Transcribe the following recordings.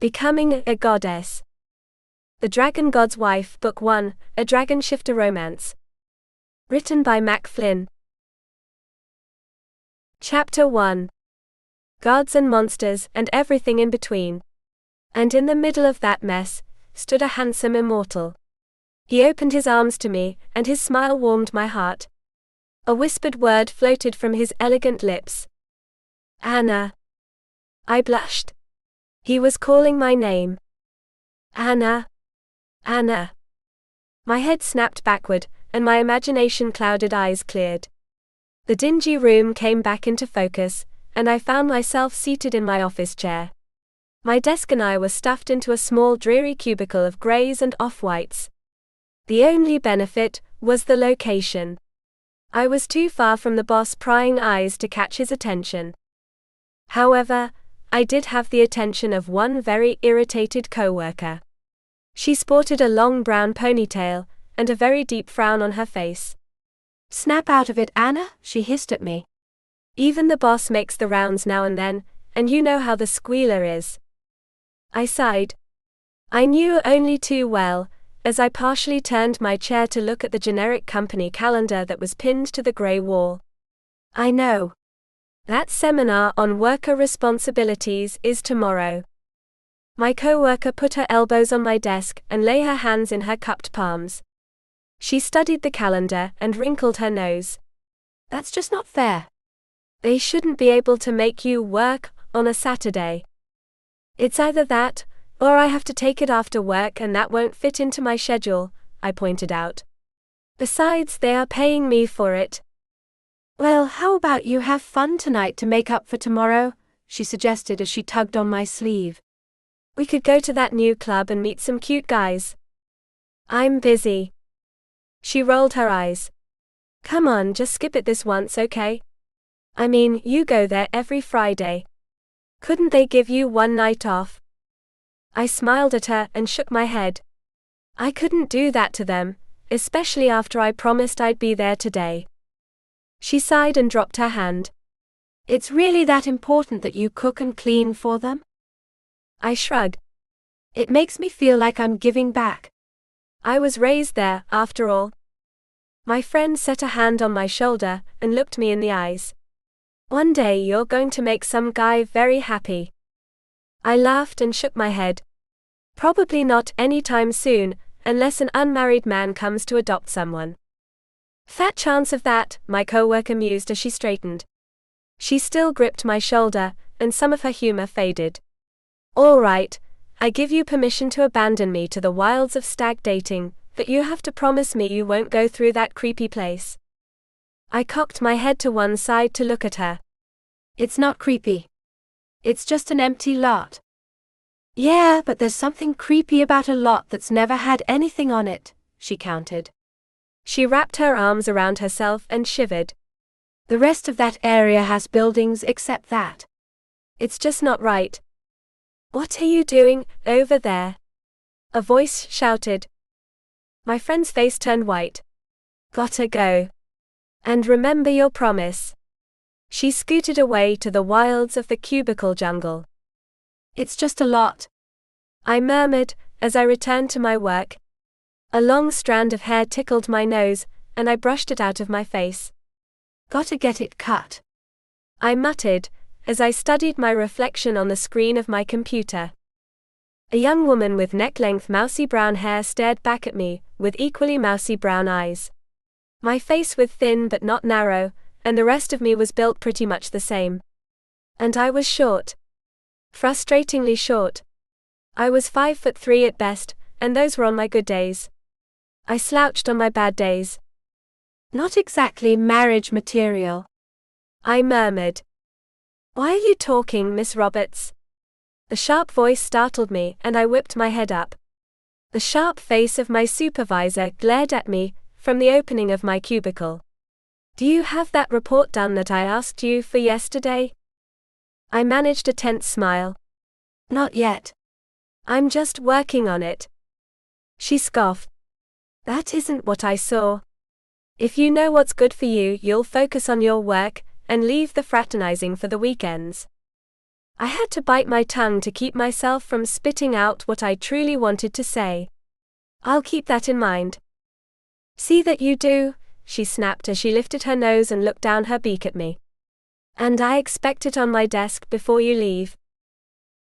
Becoming a Goddess. The Dragon God's Wife, Book 1, A Dragon Shifter Romance. Written by Flynn. Chapter 1. Gods and monsters, and everything in between. And in the middle of that mess, stood a handsome immortal. He opened his arms to me, and his smile warmed my heart. A whispered word floated from his elegant lips. Anna. I blushed. He was calling my name. Anna. Anna. My head snapped backward, and my imagination-clouded eyes cleared. The dingy room came back into focus, and I found myself seated in my office chair. My desk and I were stuffed into a small dreary cubicle of greys and off-whites. The only benefit was the location. I was too far from the boss' prying eyes to catch his attention. However, I did have the attention of one very irritated coworker. She sported a long brown ponytail, and a very deep frown on her face. "Snap out of it, Anna," she hissed at me. "Even the boss makes the rounds now and then, and you know how the squealer is." I sighed. I knew only too well, as I partially turned my chair to look at the generic company calendar that was pinned to the grey wall. I know. That seminar on worker responsibilities is tomorrow. My coworker put her elbows on my desk and lay her hands in her cupped palms. She studied the calendar and wrinkled her nose. "That's just not fair. They shouldn't be able to make you work on a Saturday." "It's either that, or I have to take it after work and that won't fit into my schedule," I pointed out. "Besides, they are paying me for it." "Well, how about you have fun tonight to make up for tomorrow?" she suggested as she tugged on my sleeve. "We could go to that new club and meet some cute guys." "I'm busy." She rolled her eyes. "Come on, just skip it this once, okay? I mean, you go there every Friday. Couldn't they give you one night off?" I smiled at her and shook my head. I couldn't do that to them, especially after I promised I'd be there today. She sighed and dropped her hand. "It's really that important that you cook and clean for them?" I shrugged. "It makes me feel like I'm giving back. I was raised there, after all." My friend set a hand on my shoulder and looked me in the eyes. "One day you're going to make some guy very happy." I laughed and shook my head. "Probably not anytime soon, unless an unmarried man comes to adopt someone." "Fat chance of that," my coworker mused as she straightened. She still gripped my shoulder, and some of her humor faded. "All right, I give you permission to abandon me to the wilds of stag dating, but you have to promise me you won't go through that creepy place." I cocked my head to one side to look at her. "It's not creepy. It's just an empty lot." "Yeah, but there's something creepy about a lot that's never had anything on it," she countered. She wrapped her arms around herself and shivered. "The rest of that area has buildings except that. It's just not right." "What are you doing over there?" a voice shouted. My friend's face turned white. "Gotta go. And remember your promise." She scooted away to the wilds of the cubicle jungle. "It's just a lot," I murmured, as I returned to my work. A long strand of hair tickled my nose, and I brushed it out of my face. "Gotta get it cut," I muttered, as I studied my reflection on the screen of my computer. A young woman with neck-length mousy brown hair stared back at me, with equally mousy brown eyes. My face was thin but not narrow, and the rest of me was built pretty much the same. And I was short. Frustratingly short. I was 5'3" at best, and those were on my good days. I slouched on my bad days. "Not exactly marriage material," I murmured. "Why are you talking, Miss Roberts?" The sharp voice startled me, and I whipped my head up. The sharp face of my supervisor glared at me from the opening of my cubicle. "Do you have that report done that I asked you for yesterday?" I managed a tense smile. "Not yet. I'm just working on it." She scoffed. "That isn't what I saw. If you know what's good for you, you'll focus on your work and leave the fraternizing for the weekends." I had to bite my tongue to keep myself from spitting out what I truly wanted to say. I'll keep that in mind. See that you do, she snapped as she lifted her nose and looked down her beak at me. And I expect it on my desk before you leave.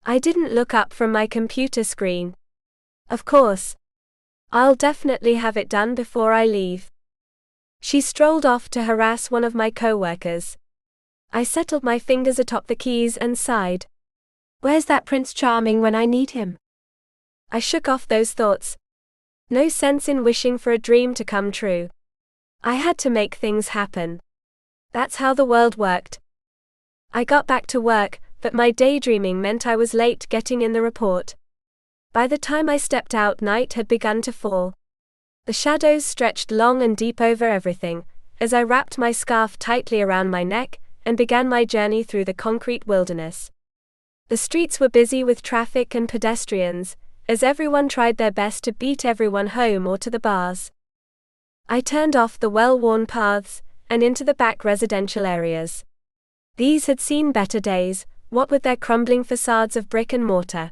I didn't look up from my computer screen. Of course. I'll definitely have it done before I leave. She strolled off to harass one of my co-workers. I settled my fingers atop the keys and sighed. Where's that Prince Charming when I need him? I shook off those thoughts. No sense in wishing for a dream to come true. I had to make things happen. That's how the world worked. I got back to work, but my daydreaming meant I was late getting in the report. By the time I stepped out, night had begun to fall. The shadows stretched long and deep over everything, as I wrapped my scarf tightly around my neck and began my journey through the concrete wilderness. The streets were busy with traffic and pedestrians, as everyone tried their best to beat everyone home or to the bars. I turned off the well-worn paths and into the back residential areas. These had seen better days, what with their crumbling facades of brick and mortar.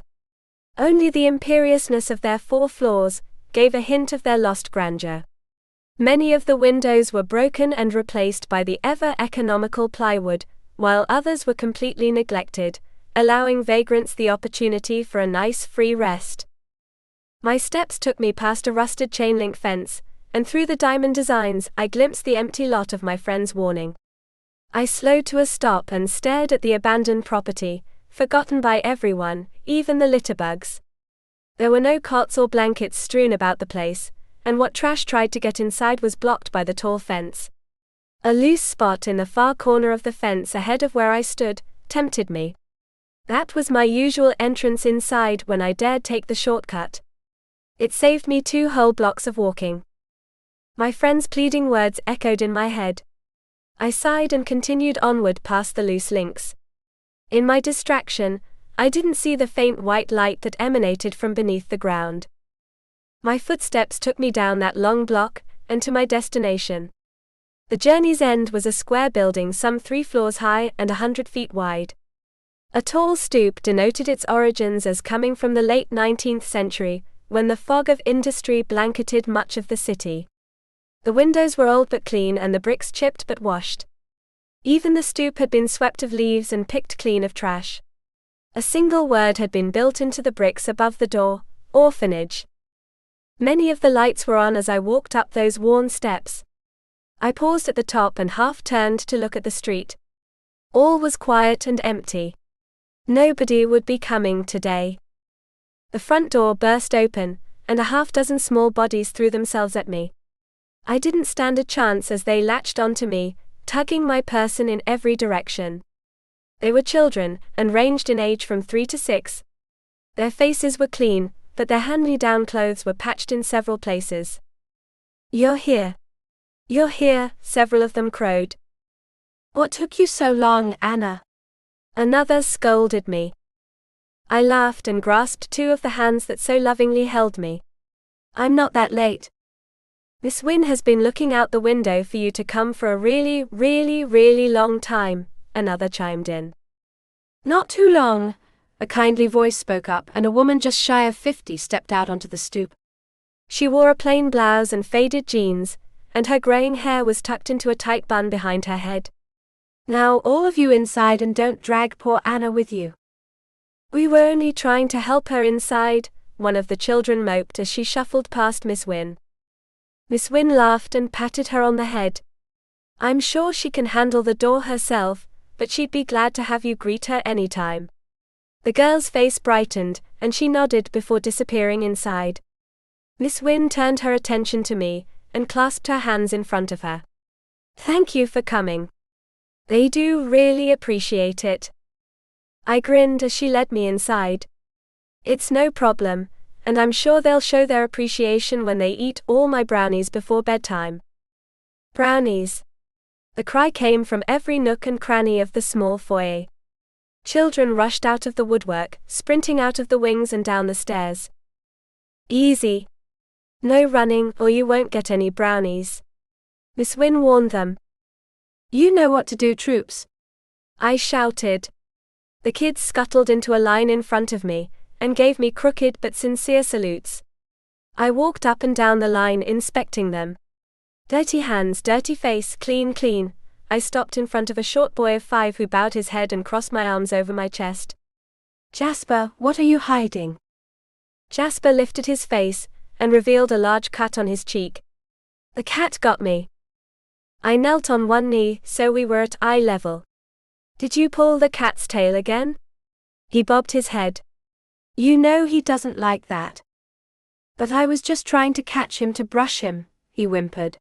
Only the imperiousness of their 4 floors gave a hint of their lost grandeur. Many of the windows were broken and replaced by the ever-economical plywood, while others were completely neglected, allowing vagrants the opportunity for a nice free rest. My steps took me past a rusted chain-link fence, and through the diamond designs I glimpsed the empty lot of my friend's warning. I slowed to a stop and stared at the abandoned property, forgotten by everyone, even the litterbugs. There were no cots or blankets strewn about the place, and what trash tried to get inside was blocked by the tall fence. A loose spot in the far corner of the fence ahead of where I stood tempted me. That was my usual entrance inside when I dared take the shortcut. It saved me 2 whole blocks of walking. My friend's pleading words echoed in my head. I sighed and continued onward past the loose links. In my distraction, I didn't see the faint white light that emanated from beneath the ground. My footsteps took me down that long block, and to my destination. The journey's end was a square building some 3 floors high and 100 feet wide. A tall stoop denoted its origins as coming from the late 19th century, when the fog of industry blanketed much of the city. The windows were old but clean and the bricks chipped but washed. Even the stoop had been swept of leaves and picked clean of trash. A single word had been built into the bricks above the door: orphanage. Many of the lights were on as I walked up those worn steps. I paused at the top and half turned to look at the street. All was quiet and empty. Nobody would be coming today. The front door burst open, and a half-dozen small bodies threw themselves at me. I didn't stand a chance as they latched onto me, tugging my person in every direction. They were children, and ranged in age from 3 to 6. Their faces were clean, but their hand-me-down clothes were patched in several places. "You're here. You're here," several of them crowed. "What took you so long, Anna?" Another scolded me. I laughed and grasped 2 of the hands that so lovingly held me. "I'm not that late. Miss Wynne has been looking out the window for you to come for a really, really, really long time," another chimed in. "Not too long," a kindly voice spoke up, and a woman just shy of 50 stepped out onto the stoop. She wore a plain blouse and faded jeans, and her graying hair was tucked into a tight bun behind her head. "Now all of you inside and don't drag poor Anna with you." "We were only trying to help her inside," one of the children moped as she shuffled past Miss Wynne. Miss Wynne laughed and patted her on the head. "I'm sure she can handle the door herself, but she'd be glad to have you greet her anytime." The girl's face brightened, and she nodded before disappearing inside. Miss Wynne turned her attention to me, and clasped her hands in front of her. "Thank you for coming. They do really appreciate it." I grinned as she led me inside. "It's no problem, and I'm sure they'll show their appreciation when they eat all my brownies before bedtime." Brownies. The cry came from every nook and cranny of the small foyer. Children rushed out of the woodwork, sprinting out of the wings and down the stairs. "Easy. No running or you won't get any brownies," Miss Wynne warned them. "You know what to do, troops," I shouted. The kids scuttled into a line in front of me, and gave me crooked but sincere salutes. I walked up and down the line inspecting them. Dirty hands, dirty face, clean, clean. I stopped in front of a short boy of 5 who bowed his head and crossed my arms over my chest. "Jasper, what are you hiding?" Jasper lifted his face, and revealed a large cut on his cheek. "The cat got me." I knelt on one knee, so we were at eye level. "Did you pull the cat's tail again?" He bobbed his head. "You know he doesn't like that." "But I was just trying to catch him to brush him," he whimpered.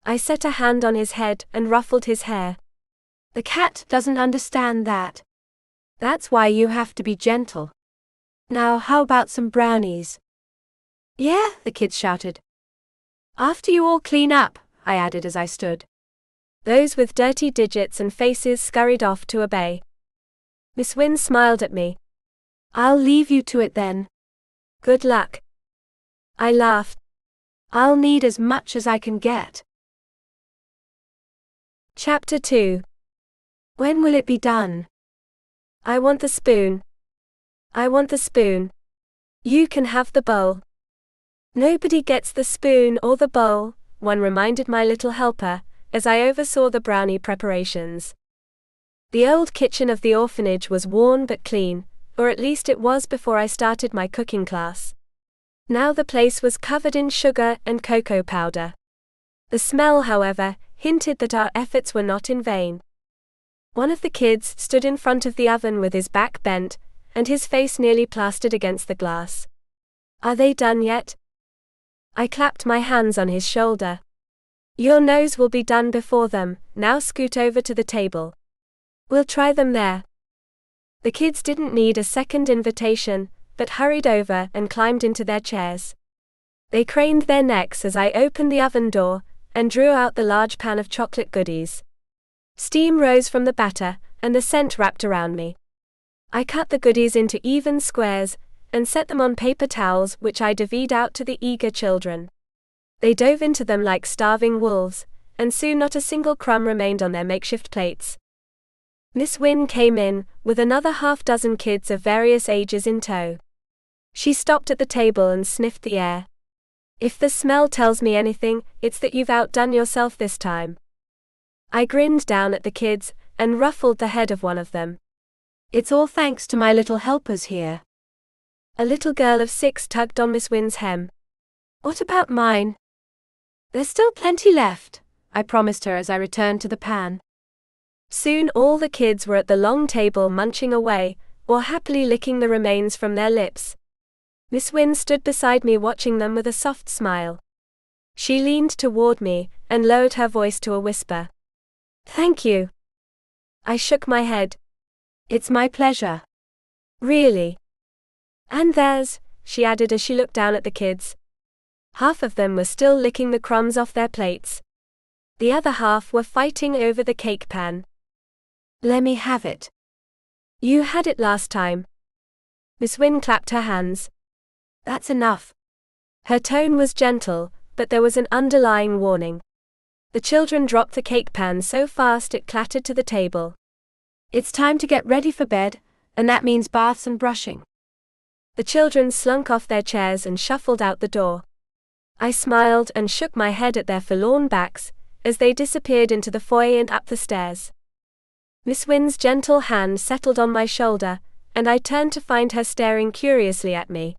I set a hand on his head and ruffled his hair. "The cat doesn't understand that. That's why you have to be gentle. Now how about some brownies?" "Yeah," the kids shouted. "After you all clean up," I added as I stood. Those with dirty digits and faces scurried off to obey. Miss Wynne smiled at me. "I'll leave you to it then. Good luck." I laughed. "I'll need as much as I can get." Chapter 2. When will it be done? I want the spoon. I want the spoon. You can have the bowl. Nobody gets the spoon or the bowl, one reminded my little helper, as I oversaw the brownie preparations. The old kitchen of the orphanage was worn but clean, or at least it was before I started my cooking class. Now the place was covered in sugar and cocoa powder. The smell, however, hinted that our efforts were not in vain. One of the kids stood in front of the oven with his back bent, and his face nearly plastered against the glass. "Are they done yet?" I clapped my hands on his shoulder. "Your nose will be done before them, now scoot over to the table. We'll try them there." The kids didn't need a second invitation, but hurried over and climbed into their chairs. They craned their necks as I opened the oven door and drew out the large pan of chocolate goodies. Steam rose from the batter, and the scent wrapped around me. I cut the goodies into even squares and set them on paper towels, which I divvied out to the eager children. They dove into them like starving wolves, and soon not a single crumb remained on their makeshift plates. Miss Wynne came in, with another half-dozen kids of various ages in tow. She stopped at the table and sniffed the air. "If the smell tells me anything, it's that you've outdone yourself this time." I grinned down at the kids, and ruffled the head of one of them. "It's all thanks to my little helpers here." A little girl of 6 tugged on Miss Wynne's hem. "What about mine?" "There's still plenty left," I promised her as I returned to the pan. Soon all the kids were at the long table munching away, or happily licking the remains from their lips. Miss Wynne stood beside me watching them with a soft smile. She leaned toward me, and lowered her voice to a whisper. "Thank you." I shook my head. "It's my pleasure." "Really?" "And theirs," she added as she looked down at the kids. Half of them were still licking the crumbs off their plates. The other half were fighting over the cake pan. "Let me have it." "You had it last time." Miss Wynne clapped her hands. "That's enough." Her tone was gentle, but there was an underlying warning. The children dropped the cake pan so fast it clattered to the table. "It's time to get ready for bed, and that means baths and brushing." The children slunk off their chairs and shuffled out the door. I smiled and shook my head at their forlorn backs, as they disappeared into the foyer and up the stairs. Miss Wynne's gentle hand settled on my shoulder, and I turned to find her staring curiously at me.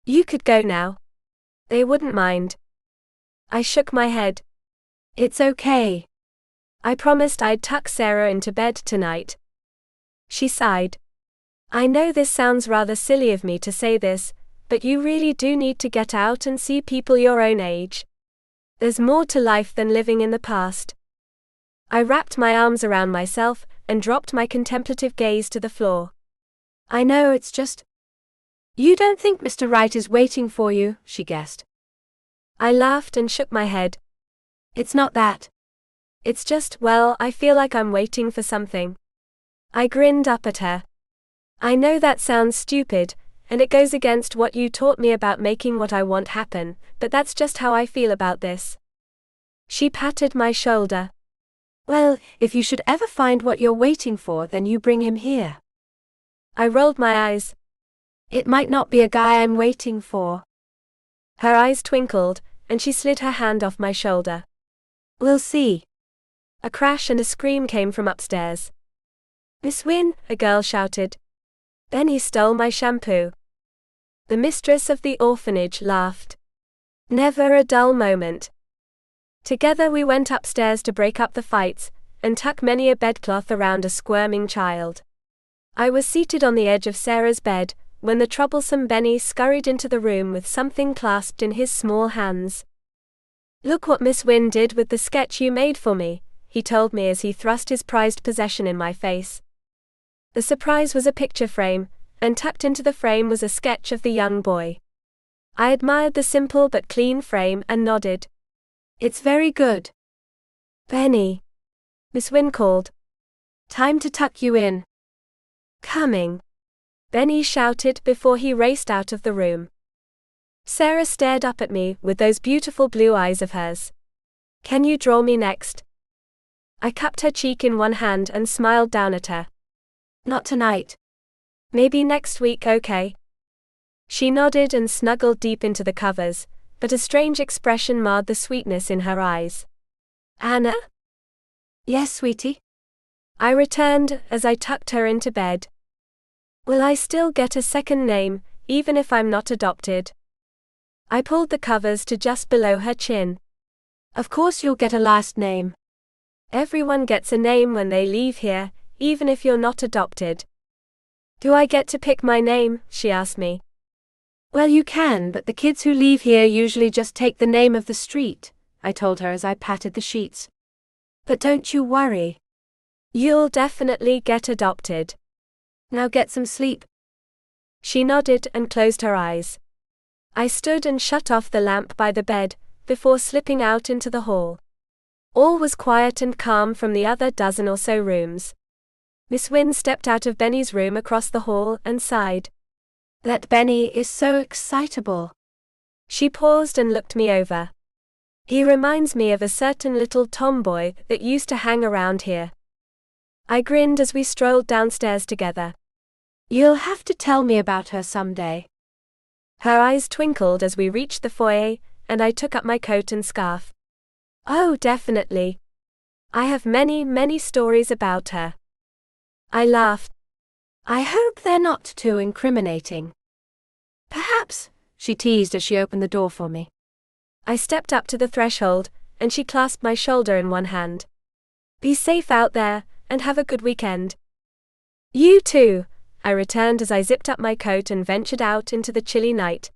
"You could go now. They wouldn't mind." I shook my head. "It's okay. I promised I'd tuck Sarah into bed tonight." She sighed. "I know this sounds rather silly of me to say this, but you really do need to get out and see people your own age. There's more to life than living in the past." I wrapped my arms around myself and dropped my contemplative gaze to the floor. "I know, it's just... You don't think Mr. Wright is waiting for you," she guessed. I laughed and shook my head. "It's not that. It's just, well, I feel like I'm waiting for something." I grinned up at her. "I know that sounds stupid, and it goes against what you taught me about making what I want happen, but that's just how I feel about this." She patted my shoulder. "Well, if you should ever find what you're waiting for, then you bring him here. I rolled my eyes. It might not be a guy I'm waiting for. Her eyes twinkled, and she slid her hand off my shoulder. We'll see. A crash and a scream came from upstairs. Miss Wynne, a girl shouted. Benny stole my shampoo. The mistress of the orphanage laughed. Never a dull moment. Together we went upstairs to break up the fights, and tuck many a bedcloth around a squirming child. I was seated on the edge of Sarah's bed, when the troublesome Benny scurried into the room with something clasped in his small hands. Look what Miss Wynne did with the sketch you made for me, he told me as he thrust his prized possession in my face. The surprise was a picture frame, and tucked into the frame was a sketch of the young boy. I admired the simple but clean frame and nodded. It's very good. Benny, Miss Wynne called. Time to tuck you in. Coming, Benny shouted before he raced out of the room. Sarah stared up at me with those beautiful blue eyes of hers. Can you draw me next? I cupped her cheek in one hand and smiled down at her. Not tonight. Maybe next week, okay? She nodded and snuggled deep into the covers, but a strange expression marred the sweetness in her eyes. Anna? Yes, sweetie? I returned as I tucked her into bed. Will I still get a second name, even if I'm not adopted? I pulled the covers to just below her chin. Of course you'll get a last name. Everyone gets a name when they leave here, even if you're not adopted. Do I get to pick my name? She asked me. Well, you can, but the kids who leave here usually just take the name of the street, I told her as I patted the sheets. But don't you worry. You'll definitely get adopted. Now get some sleep. She nodded and closed her eyes. I stood and shut off the lamp by the bed, before slipping out into the hall. All was quiet and calm from the other dozen or so rooms. Miss Wynne stepped out of Benny's room across the hall and sighed. That Benny is so excitable. She paused and looked me over. He reminds me of a certain little tomboy that used to hang around here. I grinned as we strolled downstairs together. You'll have to tell me about her someday. Her eyes twinkled as we reached the foyer, and I took up my coat and scarf. Oh, definitely. I have many, many stories about her. I laughed. I hope they're not too incriminating. Perhaps, she teased as she opened the door for me. I stepped up to the threshold, and she clasped my shoulder in one hand. Be safe out there, and have a good weekend. You too, I returned as I zipped up my coat and ventured out into the chilly night.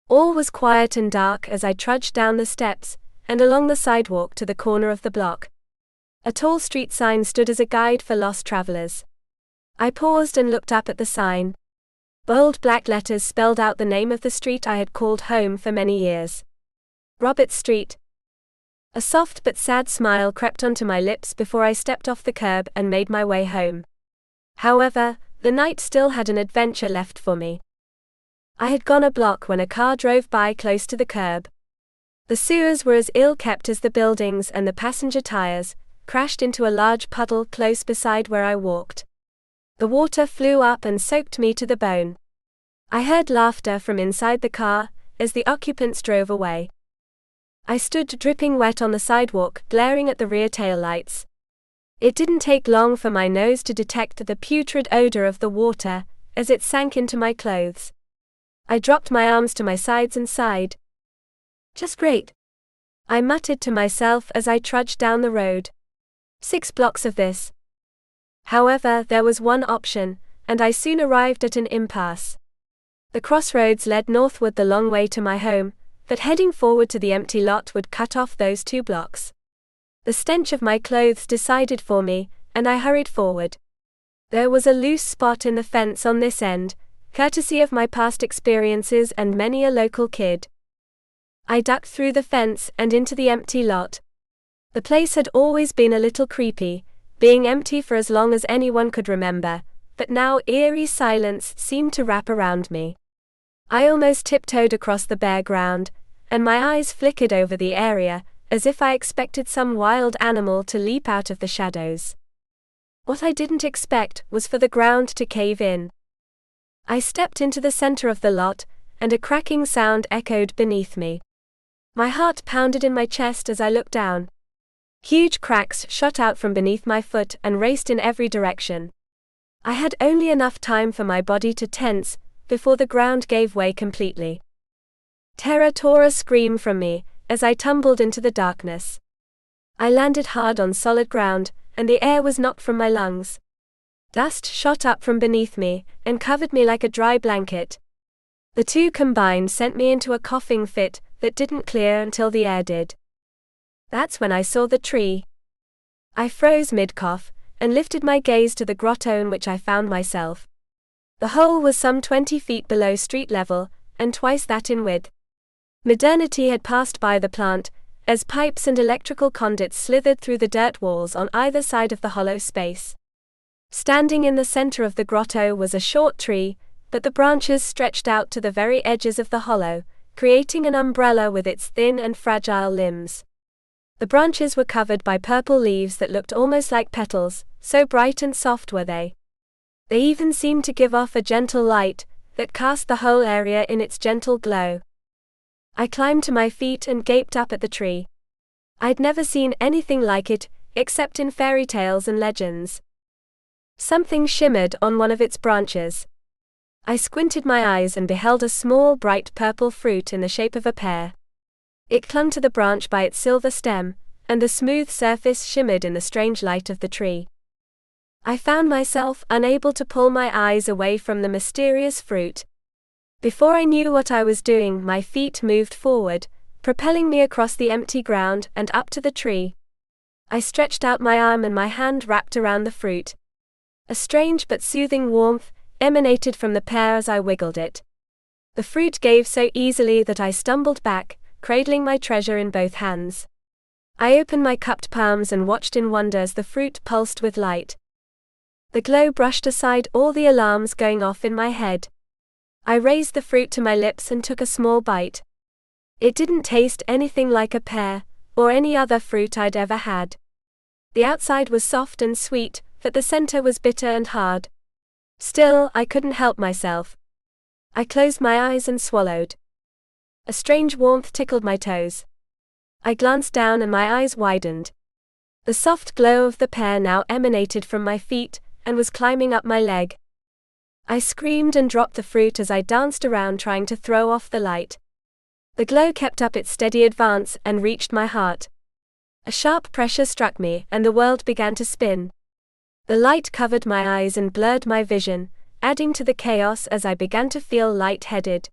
All was quiet and dark as I trudged down the steps, and along the sidewalk to the corner of the block. A tall street sign stood as a guide for lost travelers. I paused and looked up at the sign. Bold black letters spelled out the name of the street I had called home for many years. Roberts Street. A soft but sad smile crept onto my lips before I stepped off the curb and made my way home. However, the night still had an adventure left for me. I had gone a block when a car drove by close to the curb. The sewers were as ill-kept as the buildings, and the passenger tires crashed into a large puddle close beside where I walked. The water flew up and soaked me to the bone. I heard laughter from inside the car as the occupants drove away. I stood dripping wet on the sidewalk, glaring at the rear taillights. It didn't take long for my nose to detect the putrid odor of the water as it sank into my clothes. I dropped my arms to my sides and sighed. Just great, I muttered to myself as I trudged down the road. 6 blocks of this. However, there was one option, and I soon arrived at an impasse. The crossroads led northward the long way to my home, but heading forward to the empty lot would cut off those 2 blocks. The stench of my clothes decided for me, and I hurried forward. There was a loose spot in the fence on this end, courtesy of my past experiences and many a local kid. I ducked through the fence and into the empty lot. The place had always been a little creepy, being empty for as long as anyone could remember, but now eerie silence seemed to wrap around me. I almost tiptoed across the bare ground, and my eyes flickered over the area, as if I expected some wild animal to leap out of the shadows. What I didn't expect was for the ground to cave in. I stepped into the center of the lot, and a cracking sound echoed beneath me. My heart pounded in my chest as I looked down. Huge cracks shot out from beneath my foot and raced in every direction. I had only enough time for my body to tense before the ground gave way completely. Terror tore a scream from me as I tumbled into the darkness. I landed hard on solid ground, and the air was knocked from my lungs. Dust shot up from beneath me and covered me like a dry blanket. The two combined sent me into a coughing fit that didn't clear until the air did. That's when I saw the tree. I froze mid-cough and lifted my gaze to the grotto in which I found myself. The hole was some 20 feet below street level and twice that in width. Modernity had passed by the plant, as pipes and electrical conduits slithered through the dirt walls on either side of the hollow space. Standing in the center of the grotto was a short tree, but the branches stretched out to the very edges of the hollow, creating an umbrella with its thin and fragile limbs. The branches were covered by purple leaves that looked almost like petals, so bright and soft were they. They even seemed to give off a gentle light that cast the whole area in its gentle glow. I climbed to my feet and gaped up at the tree. I'd never seen anything like it, except in fairy tales and legends. Something shimmered on one of its branches. I squinted my eyes and beheld a small bright purple fruit in the shape of a pear. It clung to the branch by its silver stem, and the smooth surface shimmered in the strange light of the tree. I found myself unable to pull my eyes away from the mysterious fruit. Before I knew what I was doing, my feet moved forward, propelling me across the empty ground and up to the tree. I stretched out my arm and my hand wrapped around the fruit. A strange but soothing warmth emanated from the pear as I wiggled it. The fruit gave so easily that I stumbled back, cradling my treasure in both hands. I opened my cupped palms and watched in wonder as the fruit pulsed with light. The glow brushed aside all the alarms going off in my head. I raised the fruit to my lips and took a small bite. It didn't taste anything like a pear, or any other fruit I'd ever had. The outside was soft and sweet, but the center was bitter and hard. Still, I couldn't help myself. I closed my eyes and swallowed. A strange warmth tickled my toes. I glanced down and my eyes widened. The soft glow of the pear now emanated from my feet, and was climbing up my leg. I screamed and dropped the fruit as I danced around trying to throw off the light. The glow kept up its steady advance and reached my heart. A sharp pressure struck me, and the world began to spin. The light covered my eyes and blurred my vision, adding to the chaos as I began to feel light-headed.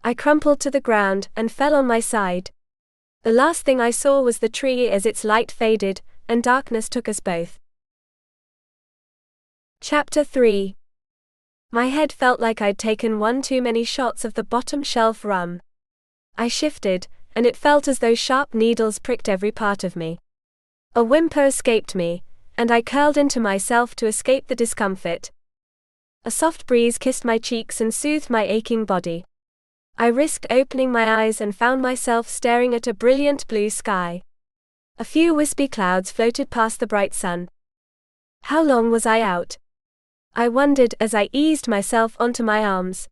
I crumpled to the ground and fell on my side. The last thing I saw was the tree as its light faded, and darkness took us both. Chapter 3. My head felt like I'd taken one too many shots of the bottom shelf rum. I shifted, and it felt as though sharp needles pricked every part of me. A whimper escaped me, and I curled into myself to escape the discomfort. A soft breeze kissed my cheeks and soothed my aching body. I risked opening my eyes and found myself staring at a brilliant blue sky. A few wispy clouds floated past the bright sun. How long was I out? I wondered as I eased myself onto my arms.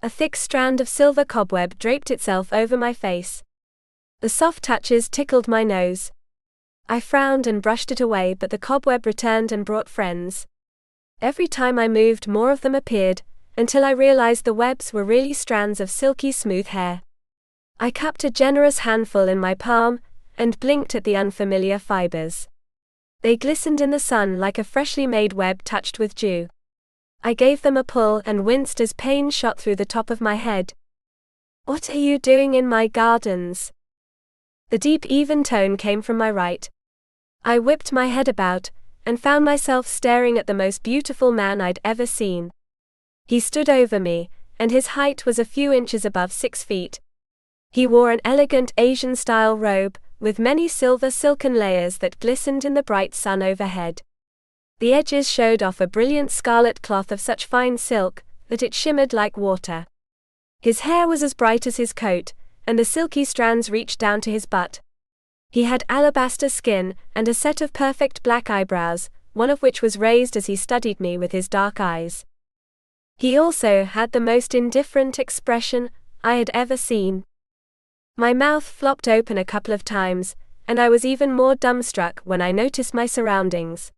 A thick strand of silver cobweb draped itself over my face. The soft touches tickled my nose. I frowned and brushed it away, but the cobweb returned and brought friends. Every time I moved, more of them appeared, until I realized the webs were really strands of silky smooth hair. I cupped a generous handful in my palm, and blinked at the unfamiliar fibers. They glistened in the sun like a freshly made web touched with dew. I gave them a pull and winced as pain shot through the top of my head. "What are you doing in my gardens?" The deep, even tone came from my right. I whipped my head about, and found myself staring at the most beautiful man I'd ever seen. He stood over me, and his height was a few inches above 6 feet. He wore an elegant Asian-style robe, with many silver silken layers that glistened in the bright sun overhead. The edges showed off a brilliant scarlet cloth of such fine silk that it shimmered like water. His hair was as bright as his coat, and the silky strands reached down to his butt. He had alabaster skin and a set of perfect black eyebrows, one of which was raised as he studied me with his dark eyes. He also had the most indifferent expression I had ever seen. My mouth flopped open a couple of times, and I was even more dumbstruck when I noticed my surroundings.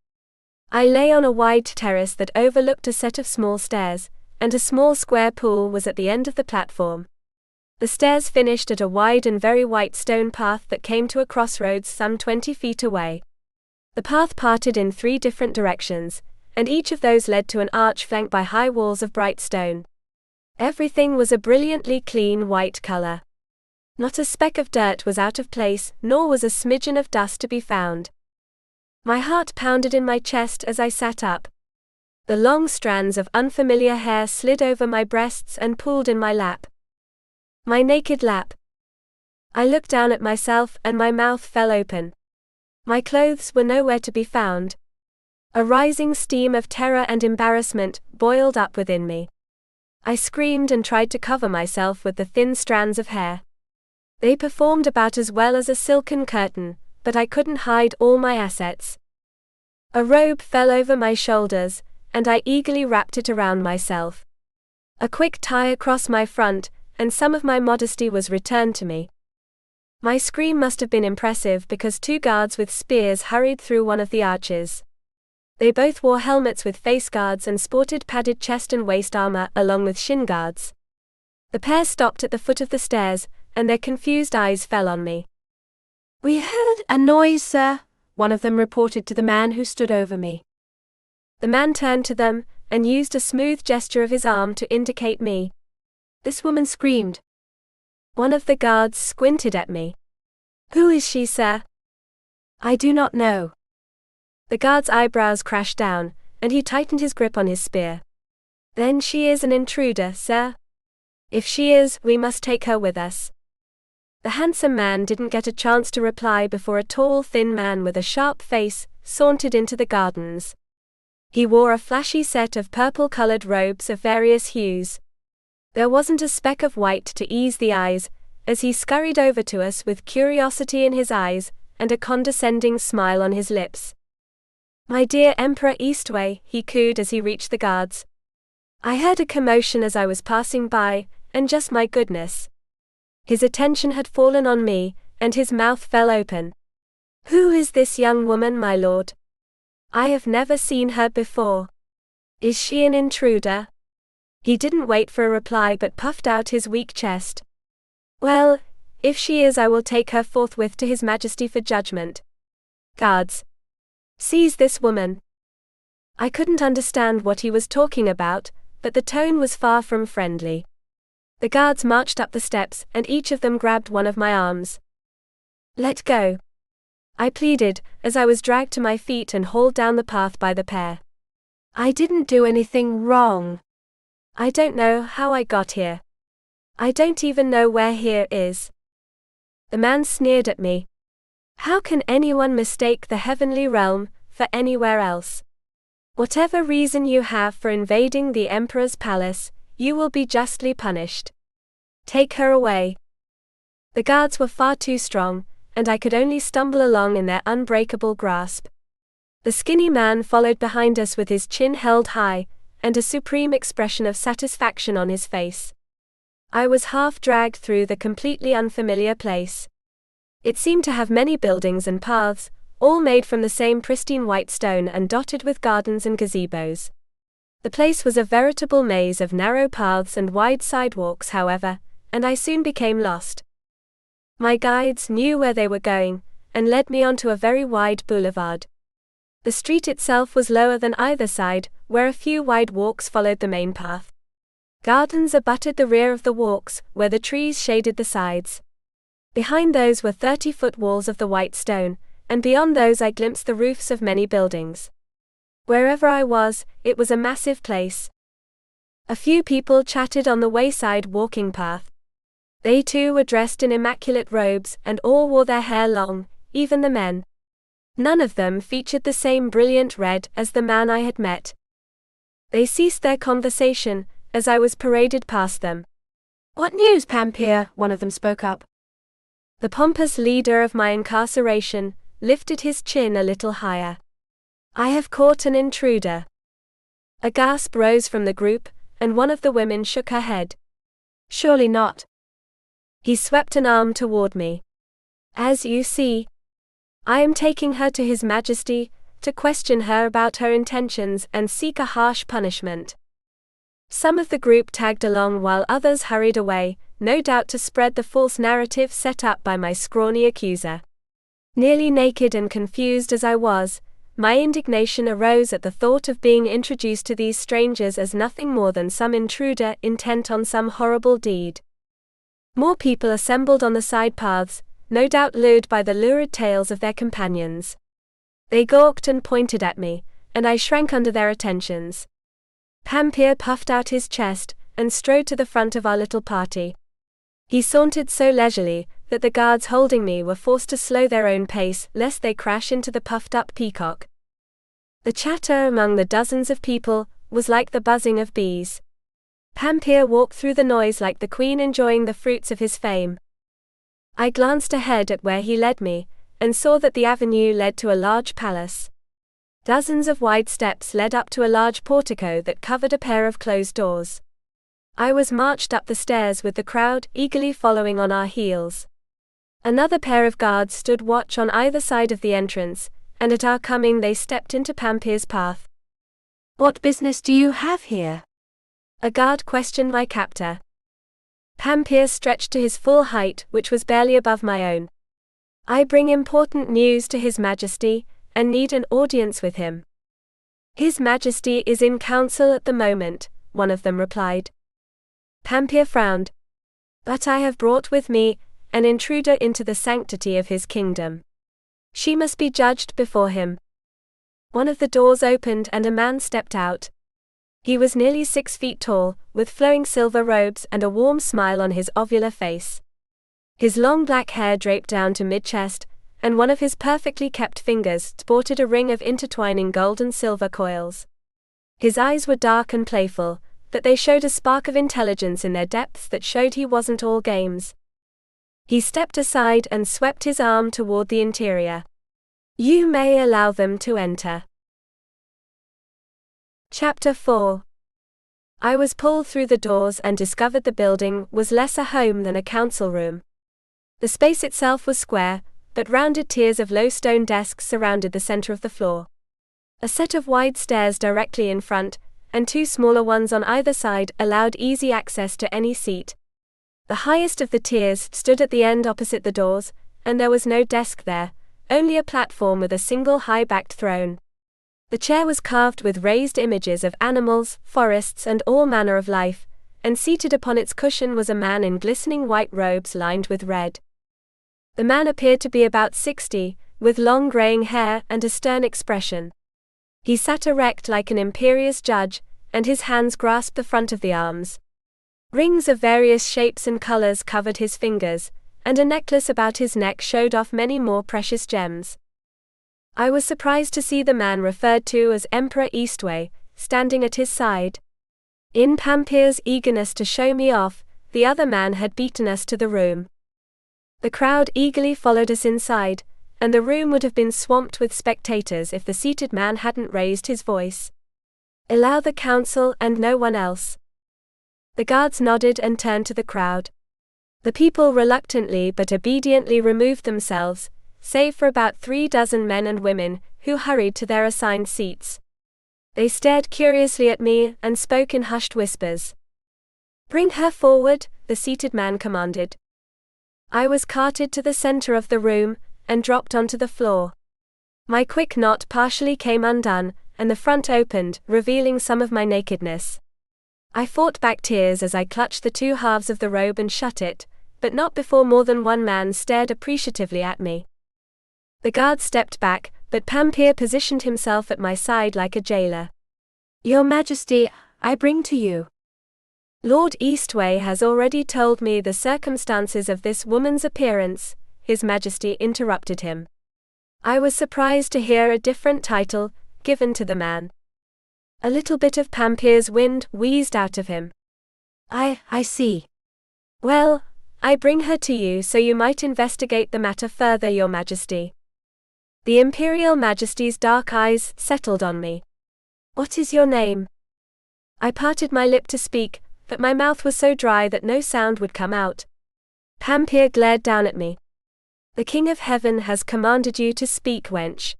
I lay on a wide terrace that overlooked a set of small stairs, and a small square pool was at the end of the platform. The stairs finished at a wide and very white stone path that came to a crossroads some 20 feet away. The path parted in 3 different directions, and each of those led to an arch flanked by high walls of bright stone. Everything was a brilliantly clean white color. Not a speck of dirt was out of place, nor was a smidgen of dust to be found. My heart pounded in my chest as I sat up. The long strands of unfamiliar hair slid over my breasts and pooled in my lap. My naked lap. I looked down at myself and my mouth fell open. My clothes were nowhere to be found. A rising steam of terror and embarrassment boiled up within me. I screamed and tried to cover myself with the thin strands of hair. They performed about as well as a silken curtain, but I couldn't hide all my assets. A robe fell over my shoulders, and I eagerly wrapped it around myself. A quick tie across my front, and some of my modesty was returned to me. My scream must have been impressive because 2 guards with spears hurried through one of the arches. They both wore helmets with face guards and sported padded chest and waist armor along with shin guards. The pair stopped at the foot of the stairs, and their confused eyes fell on me. "We heard a noise, sir," one of them reported to the man who stood over me. The man turned to them, and used a smooth gesture of his arm to indicate me. "This woman screamed." One of the guards squinted at me. "Who is she, sir?" "I do not know." The guard's eyebrows crashed down, and he tightened his grip on his spear. "Then she is an intruder, sir? If she is, we must take her with us." The handsome man didn't get a chance to reply before a tall, thin man with a sharp face sauntered into the gardens. He wore a flashy set of purple-colored robes of various hues. There wasn't a speck of white to ease the eyes, as he scurried over to us with curiosity in his eyes and a condescending smile on his lips. "My dear Emperor Eastwei," he cooed as he reached the guards. "I heard a commotion as I was passing by, and just my goodness." His attention had fallen on me, and his mouth fell open. "Who is this young woman, my lord? I have never seen her before. Is she an intruder?" He didn't wait for a reply but puffed out his weak chest. "Well, if she is, I will take her forthwith to His Majesty for judgment. Guards, seize this woman." I couldn't understand what he was talking about, but the tone was far from friendly. The guards marched up the steps, and each of them grabbed one of my arms. "Let go," I pleaded, as I was dragged to my feet and hauled down the path by the pair. "I didn't do anything wrong." "I don't know how I got here. I don't even know where here is." The man sneered at me. "How can anyone mistake the heavenly realm for anywhere else? Whatever reason you have for invading the Emperor's palace, you will be justly punished. Take her away." The guards were far too strong, and I could only stumble along in their unbreakable grasp. The skinny man followed behind us with his chin held high, and a supreme expression of satisfaction on his face. I was half dragged through the completely unfamiliar place. It seemed to have many buildings and paths, all made from the same pristine white stone and dotted with gardens and gazebos. The place was a veritable maze of narrow paths and wide sidewalks, however, and I soon became lost. My guides knew where they were going, and led me onto a very wide boulevard. The street itself was lower than either side, where a few wide walks followed the main path. Gardens abutted the rear of the walks, where the trees shaded the sides. Behind those were 30-foot walls of the white stone, and beyond those I glimpsed the roofs of many buildings. Wherever I was, it was a massive place. A few people chatted on the wayside walking path. They too were dressed in immaculate robes, and all wore their hair long, even the men. None of them featured the same brilliant red as the man I had met. They ceased their conversation as I was paraded past them. "What news, Pampir?" one of them spoke up. The pompous leader of my incarceration lifted his chin a little higher. I have caught an intruder." A gasp rose from the group, and one of the women shook her head. "Surely not." He swept an arm toward me. "As you see, I am taking her to His Majesty, to question her about her intentions and seek a harsh punishment." Some of the group tagged along while others hurried away, no doubt to spread the false narrative set up by my scrawny accuser. Nearly naked and confused as I was, my indignation arose at the thought of being introduced to these strangers as nothing more than some intruder intent on some horrible deed. More people assembled on the side paths, no doubt lured by the lurid tales of their companions. They gawked and pointed at me, and I shrank under their attentions. Pampir puffed out his chest, and strode to the front of our little party. He sauntered so leisurely, that the guards holding me were forced to slow their own pace, lest they crash into the puffed-up peacock. The chatter among the dozens of people was like the buzzing of bees. Pampir walked through the noise like the queen enjoying the fruits of his fame. I glanced ahead at where he led me, and saw that the avenue led to a large palace. Dozens of wide steps led up to a large portico that covered a pair of closed doors. I was marched up the stairs with the crowd eagerly following on our heels. Another pair of guards stood watch on either side of the entrance, and at our coming they stepped into Pampir's path. "What business do you have here?" A guard questioned my captor. Pampir stretched to his full height, which was barely above my own. "I bring important news to His Majesty, and need an audience with him." "His Majesty is in council at the moment," one of them replied. Pampir frowned. "But I have brought with me an intruder into the sanctity of his kingdom. She must be judged before him." One of the doors opened and a man stepped out. He was nearly 6 feet tall, with flowing silver robes and a warm smile on his ovular face. His long black hair draped down to mid-chest, and one of his perfectly kept fingers sported a ring of intertwining gold and silver coils. His eyes were dark and playful, but they showed a spark of intelligence in their depths that showed he wasn't all games. He stepped aside and swept his arm toward the interior. "You may allow them to enter." Chapter 4. I was pulled through the doors and discovered the building was less a home than a council room. The space itself was square, but rounded tiers of low stone desks surrounded the center of the floor. A set of wide stairs directly in front, and 2 smaller ones on either side, allowed easy access to any seat. The highest of the tiers stood at the end opposite the doors, and there was no desk there, only a platform with a single high-backed throne. The chair was carved with raised images of animals, forests, and all manner of life, and seated upon its cushion was a man in glistening white robes lined with red. The man appeared to be about 60, with long graying hair and a stern expression. He sat erect like an imperious judge, and his hands grasped the front of the arms. Rings of various shapes and colors covered his fingers, and a necklace about his neck showed off many more precious gems. I was surprised to see the man referred to as Emperor Eastwei, standing at his side. In Pampir's eagerness to show me off, the other man had beaten us to the room. The crowd eagerly followed us inside, and the room would have been swamped with spectators if the seated man hadn't raised his voice. "Allow the council and no one else." The guards nodded and turned to the crowd. The people reluctantly but obediently removed themselves, save for about 3 dozen men and women, who hurried to their assigned seats. They stared curiously at me and spoke in hushed whispers. "Bring her forward," the seated man commanded. I was carted to the center of the room, and dropped onto the floor. My quick knot partially came undone, and the front opened, revealing some of my nakedness. I fought back tears as I clutched the 2 halves of the robe and shut it, but not before more than one man stared appreciatively at me. The guard stepped back, but Pampir positioned himself at my side like a jailer. "Your Majesty, I bring to you." "Lord Eastwei has already told me the circumstances of this woman's appearance," His Majesty interrupted him. I was surprised to hear a different title given to the man. A little bit of Pampir's wind wheezed out of him. I see. "Well, I bring her to you so you might investigate the matter further, Your Majesty." The Imperial Majesty's dark eyes settled on me. "What is your name?" I parted my lip to speak, but my mouth was so dry that no sound would come out. Pampir glared down at me. "The King of Heaven has commanded you to speak, wench.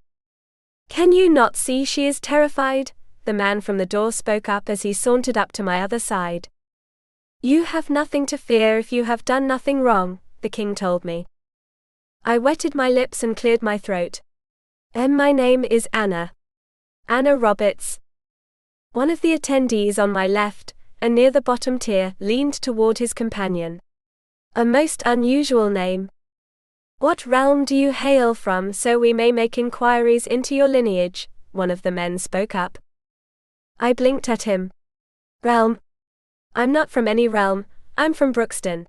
Can you not see she is terrified?" The man from the door spoke up as he sauntered up to my other side. "You have nothing to fear if you have done nothing wrong," the king told me. I wetted my lips and cleared my throat. My name is Anna. Anna Roberts." One of the attendees on my left, and near the bottom tier, leaned toward his companion. "A most unusual name. What realm do you hail from so we may make inquiries into your lineage?" one of the men spoke up. I blinked at him. "Realm? I'm not from any realm, I'm from Brookston."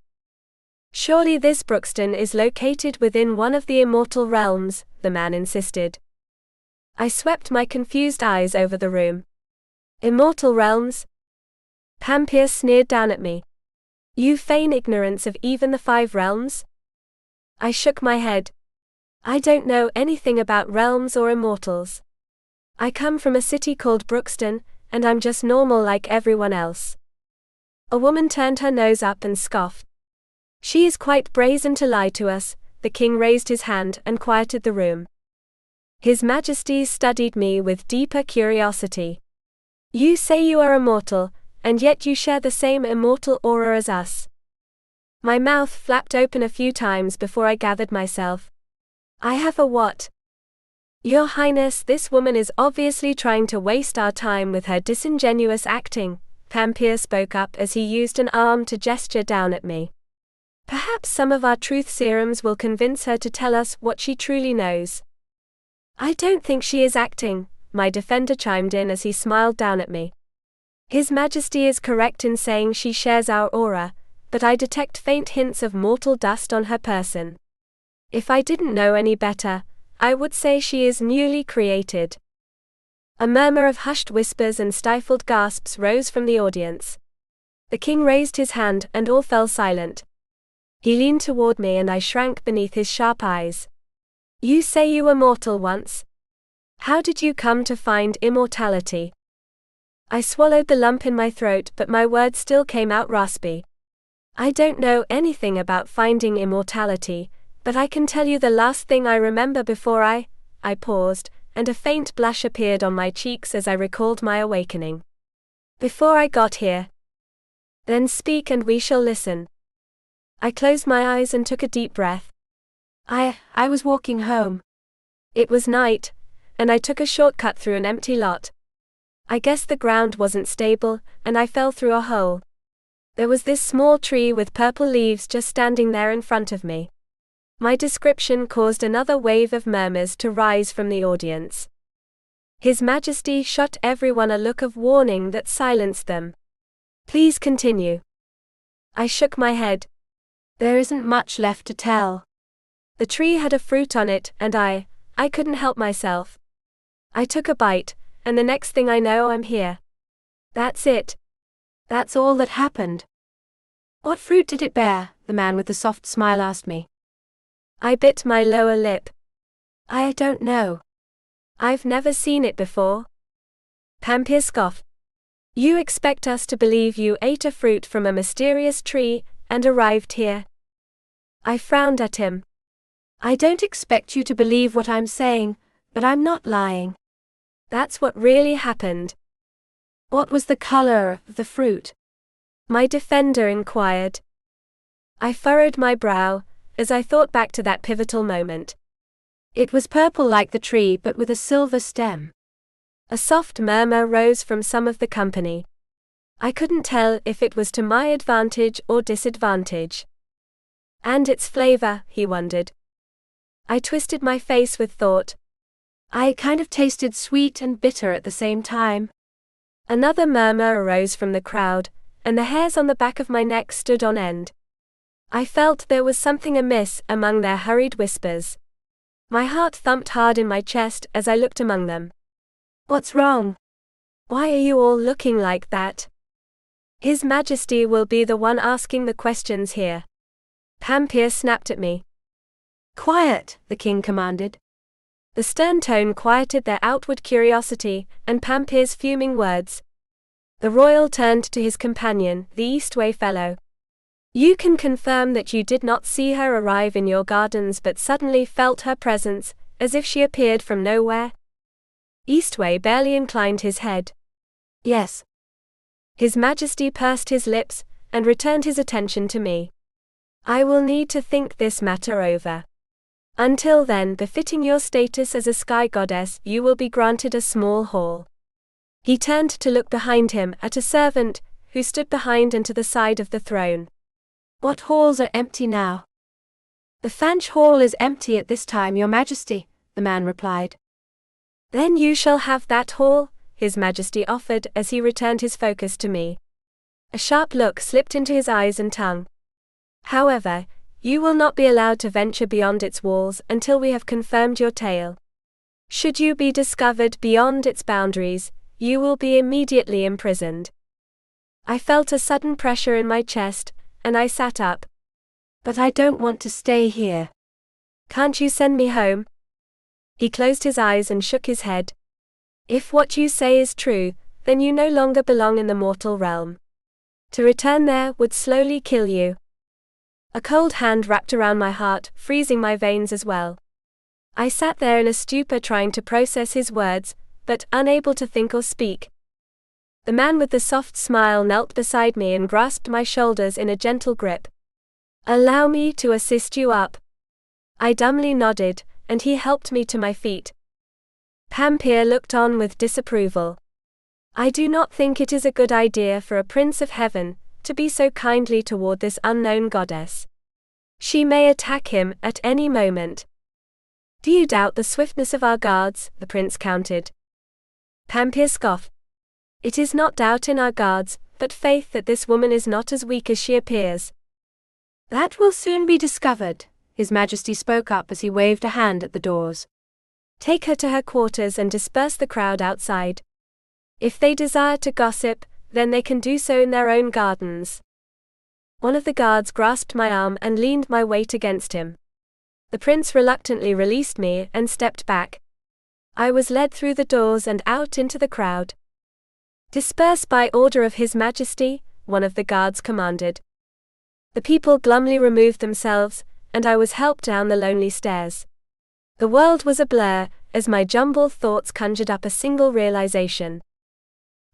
"Surely this Brookston is located within one of the immortal realms," the man insisted. I swept my confused eyes over the room. "Immortal realms?" Pampir sneered down at me. "You feign ignorance of even the 5 realms?" I shook my head. "I don't know anything about realms or immortals. I come from a city called Brookston, and I'm just normal like everyone else." A woman turned her nose up and scoffed. "She is quite brazen to lie to us." The king raised his hand and quieted the room. His Majesty studied me with deeper curiosity. "You say you are immortal, and yet you share the same immortal aura as us." My mouth flapped open a few times before I gathered myself. "I have a what?" "Your Highness, this woman is obviously trying to waste our time with her disingenuous acting," Pampir spoke up as he used an arm to gesture down at me. "Perhaps some of our truth serums will convince her to tell us what she truly knows." "I don't think she is acting," my defender chimed in as he smiled down at me. "His Majesty is correct in saying she shares our aura, but I detect faint hints of mortal dust on her person. If I didn't know any better, I would say she is newly created." A murmur of hushed whispers and stifled gasps rose from the audience. The king raised his hand and all fell silent. He leaned toward me and I shrank beneath his sharp eyes. "You say you were mortal once? How did you come to find immortality?" I swallowed the lump in my throat, but my words still came out raspy. "I don't know anything about finding immortality, but I can tell you the last thing I remember before I paused, and a faint blush appeared on my cheeks as I recalled my awakening. "Before I got here." "Then speak and we shall listen." I closed my eyes and took a deep breath. I was walking home. It was night, and I took a shortcut through an empty lot. I guess the ground wasn't stable, and I fell through a hole. There was this small tree with purple leaves just standing there in front of me. My description caused another wave of murmurs to rise from the audience. His Majesty shot everyone a look of warning that silenced them. "Please continue." I shook my head. "There isn't much left to tell. The tree had a fruit on it, and I couldn't help myself. I took a bite, and the next thing I know I'm here. That's it. That's all that happened." "What fruit did it bear?" the man with the soft smile asked me. I bit my lower lip. "I don't know. I've never seen it before." Pampir scoffed. "You expect us to believe you ate a fruit from a mysterious tree and arrived here?" I frowned at him. "I don't expect you to believe what I'm saying, but I'm not lying. That's what really happened." "What was the color of the fruit?" my defender inquired. I furrowed my brow as I thought back to that pivotal moment. "It was purple like the tree but with a silver stem." A soft murmur rose from some of the company. I couldn't tell if it was to my advantage or disadvantage. "And its flavor," he wondered. I twisted my face with thought. "I kind of tasted sweet and bitter at the same time." Another murmur arose from the crowd, and the hairs on the back of my neck stood on end. I felt there was something amiss among their hurried whispers. My heart thumped hard in my chest as I looked among them. "What's wrong? Why are you all looking like that?" "His Majesty will be the one asking the questions here." Pampir snapped at me. "Quiet," the king commanded. The stern tone quieted their outward curiosity, and Pampir's fuming words. The royal turned to his companion, the Eastwei fellow. You can confirm that you did not see her arrive in your gardens but suddenly felt her presence, as if she appeared from nowhere? Eastwei barely inclined his head. Yes. His Majesty pursed his lips, and returned his attention to me. I will need to think this matter over. Until then, befitting your status as a sky goddess, you will be granted a small hall. He turned to look behind him at a servant, who stood behind and to the side of the throne. What halls are empty now? The Fanch Hall is empty at this time, Your Majesty, the man replied. Then you shall have that hall, His Majesty offered as he returned his focus to me. A sharp look slipped into his eyes and tongue. However, you will not be allowed to venture beyond its walls until we have confirmed your tale. Should you be discovered beyond its boundaries, you will be immediately imprisoned. I felt a sudden pressure in my chest, and I sat up. But I don't want to stay here. Can't you send me home? He closed his eyes and shook his head. If what you say is true, then you no longer belong in the mortal realm. To return there would slowly kill you. A cold hand wrapped around my heart, freezing my veins as well. I sat there in a stupor trying to process his words, but unable to think or speak. The man with the soft smile knelt beside me and grasped my shoulders in a gentle grip. Allow me to assist you up. I dumbly nodded, and he helped me to my feet. Pampir looked on with disapproval. I do not think it is a good idea for a prince of heaven to be so kindly toward this unknown goddess. She may attack him at any moment. Do you doubt the swiftness of our guards? The prince countered. Pampir scoffed. It is not doubt in our guards, but faith that this woman is not as weak as she appears. That will soon be discovered, His Majesty spoke up as he waved a hand at the doors. Take her to her quarters and disperse the crowd outside. If they desire to gossip, then they can do so in their own gardens. One of the guards grasped my arm and leaned my weight against him. The prince reluctantly released me and stepped back. I was led through the doors and out into the crowd. Disperse by order of His Majesty, one of the guards commanded. The people glumly removed themselves, and I was helped down the lonely stairs. The world was a blur, as my jumbled thoughts conjured up a single realization.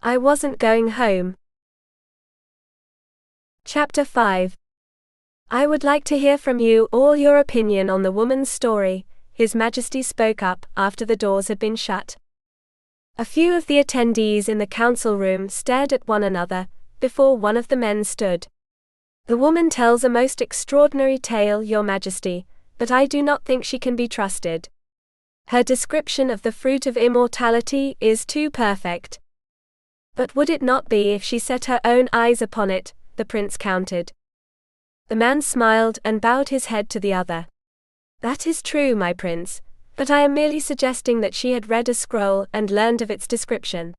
I wasn't going home. Chapter 5. I would like to hear from you all your opinion on the woman's story, His Majesty spoke up after the doors had been shut. A few of the attendees in the council room stared at one another, before one of the men stood. The woman tells a most extraordinary tale, Your Majesty, but I do not think she can be trusted. Her description of the fruit of immortality is too perfect. But would it not be if she set her own eyes upon it? The prince countered. The man smiled and bowed his head to the other. That is true, my prince, but I am merely suggesting that she had read a scroll and learned of its description.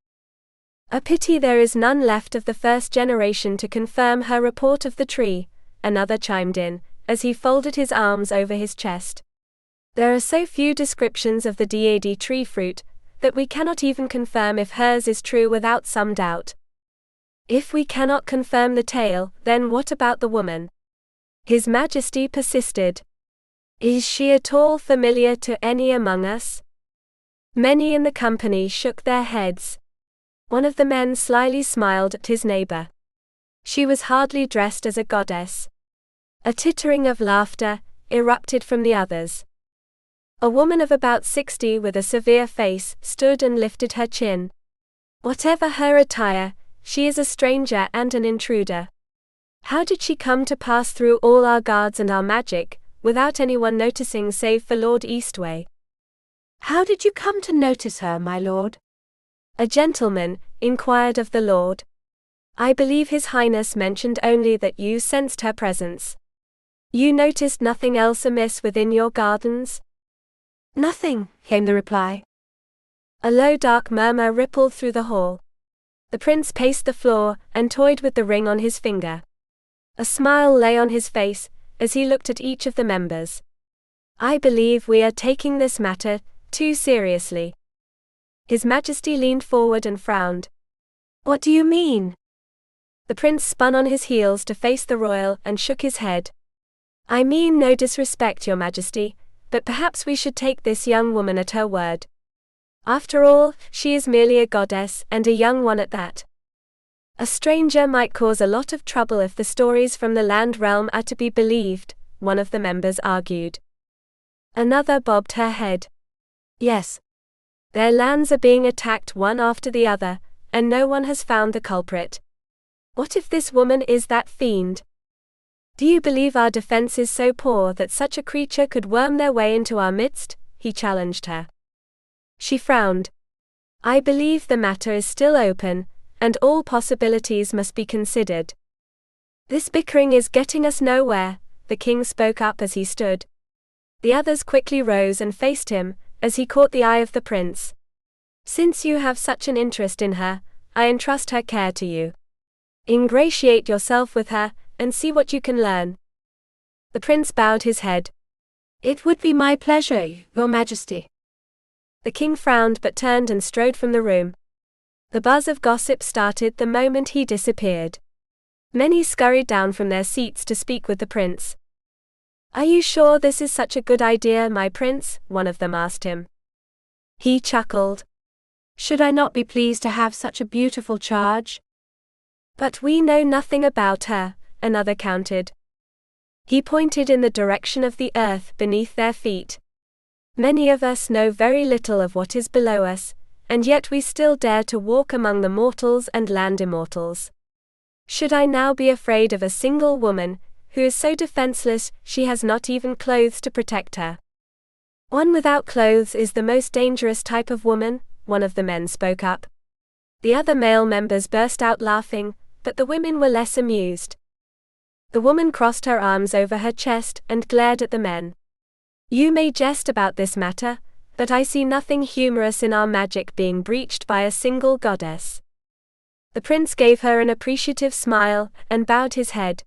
A pity there is none left of the first generation to confirm her report of the tree, another chimed in, as he folded his arms over his chest. There are so few descriptions of the DAD tree fruit, that we cannot even confirm if hers is true without some doubt. If we cannot confirm the tale, then what about the woman? His Majesty persisted. Is she at all familiar to any among us? Many in the company shook their heads. One of the men slyly smiled at his neighbor. She was hardly dressed as a goddess. A tittering of laughter erupted from the others. A woman of about 60 with a severe face stood and lifted her chin. Whatever her attire, she is a stranger and an intruder. How did she come to pass through all our guards and our magic, without anyone noticing save for Lord Eastwei? How did you come to notice her, my lord? A gentleman inquired of the lord. I believe His Highness mentioned only that you sensed her presence. You noticed nothing else amiss within your gardens? Nothing, came the reply. A low dark murmur rippled through the hall. The prince paced the floor and toyed with the ring on his finger. A smile lay on his face as he looked at each of the members. I believe we are taking this matter too seriously. His Majesty leaned forward and frowned. What do you mean? The prince spun on his heels to face the royal and shook his head. I mean no disrespect, Your Majesty, but perhaps we should take this young woman at her word. After all, she is merely a goddess, and a young one at that. A stranger might cause a lot of trouble if the stories from the land realm are to be believed, one of the members argued. Another bobbed her head. Yes. Their lands are being attacked one after the other, and no one has found the culprit. What if this woman is that fiend? Do you believe our defense is so poor that such a creature could worm their way into our midst? He challenged her. She frowned. I believe the matter is still open, and all possibilities must be considered. This bickering is getting us nowhere, the king spoke up as he stood. The others quickly rose and faced him, as he caught the eye of the prince. Since you have such an interest in her, I entrust her care to you. Ingratiate yourself with her, and see what you can learn. The prince bowed his head. It would be my pleasure, Your Majesty. The king frowned but turned and strode from the room. The buzz of gossip started the moment he disappeared. Many scurried down from their seats to speak with the prince. Are you sure this is such a good idea, my prince? One of them asked him. He chuckled. Should I not be pleased to have such a beautiful charge? But we know nothing about her, another countered. He pointed in the direction of the earth beneath their feet. Many of us know very little of what is below us, and yet we still dare to walk among the mortals and land immortals. Should I now be afraid of a single woman, who is so defenseless she has not even clothes to protect her? One without clothes is the most dangerous type of woman, one of the men spoke up. The other male members burst out laughing, but the women were less amused. The woman crossed her arms over her chest and glared at the men. You may jest about this matter, but I see nothing humorous in our magic being breached by a single goddess. The prince gave her an appreciative smile and bowed his head.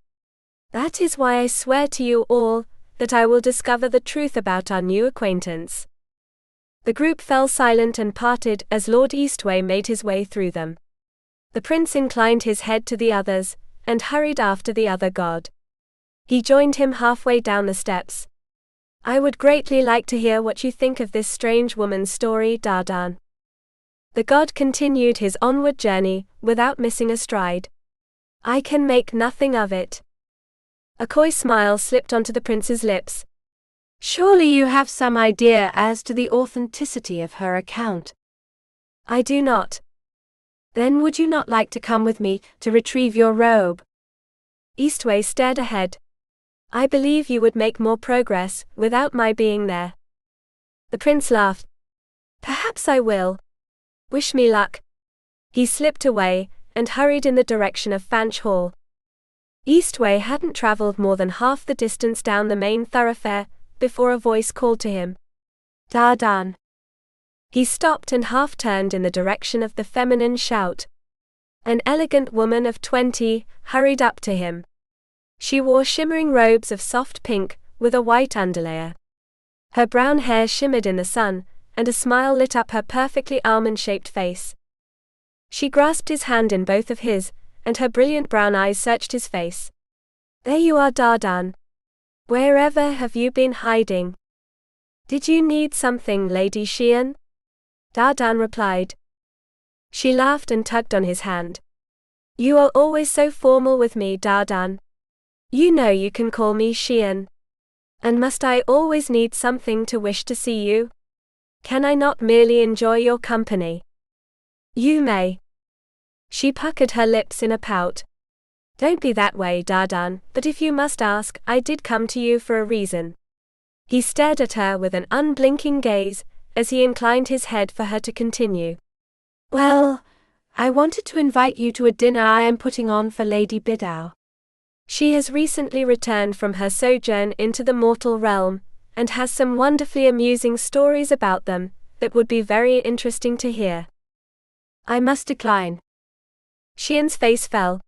That is why I swear to you all that I will discover the truth about our new acquaintance. The group fell silent and parted as Lord Eastwei made his way through them. The prince inclined his head to the others and hurried after the other god. He joined him halfway down the steps. I would greatly like to hear what you think of this strange woman's story, Dardan. The god continued his onward journey, without missing a stride. I can make nothing of it. A coy smile slipped onto the prince's lips. Surely you have some idea as to the authenticity of her account. I do not. Then would you not like to come with me to retrieve your robe? Eastwei stared ahead. I believe you would make more progress without my being there. The prince laughed. Perhaps I will. Wish me luck. He slipped away and hurried in the direction of Fanch Hall. Eastwei hadn't traveled more than half the distance down the main thoroughfare before a voice called to him. Dardan. He stopped and half turned in the direction of the feminine shout. An elegant woman of 20 hurried up to him. She wore shimmering robes of soft pink, with a white underlayer. Her brown hair shimmered in the sun, and a smile lit up her perfectly almond-shaped face. She grasped his hand in both of his, and her brilliant brown eyes searched his face. There you are, Dardan. Wherever have you been hiding? Did you need something, Lady Xian? Dardan replied. She laughed and tugged on his hand. You are always so formal with me, Dardan. You know you can call me Xian. And must I always need something to wish to see you? Can I not merely enjoy your company? You may. She puckered her lips in a pout. Don't be that way, Dardan, but if you must ask, I did come to you for a reason. He stared at her with an unblinking gaze, as he inclined his head for her to continue. Well, I wanted to invite you to a dinner I am putting on for Lady Bidao. She has recently returned from her sojourn into the mortal realm, and has some wonderfully amusing stories about them that would be very interesting to hear. I must decline. Xian's face fell.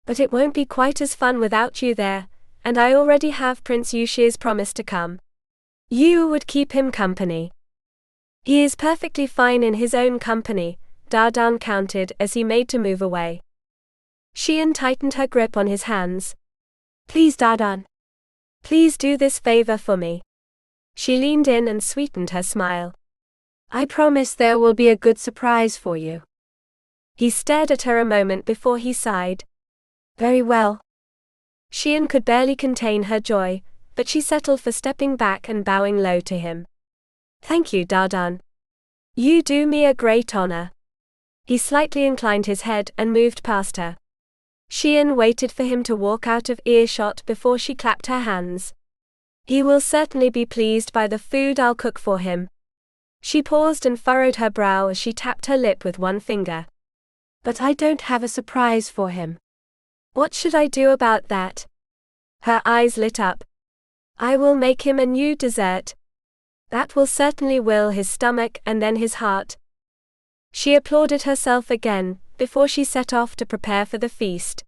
But it won't be quite as fun without you there, and I already have Prince Yushi's promise to come. You would keep him company. He is perfectly fine in his own company, Dardan countered as he made to move away. Xian tightened her grip on his hands. Please, Dardan. Please do this favor for me. She leaned in and sweetened her smile. I promise there will be a good surprise for you. He stared at her a moment before he sighed. Very well. Xian could barely contain her joy, but she settled for stepping back and bowing low to him. Thank you, Dardan. You do me a great honor. He slightly inclined his head and moved past her. Xian waited for him to walk out of earshot before she clapped her hands. He will certainly be pleased by the food I'll cook for him. She paused and furrowed her brow as she tapped her lip with one finger. But I don't have a surprise for him. What should I do about that? Her eyes lit up. I will make him a new dessert. That will certainly will his stomach and then his heart. She applauded herself again, before she set off to prepare for the feast.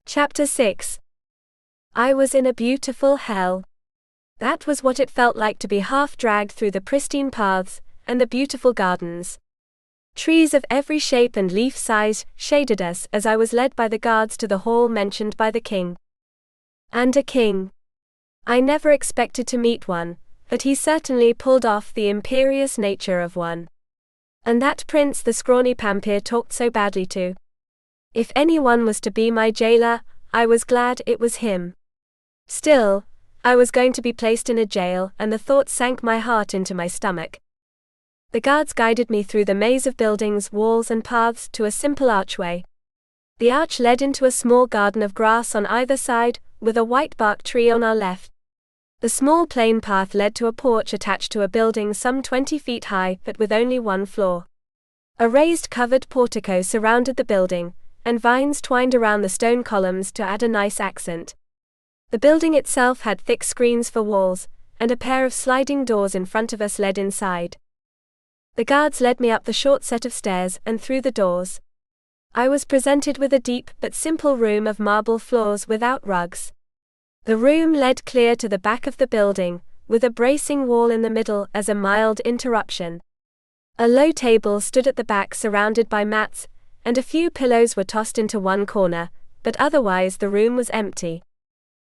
Chapter 6. I was in a beautiful hell. That was what it felt like to be half dragged through the pristine paths and the beautiful gardens. Trees of every shape and leaf size shaded us as I was led by the guards to the hall mentioned by the king. And a king. I never expected to meet one, but he certainly pulled off the imperious nature of one. And that prince the scrawny Pampir talked so badly to. If anyone was to be my jailer, I was glad it was him. Still, I was going to be placed in a jail, and the thought sank my heart into my stomach. The guards guided me through the maze of buildings, walls and paths to a simple archway. The arch led into a small garden of grass on either side, with a white bark tree on our left. The small plain path led to a porch attached to a building some 20 feet high but with only one floor. A raised covered portico surrounded the building, and vines twined around the stone columns to add a nice accent. The building itself had thick screens for walls, and a pair of sliding doors in front of us led inside. The guards led me up the short set of stairs and through the doors. I was presented with a deep but simple room of marble floors without rugs. The room led clear to the back of the building, with a bracing wall in the middle as a mild interruption. A low table stood at the back surrounded by mats, and a few pillows were tossed into one corner, but otherwise the room was empty.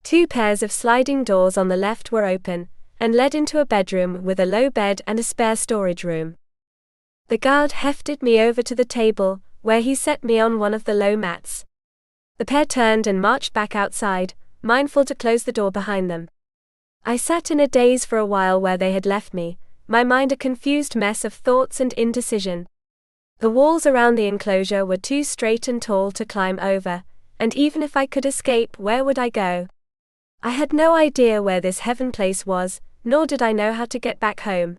2 pairs of sliding doors on the left were open, and led into a bedroom with a low bed and a spare storage room. The guard hefted me over to the table, where he set me on one of the low mats. The pair turned and marched back outside, mindful to close the door behind them. I sat in a daze for a while where they had left me, my mind a confused mess of thoughts and indecision. The walls around the enclosure were too straight and tall to climb over, and even if I could escape, where would I go? I had no idea where this heaven place was, nor did I know how to get back home.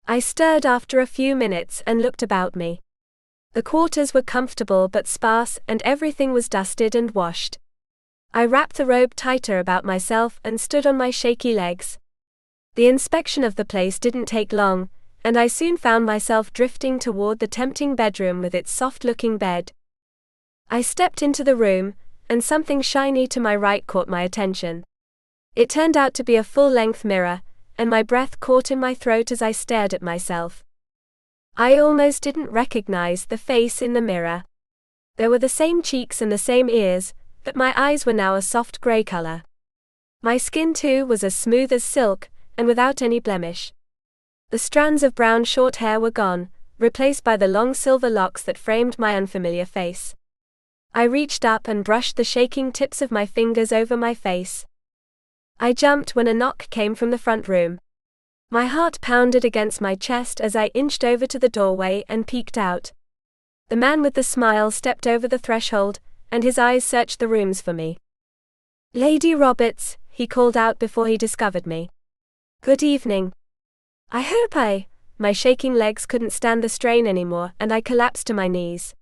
I stirred after a few minutes and looked about me. The quarters were comfortable but sparse, and everything was dusted and washed. I wrapped the robe tighter about myself and stood on my shaky legs. The inspection of the place didn't take long, and I soon found myself drifting toward the tempting bedroom with its soft-looking bed. I stepped into the room, and something shiny to my right caught my attention. It turned out to be a full-length mirror, and my breath caught in my throat as I stared at myself. I almost didn't recognize the face in the mirror. There were the same cheeks and the same ears, but my eyes were now a soft gray color. My skin too was as smooth as silk, and without any blemish. The strands of brown short hair were gone, replaced by the long silver locks that framed my unfamiliar face. I reached up and brushed the shaking tips of my fingers over my face. I jumped when a knock came from the front room. My heart pounded against my chest as I inched over to the doorway and peeked out. The man with the smile stepped over the threshold, and his eyes searched the rooms for me. "Lady Roberts," he called out before he discovered me. "Good evening." I hope My shaking legs couldn't stand the strain anymore, and I collapsed to my knees.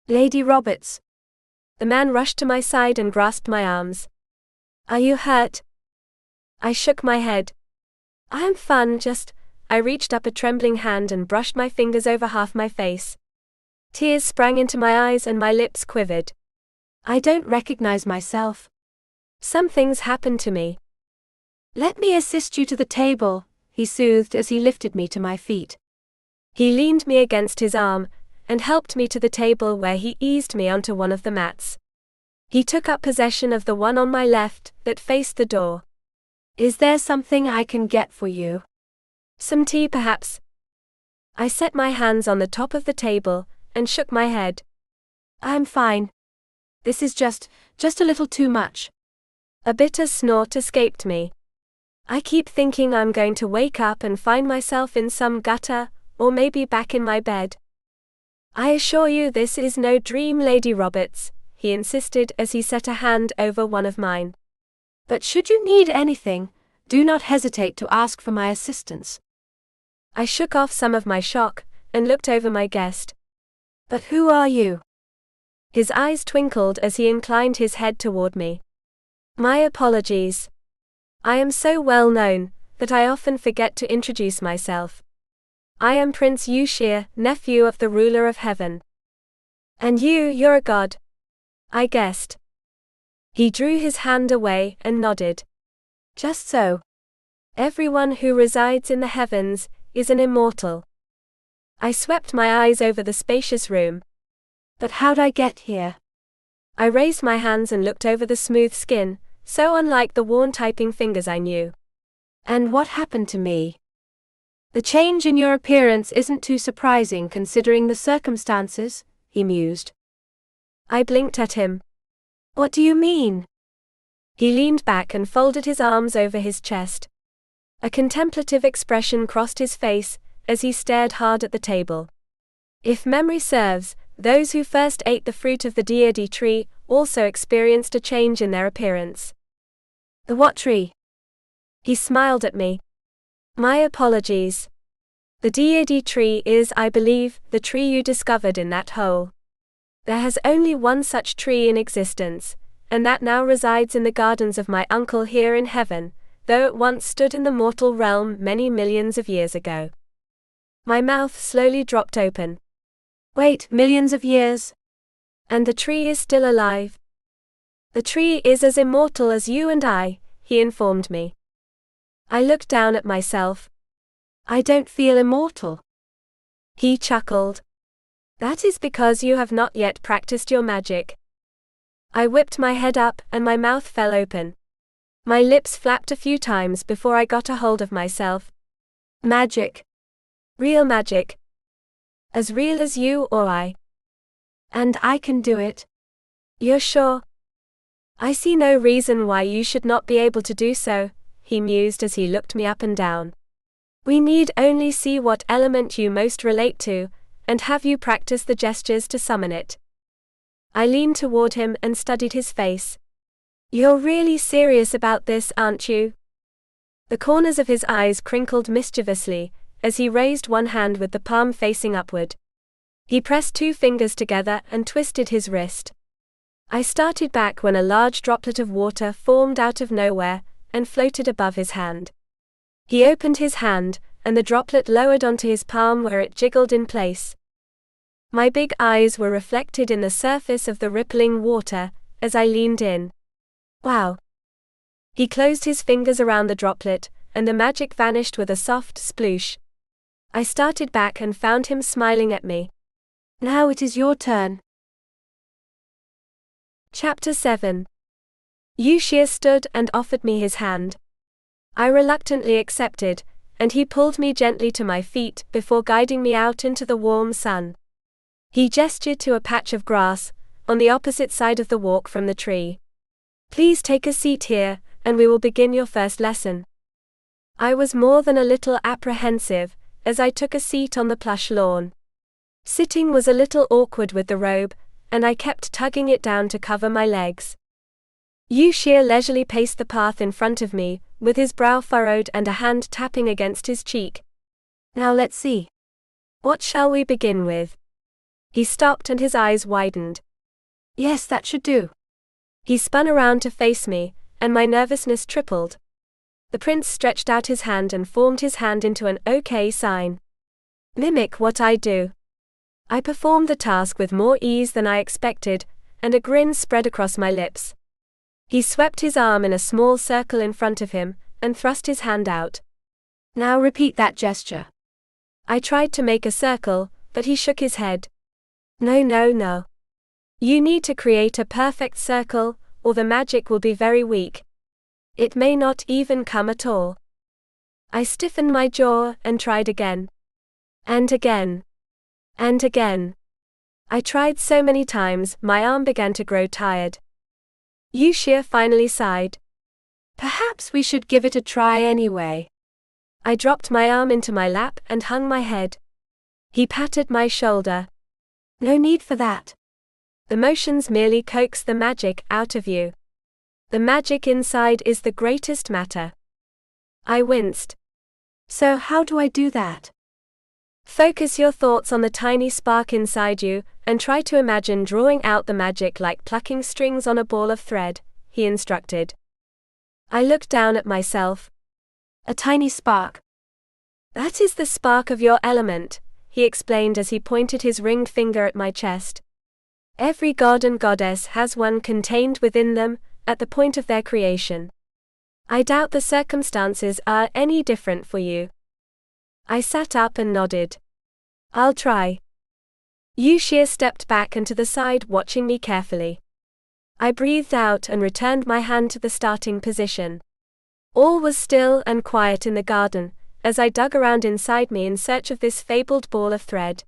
"Lady Roberts." The man rushed to my side and grasped my arms. "Are you hurt?" I shook my head. "I'm fine, I reached up a trembling hand and brushed my fingers over half my face. Tears sprang into my eyes and my lips quivered. I don't recognize myself. Some things happened to me. "Let me assist you to the table," he soothed as he lifted me to my feet. He leaned me against his arm and helped me to the table where he eased me onto one of the mats. He took up possession of the one on my left that faced the door. Is there something I can get for you? Some tea, perhaps? I set my hands on the top of the table and shook my head. I'm fine. This is just a little too much. A bitter snort escaped me. I keep thinking I'm going to wake up and find myself in some gutter, or maybe back in my bed. I assure you this is no dream, Lady Roberts, he insisted as he set a hand over one of mine. But should you need anything, do not hesitate to ask for my assistance. I shook off some of my shock and looked over my guest. But who are you? His eyes twinkled as he inclined his head toward me. My apologies. I am so well known that I often forget to introduce myself. I am Prince Eastwei, nephew of the ruler of heaven. And you're a god, I guessed. He drew his hand away and nodded. Just so. Everyone who resides in the heavens is an immortal. I swept my eyes over the spacious room. But how'd I get here? I raised my hands and looked over the smooth skin, so unlike the worn typing fingers I knew. And what happened to me? The change in your appearance isn't too surprising considering the circumstances, he mused. I blinked at him. What do you mean? He leaned back and folded his arms over his chest. A contemplative expression crossed his face as he stared hard at the table. If memory serves, those who first ate the fruit of the deity tree also experienced a change in their appearance. The what tree? He smiled at me. My apologies. The deity tree is, I believe, the tree you discovered in that hole. There has only one such tree in existence, and that now resides in the gardens of my uncle here in heaven, though it once stood in the mortal realm many millions of years ago. My mouth slowly dropped open. Wait, millions of years? And the tree is still alive? The tree is as immortal as you and I, he informed me. I looked down at myself. I don't feel immortal. He chuckled. That is because you have not yet practiced your magic. I whipped my head up and my mouth fell open. My lips flapped a few times before I got a hold of myself. Magic. Real magic. As real as you or I. And I can do it. You're sure? I see no reason why you should not be able to do so, he mused as he looked me up and down. We need only see what element you most relate to, and have you practice the gestures to summon it. I leaned toward him and studied his face. You're really serious about this, aren't you? The corners of his eyes crinkled mischievously, as he raised one hand with the palm facing upward. He pressed two fingers together and twisted his wrist. I started back when a large droplet of water formed out of nowhere and floated above his hand. He opened his hand, and the droplet lowered onto his palm where it jiggled in place. My big eyes were reflected in the surface of the rippling water as I leaned in. Wow. He closed his fingers around the droplet, and the magic vanished with a soft sploosh. I started back and found him smiling at me. Now it is your turn. Chapter 7. Eastwei stood and offered me his hand. I reluctantly accepted, and he pulled me gently to my feet before guiding me out into the warm sun. He gestured to a patch of grass on the opposite side of the walk from the tree. Please take a seat here, and we will begin your first lesson. I was more than a little apprehensive as I took a seat on the plush lawn. Sitting was a little awkward with the robe, and I kept tugging it down to cover my legs. Eastwei leisurely paced the path in front of me, with his brow furrowed and a hand tapping against his cheek. Now let's see. What shall we begin with? He stopped and his eyes widened. Yes, that should do. He spun around to face me, and my nervousness tripled. The prince stretched out his hand and formed his hand into an OK sign. Mimic what I do. I performed the task with more ease than I expected, and a grin spread across my lips. He swept his arm in a small circle in front of him, and thrust his hand out. Now repeat that gesture. I tried to make a circle, but he shook his head. No, no, no. You need to create a perfect circle, or the magic will be very weak. It may not even come at all. I stiffened my jaw and tried again. And again. And again. I tried so many times, my arm began to grow tired. Yuxia finally sighed. Perhaps we should give it a try anyway. I dropped my arm into my lap and hung my head. He patted my shoulder. No need for that. The motions merely coax the magic out of you. The magic inside is the greatest matter. I winced. So how do I do that? Focus your thoughts on the tiny spark inside you, and try to imagine drawing out the magic like plucking strings on a ball of thread, he instructed. I looked down at myself. A tiny spark. That is the spark of your element, he explained as he pointed his ringed finger at my chest. Every god and goddess has one contained within them, at the point of their creation. I doubt the circumstances are any different for you. I sat up and nodded. I'll try. Yuxia stepped back and to the side, watching me carefully. I breathed out and returned my hand to the starting position. All was still and quiet in the garden, as I dug around inside me in search of this fabled ball of thread.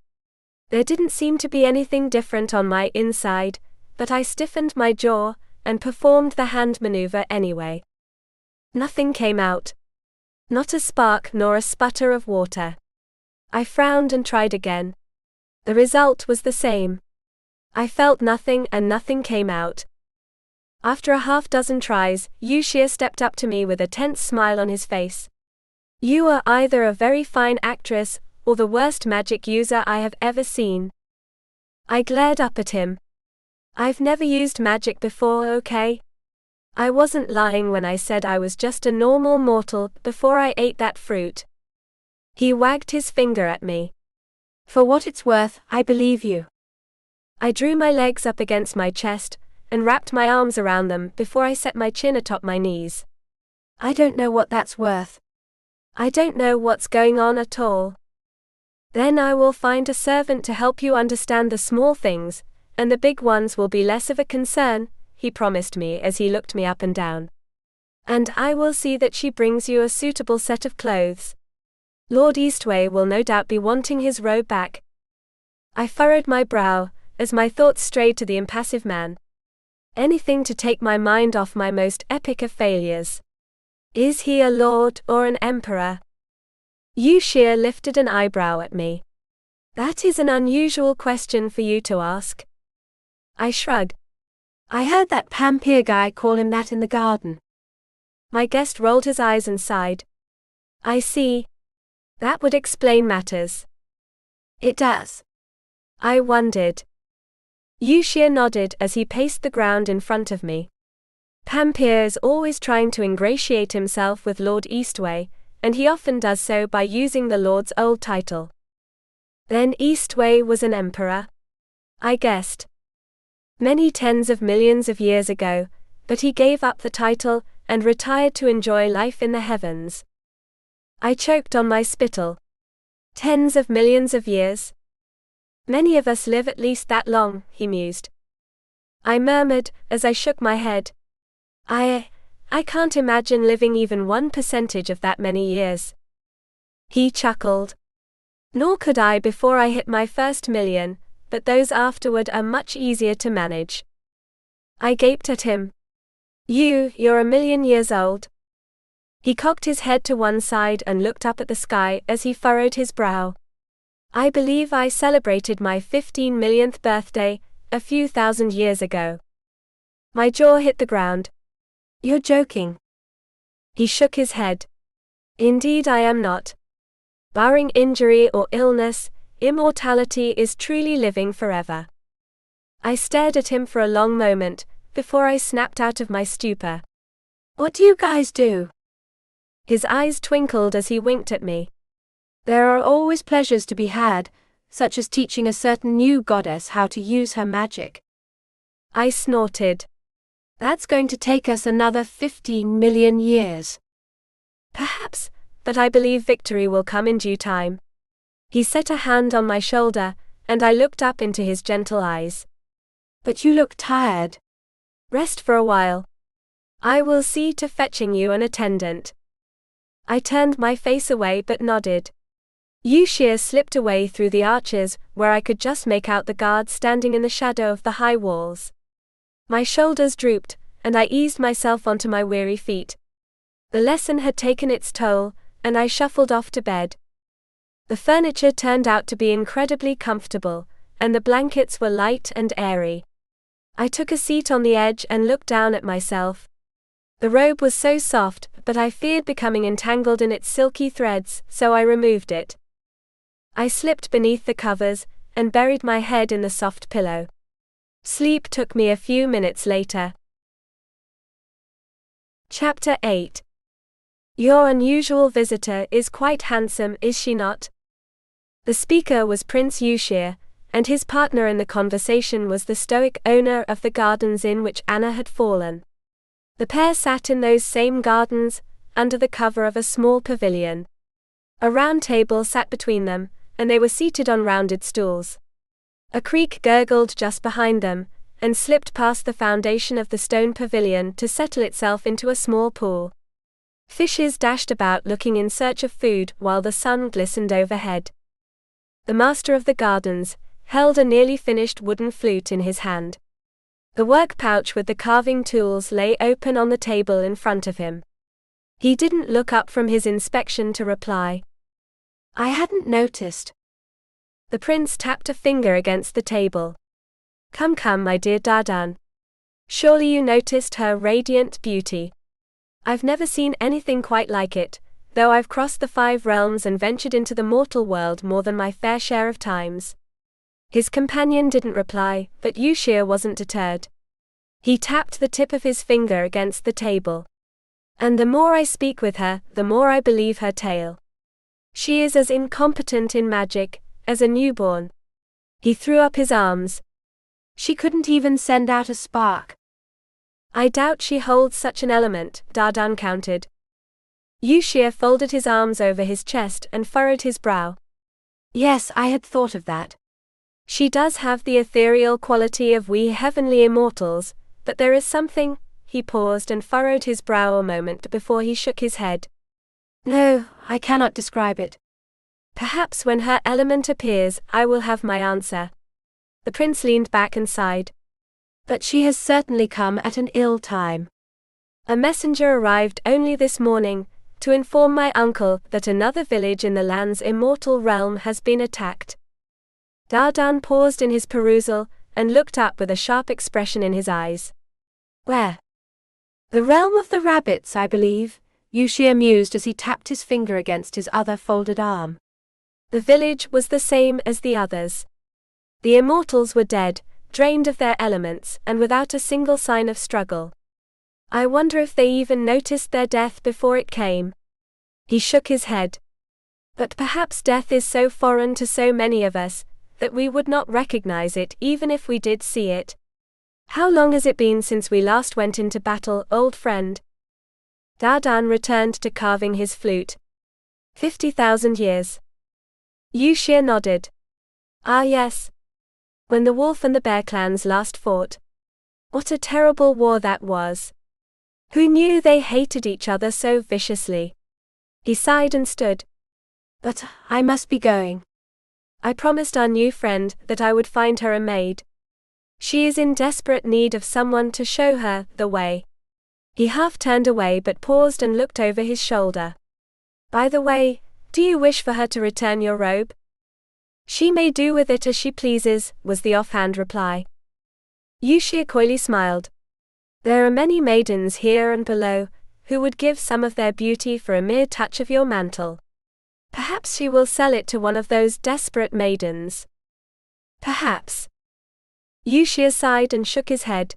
There didn't seem to be anything different on my inside, but I stiffened my jaw and performed the hand maneuver anyway. Nothing came out. Not a spark nor a sputter of water. I frowned and tried again. The result was the same. I felt nothing and nothing came out. After a half-dozen tries, Yuxia stepped up to me with a tense smile on his face. You are either a very fine actress, or the worst magic user I have ever seen. I glared up at him. I've never used magic before, okay? I wasn't lying when I said I was just a normal mortal before I ate that fruit. He wagged his finger at me. For what it's worth, I believe you. I drew my legs up against my chest and wrapped my arms around them before I set my chin atop my knees. I don't know what that's worth. I don't know what's going on at all. Then I will find a servant to help you understand the small things, and the big ones will be less of a concern, he promised me as he looked me up and down. And I will see that she brings you a suitable set of clothes. Lord Eastwei will no doubt be wanting his robe back. I furrowed my brow, as my thoughts strayed to the impassive man. Anything to take my mind off my most epic of failures. Is he a lord or an emperor? Yuxia lifted an eyebrow at me. That is an unusual question for you to ask. I shrugged. I heard that Pampir guy call him that in the garden. My guest rolled his eyes and sighed. I see. That would explain matters. It does. I wondered. Yuxia nodded as he paced the ground in front of me. Pampir is always trying to ingratiate himself with Lord Eastwei, and he often does so by using the Lord's old title. Then Eastwei was an emperor? I guessed. Many tens of millions of years ago, but he gave up the title and retired to enjoy life in the heavens. I choked on my spittle. Tens of millions of years? Many of us live at least that long, he mused. I murmured, as I shook my head. I can't imagine living even 1% of that many years. He chuckled. Nor could I before I hit my first million, but those afterward are much easier to manage. I gaped at him. You're a million years old. He cocked his head to one side and looked up at the sky as he furrowed his brow. I believe I celebrated my 15 millionth birthday a few thousand years ago. My jaw hit the ground. You're joking. He shook his head. Indeed I am not. Barring injury or illness, immortality is truly living forever. I stared at him for a long moment, before I snapped out of my stupor. What do you guys do? His eyes twinkled as he winked at me. There are always pleasures to be had, such as teaching a certain new goddess how to use her magic. I snorted. That's going to take us another 15 million years. Perhaps but I believe victory will come in due time." He set a hand on my shoulder, and I looked up into his gentle eyes. "But you look tired." "Rest for a while. I will see to fetching you an attendant." I turned my face away but nodded. Eustwei slipped away through the arches, where I could just make out the guards standing in the shadow of the high walls. My shoulders drooped, and I eased myself onto my weary feet. The lesson had taken its toll, and I shuffled off to bed. The furniture turned out to be incredibly comfortable, and the blankets were light and airy. I took a seat on the edge and looked down at myself. The robe was so soft, but I feared becoming entangled in its silky threads, so I removed it. I slipped beneath the covers, and buried my head in the soft pillow. Sleep took me a few minutes later. Chapter 8. Your unusual visitor is quite handsome, is she not? The speaker was Prince Eustwei, and his partner in the conversation was the stoic owner of the gardens in which Anna had fallen. The pair sat in those same gardens, under the cover of a small pavilion. A round table sat between them, and they were seated on rounded stools. A creek gurgled just behind them, and slipped past the foundation of the stone pavilion to settle itself into a small pool. Fishes dashed about looking in search of food while the sun glistened overhead. The master of the gardens held a nearly finished wooden flute in his hand. The work pouch with the carving tools lay open on the table in front of him. He didn't look up from his inspection to reply. "I hadn't noticed." The prince tapped a finger against the table. Come, my dear Dardan. Surely you noticed her radiant beauty. I've never seen anything quite like it, though I've crossed the 5 realms and ventured into the mortal world more than my fair share of times." His companion didn't reply, but Eustwei wasn't deterred. He tapped the tip of his finger against the table. "And the more I speak with her, the more I believe her tale. She is as incompetent in magic as a newborn." He threw up his arms. "She couldn't even send out a spark." "I doubt she holds such an element," Dardan countered. Eustwei folded his arms over his chest and furrowed his brow. "Yes, I had thought of that. She does have the ethereal quality of we heavenly immortals, but there is something." He paused and furrowed his brow a moment before he shook his head. "No, I cannot describe it." "Perhaps when her element appears, I will have my answer." The prince leaned back and sighed. "But she has certainly come at an ill time. A messenger arrived only this morning, to inform my uncle that another village in the land's immortal realm has been attacked." Dardan paused in his perusal, and looked up with a sharp expression in his eyes. "Where?" "The realm of the rabbits, I believe," Eustwei mused as he tapped his finger against his other folded arm. The village was the same as the others. The immortals were dead, drained of their elements, and without a single sign of struggle. I wonder if they even noticed their death before it came. He shook his head. But perhaps death is so foreign to so many of us, that we would not recognize it even if we did see it. How long has it been since we last went into battle, old friend? Dardan returned to carving his flute. 50,000 years. Eustwei nodded. Ah yes. When the wolf and the bear clans last fought. What a terrible war that was. Who knew they hated each other so viciously? He sighed and stood. "But I must be going." "I promised our new friend that I would find her a maid. She is in desperate need of someone to show her the way." He half turned away but paused and looked over his shoulder. "By the way, do you wish for her to return your robe?" "She may do with it as she pleases," was the offhand reply. Eustwei coyly smiled. "There are many maidens here and below, who would give some of their beauty for a mere touch of your mantle. Perhaps she will sell it to one of those desperate maidens." "Perhaps." Eustwei sighed and shook his head.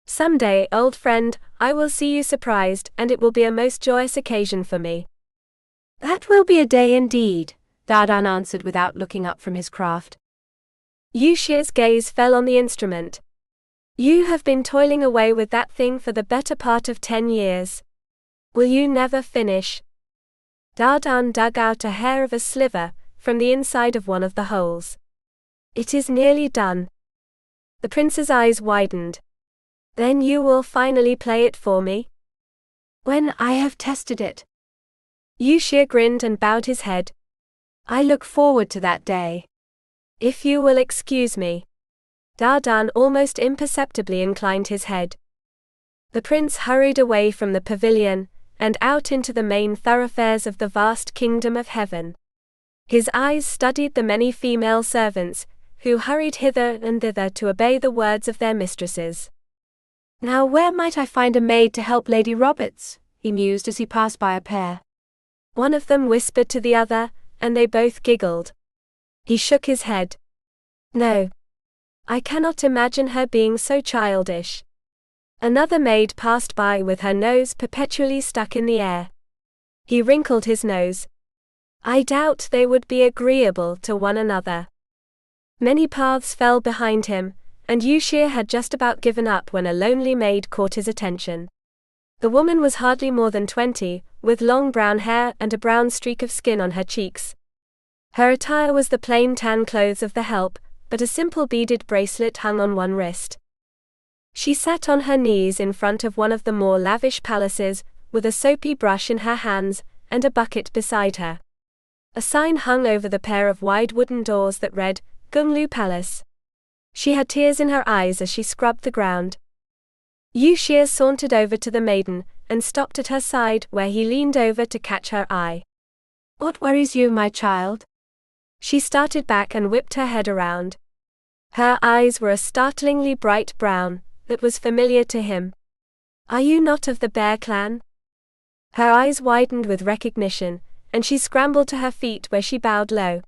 "Someday, old friend, I will see you surprised, and it will be a most joyous occasion for me." "That will be a day indeed," Dardan answered without looking up from his craft. Eustwei's gaze fell on the instrument. "You have been toiling away with that thing for the better part of 10 years. Will you never finish?" Dardan dug out a hair of a sliver from the inside of one of the holes. It is nearly done. The prince's eyes widened. Then you will finally play it for me? When I have tested it. Yushir grinned and bowed his head. I look forward to that day. If you will excuse me. Dardan almost imperceptibly inclined his head. The prince hurried away from the pavilion, and out into the main thoroughfares of the vast kingdom of heaven. His eyes studied the many female servants, who hurried hither and thither to obey the words of their mistresses. Now where might I find a maid to help Lady Roberts? He mused as he passed by a pair. One of them whispered to the other, and they both giggled. He shook his head. No. I cannot imagine her being so childish. Another maid passed by with her nose perpetually stuck in the air. He wrinkled his nose. I doubt they would be agreeable to one another. Many paths fell behind him, and Yushir had just about given up when a lonely maid caught his attention. The woman was hardly more than 20, with long brown hair and a brown streak of skin on her cheeks. Her attire was the plain tan clothes of the help, but a simple beaded bracelet hung on one wrist. She sat on her knees in front of one of the more lavish palaces, with a soapy brush in her hands, and a bucket beside her. A sign hung over the pair of wide wooden doors that read, Gunglu Palace. She had tears in her eyes as she scrubbed the ground. Yushir sauntered over to the maiden, and stopped at her side where he leaned over to catch her eye. What worries you, my child? She started back and whipped her head around. Her eyes were a startlingly bright brown, that was familiar to him. Are you not of the Bear clan? Her eyes widened with recognition, and she scrambled to her feet where she bowed low.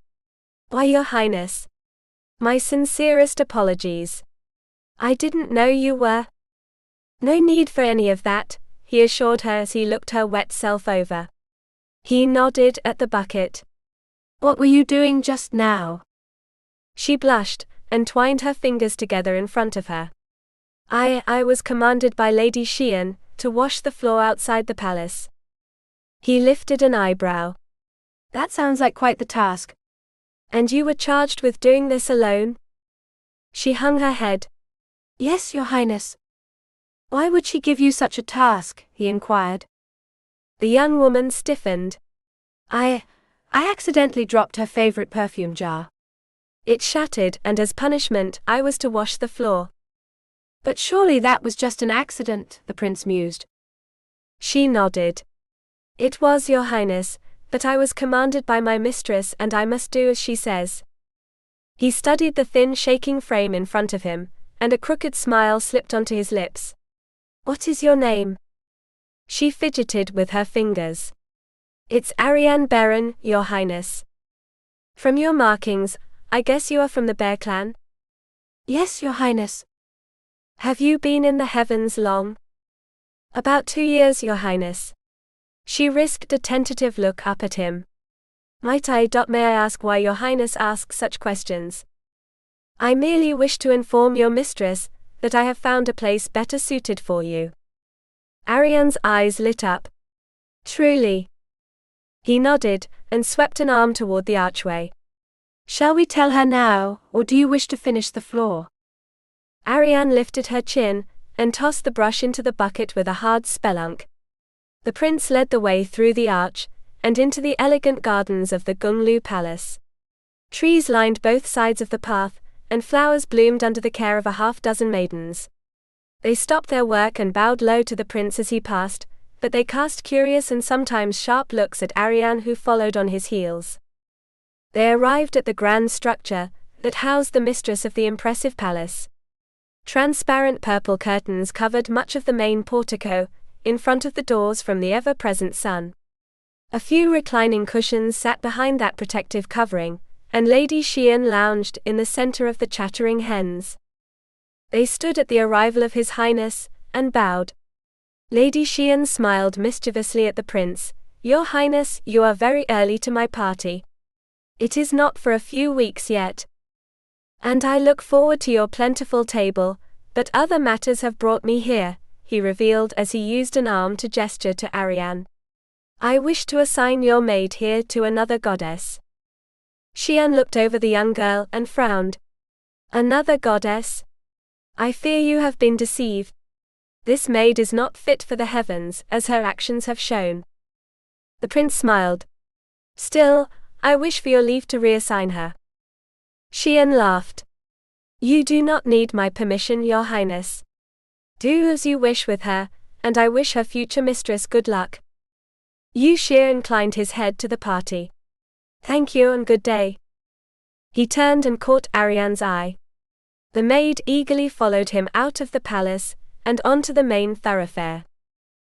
Why, Your Highness. My sincerest apologies. I didn't know you were. No need for any of that, he assured her as he looked her wet self over. He nodded at the bucket. What were you doing just now? She blushed, and twined her fingers together in front of her. I was commanded by Lady Xian to wash the floor outside the palace. He lifted an eyebrow. That sounds like quite the task. And you were charged with doing this alone? She hung her head. Yes, Your Highness. Why would she give you such a task? He inquired. The young woman stiffened. I accidentally dropped her favorite perfume jar. It shattered, and as punishment, I was to wash the floor. But surely that was just an accident, the prince mused. She nodded. It was, Your Highness, but I was commanded by my mistress and I must do as she says. He studied the thin shaking frame in front of him, and a crooked smile slipped onto his lips. What is your name? She fidgeted with her fingers. It's Ariane Baron, Your Highness. From your markings, I guess you are from the Bear clan? Yes, Your Highness. Have you been in the heavens long? About 2 years, Your Highness. She risked a tentative look up at him. May I ask why Your Highness asks such questions? I merely wish to inform your mistress that I have found a place better suited for you. Ariane's eyes lit up. Truly. He nodded, and swept an arm toward the archway. Shall we tell her now, or do you wish to finish the floor? Ariane lifted her chin, and tossed the brush into the bucket with a hard spelunk. The prince led the way through the arch, and into the elegant gardens of the Gunglu Palace. Trees lined both sides of the path, and flowers bloomed under the care of a half-dozen maidens. They stopped their work and bowed low to the prince as he passed, but they cast curious and sometimes sharp looks at Ariane, who followed on his heels. They arrived at the grand structure that housed the mistress of the impressive palace. Transparent purple curtains covered much of the main portico, in front of the doors from the ever-present sun. A few reclining cushions sat behind that protective covering, and Lady Xian lounged in the center of the chattering hens. They stood at the arrival of His Highness, and bowed. Lady Xian smiled mischievously at the prince. Your Highness, you are very early to my party. It is not for a few weeks yet. And I look forward to your plentiful table, but other matters have brought me here, he revealed as he used an arm to gesture to Ariane. I wish to assign your maid here to another goddess. Xian looked over the young girl and frowned. Another goddess? I fear you have been deceived. This maid is not fit for the heavens, as her actions have shown. The prince smiled. Still, I wish for your leave to reassign her. Xian laughed. You do not need my permission, Your Highness. Do as you wish with her, and I wish her future mistress good luck. Yu Xie inclined his head to the party. Thank you and good day. He turned and caught Ariane's eye. The maid eagerly followed him out of the palace, and onto the main thoroughfare.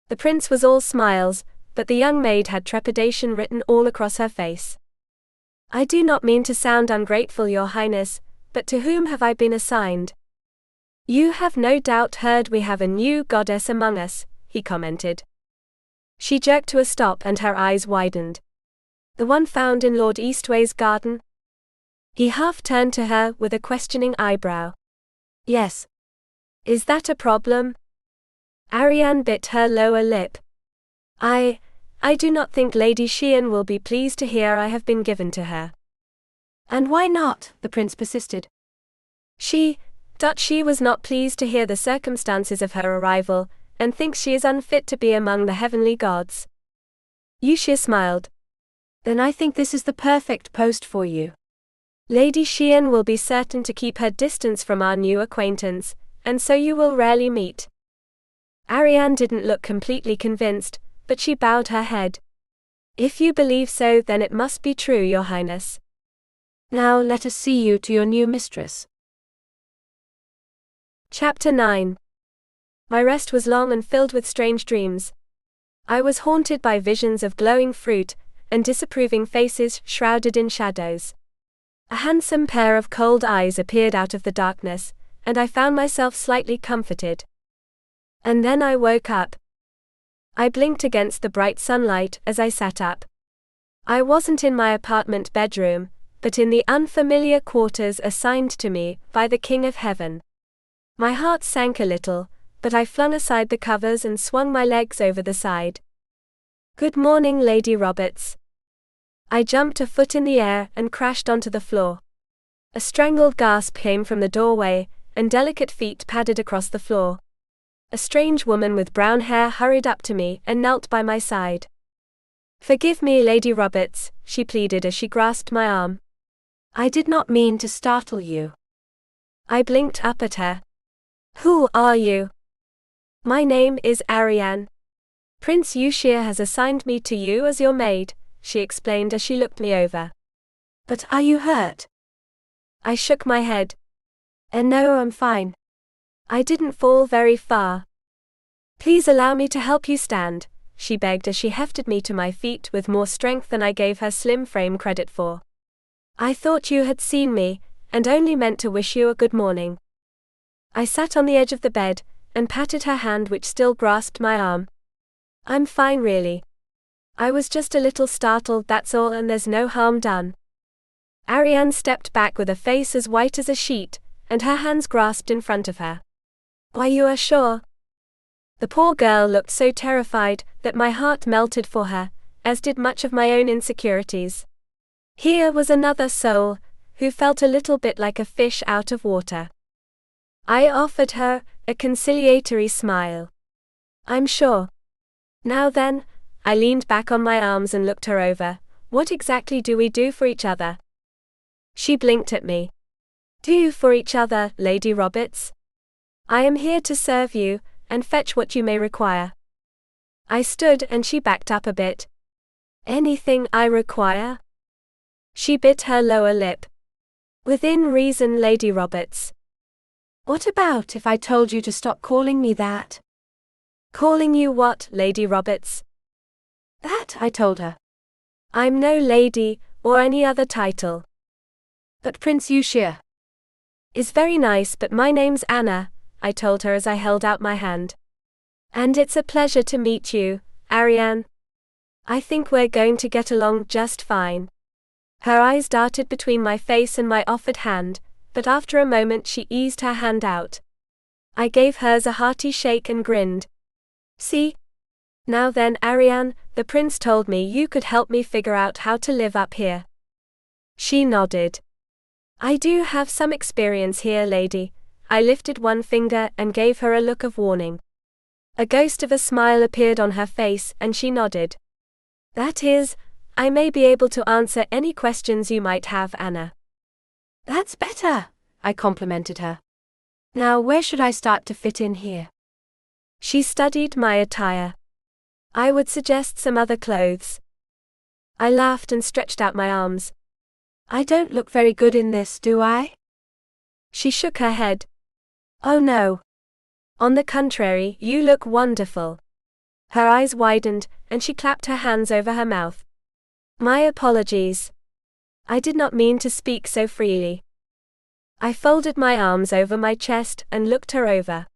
The prince was all smiles, but the young maid had trepidation written all across her face. I do not mean to sound ungrateful, Your Highness, but to whom have I been assigned? You have no doubt heard we have a new goddess among us, he commented. She jerked to a stop and her eyes widened. The one found in Lord Eastwei's garden? He half turned to her with a questioning eyebrow. Yes. Is that a problem? Ariane bit her lower lip. I do not think Lady Xian will be pleased to hear I have been given to her. And why not? The prince persisted. She was not pleased to hear the circumstances of her arrival, and thinks she is unfit to be among the heavenly gods. Yu Xie smiled. Then I think this is the perfect post for you. Lady Xian will be certain to keep her distance from our new acquaintance, and so you will rarely meet. Ariane didn't look completely convinced, but she bowed her head. If you believe so, then it must be true, Your Highness. Now let us see you to your new mistress. Chapter 9. My rest was long and filled with strange dreams. I was haunted by visions of glowing fruit, and disapproving faces shrouded in shadows. A handsome pair of cold eyes appeared out of the darkness, and I found myself slightly comforted. And then I woke up. I blinked against the bright sunlight as I sat up. I wasn't in my apartment bedroom, but in the unfamiliar quarters assigned to me by the King of Heaven. My heart sank a little, but I flung aside the covers and swung my legs over the side. Good morning, Lady Roberts. I jumped a foot in the air and crashed onto the floor. A strangled gasp came from the doorway, and delicate feet padded across the floor. A strange woman with brown hair hurried up to me and knelt by my side. Forgive me, Lady Roberts, she pleaded as she grasped my arm. I did not mean to startle you. I blinked up at her. Who are you? My name is Ariane. Prince Yu Xie has assigned me to you as your maid, she explained as she looked me over. But are you hurt? I shook my head. No, I'm fine. I didn't fall very far. Please allow me to help you stand, she begged as she hefted me to my feet with more strength than I gave her slim frame credit for. I thought you had seen me, and only meant to wish you a good morning. I sat on the edge of the bed, and patted her hand which still grasped my arm. I'm fine really. I was just a little startled, that's all, and there's no harm done. Ariane stepped back with a face as white as a sheet, and her hands grasped in front of her. Why, you are sure? The poor girl looked so terrified that my heart melted for her, as did much of my own insecurities. Here was another soul, who felt a little bit like a fish out of water. I offered her a conciliatory smile. I'm sure. Now then, I leaned back on my arms and looked her over. What exactly do we do for each other? She blinked at me. Do for each other, Lady Roberts? I am here to serve you, and fetch what you may require. I stood and she backed up a bit. Anything I require? She bit her lower lip. Within reason, Lady Roberts. What about if I told you to stop calling me that? Calling you what, Lady Roberts? That, I told her. I'm no lady, or any other title. But Prince Yu Xie is very nice, but my name's Anna, I told her as I held out my hand. And it's a pleasure to meet you, Ariane. I think we're going to get along just fine. Her eyes darted between my face and my offered hand, but after a moment she eased her hand out. I gave hers a hearty shake and grinned. See? Now then, Ariane, The prince told me you could help me figure out how to live up here. She nodded. I do have some experience here, lady. I lifted one finger and gave her a look of warning. A ghost of a smile appeared on her face and she nodded. That is, I may be able to answer any questions you might have, Anna. That's better, I complimented her. Now where should I start to fit in here? She studied my attire. I would suggest some other clothes. I laughed and stretched out my arms. I don't look very good in this, do I? She shook her head. Oh no. On the contrary, you look wonderful. Her eyes widened, and she clapped her hands over her mouth. My apologies. I did not mean to speak so freely. I folded my arms over my chest and looked her over.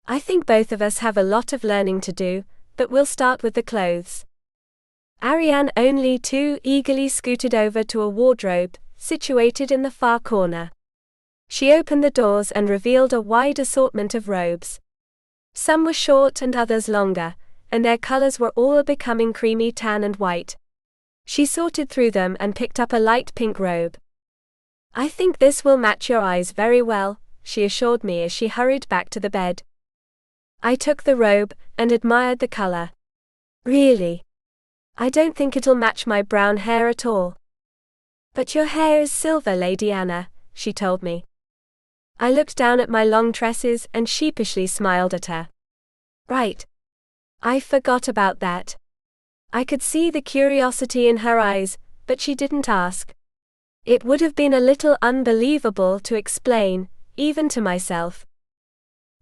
I think both of us have a lot of learning to do, but we'll start with the clothes. Ariane only too eagerly scooted over to a wardrobe, situated in the far corner. She opened the doors and revealed a wide assortment of robes. Some were short and others longer, and their colors were all becoming creamy tan and white. She sorted through them and picked up a light pink robe. I think this will match your eyes very well, she assured me as she hurried back to the bed. I took the robe and admired the color. Really? I don't think it'll match my brown hair at all. But your hair is silver, Lady Anna, she told me. I looked down at my long tresses and sheepishly smiled at her. Right. I forgot about that. I could see the curiosity in her eyes, but she didn't ask. It would have been a little unbelievable to explain, even to myself.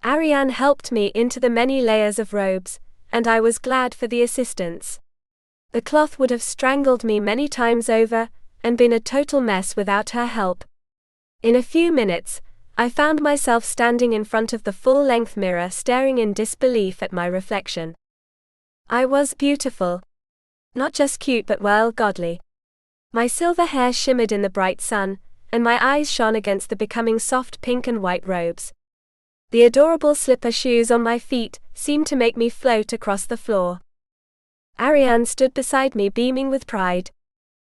Ariane helped me into the many layers of robes, and I was glad for the assistance. The cloth would have strangled me many times over, and been a total mess without her help. In a few minutes, I found myself standing in front of the full-length mirror staring in disbelief at my reflection. I was beautiful. Not just cute but well, godly. My silver hair shimmered in the bright sun, and my eyes shone against the becoming soft pink and white robes. The adorable slipper shoes on my feet seemed to make me float across the floor. Ariane stood beside me beaming with pride.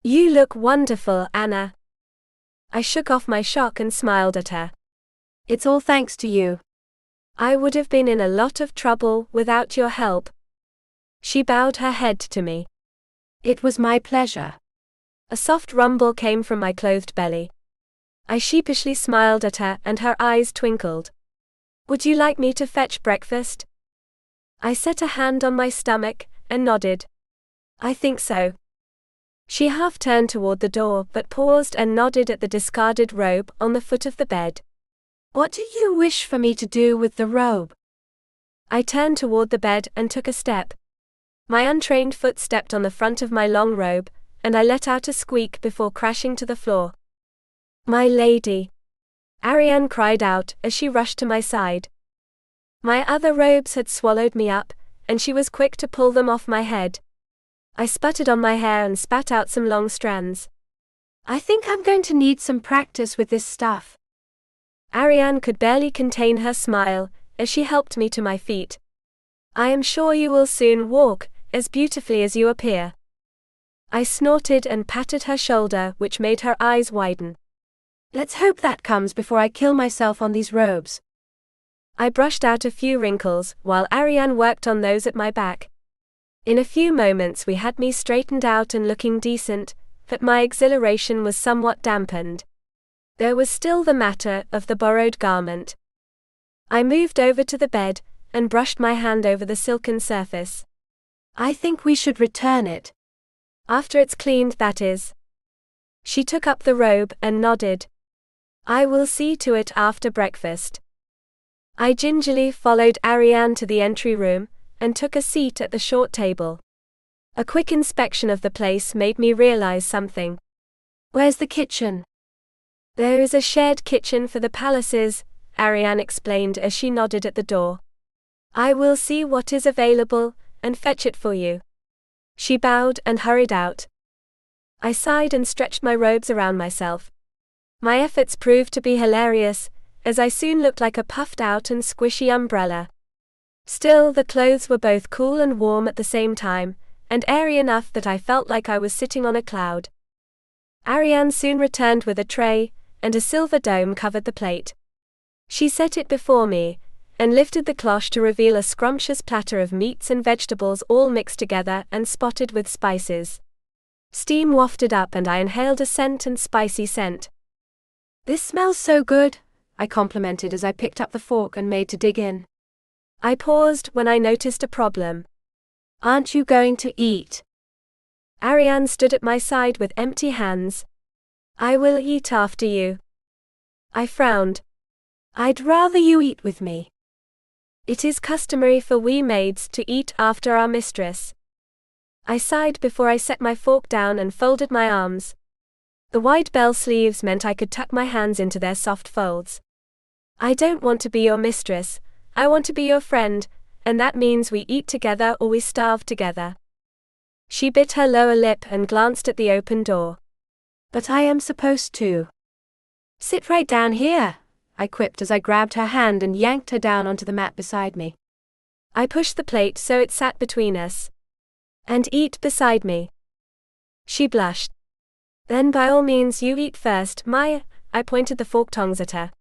You look wonderful, Anna. I shook off my shock and smiled at her. It's all thanks to you. I would have been in a lot of trouble without your help. She bowed her head to me. It was my pleasure. A soft rumble came from my clothed belly. I sheepishly smiled at her and her eyes twinkled. Would you like me to fetch breakfast? I set a hand on my stomach and nodded. I think so. She half turned toward the door but paused and nodded at the discarded robe on the foot of the bed. What do you wish for me to do with the robe? I turned toward the bed and took a step. My untrained foot stepped on the front of my long robe, and I let out a squeak before crashing to the floor. My lady! Ariane cried out as she rushed to my side. My other robes had swallowed me up, and she was quick to pull them off my head. I sputtered on my hair and spat out some long strands. I think I'm going to need some practice with this stuff. Ariane could barely contain her smile as she helped me to my feet. I am sure you will soon walk as beautifully as you appear. I snorted and patted her shoulder, which made her eyes widen. Let's hope that comes before I kill myself on these robes. I brushed out a few wrinkles while Ariane worked on those at my back. In a few moments we had me straightened out and looking decent, but my exhilaration was somewhat dampened. There was still the matter of the borrowed garment. I moved over to the bed and brushed my hand over the silken surface. I think we should return it. After it's cleaned, that is. She took up the robe and nodded. I will see to it after breakfast. I gingerly followed Ariane to the entry room and took a seat at the short table. A quick inspection of the place made me realize something. Where's the kitchen? There is a shared kitchen for the palaces, Ariane explained as she nodded at the door. I will see what is available and fetch it for you. She bowed and hurried out. I sighed and stretched my robes around myself. My efforts proved to be hilarious, as I soon looked like a puffed out and squishy umbrella. Still, the clothes were both cool and warm at the same time, and airy enough that I felt like I was sitting on a cloud. Ariane soon returned with a tray, and a silver dome covered the plate. She set it before me, and lifted the cloche to reveal a scrumptious platter of meats and vegetables all mixed together and spotted with spices. Steam wafted up and I inhaled a spicy scent. "This smells so good," I complimented as I picked up the fork and made to dig in. I paused when I noticed a problem. "Aren't you going to eat?" Ariane stood at my side with empty hands. "I will eat after you." I frowned. "I'd rather you eat with me." "It is customary for we maids to eat after our mistress." I sighed before I set my fork down and folded my arms. The wide bell sleeves meant I could tuck my hands into their soft folds. "I don't want to be your mistress, I want to be your friend, and that means we eat together or we starve together." She bit her lower lip and glanced at the open door. "But I am supposed to." "Sit right down here," I quipped as I grabbed her hand and yanked her down onto the mat beside me. I pushed the plate so it sat between us. "And eat beside me." She blushed. "Then by all means you eat first, Maya." I pointed the fork tongs at her.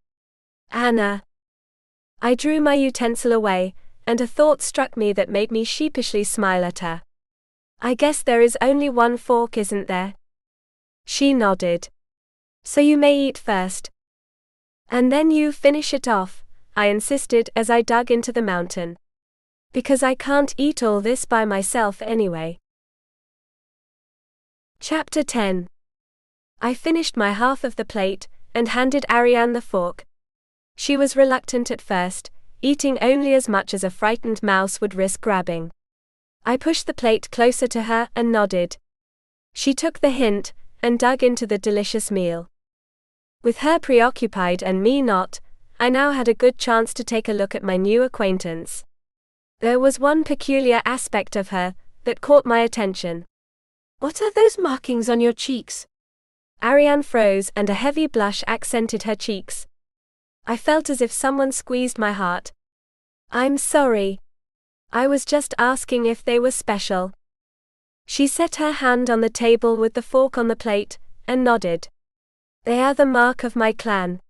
"Anna." I drew my utensil away, and a thought struck me that made me sheepishly smile at her. "I guess there is only one fork, isn't there?" She nodded. "So you may eat first. And then you finish it off," I insisted as I dug into the mountain. "Because I can't eat all this by myself anyway." Chapter 10. I finished my half of the plate, and handed Ariane the fork. She was reluctant at first, eating only as much as a frightened mouse would risk grabbing. I pushed the plate closer to her and nodded. She took the hint, and dug into the delicious meal. With her preoccupied and me not, I now had a good chance to take a look at my new acquaintance. There was one peculiar aspect of her that caught my attention. "What are those markings on your cheeks?" Ariane froze and a heavy blush accented her cheeks. I felt as if someone squeezed my heart. "I'm sorry. I was just asking if they were special." She set her hand on the table with the fork on the plate, and nodded. "They are the mark of my clan."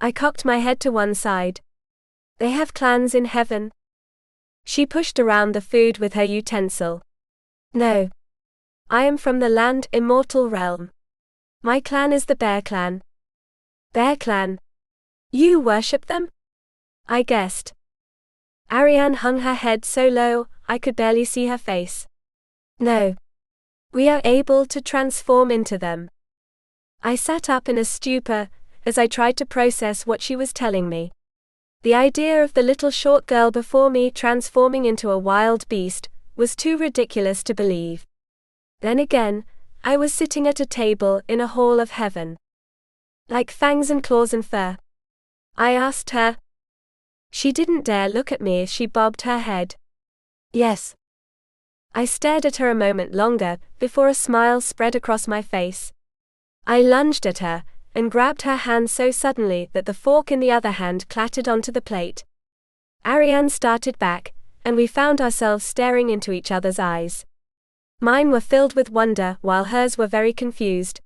I cocked my head to one side. "They have clans in heaven?" She pushed around the food with her utensil. "No. I am from the land immortal realm. My clan is the Bear Clan." "Bear Clan? You worship them?" I guessed. Ariane hung her head so low, I could barely see her face. "No. We are able to transform into them." I sat up in a stupor, as I tried to process what she was telling me. The idea of the little short girl before me transforming into a wild beast was too ridiculous to believe. Then again, I was sitting at a table in a hall of heaven. "Like fangs and claws and fur?" I asked her. She didn't dare look at me as she bobbed her head. "Yes." I stared at her a moment longer, before a smile spread across my face. I lunged at her, and grabbed her hand so suddenly that the fork in the other hand clattered onto the plate. Ariane started back, and we found ourselves staring into each other's eyes. Mine were filled with wonder, while hers were very confused.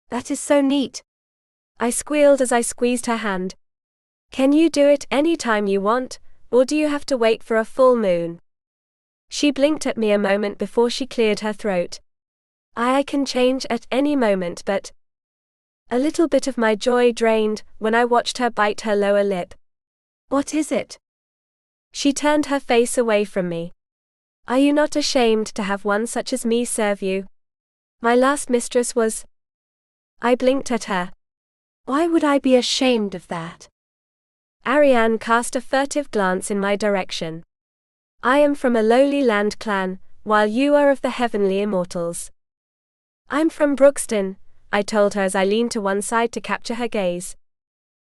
"That is so neat," I squealed as I squeezed her hand. "Can you do it any time you want, or do you have to wait for a full moon?" She blinked at me a moment before she cleared her throat. "I can change at any moment, but..." A little bit of my joy drained when I watched her bite her lower lip. "What is it?" She turned her face away from me. "Are you not ashamed to have one such as me serve you? My last mistress was..." I blinked at her. "Why would I be ashamed of that?" Ariane cast a furtive glance in my direction. "I am from a lowly land clan, while you are of the heavenly immortals." "I'm from Brookston," I told her as I leaned to one side to capture her gaze.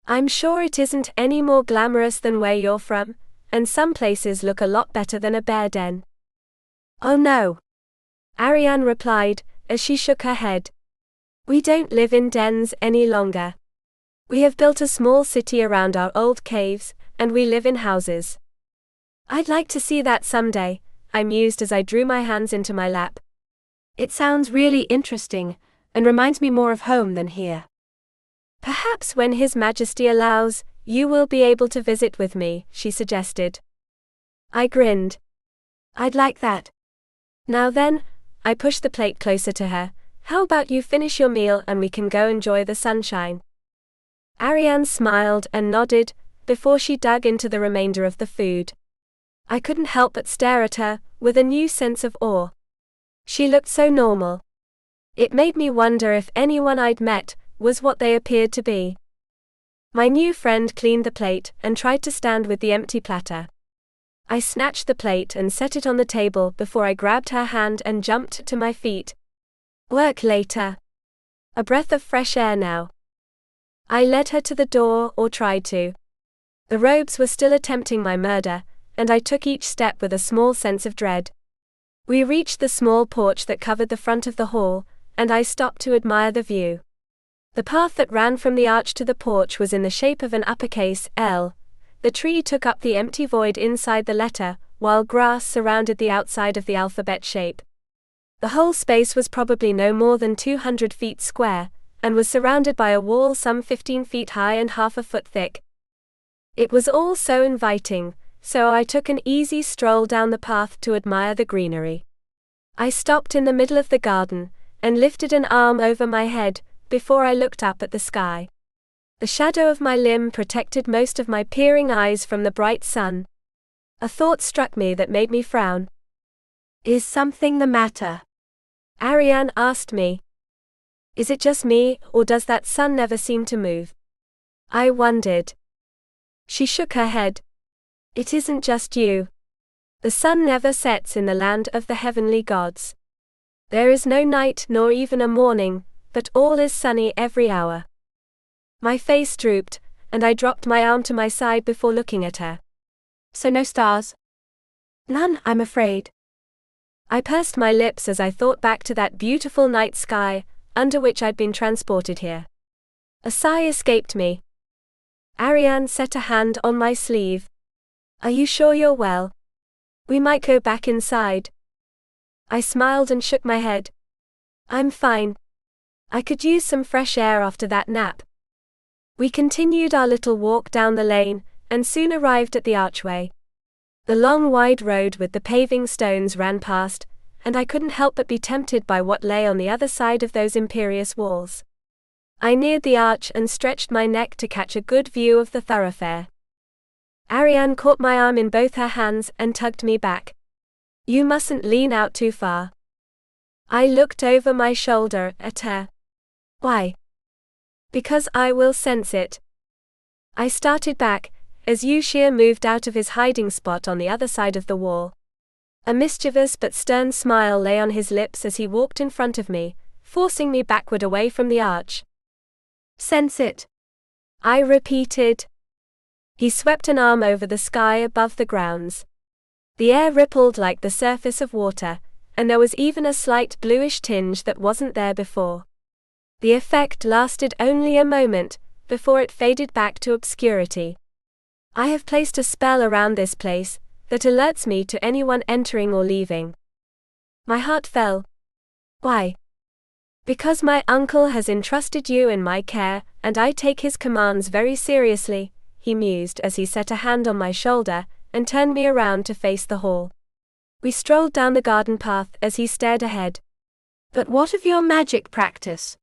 "I'm sure it isn't any more glamorous than where you're from, and some places look a lot better than a bear den." "Oh no," Ariane replied, as she shook her head. "We don't live in dens any longer. We have built a small city around our old caves, and we live in houses." "I'd like to see that someday," I mused as I drew my hands into my lap. It sounds really interesting, and reminds me more of home than here. Perhaps when His Majesty allows, you will be able to visit with me, she suggested. I grinned. I'd like that. Now then, I pushed the plate closer to her. How about you finish your meal and we can go enjoy the sunshine? Ariane smiled and nodded, before she dug into the remainder of the food. I couldn't help but stare at her, with a new sense of awe. She looked so normal. It made me wonder if anyone I'd met was what they appeared to be. My new friend cleaned the plate and tried to stand with the empty platter. I snatched the plate and set it on the table before I grabbed her hand and jumped to my feet. Work later. A breath of fresh air now. I led her to the door, or tried to. The robes were still attempting my murder, and I took each step with a small sense of dread. We reached the small porch that covered the front of the hall, and I stopped to admire the view. The path that ran from the arch to the porch was in the shape of an uppercase L. The tree took up the empty void inside the letter, while grass surrounded the outside of the alphabet shape. The whole space was probably no more than 200 feet square, and was surrounded by a wall some 15 feet high and half a foot thick. It was all so inviting, so I took an easy stroll down the path to admire the greenery. I stopped in the middle of the garden, and lifted an arm over my head, before I looked up at the sky. The shadow of my limb protected most of my peering eyes from the bright sun. A thought struck me that made me frown. Is something the matter? Ariane asked me. Is it just me, or does that sun never seem to move? I wondered. She shook her head. It isn't just you. The sun never sets in the land of the heavenly gods. There is no night nor even a morning, but all is sunny every hour. My face drooped, and I dropped my arm to my side before looking at her. So no stars? None, I'm afraid. I pursed my lips as I thought back to that beautiful night sky, under which I'd been transported here. A sigh escaped me. Ariane set a hand on my sleeve. Are you sure you're well? We might go back inside. I smiled and shook my head. I'm fine. I could use some fresh air after that nap. We continued our little walk down the lane, and soon arrived at the archway. The long wide road with the paving stones ran past, and I couldn't help but be tempted by what lay on the other side of those imperious walls. I neared the arch and stretched my neck to catch a good view of the thoroughfare. Ariane caught my arm in both her hands and tugged me back. You mustn't lean out too far. I looked over my shoulder at her. Why? Because I will sense it. I started back, as Yushir moved out of his hiding spot on the other side of the wall. A mischievous but stern smile lay on his lips as he walked in front of me, forcing me backward away from the arch. Sense it, I repeated. He swept an arm over the sky above the grounds. The air rippled like the surface of water, and there was even a slight bluish tinge that wasn't there before. The effect lasted only a moment, before it faded back to obscurity. I have placed a spell around this place, that alerts me to anyone entering or leaving. My heart fell. Why? Because my uncle has entrusted you in my care, and I take his commands very seriously, he mused as he set a hand on my shoulder, and turned me around to face the hall. We strolled down the garden path as he stared ahead. But what of your magic practice?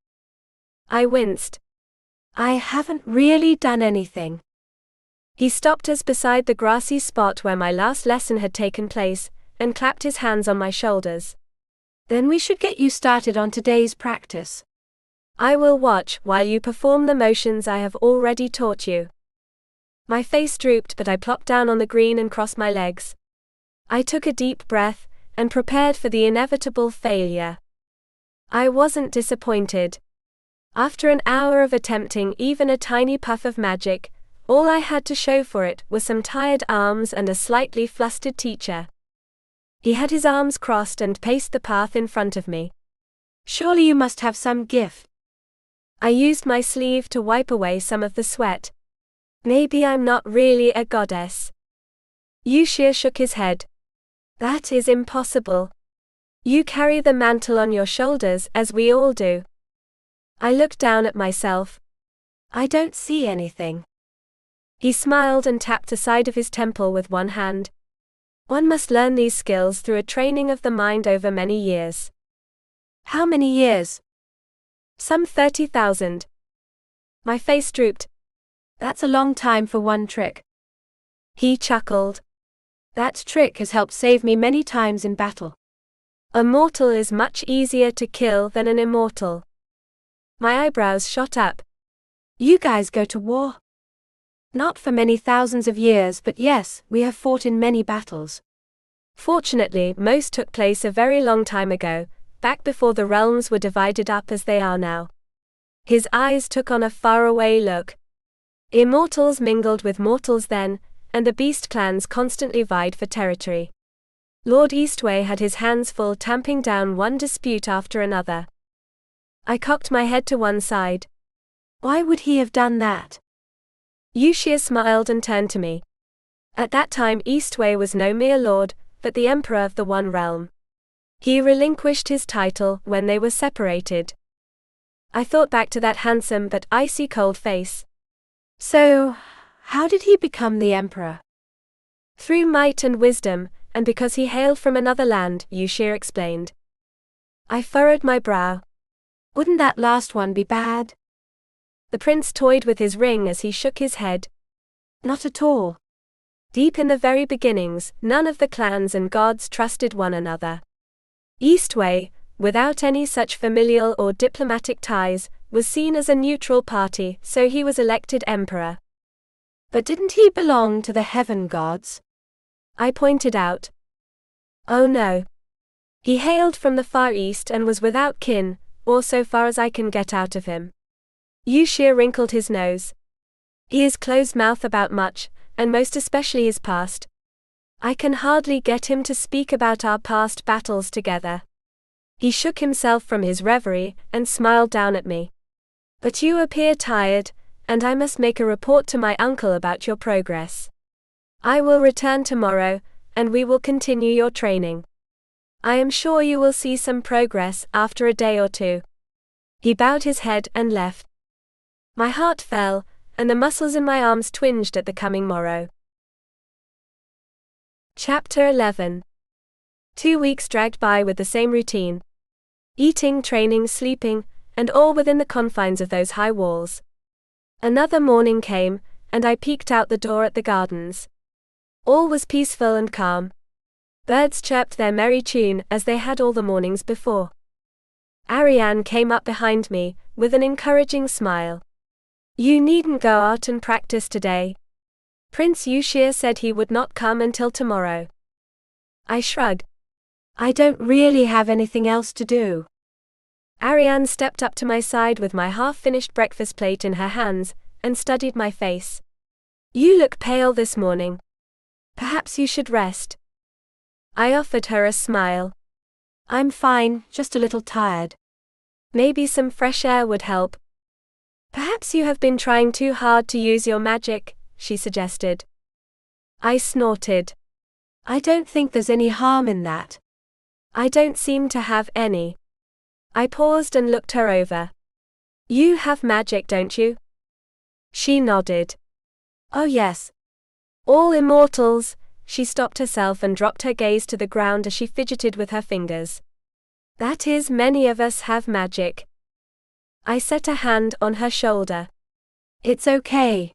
I winced. I haven't really done anything. He stopped us beside the grassy spot where my last lesson had taken place, and clapped his hands on my shoulders. Then we should get you started on today's practice. I will watch while you perform the motions I have already taught you. My face drooped, but I plopped down on the green and crossed my legs. I took a deep breath, and prepared for the inevitable failure. I wasn't disappointed. After an hour of attempting even a tiny puff of magic, all I had to show for it were some tired arms and a slightly flustered teacher. He had his arms crossed and paced the path in front of me. Surely you must have some gift. I used my sleeve to wipe away some of the sweat. Maybe I'm not really a goddess. Yushir shook his head. That is impossible. You carry the mantle on your shoulders, as we all do. I looked down at myself. I don't see anything. He smiled and tapped the side of his temple with one hand. One must learn these skills through a training of the mind over many years. How many years? Some 30,000. My face drooped. That's a long time for one trick. He chuckled. That trick has helped save me many times in battle. A mortal is much easier to kill than an immortal. My eyebrows shot up. You guys go to war? Not for many thousands of years, but yes, we have fought in many battles. Fortunately, most took place a very long time ago, back before the realms were divided up as they are now. His eyes took on a faraway look. Immortals mingled with mortals then, and the beast clans constantly vied for territory. Lord Eastwei had his hands full tamping down one dispute after another. I cocked my head to one side. Why would he have done that? Yushia smiled and turned to me. At that time Eastwei was no mere lord, but the emperor of the One Realm. He relinquished his title when they were separated. I thought back to that handsome but icy cold face. So, how did he become the emperor? Through might and wisdom, and because he hailed from another land, Yushia explained. I furrowed my brow. Wouldn't that last one be bad? The prince toyed with his ring as he shook his head. Not at all. Deep in the very beginnings, none of the clans and gods trusted one another. Eastwei, without any such familial or diplomatic ties, was seen as a neutral party, so he was elected emperor. But didn't he belong to the heaven gods? I pointed out. Oh no. He hailed from the Far East and was without kin, or so far as I can get out of him. Yushia wrinkled his nose. He is closed-mouthed about much, and most especially his past. I can hardly get him to speak about our past battles together. He shook himself from his reverie and smiled down at me. But you appear tired, and I must make a report to my uncle about your progress. I will return tomorrow, and we will continue your training. I am sure you will see some progress after a day or two. He bowed his head and left. My heart fell, and the muscles in my arms twinged at the coming morrow. Chapter 11. 2 weeks dragged by with the same routine. Eating, training, sleeping, and all within the confines of those high walls. Another morning came, and I peeked out the door at the gardens. All was peaceful and calm. Birds chirped their merry tune as they had all the mornings before. Ariane came up behind me, with an encouraging smile. You needn't go out and practice today. Prince Yushia said he would not come until tomorrow. I shrugged. I don't really have anything else to do. Ariane stepped up to my side with my half-finished breakfast plate in her hands, and studied my face. You look pale this morning. Perhaps you should rest. I offered her a smile. I'm fine, just a little tired. Maybe some fresh air would help. Perhaps you have been trying too hard to use your magic, she suggested. I snorted. I don't think there's any harm in that. I don't seem to have any. I paused and looked her over. You have magic, don't you? She nodded. Oh yes. All immortals. She stopped herself and dropped her gaze to the ground as she fidgeted with her fingers. That is, many of us have magic. I set a hand on her shoulder. It's okay.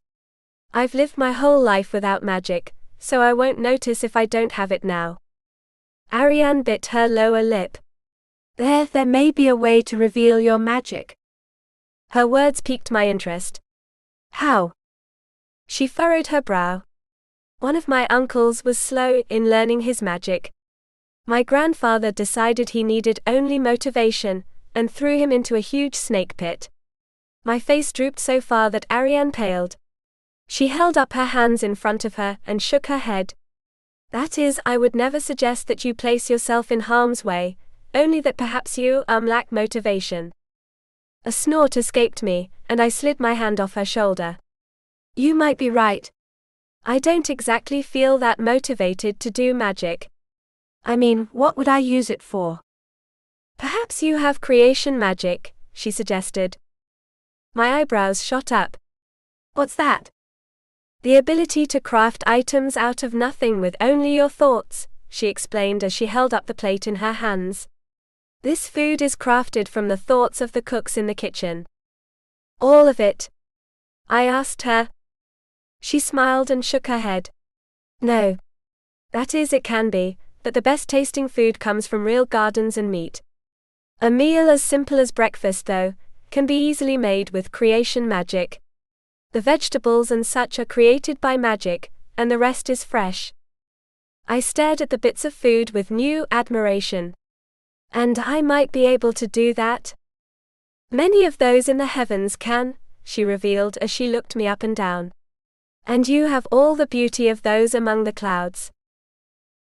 I've lived my whole life without magic, so I won't notice if I don't have it now. Ariane bit her lower lip. There may be a way to reveal your magic. Her words piqued my interest. How? She furrowed her brow. One of my uncles was slow in learning his magic. My grandfather decided he needed only motivation, and threw him into a huge snake pit. My face drooped so far that Ariane paled. She held up her hands in front of her and shook her head. That is, I would never suggest that you place yourself in harm's way, only that perhaps you lack motivation. A snort escaped me, and I slid my hand off her shoulder. You might be right. I don't exactly feel that motivated to do magic. I mean, what would I use it for? Perhaps you have creation magic, she suggested. My eyebrows shot up. What's that? The ability to craft items out of nothing with only your thoughts, she explained as she held up the plate in her hands. This food is crafted from the thoughts of the cooks in the kitchen. All of it? I asked her. She smiled and shook her head. No. That is, it can be, but the best tasting food comes from real gardens and meat. A meal as simple as breakfast, though, can be easily made with creation magic. The vegetables and such are created by magic, and the rest is fresh. I stared at the bits of food with new admiration. And I might be able to do that? Many of those in the heavens can, she revealed as she looked me up and down. And you have all the beauty of those among the clouds.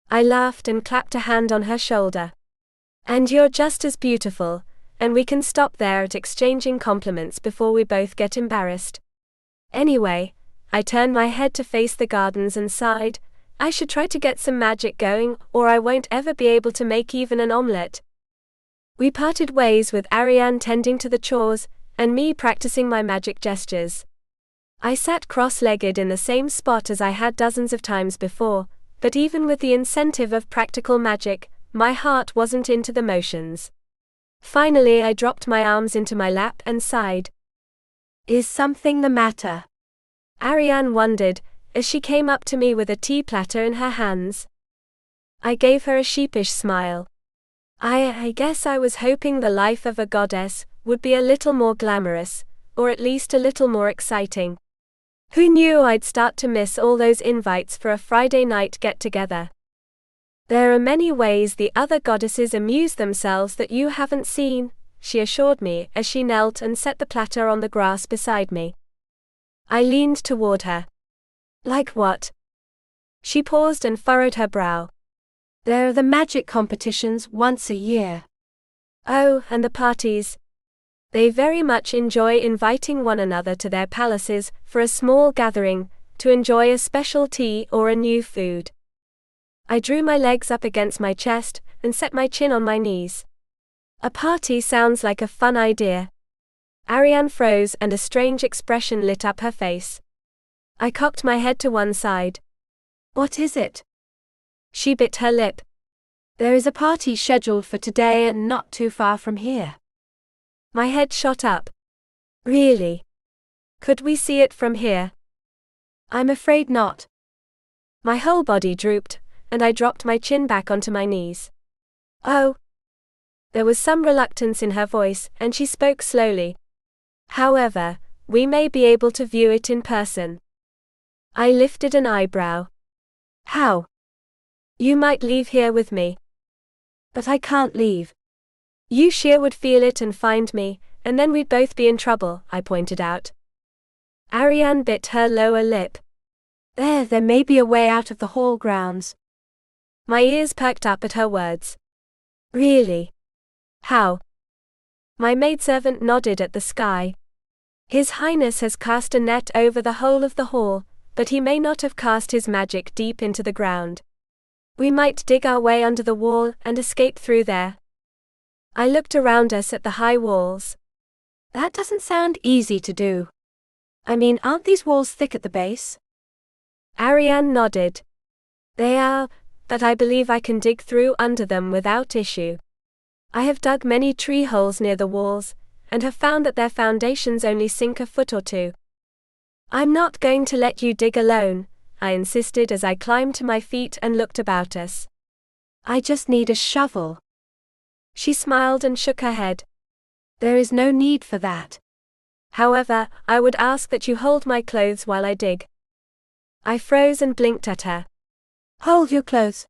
I laughed and clapped a hand on her shoulder. And you're just as beautiful, and we can stop there at exchanging compliments before we both get embarrassed. Anyway, I turned my head to face the gardens and sighed, I should try to get some magic going, or I won't ever be able to make even an omelette. We parted ways with Ariane tending to the chores, and me practicing my magic gestures. I sat cross-legged in the same spot as I had dozens of times before, but even with the incentive of practical magic, my heart wasn't into the motions. Finally, I dropped my arms into my lap and sighed. Is something the matter? Ariane wondered, as she came up to me with a tea platter in her hands. I gave her a sheepish smile. I guess I was hoping the life of a goddess would be a little more glamorous, or at least a little more exciting. Who knew I'd start to miss all those invites for a Friday night get-together? There are many ways the other goddesses amuse themselves that you haven't seen, she assured me as she knelt and set the platter on the grass beside me. I leaned toward her. Like what? She paused and furrowed her brow. There are the magic competitions once a year. Oh, and the parties. They very much enjoy inviting one another to their palaces for a small gathering, to enjoy a special tea or a new food. I drew my legs up against my chest and set my chin on my knees. A party sounds like a fun idea. Ariane froze and a strange expression lit up her face. I cocked my head to one side. What is it? She bit her lip. There is a party scheduled for today and not too far from here. My head shot up. Really? Could we see it from here? I'm afraid not. My whole body drooped, and I dropped my chin back onto my knees. Oh. There was some reluctance in her voice, and she spoke slowly. However, we may be able to view it in person. I lifted an eyebrow. How? You might leave here with me. But I can't leave. You sure would feel it and find me, and then we'd both be in trouble, I pointed out. Ariane bit her lower lip. There may be a way out of the hall grounds. My ears perked up at her words. Really? How? My maidservant nodded at the sky. His Highness has cast a net over the whole of the hall, but he may not have cast his magic deep into the ground. We might dig our way under the wall and escape through there. I looked around us at the high walls. That doesn't sound easy to do. I mean, aren't these walls thick at the base? Ariane nodded. They are, but I believe I can dig through under them without issue. I have dug many tree holes near the walls, and have found that their foundations only sink a foot or two. I'm not going to let you dig alone, I insisted as I climbed to my feet and looked about us. I just need a shovel. She smiled and shook her head. There is no need for that. However, I would ask that you hold my clothes while I dig. I froze and blinked at her. Hold your clothes?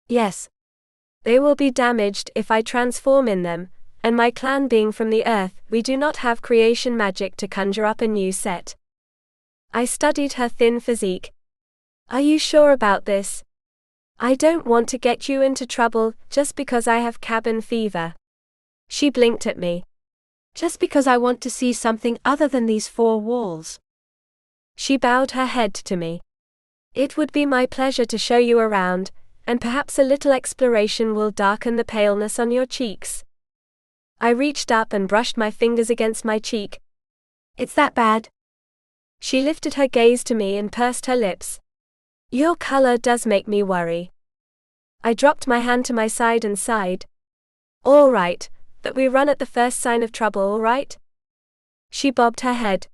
Yes. They will be damaged if I transform in them, and my clan being from the earth, we do not have creation magic to conjure up a new set. I studied her thin physique. Are you sure about this? I don't want to get you into trouble just because I have cabin fever. She blinked at me. Just because I want to see something other than these four walls. She bowed her head to me. It would be my pleasure to show you around, and perhaps a little exploration will darken the paleness on your cheeks. I reached up and brushed my fingers against my cheek. It's that bad? She lifted her gaze to me and pursed her lips. Your color does make me worry. I dropped my hand to my side and sighed. All right, but we run at the first sign of trouble, all right? She bobbed her head.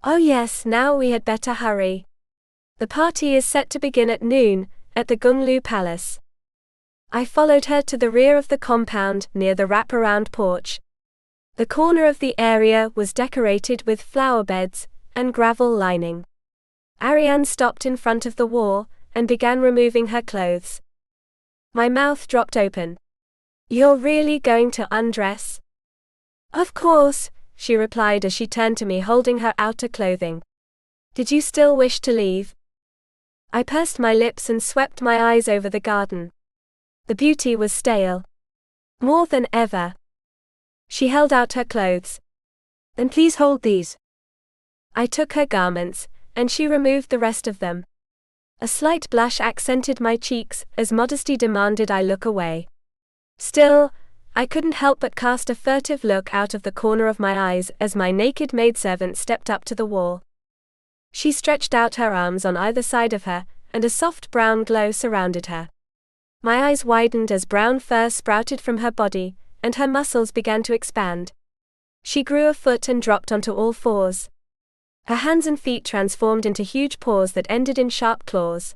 Oh yes, now we had better hurry. The party is set to begin at noon, at the Gunglu Palace. I followed her to the rear of the compound, near the wraparound porch. The corner of the area was decorated with flower beds and gravel lining. Ariane stopped in front of the wall and began removing her clothes. My mouth dropped open. You're really going to undress? Of course, she replied as she turned to me holding her outer clothing. Did you still wish to leave? I pursed my lips and swept my eyes over the garden. The beauty was stale. More than ever. She held out her clothes. Then please hold these. I took her garments, and she removed the rest of them. A slight blush accented my cheeks as modesty demanded I look away. Still, I couldn't help but cast a furtive look out of the corner of my eyes as my naked maidservant stepped up to the wall. She stretched out her arms on either side of her, and a soft brown glow surrounded her. My eyes widened as brown fur sprouted from her body, and her muscles began to expand. She grew a foot and dropped onto all fours. Her hands and feet transformed into huge paws that ended in sharp claws.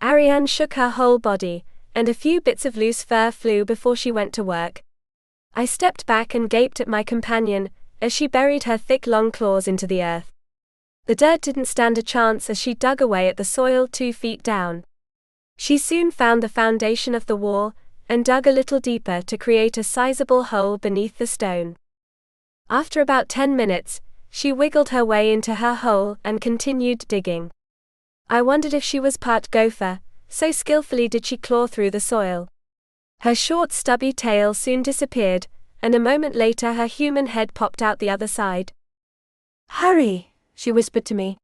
Ariane shook her whole body, and a few bits of loose fur flew before she went to work. I stepped back and gaped at my companion, as she buried her thick long claws into the earth. The dirt didn't stand a chance as she dug away at the soil 2 feet down. She soon found the foundation of the wall, and dug a little deeper to create a sizable hole beneath the stone. After about 10 minutes, she wiggled her way into her hole and continued digging. I wondered if she was part gopher, so skillfully did she claw through the soil. Her short stubby tail soon disappeared, and a moment later her human head popped out the other side. Hurry, she whispered to me.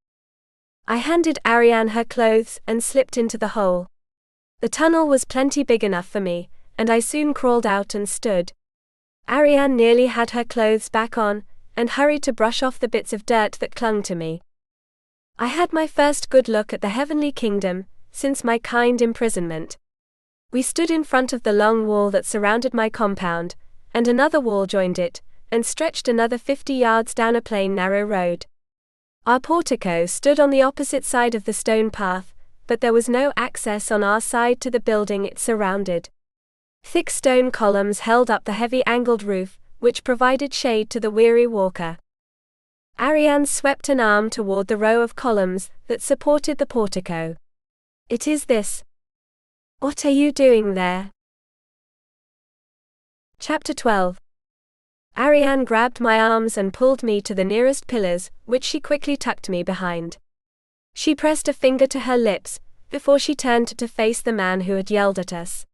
I handed Ariane her clothes and slipped into the hole. The tunnel was plenty big enough for me, and I soon crawled out and stood. Ariane nearly had her clothes back on, and hurried to brush off the bits of dirt that clung to me. I had my first good look at the heavenly kingdom, since my kind imprisonment. We stood in front of the long wall that surrounded my compound, and another wall joined it, and stretched another 50 yards down a plain narrow road. Our portico stood on the opposite side of the stone path, but there was no access on our side to the building it surrounded. Thick stone columns held up the heavy angled roof, which provided shade to the weary walker. Ariane swept an arm toward the row of columns that supported the portico. It is this. What are you doing there? Chapter 12. Ariane grabbed my arms and pulled me to the nearest pillars, which she quickly tucked me behind. She pressed a finger to her lips, before she turned to face the man who had yelled at us.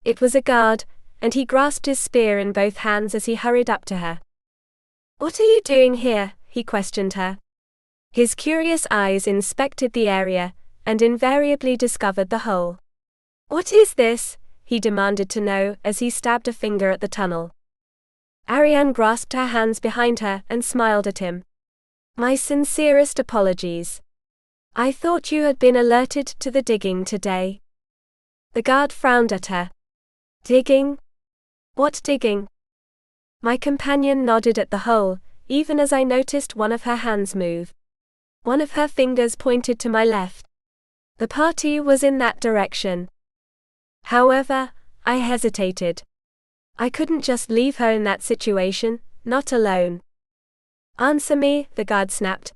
It was a guard, and he grasped his spear in both hands as he hurried up to her. What are you doing here? He questioned her. His curious eyes inspected the area, and invariably discovered the hole. What is this? He demanded to know as he stabbed a finger at the tunnel. Ariane grasped her hands behind her and smiled at him. My sincerest apologies. I thought you had been alerted to the digging today. The guard frowned at her. Digging? What digging? My companion nodded at the hole, even as I noticed one of her hands move. One of her fingers pointed to my left. The party was in that direction. However, I hesitated. I couldn't just leave her in that situation, not alone. Answer me, the guard snapped.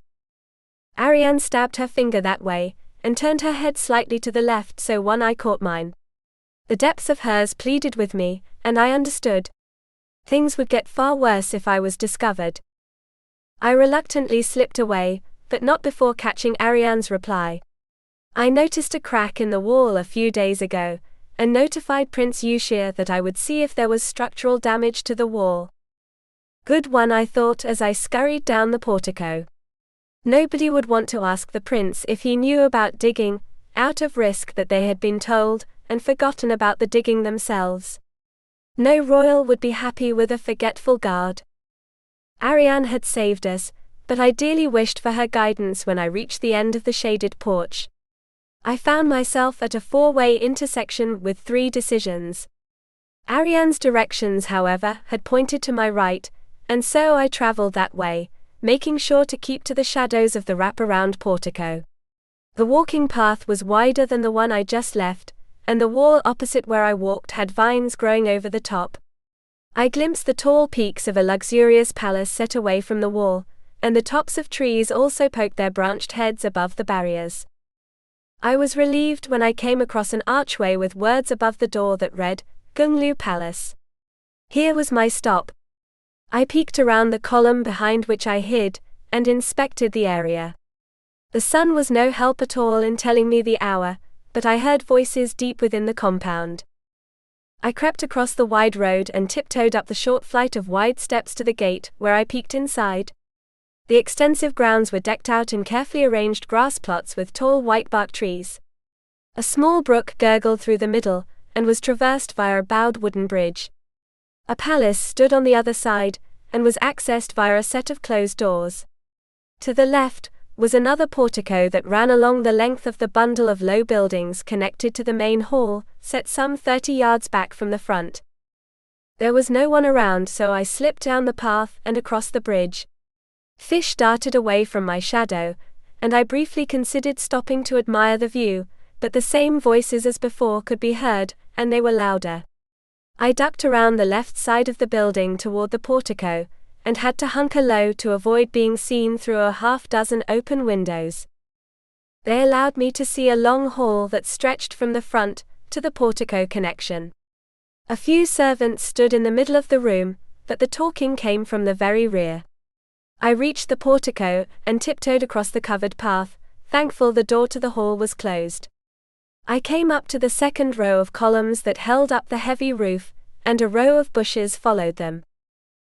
Ariane stabbed her finger that way, and turned her head slightly to the left so one eye caught mine. The depths of hers pleaded with me, and I understood. Things would get far worse if I was discovered. I reluctantly slipped away, but not before catching Ariane's reply. I noticed a crack in the wall a few days ago, and notified Prince Yushir that I would see if there was structural damage to the wall. Good one, I thought as I scurried down the portico. Nobody would want to ask the prince if he knew about digging, out of risk that they had been told, and forgotten about the digging themselves. No royal would be happy with a forgetful guard. Ariane had saved us, but I dearly wished for her guidance when I reached the end of the shaded porch. I found myself at a four-way intersection with 3 decisions. Ariane's directions, however, had pointed to my right, and so I traveled that way, making sure to keep to the shadows of the wraparound portico. The walking path was wider than the one I just left, and the wall opposite where I walked had vines growing over the top. I glimpsed the tall peaks of a luxurious palace set away from the wall, and the tops of trees also poked their branched heads above the barriers. I was relieved when I came across an archway with words above the door that read, Gunglu Palace. Here was my stop. I peeked around the column behind which I hid, and inspected the area. The sun was no help at all in telling me the hour, but I heard voices deep within the compound. I crept across the wide road and tiptoed up the short flight of wide steps to the gate, where I peeked inside. The extensive grounds were decked out in carefully arranged grass plots with tall white-bark trees. A small brook gurgled through the middle, and was traversed via a bowed wooden bridge. A palace stood on the other side, and was accessed via a set of closed doors. To the left was another portico that ran along the length of the bundle of low buildings connected to the main hall, set some 30 yards back from the front. There was no one around, so I slipped down the path and across the bridge. Fish darted away from my shadow, and I briefly considered stopping to admire the view, but the same voices as before could be heard, and they were louder. I ducked around the left side of the building toward the portico, and had to hunker low to avoid being seen through a half-dozen open windows. They allowed me to see a long hall that stretched from the front to the portico connection. A few servants stood in the middle of the room, but the talking came from the very rear. I reached the portico and tiptoed across the covered path, thankful the door to the hall was closed. I came up to the second row of columns that held up the heavy roof, and a row of bushes followed them.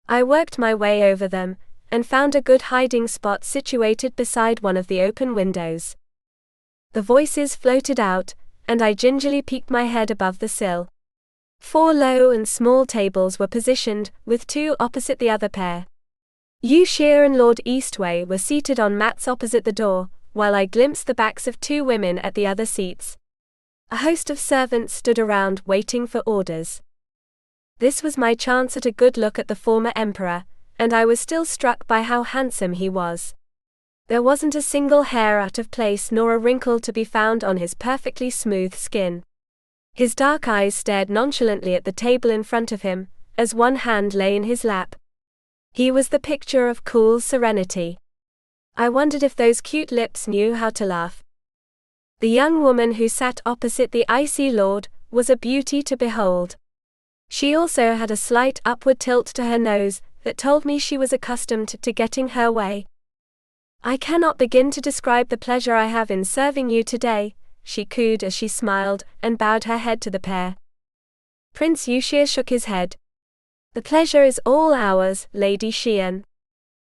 I worked my way over them, and found a good hiding spot situated beside one of the open windows. The voices floated out, and I gingerly peeked my head above the sill. 4 low and small tables were positioned, with 2 opposite the other pair. Yushir and Lord Eastwei were seated on mats opposite the door, while I glimpsed the backs of 2 women at the other seats. A host of servants stood around waiting for orders. This was my chance at a good look at the former emperor, and I was still struck by how handsome he was. There wasn't a single hair out of place nor a wrinkle to be found on his perfectly smooth skin. His dark eyes stared nonchalantly at the table in front of him, as one hand lay in his lap. He was the picture of cool serenity. I wondered if those cute lips knew how to laugh. The young woman who sat opposite the icy lord was a beauty to behold. She also had a slight upward tilt to her nose that told me she was accustomed to getting her way. "I cannot begin to describe the pleasure I have in serving you today," she cooed as she smiled and bowed her head to the pair. Prince Yushir shook his head. "The pleasure is all ours, Lady Xian.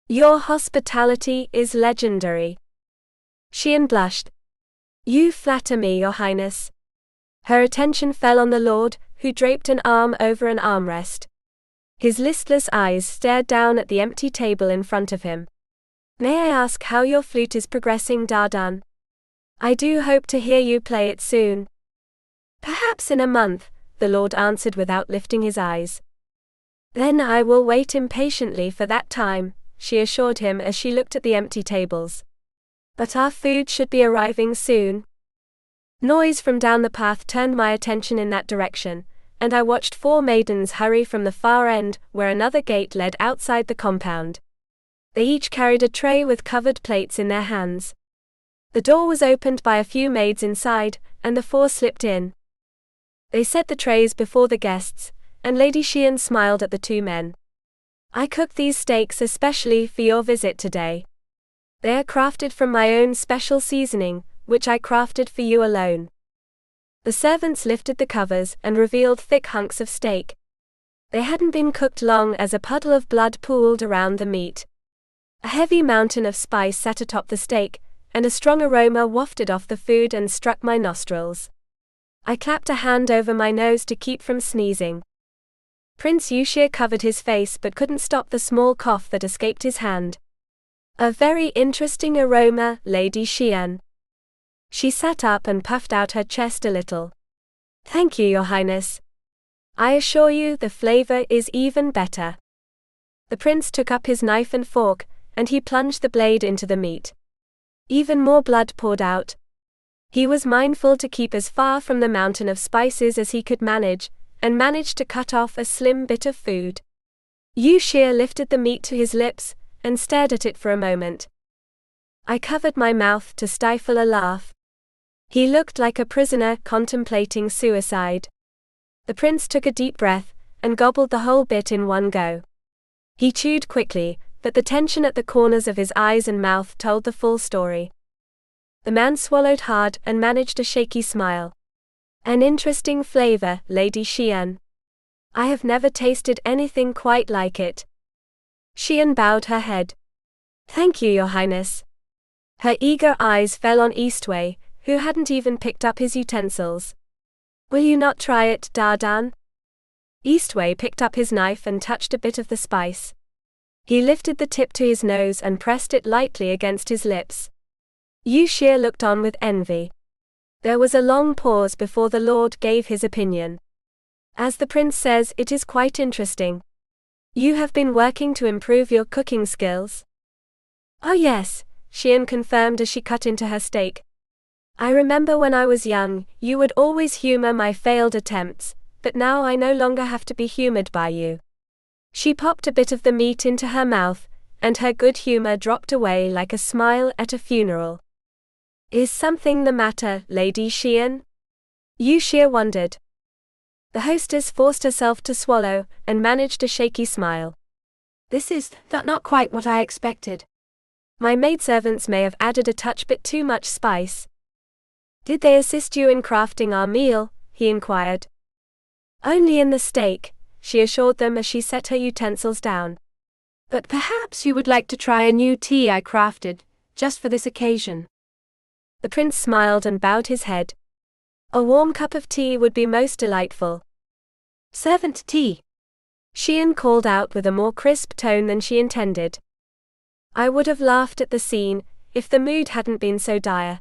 Your hospitality is legendary." Xian blushed. "You flatter me, Your Highness." Her attention fell on the lord, who draped an arm over an armrest. His listless eyes stared down at the empty table in front of him. "May I ask how your flute is progressing, Dardan? I do hope to hear you play it soon." "Perhaps in a month," the lord answered without lifting his eyes. "Then I will wait impatiently for that time," she assured him as she looked at the empty tables. "But our food should be arriving soon." Noise from down the path turned my attention in that direction, and I watched 4 maidens hurry from the far end, where another gate led outside the compound. They each carried a tray with covered plates in their hands. The door was opened by a few maids inside, and the 4 slipped in. They set the trays before the guests, and Lady Xian smiled at the 2 men. "I cooked these steaks especially for your visit today. They are crafted from my own special seasoning, which I crafted for you alone." The servants lifted the covers and revealed thick hunks of steak. They hadn't been cooked long as a puddle of blood pooled around the meat. A heavy mountain of spice sat atop the steak, and a strong aroma wafted off the food and struck my nostrils. I clapped a hand over my nose to keep from sneezing. Prince Yuxia covered his face but couldn't stop the small cough that escaped his hand. A very interesting aroma, Lady Xian. She sat up and puffed out her chest a little. Thank you, Your Highness. I assure you the flavor is even better. The prince took up his knife and fork, and he plunged the blade into the meat. Even more blood poured out. He was mindful to keep as far from the mountain of spices as he could manage, and managed to cut off a slim bit of food. Yuxia lifted the meat to his lips, and stared at it for a moment. I covered my mouth to stifle a laugh. He looked like a prisoner contemplating suicide. The prince took a deep breath, and gobbled the whole bit in one go. He chewed quickly, but the tension at the corners of his eyes and mouth told the full story. The man swallowed hard and managed a shaky smile. An interesting flavor, Lady Xian. I have never tasted anything quite like it. Xian bowed her head. Thank you, Your Highness. Her eager eyes fell on Eastwei, who hadn't even picked up his utensils. Will you not try it, Dardan? Eastwei picked up his knife and touched a bit of the spice. He lifted the tip to his nose and pressed it lightly against his lips. Yuxia looked on with envy. There was a long pause before the lord gave his opinion. As the prince says, it is quite interesting. You have been working to improve your cooking skills? Oh yes, Xian confirmed as she cut into her steak. I remember when I was young, you would always humor my failed attempts, but now I no longer have to be humored by you. She popped a bit of the meat into her mouth, and her good humor dropped away like a smile at a funeral. Is something the matter, Lady Xian? Yuxia wondered. The hostess forced herself to swallow, and managed a shaky smile. This is not quite what I expected. My maidservants may have added a touch bit too much spice. Did they assist you in crafting our meal? He inquired. Only in the steak, she assured them as she set her utensils down. But perhaps you would like to try a new tea I crafted, just for this occasion. The prince smiled and bowed his head. A warm cup of tea would be most delightful. Servant tea, Xian called out with a more crisp tone than she intended. I would have laughed at the scene, if the mood hadn't been so dire.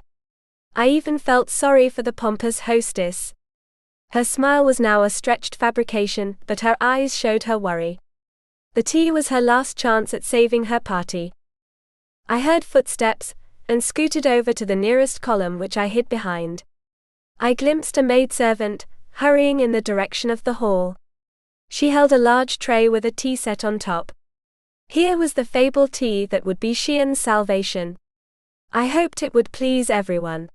I even felt sorry for the pompous hostess. Her smile was now a stretched fabrication, but her eyes showed her worry. The tea was her last chance at saving her party. I heard footsteps, and scooted over to the nearest column which I hid behind. I glimpsed a maidservant, hurrying in the direction of the hall. She held a large tray with a tea set on top. Here was the fabled tea that would be Xian's salvation. I hoped it would please everyone.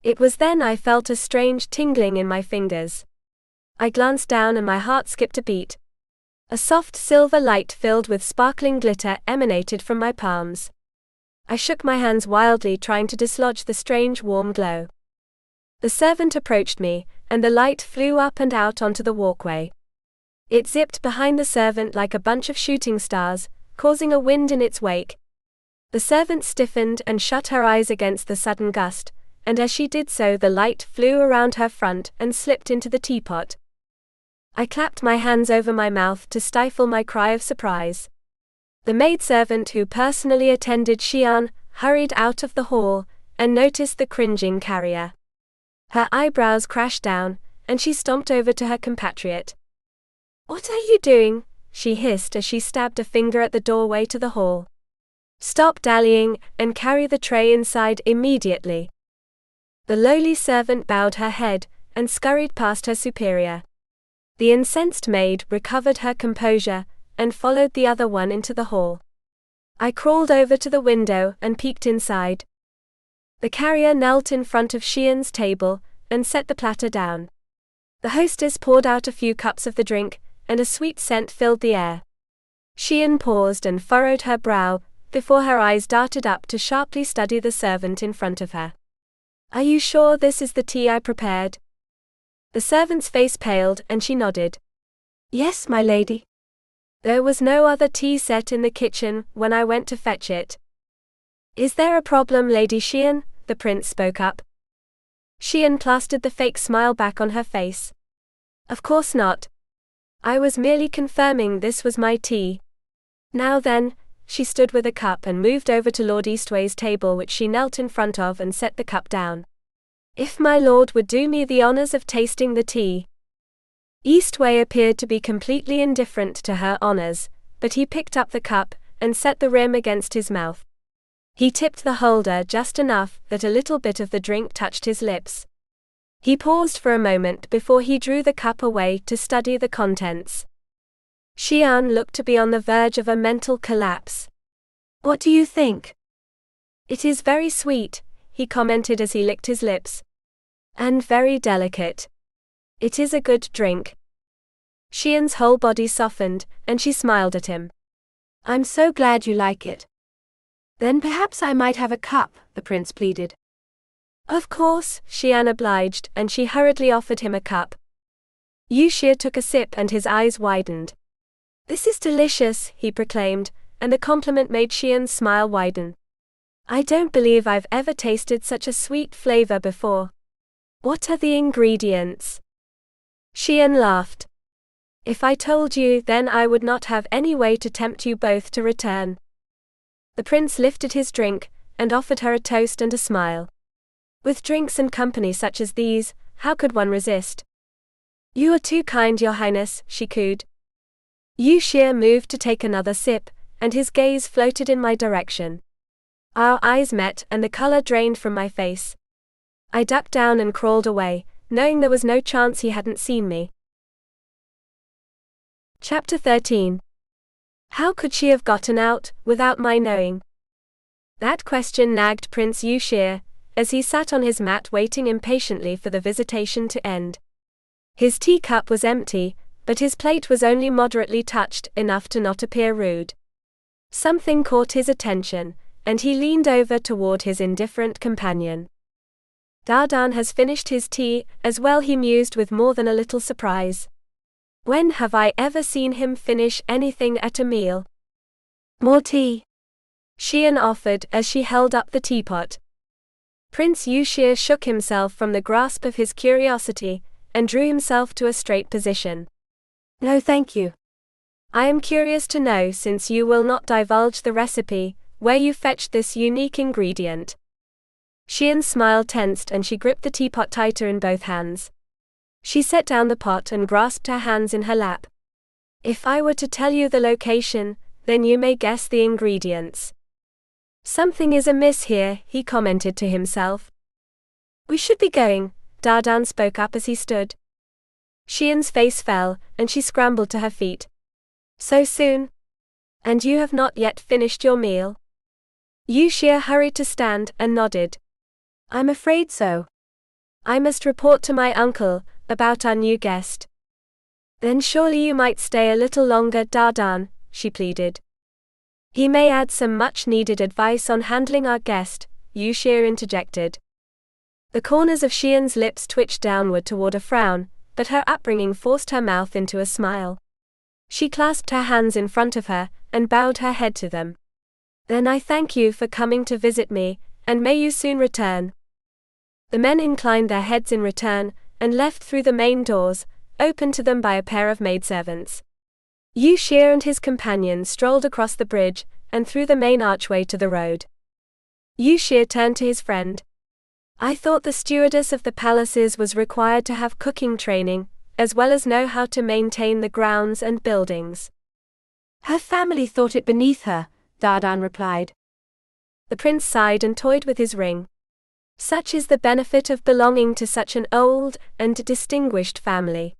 It was then I felt a strange tingling in my fingers. I glanced down and my heart skipped a beat. A soft silver light filled with sparkling glitter emanated from my palms. I shook my hands wildly, trying to dislodge the strange warm glow. The servant approached me, and the light flew up and out onto the walkway. It zipped behind the servant like a bunch of shooting stars, causing a wind in its wake. The servant stiffened and shut her eyes against the sudden gust, and as she did so the light flew around her front and slipped into the teapot. I clapped my hands over my mouth to stifle my cry of surprise. The maidservant who personally attended Xian hurried out of the hall, and noticed the cringing carrier. Her eyebrows crashed down, and she stomped over to her compatriot. "What are you doing?" she hissed as she stabbed a finger at the doorway to the hall. "Stop dallying, and carry the tray inside immediately." The lowly servant bowed her head, and scurried past her superior. The incensed maid recovered her composure, and followed the other one into the hall. I crawled over to the window and peeked inside. The carrier knelt in front of Xian's table, and set the platter down. The hostess poured out a few cups of the drink, and a sweet scent filled the air. Xian paused and furrowed her brow, before her eyes darted up to sharply study the servant in front of her. "Are you sure this is the tea I prepared?" The servant's face paled, and she nodded. "Yes, my lady." There was no other tea set in the kitchen when I went to fetch it. Is there a problem, Lady Xian? The prince spoke up. Xian plastered the fake smile back on her face. Of course not. I was merely confirming this was my tea. Now then, she stood with a cup and moved over to Lord Eastwei's table, which she knelt in front of and set the cup down. If my lord would do me the honors of tasting the tea. Eastwei appeared to be completely indifferent to her honors, but he picked up the cup and set the rim against his mouth. He tipped the holder just enough that a little bit of the drink touched his lips. He paused for a moment before he drew the cup away to study the contents. Xian looked to be on the verge of a mental collapse. What do you think? It is very sweet, he commented as he licked his lips. And very delicate. It is a good drink. Xian's whole body softened, and she smiled at him. I'm so glad you like it. Then perhaps I might have a cup, the prince pleaded. Of course, Xian obliged, and she hurriedly offered him a cup. Yu Xie took a sip and his eyes widened. This is delicious, he proclaimed, and the compliment made Xian's smile widen. I don't believe I've ever tasted such a sweet flavor before. What are the ingredients? Xian laughed. If I told you, then I would not have any way to tempt you both to return. The prince lifted his drink, and offered her a toast and a smile. With drinks and company such as these, how could one resist? You are too kind, Your Highness, she cooed. Yu Xie moved to take another sip, and his gaze floated in my direction. Our eyes met and the color drained from my face. I ducked down and crawled away, knowing there was no chance he hadn't seen me. Chapter 13. How could she have gotten out, without my knowing? That question nagged Prince Yu Xie, as he sat on his mat waiting impatiently for the visitation to end. His teacup was empty, but his plate was only moderately touched, enough to not appear rude. Something caught his attention, and he leaned over toward his indifferent companion. Dardan has finished his tea, as well, he mused with more than a little surprise. When have I ever seen him finish anything at a meal? More tea? Xian offered as she held up the teapot. Prince Yu Xie shook himself from the grasp of his curiosity, and drew himself to a straight position. No, thank you. I am curious to know, since you will not divulge the recipe, where you fetched this unique ingredient. Xian's smile tensed and she gripped the teapot tighter in both hands. She set down the pot and grasped her hands in her lap. If I were to tell you the location, then you may guess the ingredients. Something is amiss here, he commented to himself. We should be going, Dardan spoke up as he stood. Xian's face fell, and she scrambled to her feet. So soon? And you have not yet finished your meal? Yu Xie hurried to stand and nodded. I'm afraid so. I must report to my uncle about our new guest. Then surely you might stay a little longer, Dardan, she pleaded. He may add some much-needed advice on handling our guest, Yu Xie interjected. The corners of Xian's lips twitched downward toward a frown, but her upbringing forced her mouth into a smile. She clasped her hands in front of her, and bowed her head to them. Then I thank you for coming to visit me, and may you soon return. The men inclined their heads in return, and left through the main doors, opened to them by a pair of maidservants. Yu Xie and his companion strolled across the bridge, and through the main archway to the road. Yu Xie turned to his friend. I thought the stewardess of the palaces was required to have cooking training, as well as know how to maintain the grounds and buildings. Her family thought it beneath her, Dardan replied. The prince sighed and toyed with his ring. Such is the benefit of belonging to such an old and distinguished family.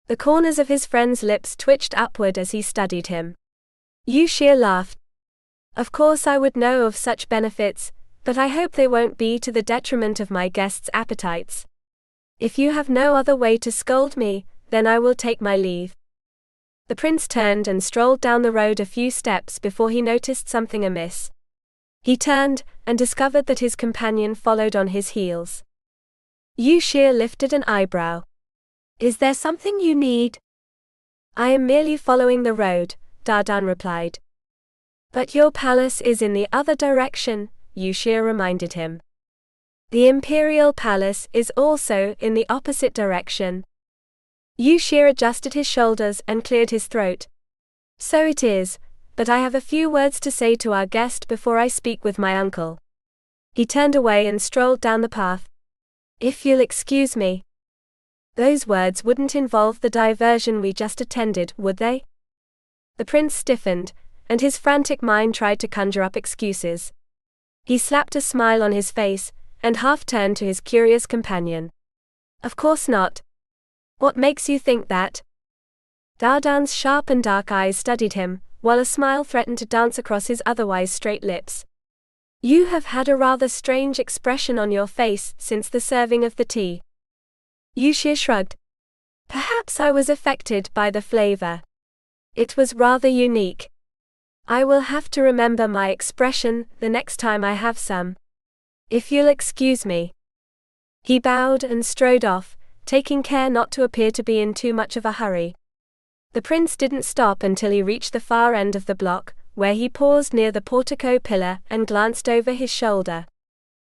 The corners of his friend's lips twitched upward as he studied him. Yu Xie laughed. Of course I would know of such benefits, but I hope they won't be to the detriment of my guests' appetites. If you have no other way to scold me, then I will take my leave. The prince turned and strolled down the road a few steps before he noticed something amiss. He turned, and discovered that his companion followed on his heels. Yu Xie lifted an eyebrow. Is there something you need? I am merely following the road, Dardan replied. But your palace is in the other direction, Eastwei reminded him. The imperial palace is also in the opposite direction. Eastwei adjusted his shoulders and cleared his throat. So it is, but I have a few words to say to our guest before I speak with my uncle. He turned away and strolled down the path. If you'll excuse me. Those words wouldn't involve the diversion we just attended, would they? The prince stiffened, and his frantic mind tried to conjure up excuses. He slapped a smile on his face, and half turned to his curious companion. Of course not. What makes you think that? Dardan's sharp and dark eyes studied him, while a smile threatened to dance across his otherwise straight lips. You have had a rather strange expression on your face since the serving of the tea. Eastwei shrugged. Perhaps I was affected by the flavor. It was rather unique. I will have to remember my expression the next time I have some. If you'll excuse me. He bowed and strode off, taking care not to appear to be in too much of a hurry. The prince didn't stop until he reached the far end of the block, where he paused near the portico pillar and glanced over his shoulder.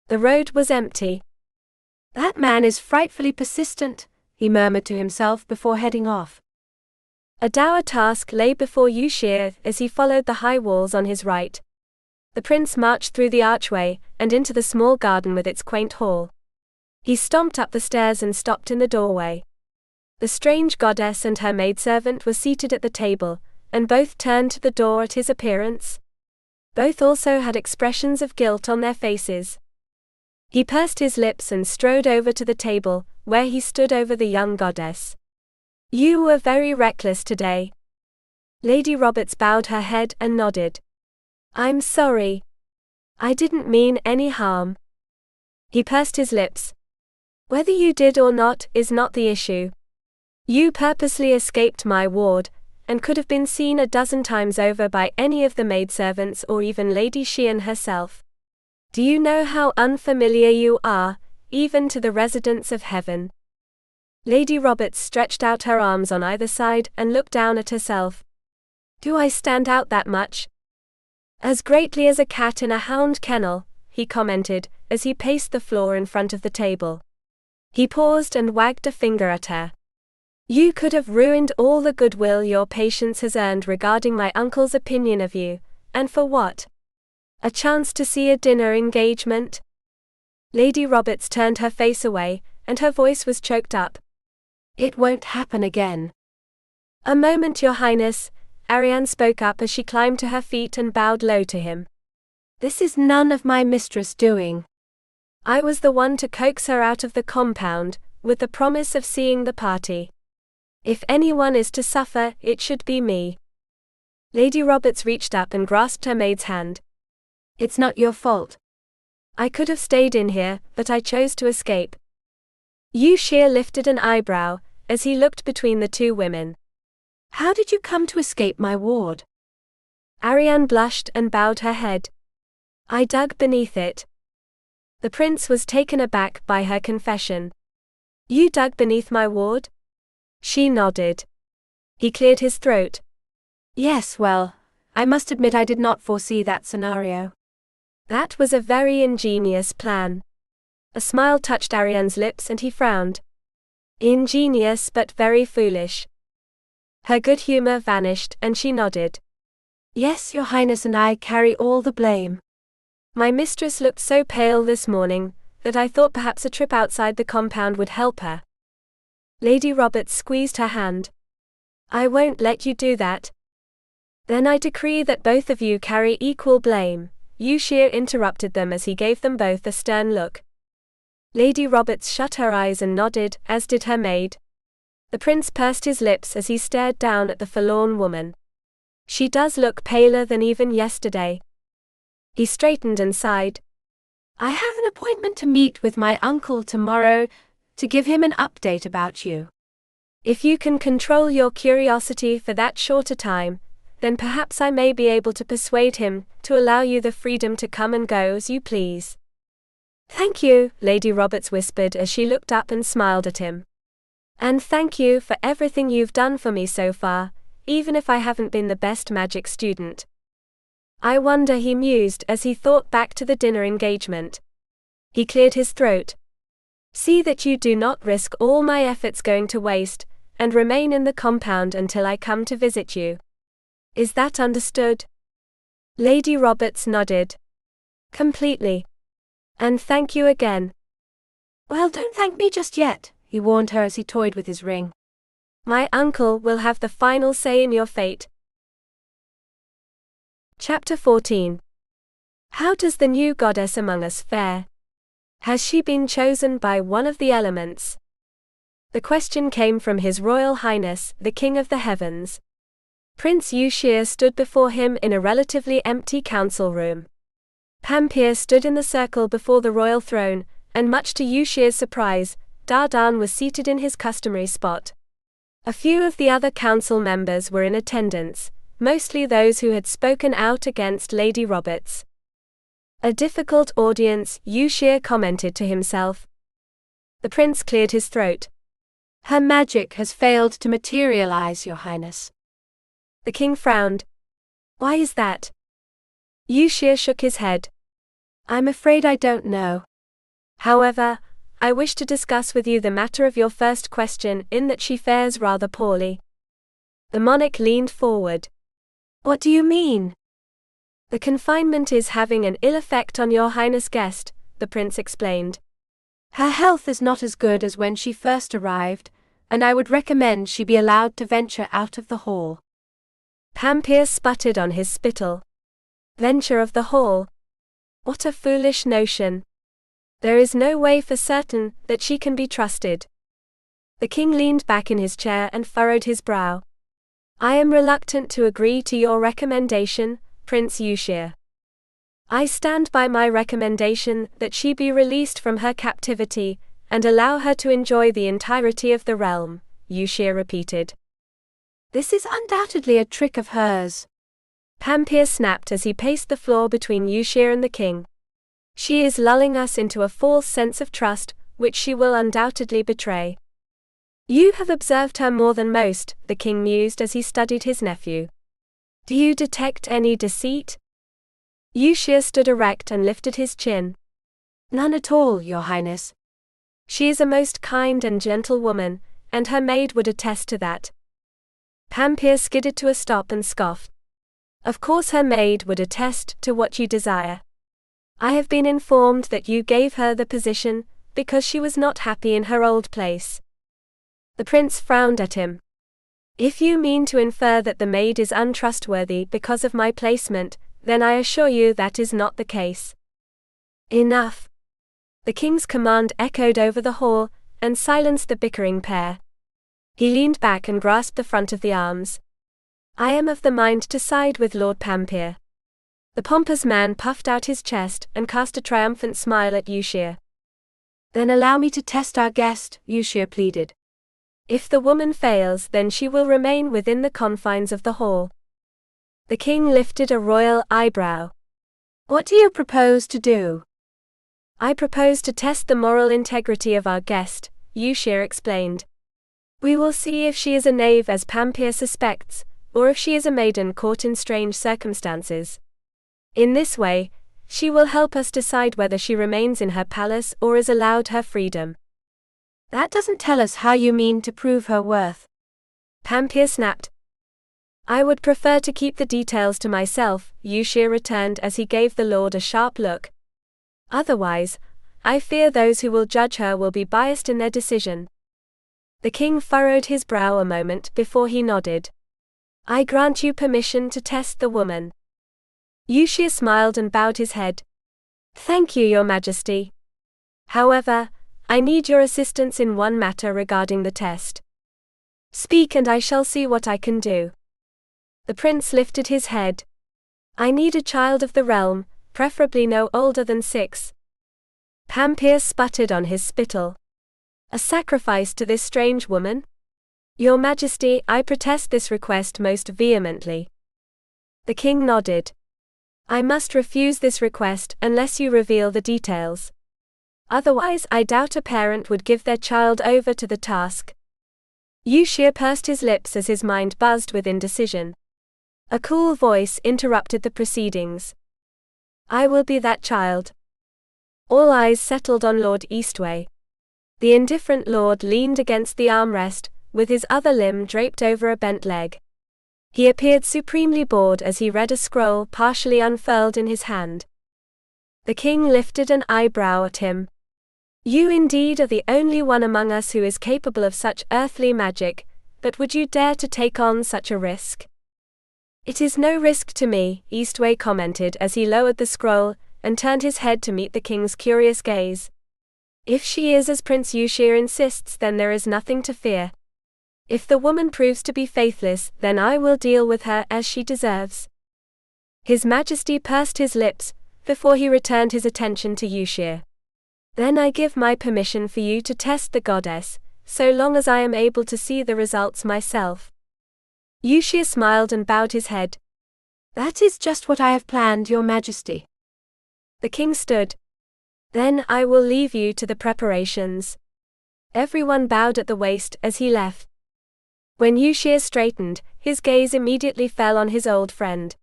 The road was empty. That man is frightfully persistent, he murmured to himself before heading off. A dour task lay before Eastwei as he followed the high walls on his right. The prince marched through the archway and into the small garden with its quaint hall. He stomped up the stairs and stopped in the doorway. The strange goddess and her maidservant were seated at the table, and both turned to the door at his appearance. Both also had expressions of guilt on their faces. He pursed his lips and strode over to the table, where he stood over the young goddess. You were very reckless today. Lady Roberts bowed her head and nodded. I'm sorry. I didn't mean any harm. He pursed his lips. Whether you did or not is not the issue. You purposely escaped my ward, and could have been seen a dozen times over by any of the maidservants or even Lady Xian herself. Do you know how unfamiliar you are, even to the residents of heaven? Lady Roberts stretched out her arms on either side and looked down at herself. Do I stand out that much? As greatly as a cat in a hound kennel, he commented, as he paced the floor in front of the table. He paused and wagged a finger at her. You could have ruined all the goodwill your patience has earned regarding my uncle's opinion of you, and for what? A chance to see a dinner engagement? Lady Roberts turned her face away, and her voice was choked up. It won't happen again. A moment, Your Highness, Ariane spoke up as she climbed to her feet and bowed low to him. This is none of my mistress' doing. I was the one to coax her out of the compound, with the promise of seeing the party. If anyone is to suffer, it should be me. Lady Roberts reached up and grasped her maid's hand. It's not your fault. I could have stayed in here, but I chose to escape. Eastwei lifted an eyebrow, as he looked between the two women. How did you come to escape my ward? Ariane blushed and bowed her head. I dug beneath it. The prince was taken aback by her confession. You dug beneath my ward? She nodded. He cleared his throat. Yes, well, I must admit I did not foresee that scenario. That was a very ingenious plan. A smile touched Ariane's lips and he frowned. Ingenious but very foolish. Her good humor vanished and she nodded. Yes, Your Highness, and I carry all the blame. My mistress looked so pale this morning, that I thought perhaps a trip outside the compound would help her. Lady Roberts squeezed her hand. I won't let you do that. Then I decree that both of you carry equal blame, Eastwei interrupted them as he gave them both a stern look. Lady Roberts shut her eyes and nodded, as did her maid. The prince pursed his lips as he stared down at the forlorn woman. She does look paler than even yesterday. He straightened and sighed. I have an appointment to meet with my uncle tomorrow, to give him an update about you. If you can control your curiosity for that short a time, then perhaps I may be able to persuade him to allow you the freedom to come and go as you please. Thank you, Lady Roberts whispered as she looked up and smiled at him. And thank you for everything you've done for me so far, even if I haven't been the best magic student. I wonder, he mused as he thought back to the dinner engagement. He cleared his throat. See that you do not risk all my efforts going to waste, and remain in the compound until I come to visit you. Is that understood? Lady Roberts nodded. Completely. And thank you again. Well, don't thank me just yet, he warned her as he toyed with his ring. My uncle will have the final say in your fate. Chapter 14. How does the new goddess among us fare? Has she been chosen by one of the elements? The question came from His Royal Highness, the King of the Heavens. Prince Eustwei stood before him in a relatively empty council room. Pampir stood in the circle before the royal throne, and much to Eustwei's surprise, Dardan was seated in his customary spot. A few of the other council members were in attendance, mostly those who had spoken out against Lady Roberts. A difficult audience, Eustwei commented to himself. The prince cleared his throat. Her magic has failed to materialize, Your Highness. The king frowned. Why is that? Eustwei shook his head. I'm afraid I don't know. However, I wish to discuss with you the matter of your first question, in that she fares rather poorly. The monarch leaned forward. What do you mean? The confinement is having an ill effect on your highness guest, the prince explained. Her health is not as good as when she first arrived, and I would recommend she be allowed to venture out of the hall. Pampir sputtered on his spittle. Venture of the hall? What a foolish notion. There is no way for certain that she can be trusted. The king leaned back in his chair and furrowed his brow. I am reluctant to agree to your recommendation, Prince Eustwei. I stand by my recommendation that she be released from her captivity, and allow her to enjoy the entirety of the realm, Eustwei repeated. This is undoubtedly a trick of hers. Pampir snapped as he paced the floor between Eustwei and the king. She is lulling us into a false sense of trust, which she will undoubtedly betray. You have observed her more than most, the king mused as he studied his nephew. Do you detect any deceit? Eustwei stood erect and lifted his chin. None at all, Your Highness. She is a most kind and gentle woman, and her maid would attest to that. Pampir skidded to a stop and scoffed. Of course her maid would attest to what you desire. I have been informed that you gave her the position, because she was not happy in her old place. The prince frowned at him. If you mean to infer that the maid is untrustworthy because of my placement, then I assure you that is not the case. Enough. The king's command echoed over the hall, and silenced the bickering pair. He leaned back and grasped the front of the arms. I am of the mind to side with Lord Pampir. The pompous man puffed out his chest and cast a triumphant smile at Eustwei. Then allow me to test our guest, Eustwei pleaded. If the woman fails, then she will remain within the confines of the hall. The king lifted a royal eyebrow. What do you propose to do? I propose to test the moral integrity of our guest, Eustwei explained. We will see if she is a knave as Pampir suspects, or if she is a maiden caught in strange circumstances. In this way, she will help us decide whether she remains in her palace or is allowed her freedom. That doesn't tell us how you mean to prove her worth. Pampir snapped. I would prefer to keep the details to myself, Eustwei returned as he gave the lord a sharp look. Otherwise, I fear those who will judge her will be biased in their decision. The king furrowed his brow a moment before he nodded. I grant you permission to test the woman. Eustwei smiled and bowed his head. Thank you, Your Majesty. However, I need your assistance in one matter regarding the test. Speak and I shall see what I can do. The prince lifted his head. I need a child of the realm, preferably no older than 6. Pampir sputtered on his spittle. A sacrifice to this strange woman? Your Majesty, I protest this request most vehemently. The king nodded. I must refuse this request unless you reveal the details. Otherwise, I doubt a parent would give their child over to the task. Eustwei pursed his lips as his mind buzzed with indecision. A cool voice interrupted the proceedings. I will be that child. All eyes settled on Lord Eastwei. The indifferent lord leaned against the armrest, with his other limb draped over a bent leg. He appeared supremely bored as he read a scroll partially unfurled in his hand. The king lifted an eyebrow at him. You indeed are the only one among us who is capable of such earthly magic, but would you dare to take on such a risk? It is no risk to me, Eastwei commented as he lowered the scroll and turned his head to meet the king's curious gaze. If she is as Prince Yushir insists, then there is nothing to fear. If the woman proves to be faithless, then I will deal with her as she deserves. His Majesty pursed his lips before he returned his attention to Yushir. Then I give my permission for you to test the goddess, so long as I am able to see the results myself. Yushir smiled and bowed his head. That is just what I have planned, Your Majesty. The king stood. Then I will leave you to the preparations. Everyone bowed at the waist as he left. When Yushir straightened, his gaze immediately fell on his old friend.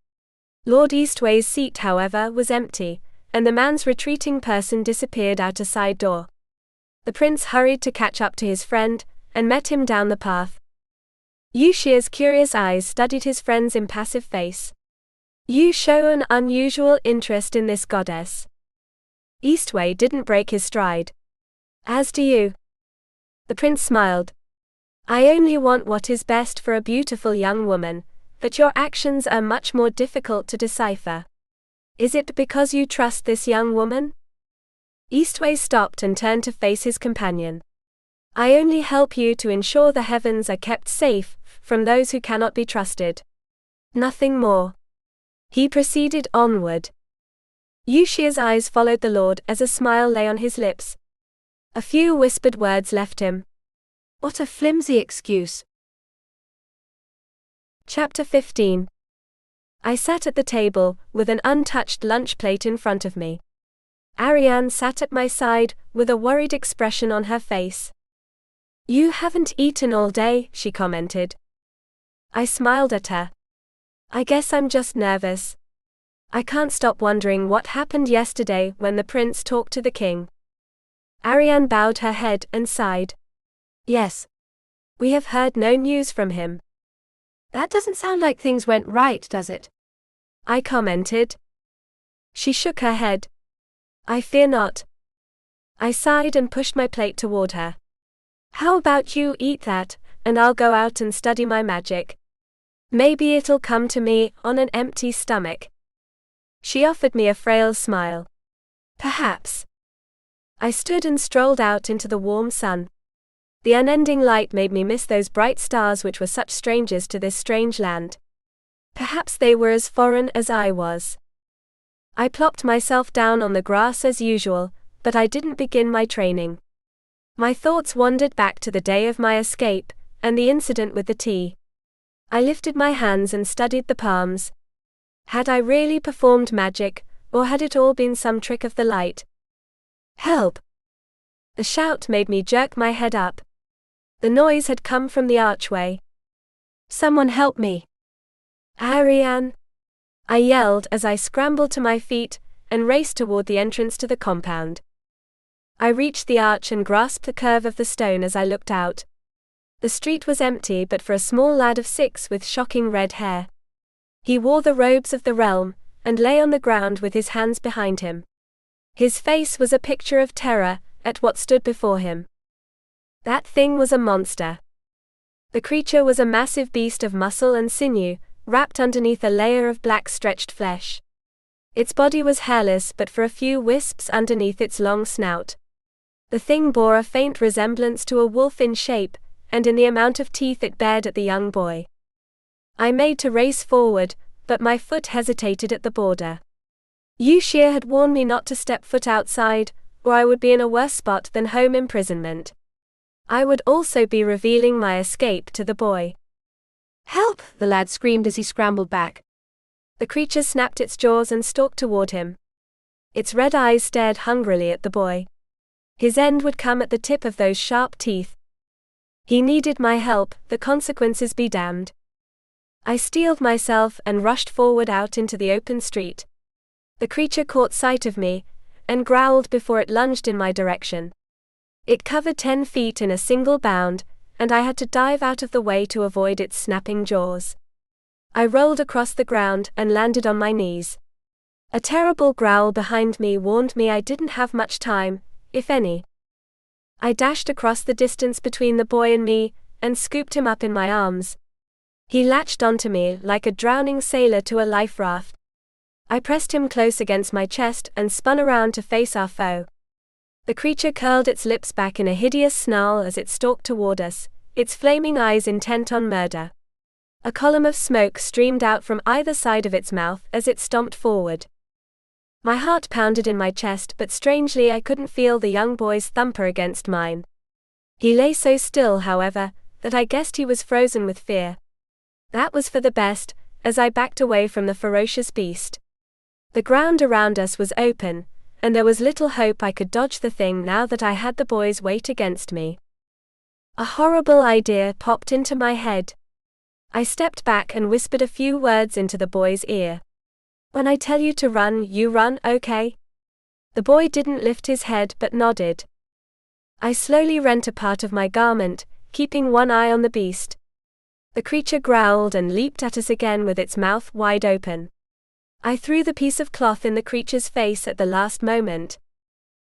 Lord Eastwei's seat, however, was empty, and the man's retreating person disappeared out a side door. The prince hurried to catch up to his friend, and met him down the path. Yushir's curious eyes studied his friend's impassive face. You show an unusual interest in this goddess. Eastwei didn't break his stride. As do you. The prince smiled. I only want what is best for a beautiful young woman, but your actions are much more difficult to decipher. Is it because you trust this young woman? Eastwei stopped and turned to face his companion. I only help you to ensure the heavens are kept safe from those who cannot be trusted. Nothing more. He proceeded onward. Yushir's eyes followed the lord as a smile lay on his lips. A few whispered words left him. What a flimsy excuse. Chapter 15. I sat at the table, with an untouched lunch plate in front of me. Ariane sat at my side, with a worried expression on her face. You haven't eaten all day, she commented. I smiled at her. I guess I'm just nervous. I can't stop wondering what happened yesterday when the prince talked to the king. Ariane bowed her head and sighed. Yes. We have heard no news from him. That doesn't sound like things went right, does it? I commented. She shook her head. I fear not. I sighed and pushed my plate toward her. How about you eat that, and I'll go out and study my magic. Maybe it'll come to me on an empty stomach. She offered me a frail smile. Perhaps. I stood and strolled out into the warm sun. The unending light made me miss those bright stars which were such strangers to this strange land. Perhaps they were as foreign as I was. I plopped myself down on the grass as usual, but I didn't begin my training. My thoughts wandered back to the day of my escape, and the incident with the tea. I lifted my hands and studied the palms. Had I really performed magic, or had it all been some trick of the light? Help! The shout made me jerk my head up. The noise had come from the archway. Someone help me! Ariane! I yelled as I scrambled to my feet and raced toward the entrance to the compound. I reached the arch and grasped the curve of the stone as I looked out. The street was empty but for a small lad of 6 with shocking red hair. He wore the robes of the realm, and lay on the ground with his hands behind him. His face was a picture of terror at what stood before him. That thing was a monster. The creature was a massive beast of muscle and sinew, wrapped underneath a layer of black stretched flesh. Its body was hairless but for a few wisps underneath its long snout. The thing bore a faint resemblance to a wolf in shape, and in the amount of teeth it bared at the young boy. I made to race forward, but my foot hesitated at the border. Yushir had warned me not to step foot outside, or I would be in a worse spot than home imprisonment. I would also be revealing my escape to the boy. Help! The lad screamed as he scrambled back. The creature snapped its jaws and stalked toward him. Its red eyes stared hungrily at the boy. His end would come at the tip of those sharp teeth. He needed my help, the consequences be damned. I steeled myself and rushed forward out into the open street. The creature caught sight of me, and growled before it lunged in my direction. It covered 10 feet in a single bound, and I had to dive out of the way to avoid its snapping jaws. I rolled across the ground and landed on my knees. A terrible growl behind me warned me I didn't have much time, if any. I dashed across the distance between the boy and me, and scooped him up in my arms. He latched onto me like a drowning sailor to a life raft. I pressed him close against my chest and spun around to face our foe. The creature curled its lips back in a hideous snarl as it stalked toward us, its flaming eyes intent on murder. A column of smoke streamed out from either side of its mouth as it stomped forward. My heart pounded in my chest, but strangely I couldn't feel the young boy's thumper against mine. He lay so still, however, that I guessed he was frozen with fear. That was for the best, as I backed away from the ferocious beast. The ground around us was open, and there was little hope I could dodge the thing now that I had the boy's weight against me. A horrible idea popped into my head. I stepped back and whispered a few words into the boy's ear. "When I tell you to run, you run, okay?" The boy didn't lift his head but nodded. I slowly rent a part of my garment, keeping one eye on the beast. The creature growled and leaped at us again with its mouth wide open. I threw the piece of cloth in the creature's face at the last moment.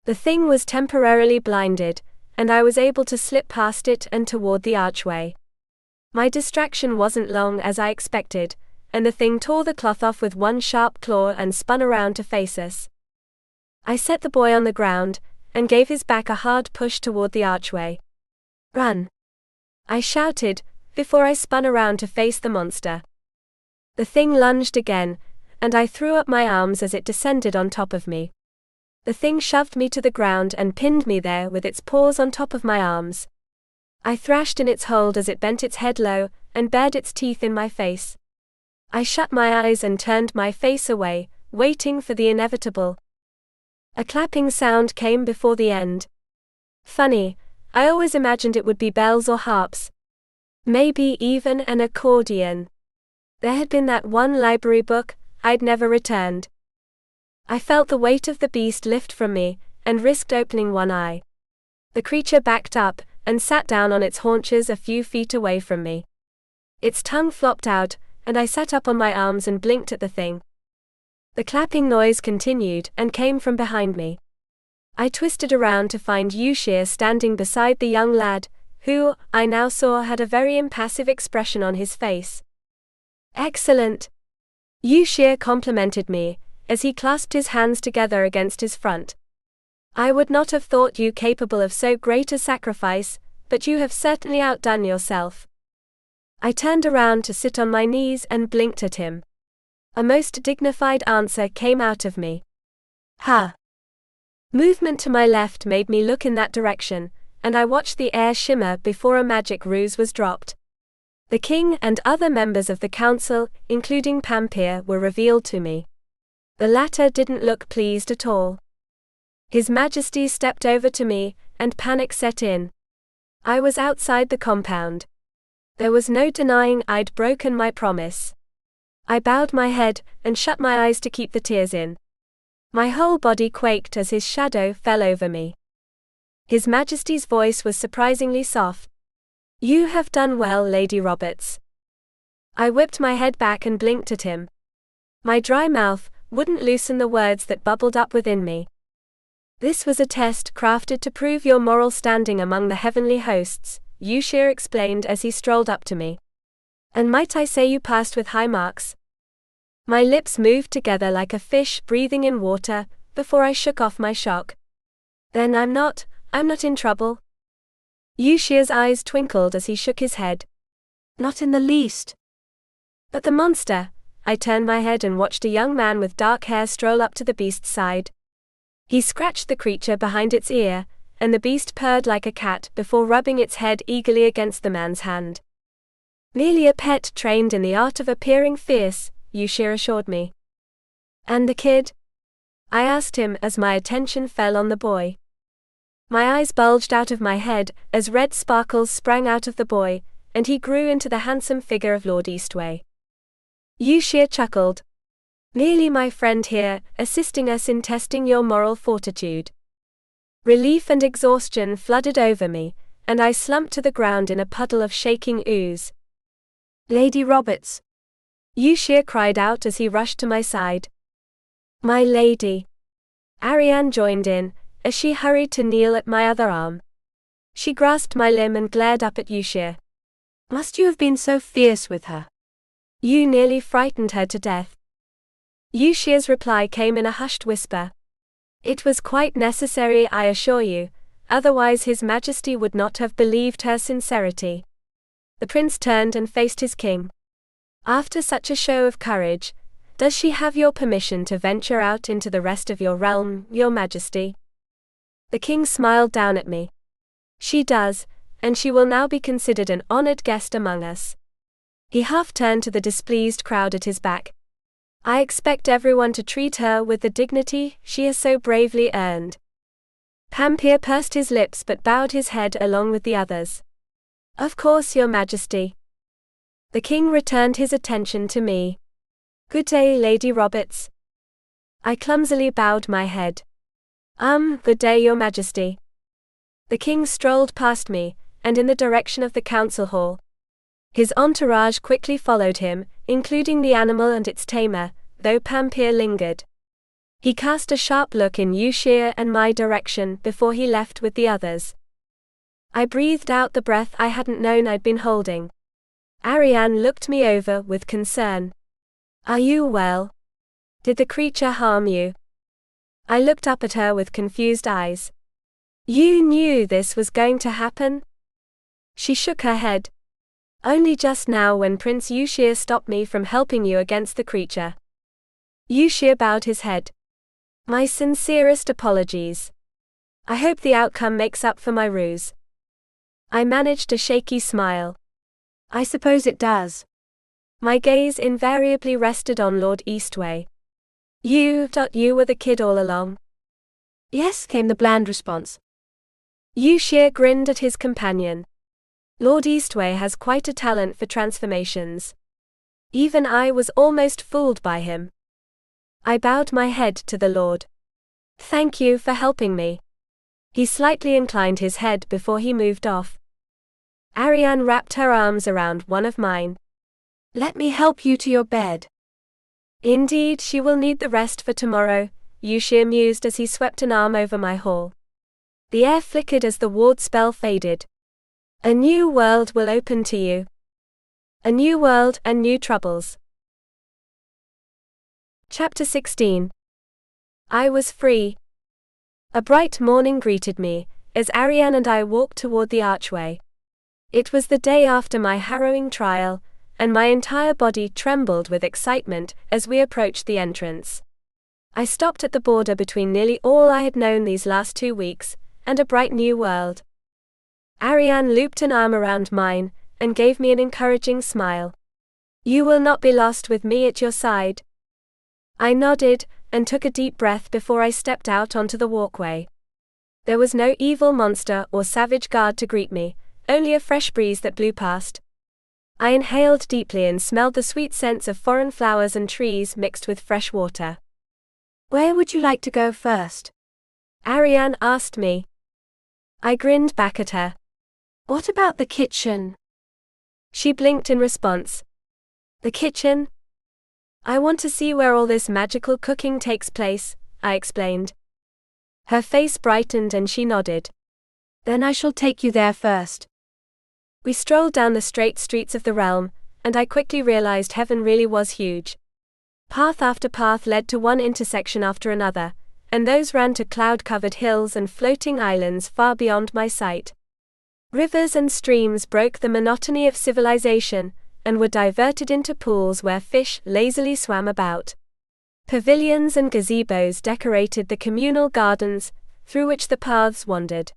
The thing was temporarily blinded, and I was able to slip past it and toward the archway. My distraction wasn't long as I expected, and the thing tore the cloth off with one sharp claw and spun around to face us. I set the boy on the ground, and gave his back a hard push toward the archway. "Run!" I shouted, before I spun around to face the monster. The thing lunged again, and I threw up my arms as it descended on top of me. The thing shoved me to the ground and pinned me there with its paws on top of my arms. I thrashed in its hold as it bent its head low, and bared its teeth in my face. I shut my eyes and turned my face away, waiting for the inevitable. A clapping sound came before the end. Funny, I always imagined it would be bells or harps. Maybe even an accordion. There had been that one library book I'd never returned. I felt the weight of the beast lift from me, and risked opening one eye. The creature backed up, and sat down on its haunches a few feet away from me. Its tongue flopped out, and I sat up on my arms and blinked at the thing. The clapping noise continued, and came from behind me. I twisted around to find Eastwei standing beside the young lad, who, I now saw, had a very impassive expression on his face. "Excellent!" Eastwei complimented me, as he clasped his hands together against his front. "I would not have thought you capable of so great a sacrifice, but you have certainly outdone yourself." I turned around to sit on my knees and blinked at him. A most dignified answer came out of me. "Ha!" Movement to my left made me look in that direction, and I watched the air shimmer before a magic ruse was dropped. The king and other members of the council, including Pampir, were revealed to me. The latter didn't look pleased at all. His Majesty stepped over to me, and panic set in. I was outside the compound. There was no denying I'd broken my promise. I bowed my head, and shut my eyes to keep the tears in. My whole body quaked as his shadow fell over me. His Majesty's voice was surprisingly soft. "You have done well, Lady Roberts." I whipped my head back and blinked at him. My dry mouth wouldn't loosen the words that bubbled up within me. "This was a test crafted to prove your moral standing among the heavenly hosts," Eastwei explained as he strolled up to me. "And might I say you passed with high marks?" My lips moved together like a fish breathing in water, before I shook off my shock. "Then I'm not in trouble?" Eastwei's eyes twinkled as he shook his head. "Not in the least." "But the monster." I turned my head and watched a young man with dark hair stroll up to the beast's side. He scratched the creature behind its ear, and the beast purred like a cat before rubbing its head eagerly against the man's hand. "Merely a pet trained in the art of appearing fierce," Eastwei assured me. "And the kid?" I asked him as my attention fell on the boy. My eyes bulged out of my head as red sparkles sprang out of the boy, and he grew into the handsome figure of Lord Eastwei. Yuxia chuckled. Merely my friend here, assisting us in testing your moral fortitude. Relief and exhaustion flooded over me, and I slumped to the ground in a puddle of shaking ooze. Lady Roberts, Yuxia cried out as he rushed to my side. My lady. Ariane joined in, as she hurried to kneel at my other arm. She grasped my limb and glared up at Yuxia. Must you have been so fierce with her? You nearly frightened her to death. Yuxia's reply came in a hushed whisper. It was quite necessary, I assure you, otherwise His Majesty would not have believed her sincerity. The prince turned and faced his king. After such a show of courage, does she have your permission to venture out into the rest of your realm, your Majesty? The king smiled down at me. She does, and she will now be considered an honored guest among us. He half turned to the displeased crowd at his back. I expect everyone to treat her with the dignity she has so bravely earned. Pampir pursed his lips but bowed his head along with the others. Of course, your Majesty. The king returned his attention to me. Good day, Lady Roberts. I clumsily bowed my head. Good day, your Majesty. The king strolled past me, and in the direction of the council hall. His entourage quickly followed him, including the animal and its tamer, though Pampir lingered. He cast a sharp look in Yuxia and my direction before he left with the others. I breathed out the breath I hadn't known I'd been holding. Ariane looked me over with concern. Are you well? Did the creature harm you? I looked up at her with confused eyes. You knew this was going to happen? She shook her head. Only just now when Prince Yuxia stopped me from helping you against the creature. Yuxia bowed his head. My sincerest apologies. I hope the outcome makes up for my ruse. I managed a shaky smile. I suppose it does. My gaze invariably rested on Lord Eastwei. You were the kid all along? Yes, came the bland response. Yuxia grinned at his companion. Lord Eastwei has quite a talent for transformations. Even I was almost fooled by him. I bowed my head to the Lord. Thank you for helping me. He slightly inclined his head before he moved off. Ariane wrapped her arms around one of mine. Let me help you to your bed. Indeed, she will need the rest for tomorrow, Yuxia mused as he swept an arm over my haul. The air flickered as the ward spell faded. A new world will open to you. A new world and new troubles. Chapter 16. I was free. A bright morning greeted me, as Ariane and I walked toward the archway. It was the day after my harrowing trial, and my entire body trembled with excitement as we approached the entrance. I stopped at the border between nearly all I had known these last 2 weeks, and a bright new world. Ariane looped an arm around mine, and gave me an encouraging smile. You will not be lost with me at your side. I nodded, and took a deep breath before I stepped out onto the walkway. There was no evil monster or savage guard to greet me, only a fresh breeze that blew past. I inhaled deeply and smelled the sweet scents of foreign flowers and trees mixed with fresh water. Where would you like to go first? Ariane asked me. I grinned back at her. What about the kitchen? She blinked in response. The kitchen? I want to see where all this magical cooking takes place, I explained. Her face brightened and she nodded. Then I shall take you there first. We strolled down the straight streets of the realm, and I quickly realized heaven really was huge. Path after path led to one intersection after another, and those ran to cloud-covered hills and floating islands far beyond my sight. Rivers and streams broke the monotony of civilization, and were diverted into pools where fish lazily swam about. Pavilions and gazebos decorated the communal gardens, through which the paths wandered.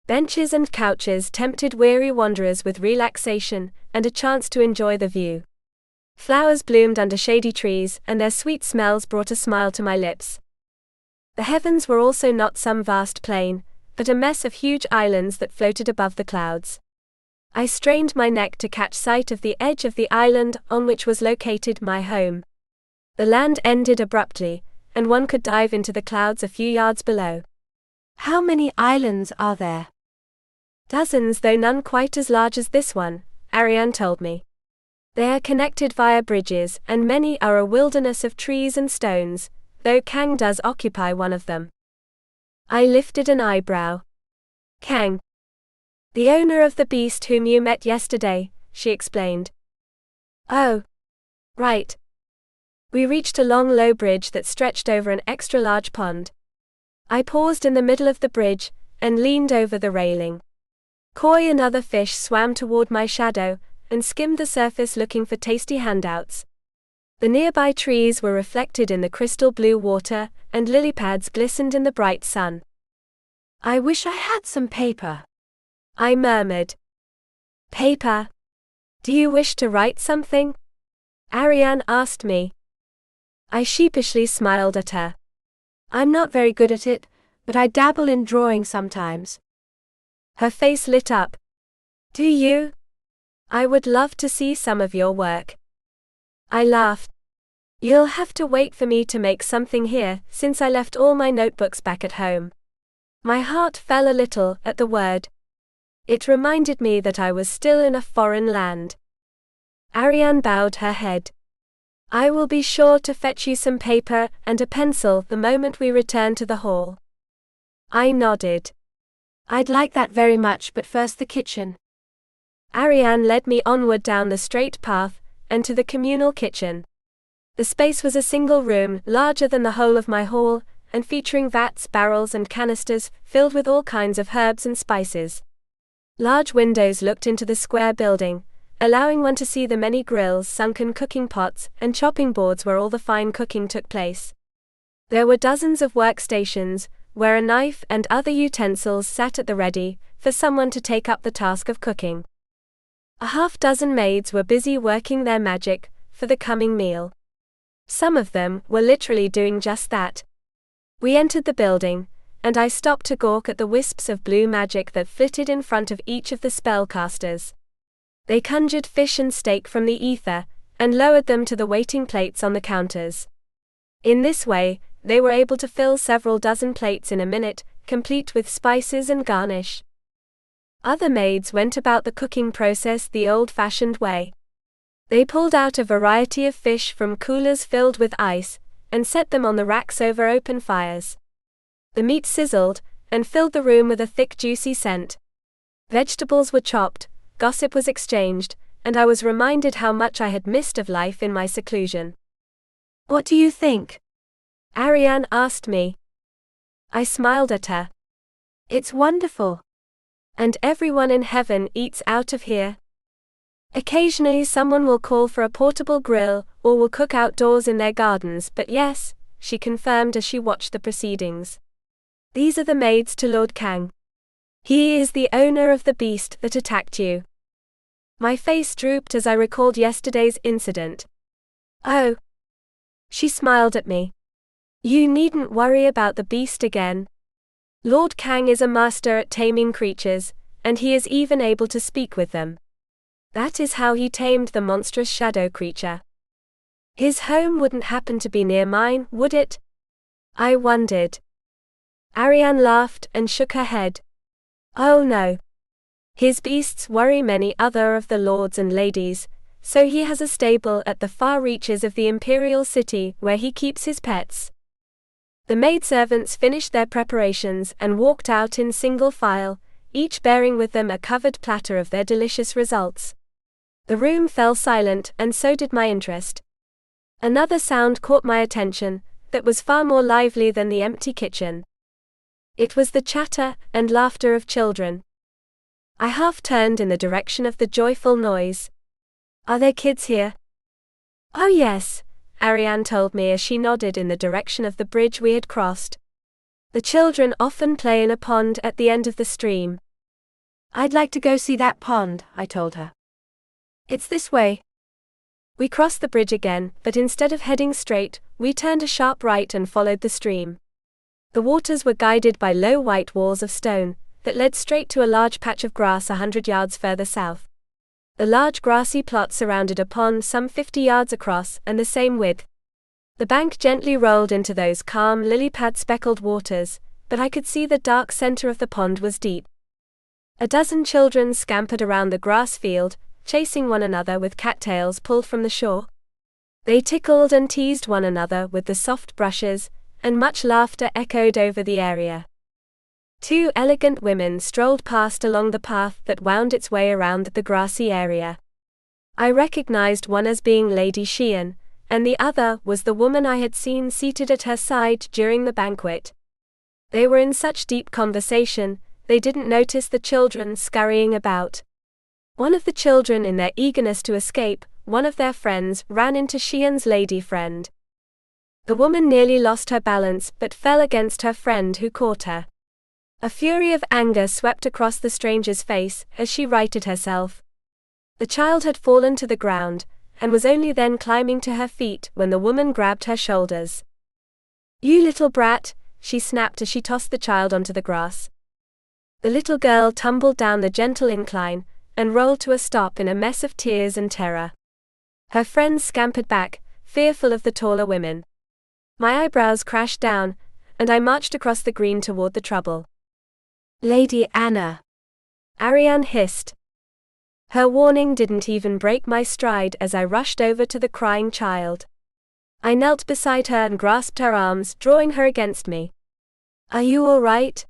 Benches and couches tempted weary wanderers with relaxation and a chance to enjoy the view. Flowers bloomed under shady trees, and their sweet smells brought a smile to my lips. The heavens were also not some vast plain, but a mess of huge islands that floated above the clouds. I strained my neck to catch sight of the edge of the island on which was located my home. The land ended abruptly, and one could dive into the clouds a few yards below. How many islands are there? Dozens, though none quite as large as this one, Ariane told me. They are connected via bridges, and many are a wilderness of trees and stones, though Kang does occupy one of them. I lifted an eyebrow. Kang. The owner of the beast whom you met yesterday, she explained. Oh. Right. We reached a long low bridge that stretched over an extra-large pond. I paused in the middle of the bridge, and leaned over the railing. Koi and other fish swam toward my shadow, and skimmed the surface looking for tasty handouts. The nearby trees were reflected in the crystal blue water, and lily pads glistened in the bright sun. I wish I had some paper, I murmured. Paper? Do you wish to write something? Ariane asked me. I sheepishly smiled at her. I'm not very good at it, but I dabble in drawing sometimes. Her face lit up. Do you? I would love to see some of your work. I laughed. You'll have to wait for me to make something here, since I left all my notebooks back at home. My heart fell a little at the word. It reminded me that I was still in a foreign land. Ariane bowed her head. I will be sure to fetch you some paper and a pencil the moment we return to the hall. I nodded. I'd like that very much, but first the kitchen. Ariane led me onward down the straight path, and to the communal kitchen. The space was a single room, larger than the whole of my hall, and featuring vats, barrels and canisters, filled with all kinds of herbs and spices. Large windows looked into the square building, allowing one to see the many grills, sunken cooking pots, and chopping boards where all the fine cooking took place. There were dozens of workstations, where a knife and other utensils sat at the ready, for someone to take up the task of cooking. A half-dozen maids were busy working their magic for the coming meal. Some of them were literally doing just that. We entered the building, and I stopped to gawk at the wisps of blue magic that flitted in front of each of the spellcasters. They conjured fish and steak from the ether, and lowered them to the waiting plates on the counters. In this way, they were able to fill several dozen plates in a minute, complete with spices and garnish. Other maids went about the cooking process the old-fashioned way. They pulled out a variety of fish from coolers filled with ice, and set them on the racks over open fires. The meat sizzled, and filled the room with a thick juicy scent. Vegetables were chopped, gossip was exchanged, and I was reminded how much I had missed of life in my seclusion. What do you think? Ariane asked me. I smiled at her. It's wonderful. And everyone in heaven eats out of here. Occasionally someone will call for a portable grill, or will cook outdoors in their gardens, but yes, she confirmed as she watched the proceedings. These are the maids to Lord Kang. He is the owner of the beast that attacked you. My face drooped as I recalled yesterday's incident. Oh. She smiled at me. You needn't worry about the beast again. Lord Kang is a master at taming creatures, and he is even able to speak with them. That is how he tamed the monstrous shadow creature. His home wouldn't happen to be near mine, would it? I wondered. Ariane laughed and shook her head. Oh no. His beasts worry many other of the lords and ladies, so he has a stable at the far reaches of the imperial city where he keeps his pets. The maidservants finished their preparations and walked out in single file, each bearing with them a covered platter of their delicious results. The room fell silent, and so did my interest. Another sound caught my attention, that was far more lively than the empty kitchen. It was the chatter and laughter of children. I half turned in the direction of the joyful noise. Are there kids here? Oh yes, Ariane told me as she nodded in the direction of the bridge we had crossed. The children often play in a pond at the end of the stream. I'd like to go see that pond, I told her. It's this way. We crossed the bridge again, but instead of heading straight, we turned a sharp right and followed the stream. The waters were guided by low white walls of stone, that led straight to a large patch of grass 100 yards further south. The large grassy plot surrounded a pond some 50 yards across and the same width. The bank gently rolled into those calm lily-pad speckled waters, but I could see the dark center of the pond was deep. A dozen children scampered around the grass field, chasing one another with cattails pulled from the shore. They tickled and teased one another with the soft brushes, and much laughter echoed over the area. 2 elegant women strolled past along the path that wound its way around the grassy area. I recognized one as being Lady Sheehan, and the other was the woman I had seen seated at her side during the banquet. They were in such deep conversation, they didn't notice the children scurrying about. One of the children, in their eagerness to escape one of their friends, ran into Sheehan's lady friend. The woman nearly lost her balance but fell against her friend, who caught her. A fury of anger swept across the stranger's face as she righted herself. The child had fallen to the ground, and was only then climbing to her feet when the woman grabbed her shoulders. "You little brat," she snapped as she tossed the child onto the grass. The little girl tumbled down the gentle incline, and rolled to a stop in a mess of tears and terror. Her friends scampered back, fearful of the taller women. My eyebrows crashed down, and I marched across the green toward the trouble. "Lady Anna," Ariane hissed. Her warning didn't even break my stride as I rushed over to the crying child. I knelt beside her and grasped her arms, drawing her against me. "Are you all right?"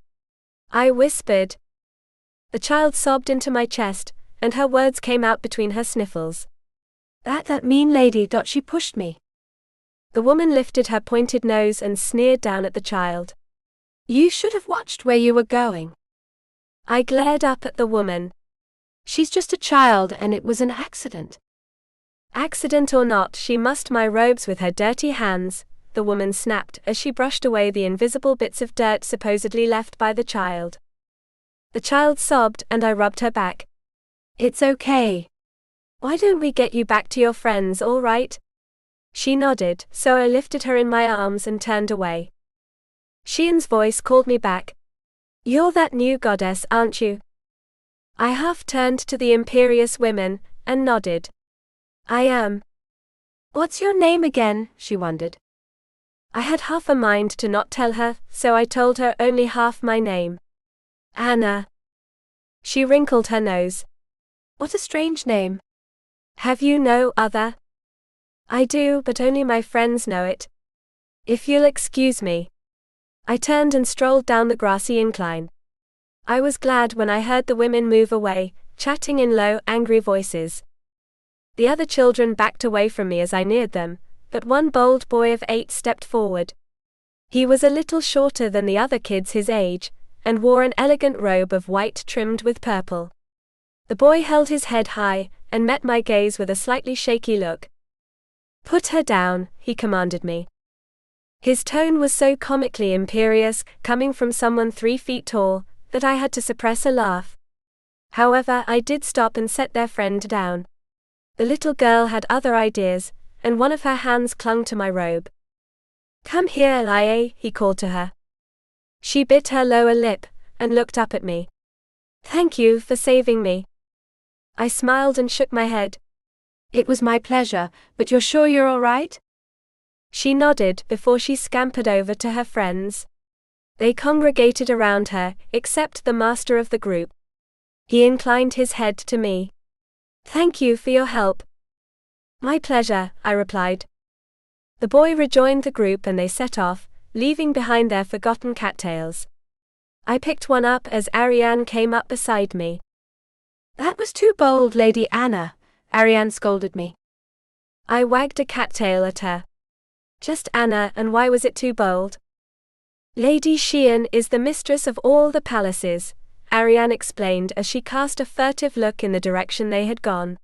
I whispered. The child sobbed into my chest, and her words came out between her sniffles. That mean lady, she pushed me." The woman lifted her pointed nose and sneered down at the child. "You should have watched where you were going." I glared up at the woman. "She's just a child and it was an accident." "Accident or not, she mussed my robes with her dirty hands," the woman snapped as she brushed away the invisible bits of dirt supposedly left by the child. The child sobbed and I rubbed her back. "It's okay. Why don't we get you back to your friends, all right?" She nodded, so I lifted her in my arms and turned away. Sheehan's voice called me back. "You're that new goddess, aren't you?" I half turned to the imperious women, and nodded. "I am." "What's your name again?" she wondered. I had half a mind to not tell her, so I told her only half my name. "Anna." She wrinkled her nose. "What a strange name. Have you no other?" "I do, but only my friends know it. If you'll excuse me." I turned and strolled down the grassy incline. I was glad when I heard the women move away, chatting in low, angry voices. The other children backed away from me as I neared them, but one bold boy of 8 stepped forward. He was a little shorter than the other kids his age, and wore an elegant robe of white trimmed with purple. The boy held his head high, and met my gaze with a slightly shaky look. "Put her down," he commanded me. His tone was so comically imperious, coming from someone 3 feet tall, that I had to suppress a laugh. However, I did stop and set their friend down. The little girl had other ideas, and one of her hands clung to my robe. "Come here, Lie," he called to her. She bit her lower lip, and looked up at me. "Thank you for saving me." I smiled and shook my head. "It was my pleasure, but you're sure you're all right?" She nodded before she scampered over to her friends. They congregated around her, except the master of the group. He inclined his head to me. "Thank you for your help." "My pleasure," I replied. The boy rejoined the group and they set off, leaving behind their forgotten cattails. I picked one up as Ariane came up beside me. "That was too bold, Lady Anna," Ariane scolded me. I wagged a cattail at her. "Just Anna, and why was it too bold?" "Lady Sheehan is the mistress of all the palaces," Ariane explained as she cast a furtive look in the direction they had gone.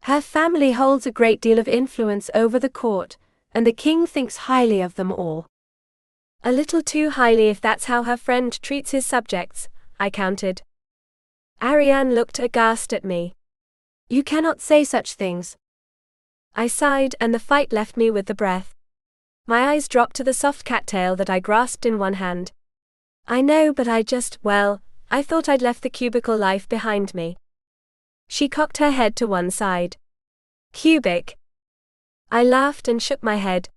"Her family holds a great deal of influence over the court, and the king thinks highly of them all." "A little too highly if that's how her friend treats his subjects," I countered. Ariane looked aghast at me. "You cannot say such things." I sighed and the fight left me with the breath. My eyes dropped to the soft cattail that I grasped in one hand. "I know, but I I thought I'd left the cubicle life behind me. She cocked her head to one side. Cubic? I laughed and shook my head.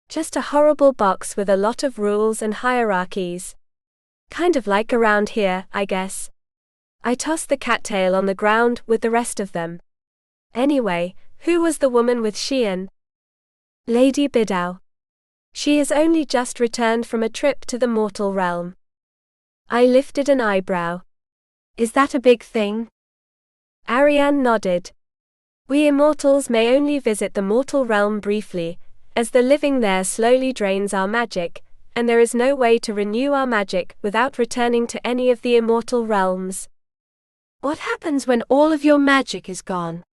Just a horrible box with a lot of rules and hierarchies. Kind of like around here, I guess. I tossed the cattail on the ground with the rest of them. Anyway, who was the woman with Xian? Lady Bidao. She has only just returned from a trip to the mortal realm. I lifted an eyebrow. Is that a big thing? Ariane nodded. We immortals may only visit the mortal realm briefly, as the living there slowly drains our magic, and there is no way to renew our magic without returning to any of the immortal realms. What happens when all of your magic is gone?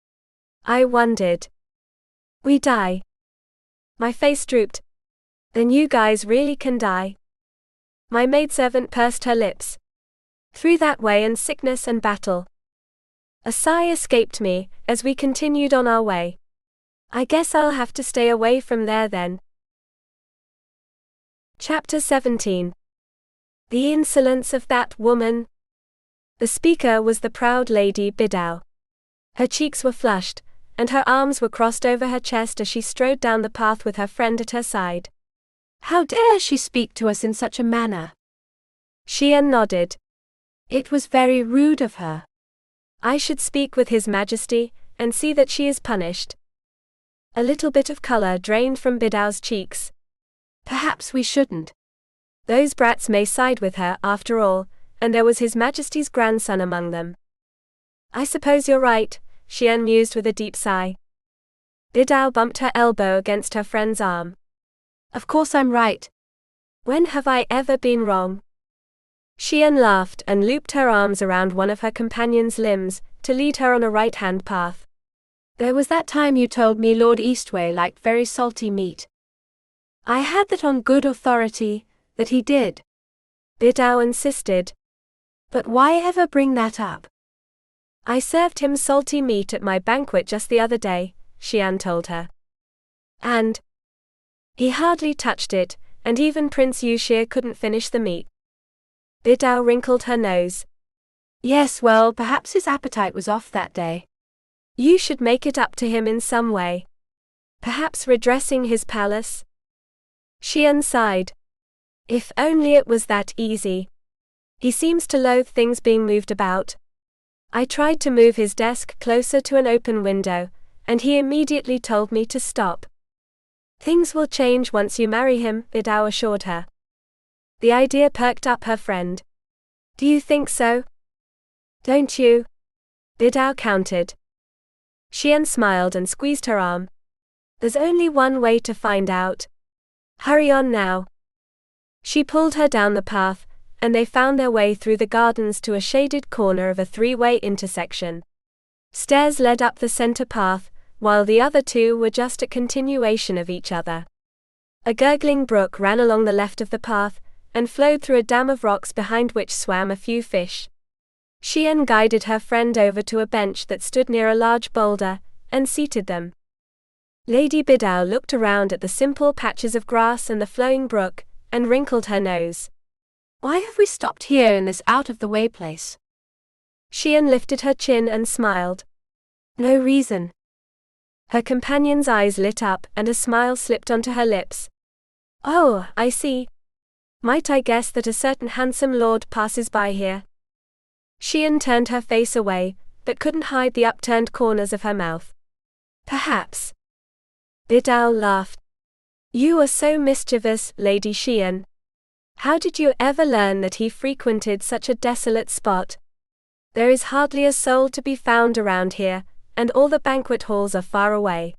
I wondered. We die. My face drooped. Then you guys really can die? My maidservant pursed her lips. Through that way and sickness and battle. A sigh escaped me, as we continued on our way. I guess I'll have to stay away from there then. Chapter 17. The insolence of that woman. The speaker was the proud Lady Bidao. Her cheeks were flushed, and her arms were crossed over her chest as she strode down the path with her friend at her side. How dare she speak to us in such a manner? Xian nodded. It was very rude of her. I should speak with His Majesty, and see that she is punished. A little bit of color drained from Bidao's cheeks. Perhaps we shouldn't. Those brats may side with her, after all, and there was His Majesty's grandson among them. I suppose you're right, Xian mused with a deep sigh. Bidao bumped her elbow against her friend's arm. Of course I'm right. When have I ever been wrong? Xian laughed and looped her arms around one of her companion's limbs, to lead her on a right-hand path. There was that time you told me Lord Eastwei liked very salty meat. I had that on good authority, that he did. Bidao insisted. But why ever bring that up? I served him salty meat at my banquet just the other day, Xian told her. And he hardly touched it, and even Prince Yuxia couldn't finish the meat. Bidao wrinkled her nose. Yes, well, perhaps his appetite was off that day. You should make it up to him in some way. Perhaps redressing his palace? Xian sighed. If only it was that easy. He seems to loathe things being moved about. I tried to move his desk closer to an open window, and he immediately told me to stop. Things will change once you marry him, Bidao assured her. The idea perked up her friend. Do you think so? Don't you? Bidao countered. Xian smiled and squeezed her arm. There's only one way to find out. Hurry on now. She pulled her down the path, and they found their way through the gardens to a shaded corner of a three-way intersection. Stairs led up the center path, while the other two were just a continuation of each other. A gurgling brook ran along the left of the path, and flowed through a dam of rocks behind which swam a few fish. Xian guided her friend over to a bench that stood near a large boulder, and seated them. Lady Bidao looked around at the simple patches of grass and the flowing brook, and wrinkled her nose. Why have we stopped here in this out-of-the-way place? Xian lifted her chin and smiled. No reason. Her companion's eyes lit up and a smile slipped onto her lips. Oh, I see. Might I guess that a certain handsome lord passes by here? Xian turned her face away, but couldn't hide the upturned corners of her mouth. Perhaps. Bidao laughed. You are so mischievous, Lady Xian. How did you ever learn that he frequented such a desolate spot? There is hardly a soul to be found around here, and all the banquet halls are far away.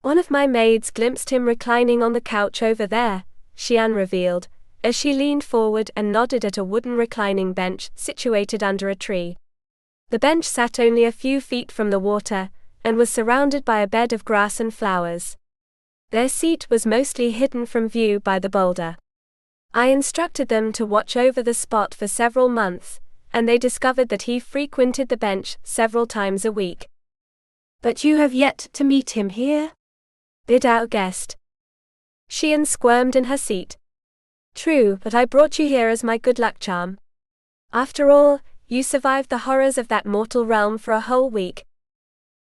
One of my maids glimpsed him reclining on the couch over there, Xian revealed, as she leaned forward and nodded at a wooden reclining bench situated under a tree. The bench sat only a few feet from the water, and was surrounded by a bed of grass and flowers. Their seat was mostly hidden from view by the boulder. I instructed them to watch over the spot for several months, and they discovered that he frequented the bench several times a week. But you have yet to meet him here? Bidao guessed. Xian squirmed in her seat. True, but I brought you here as my good luck charm. After all, you survived the horrors of that mortal realm for a whole week.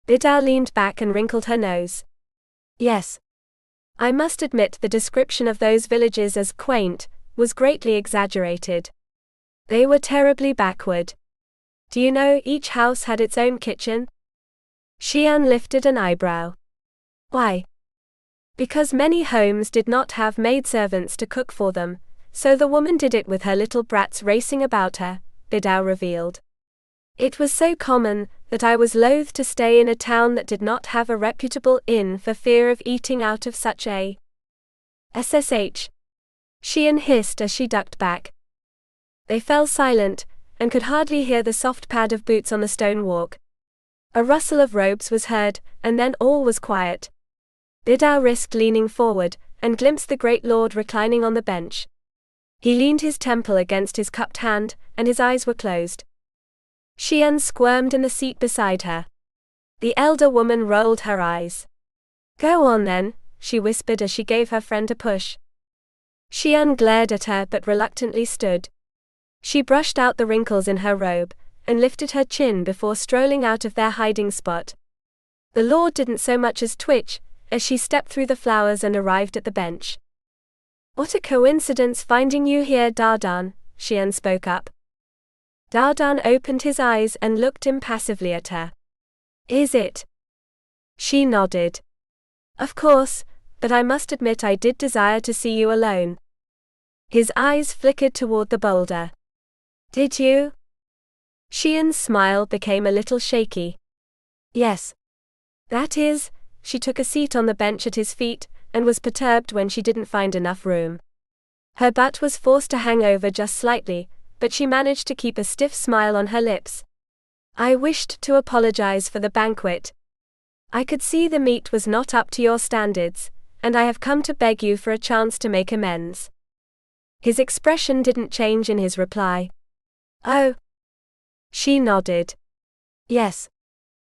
Bidao leaned back and wrinkled her nose. Yes. I must admit the description of those villages as quaint was greatly exaggerated. They were terribly backward. Do you know each house had its own kitchen? Xian lifted an eyebrow. Why? Because many homes did not have maidservants to cook for them, so the woman did it with her little brats racing about her, Bidao revealed. It was so common that I was loath to stay in a town that did not have a reputable inn for fear of eating out of such a SSH. Xian hissed as she ducked back. They fell silent, and could hardly hear the soft pad of boots on the stone walk. A rustle of robes was heard, and then all was quiet. Bidao risked leaning forward, and glimpsed the great lord reclining on the bench. He leaned his temple against his cupped hand, and his eyes were closed. Xian squirmed in the seat beside her. The elder woman rolled her eyes. Go on then, she whispered as she gave her friend a push. Xian glared at her but reluctantly stood. She brushed out the wrinkles in her robe, and lifted her chin before strolling out of their hiding spot. The lord didn't so much as twitch, as she stepped through the flowers and arrived at the bench. What a coincidence finding you here, Dardan, Xian spoke up. Dardan opened his eyes and looked impassively at her. Is it? She nodded. Of course, but I must admit I did desire to see you alone. His eyes flickered toward the boulder. Did you? Xian's smile became a little shaky. Yes. That is, she took a seat on the bench at his feet, and was perturbed when she didn't find enough room. Her butt was forced to hang over just slightly, but she managed to keep a stiff smile on her lips. I wished to apologize for the banquet. I could see the meat was not up to your standards, and I have come to beg you for a chance to make amends. His expression didn't change in his reply. Oh. She nodded. Yes.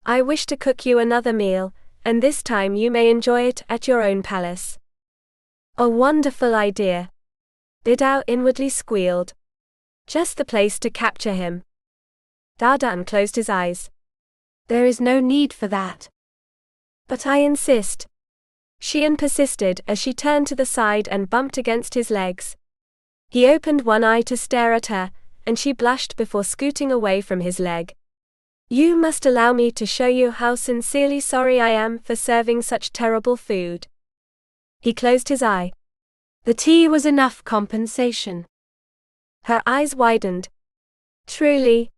I wish to cook you another meal, and this time you may enjoy it at your own palace. A wonderful idea. Bidao inwardly squealed. Just the place to capture him. Dardan closed his eyes. There is no need for that. But I insist. Xian persisted as she turned to the side and bumped against his legs. He opened one eye to stare at her, and she blushed before scooting away from his leg. You must allow me to show you how sincerely sorry I am for serving such terrible food. He closed his eye. The tea was enough compensation. Her eyes widened. Truly?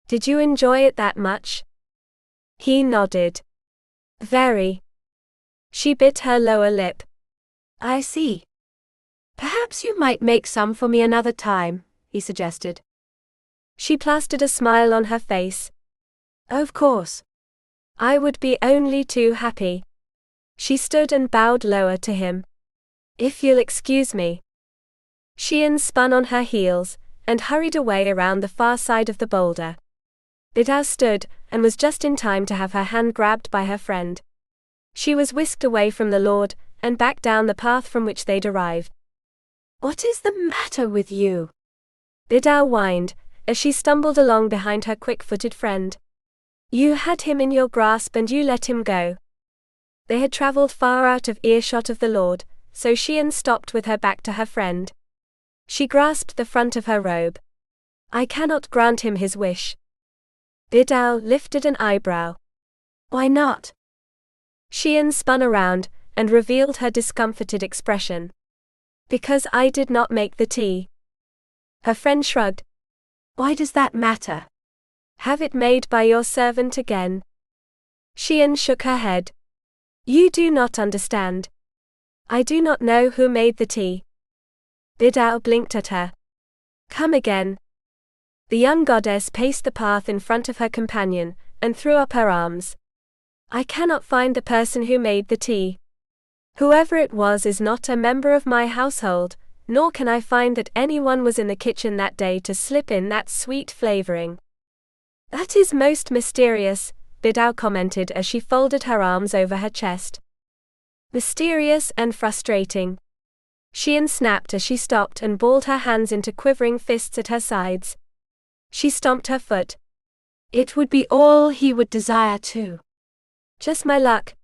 Did you enjoy it that much? He nodded. Very. She bit her lower lip. I see. Perhaps you might make some for me another time, he suggested. She plastered a smile on her face. Of course. I would be only too happy. She stood and bowed lower to him. If you'll excuse me. Xian spun on her heels, and hurried away around the far side of the boulder. Bidao stood, and was just in time to have her hand grabbed by her friend. She was whisked away from the lord, and back down the path from which they'd arrived. What is the matter with you? Bidao whined, as she stumbled along behind her quick-footed friend. You had him in your grasp and you let him go. They had traveled far out of earshot of the lord, so Xian stopped with her back to her friend. She grasped the front of her robe. I cannot grant him his wish. Bidao lifted an eyebrow. Why not? Xian spun around, and revealed her discomfited expression. Because I did not make the tea. Her friend shrugged. Why does that matter? Have it made by your servant again. Xian shook her head. You do not understand. I do not know who made the tea. Bidao blinked at her. Come again. The young goddess paced the path in front of her companion, and threw up her arms. I cannot find the person who made the tea. Whoever it was is not a member of my household, nor can I find that anyone was in the kitchen that day to slip in that sweet flavoring. That is most mysterious, Bidao commented as she folded her arms over her chest. Mysterious and frustrating. Xian snapped as she stopped and balled her hands into quivering fists at her sides. She stomped her foot. It would be all he would desire too. Just my luck.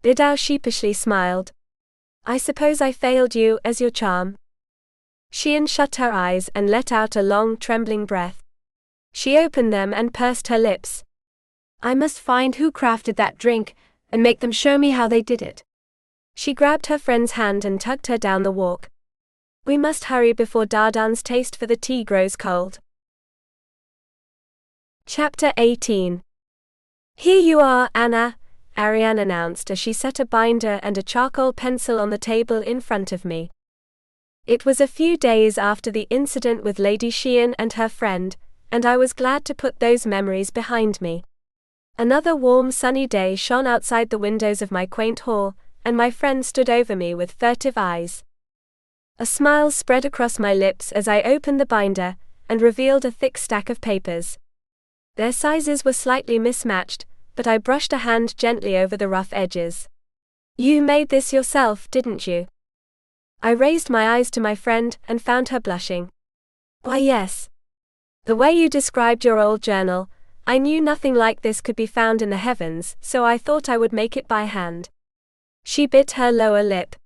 Bidao sheepishly smiled. I suppose I failed you as your charm. Xian shut her eyes and let out a long, trembling breath. She opened them and pursed her lips. I must find who crafted that drink, and make them show me how they did it. She grabbed her friend's hand and tugged her down the walk. We must hurry before Dardan's taste for the tea grows cold. Chapter 18. Here you are, Anna, Ariane announced as she set a binder and a charcoal pencil on the table in front of me. It was a few days after the incident with Lady Xian and her friend, and I was glad to put those memories behind me. Another warm sunny day shone outside the windows of my quaint hall, and my friend stood over me with furtive eyes. A smile spread across my lips as I opened the binder, and revealed a thick stack of papers. Their sizes were slightly mismatched, but I brushed a hand gently over the rough edges. You made this yourself, didn't you? I raised my eyes to my friend and found her blushing. Why, yes. The way you described your old journal, I knew nothing like this could be found in the heavens, so I thought I would make it by hand. She bit her lower lip.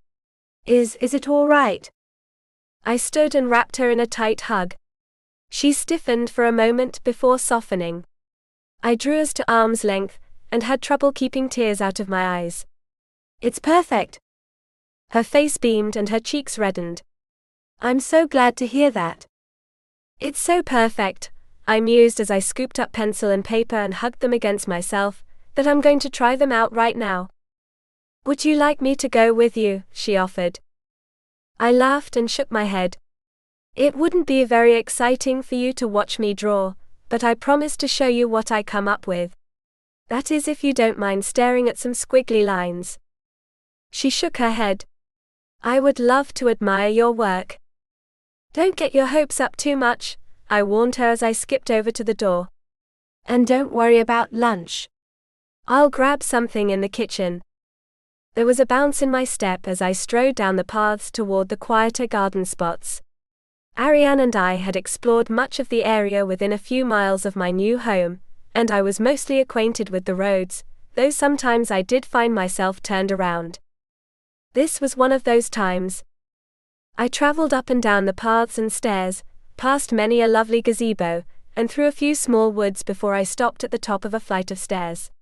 Is it all right? I stood and wrapped her in a tight hug. She stiffened for a moment before softening. I drew us to arm's length, and had trouble keeping tears out of my eyes. It's perfect. Her face beamed and her cheeks reddened. I'm so glad to hear that. It's so perfect, I mused as I scooped up pencil and paper and hugged them against myself, that I'm going to try them out right now. Would you like me to go with you? She offered. I laughed and shook my head. It wouldn't be very exciting for you to watch me draw, but I promise to show you what I come up with. That is, if you don't mind staring at some squiggly lines. She shook her head. I would love to admire your work. Don't get your hopes up too much, I warned her as I skipped over to the door. And don't worry about lunch. I'll grab something in the kitchen. There was a bounce in my step as I strode down the paths toward the quieter garden spots. Ariane and I had explored much of the area within a few miles of my new home, and I was mostly acquainted with the roads, though sometimes I did find myself turned around. This was one of those times. I traveled up and down the paths and stairs, past many a lovely gazebo, and through a few small woods before I stopped at the top of a flight of stairs.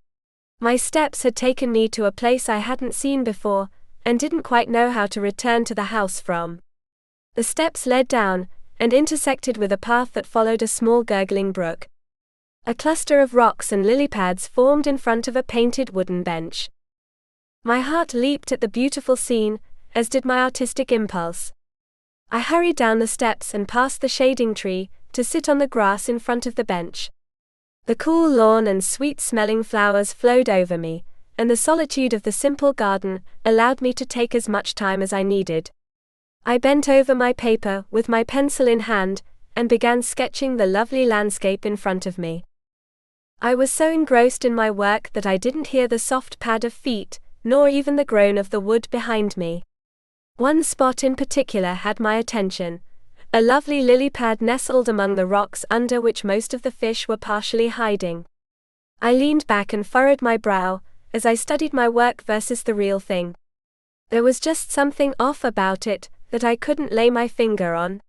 My steps had taken me to a place I hadn't seen before, and didn't quite know how to return to the house from. The steps led down, and intersected with a path that followed a small gurgling brook. A cluster of rocks and lily pads formed in front of a painted wooden bench. My heart leaped at the beautiful scene, as did my artistic impulse. I hurried down the steps and past the shading tree, to sit on the grass in front of the bench. The cool lawn and sweet-smelling flowers flowed over me, and the solitude of the simple garden allowed me to take as much time as I needed. I bent over my paper with my pencil in hand, and began sketching the lovely landscape in front of me. I was so engrossed in my work that I didn't hear the soft pad of feet, nor even the groan of the wood behind me. One spot in particular had my attention, a lovely lily pad nestled among the rocks under which most of the fish were partially hiding. I leaned back and furrowed my brow, as I studied my work versus the real thing. There was just something off about it, that I couldn't lay my finger on.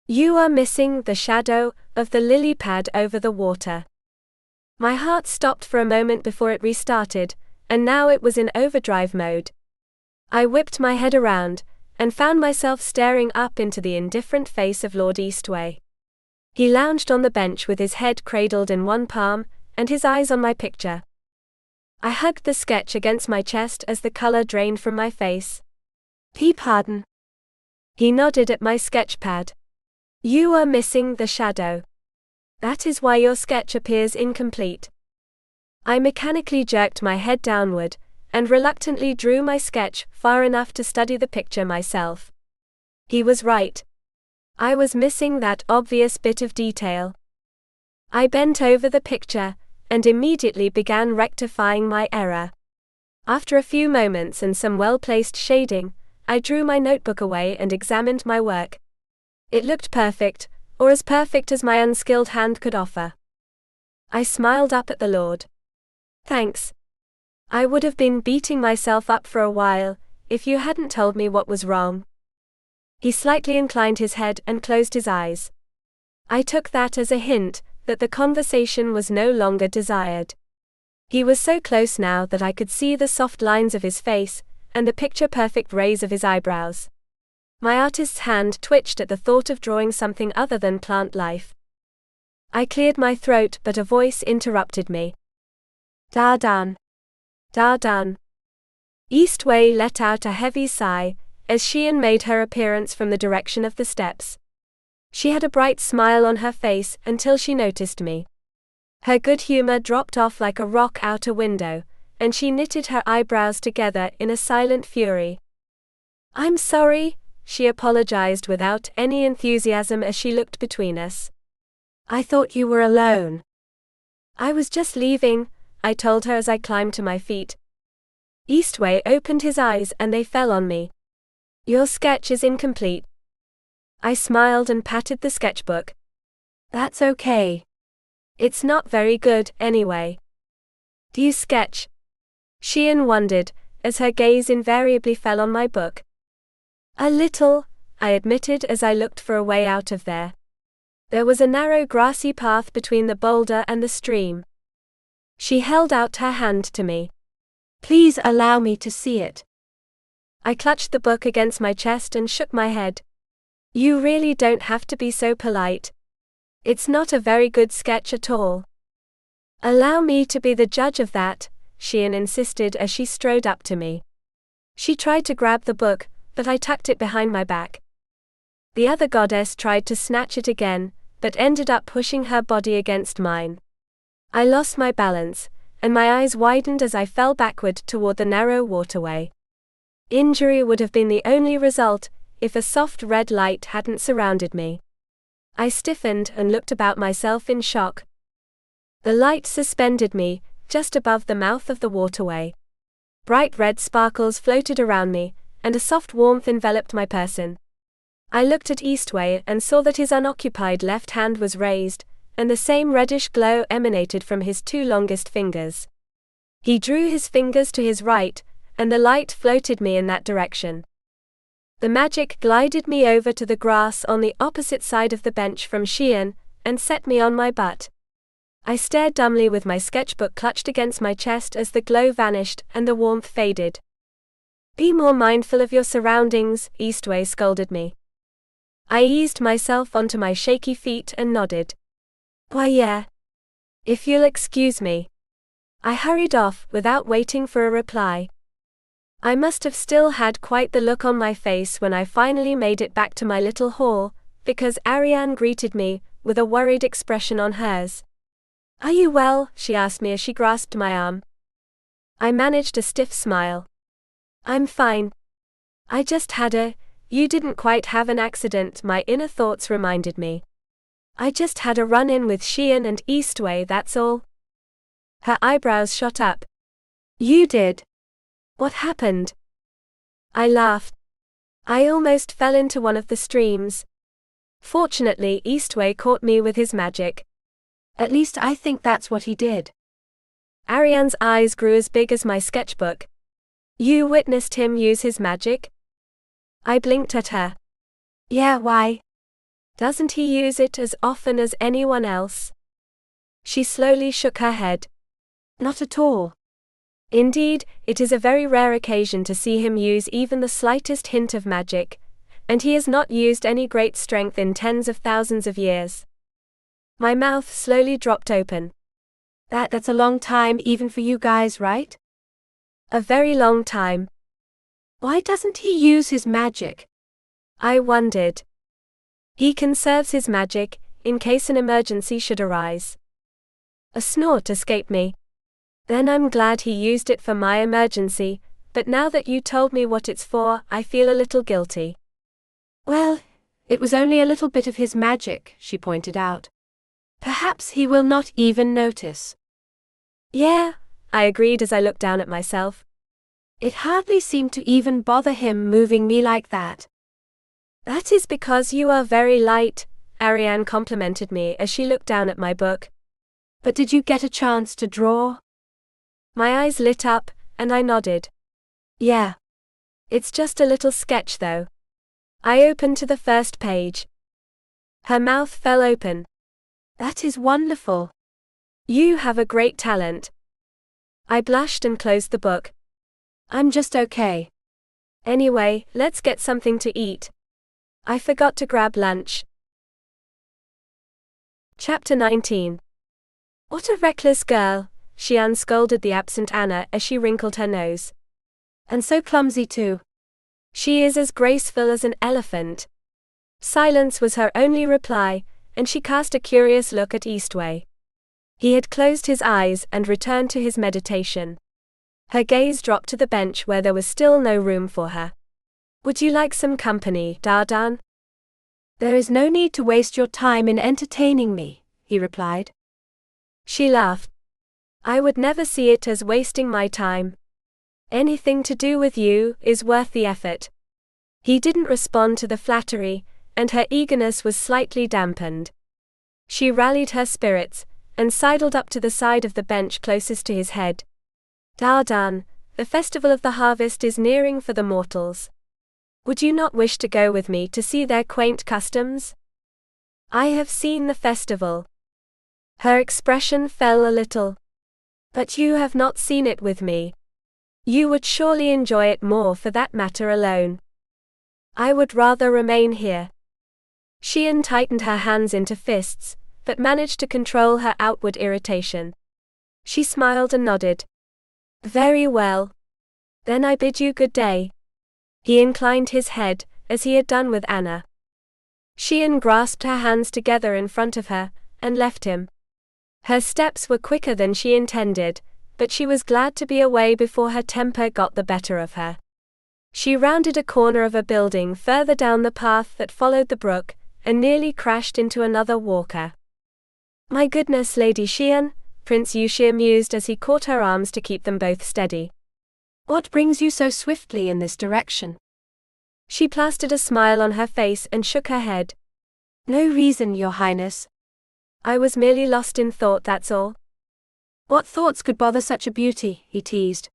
You are missing the shadow of the lily pad over the water. My heart stopped for a moment before it restarted, and now it was in overdrive mode. I whipped my head around, and found myself staring up into the indifferent face of Lord Eastwei. He lounged on the bench with his head cradled in one palm, and his eyes on my picture. I hugged the sketch against my chest as the color drained from my face. Pardon. He nodded at my sketch pad. You are missing the shadow. That is why your sketch appears incomplete. I mechanically jerked my head downward, and reluctantly drew my sketch far enough to study the picture myself. He was right. I was missing that obvious bit of detail. I bent over the picture, and immediately began rectifying my error. After a few moments and some well-placed shading, I drew my notebook away and examined my work. It looked perfect, or as perfect as my unskilled hand could offer. I smiled up at the Lord. Thanks. I would have been beating myself up for a while, if you hadn't told me what was wrong. He slightly inclined his head and closed his eyes. I took that as a hint that the conversation was no longer desired. He was so close now that I could see the soft lines of his face, and the picture-perfect raise of his eyebrows. My artist's hand twitched at the thought of drawing something other than plant life. I cleared my throat, but a voice interrupted me. Da done. Da done. Eastwei let out a heavy sigh, as Xian made her appearance from the direction of the steps. She had a bright smile on her face until she noticed me. Her good humor dropped off like a rock out a window, and she knitted her eyebrows together in a silent fury. I'm sorry, she apologized without any enthusiasm as she looked between us. I thought you were alone. I was just leaving, I told her as I climbed to my feet. Eastwei opened his eyes and they fell on me. Your sketch is incomplete. I smiled and patted the sketchbook. That's okay. It's not very good, anyway. Do you sketch? Xian wondered, as her gaze invariably fell on my book. A little, I admitted as I looked for a way out of there. There was a narrow grassy path between the boulder and the stream. She held out her hand to me. Please allow me to see it. I clutched the book against my chest and shook my head. You really don't have to be so polite. It's not a very good sketch at all. Allow me to be the judge of that, Xian insisted as she strode up to me. She tried to grab the book, but I tucked it behind my back. The other goddess tried to snatch it again, but ended up pushing her body against mine. I lost my balance, and my eyes widened as I fell backward toward the narrow waterway. Injury would have been the only result, if a soft red light hadn't surrounded me. I stiffened and looked about myself in shock. The light suspended me, just above the mouth of the waterway. Bright red sparkles floated around me, and a soft warmth enveloped my person. I looked at Eastwei and saw that his unoccupied left hand was raised, and the same reddish glow emanated from his two longest fingers. He drew his fingers to his right, and the light floated me in that direction. The magic glided me over to the grass on the opposite side of the bench from Xian, and set me on my butt. I stared dumbly with my sketchbook clutched against my chest as the glow vanished and the warmth faded. Be more mindful of your surroundings, Eastwei scolded me. I eased myself onto my shaky feet and nodded. Why yeah. If you'll excuse me. I hurried off without waiting for a reply. I must have still had quite the look on my face when I finally made it back to my little hall, because Ariane greeted me, with a worried expression on hers. Are you well? She asked me as she grasped my arm. I managed a stiff smile. I'm fine. I just had you didn't quite have an accident, my inner thoughts reminded me. I just had a run-in with Xian and Eastwei, that's all. Her eyebrows shot up. You did? What happened? I laughed. I almost fell into one of the streams. Fortunately, Eastwei caught me with his magic. At least I think that's what he did. Ariane's eyes grew as big as my sketchbook. You witnessed him use his magic? I blinked at her. Yeah, why? Doesn't he use it as often as anyone else? She slowly shook her head. Not at all. Indeed, it is a very rare occasion to see him use even the slightest hint of magic, and he has not used any great strength in tens of thousands of years. My mouth slowly dropped open. That's a long time even for you guys, right? A very long time. Why doesn't he use his magic? I wondered. He conserves his magic, in case an emergency should arise. A snort escaped me. Then I'm glad he used it for my emergency, but now that you told me what it's for, I feel a little guilty. Well, it was only a little bit of his magic, she pointed out. Perhaps he will not even notice. Yeah, I agreed as I looked down at myself. It hardly seemed to even bother him moving me like that. That is because you are very light, Ariane complimented me as she looked down at my book. But did you get a chance to draw? My eyes lit up, and I nodded. Yeah. It's just a little sketch though. I opened to the first page. Her mouth fell open. That is wonderful. You have a great talent. I blushed and closed the book. I'm just okay. Anyway, let's get something to eat. I forgot to grab lunch. Chapter 19. What a reckless girl, Xian scolded the absent Anna as she wrinkled her nose. And so clumsy too. She is as graceful as an elephant. Silence was her only reply, and she cast a curious look at Eastwei. He had closed his eyes and returned to his meditation. Her gaze dropped to the bench where there was still no room for her. Would you like some company, Dardan? There is no need to waste your time in entertaining me, he replied. She laughed. I would never see it as wasting my time. Anything to do with you is worth the effort. He didn't respond to the flattery, and her eagerness was slightly dampened. She rallied her spirits, and sidled up to the side of the bench closest to his head. Dardan, the festival of the harvest is nearing for the mortals. Would you not wish to go with me to see their quaint customs? I have seen the festival. Her expression fell a little. But you have not seen it with me. You would surely enjoy it more for that matter alone. I would rather remain here. Xian tightened her hands into fists, but managed to control her outward irritation. She smiled and nodded. Very well. Then I bid you good day. He inclined his head, as he had done with Anna. Xian grasped her hands together in front of her, and left him. Her steps were quicker than she intended, but she was glad to be away before her temper got the better of her. She rounded a corner of a building further down the path that followed the brook, and nearly crashed into another walker. My goodness, Lady Xian, Prince Yuxia mused as he caught her arms to keep them both steady. What brings you so swiftly in this direction? She plastered a smile on her face and shook her head. No reason, Your Highness. I was merely lost in thought, that's all. What thoughts could bother such a beauty, he teased.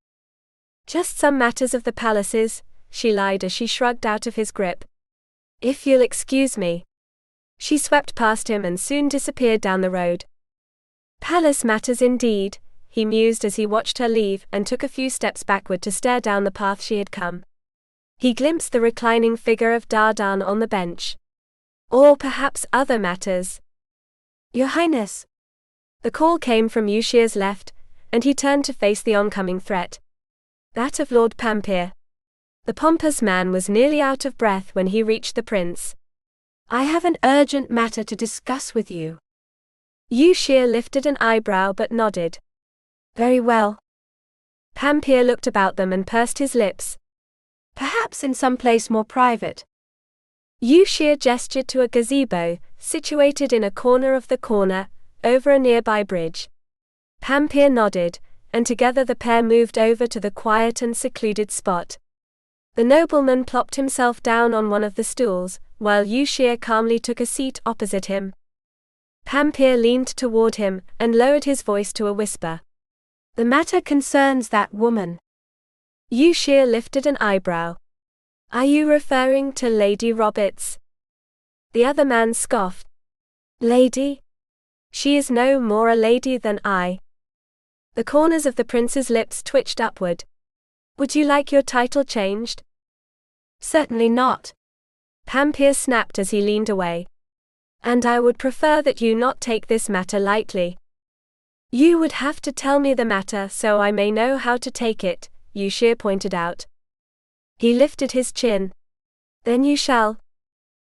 Just some matters of the palaces, she lied as she shrugged out of his grip. If you'll excuse me. She swept past him and soon disappeared down the road. Palace matters indeed, he mused as he watched her leave and took a few steps backward to stare down the path she had come. He glimpsed the reclining figure of Dardan on the bench. Or perhaps other matters. Your Highness. The call came from Yuxia's left, and he turned to face the oncoming threat. That of Lord Pampir. The pompous man was nearly out of breath when he reached the prince. I have an urgent matter to discuss with you. Yuxia lifted an eyebrow but nodded. Very well. Pampir looked about them and pursed his lips. Perhaps in some place more private. Yuxia gestured to a gazebo, situated in a corner of the corner, over a nearby bridge. Pampir nodded, and together the pair moved over to the quiet and secluded spot. The nobleman plopped himself down on one of the stools, while Yuxia calmly took a seat opposite him. Pampir leaned toward him and lowered his voice to a whisper. The matter concerns that woman. Yuxia lifted an eyebrow. Are you referring to Lady Roberts? The other man scoffed. Lady? She is no more a lady than I. The corners of the prince's lips twitched upward. Would you like your title changed? Certainly not. Pampir snapped as he leaned away. And I would prefer that you not take this matter lightly. You would have to tell me the matter so I may know how to take it, Yuxia pointed out. He lifted his chin. Then you shall.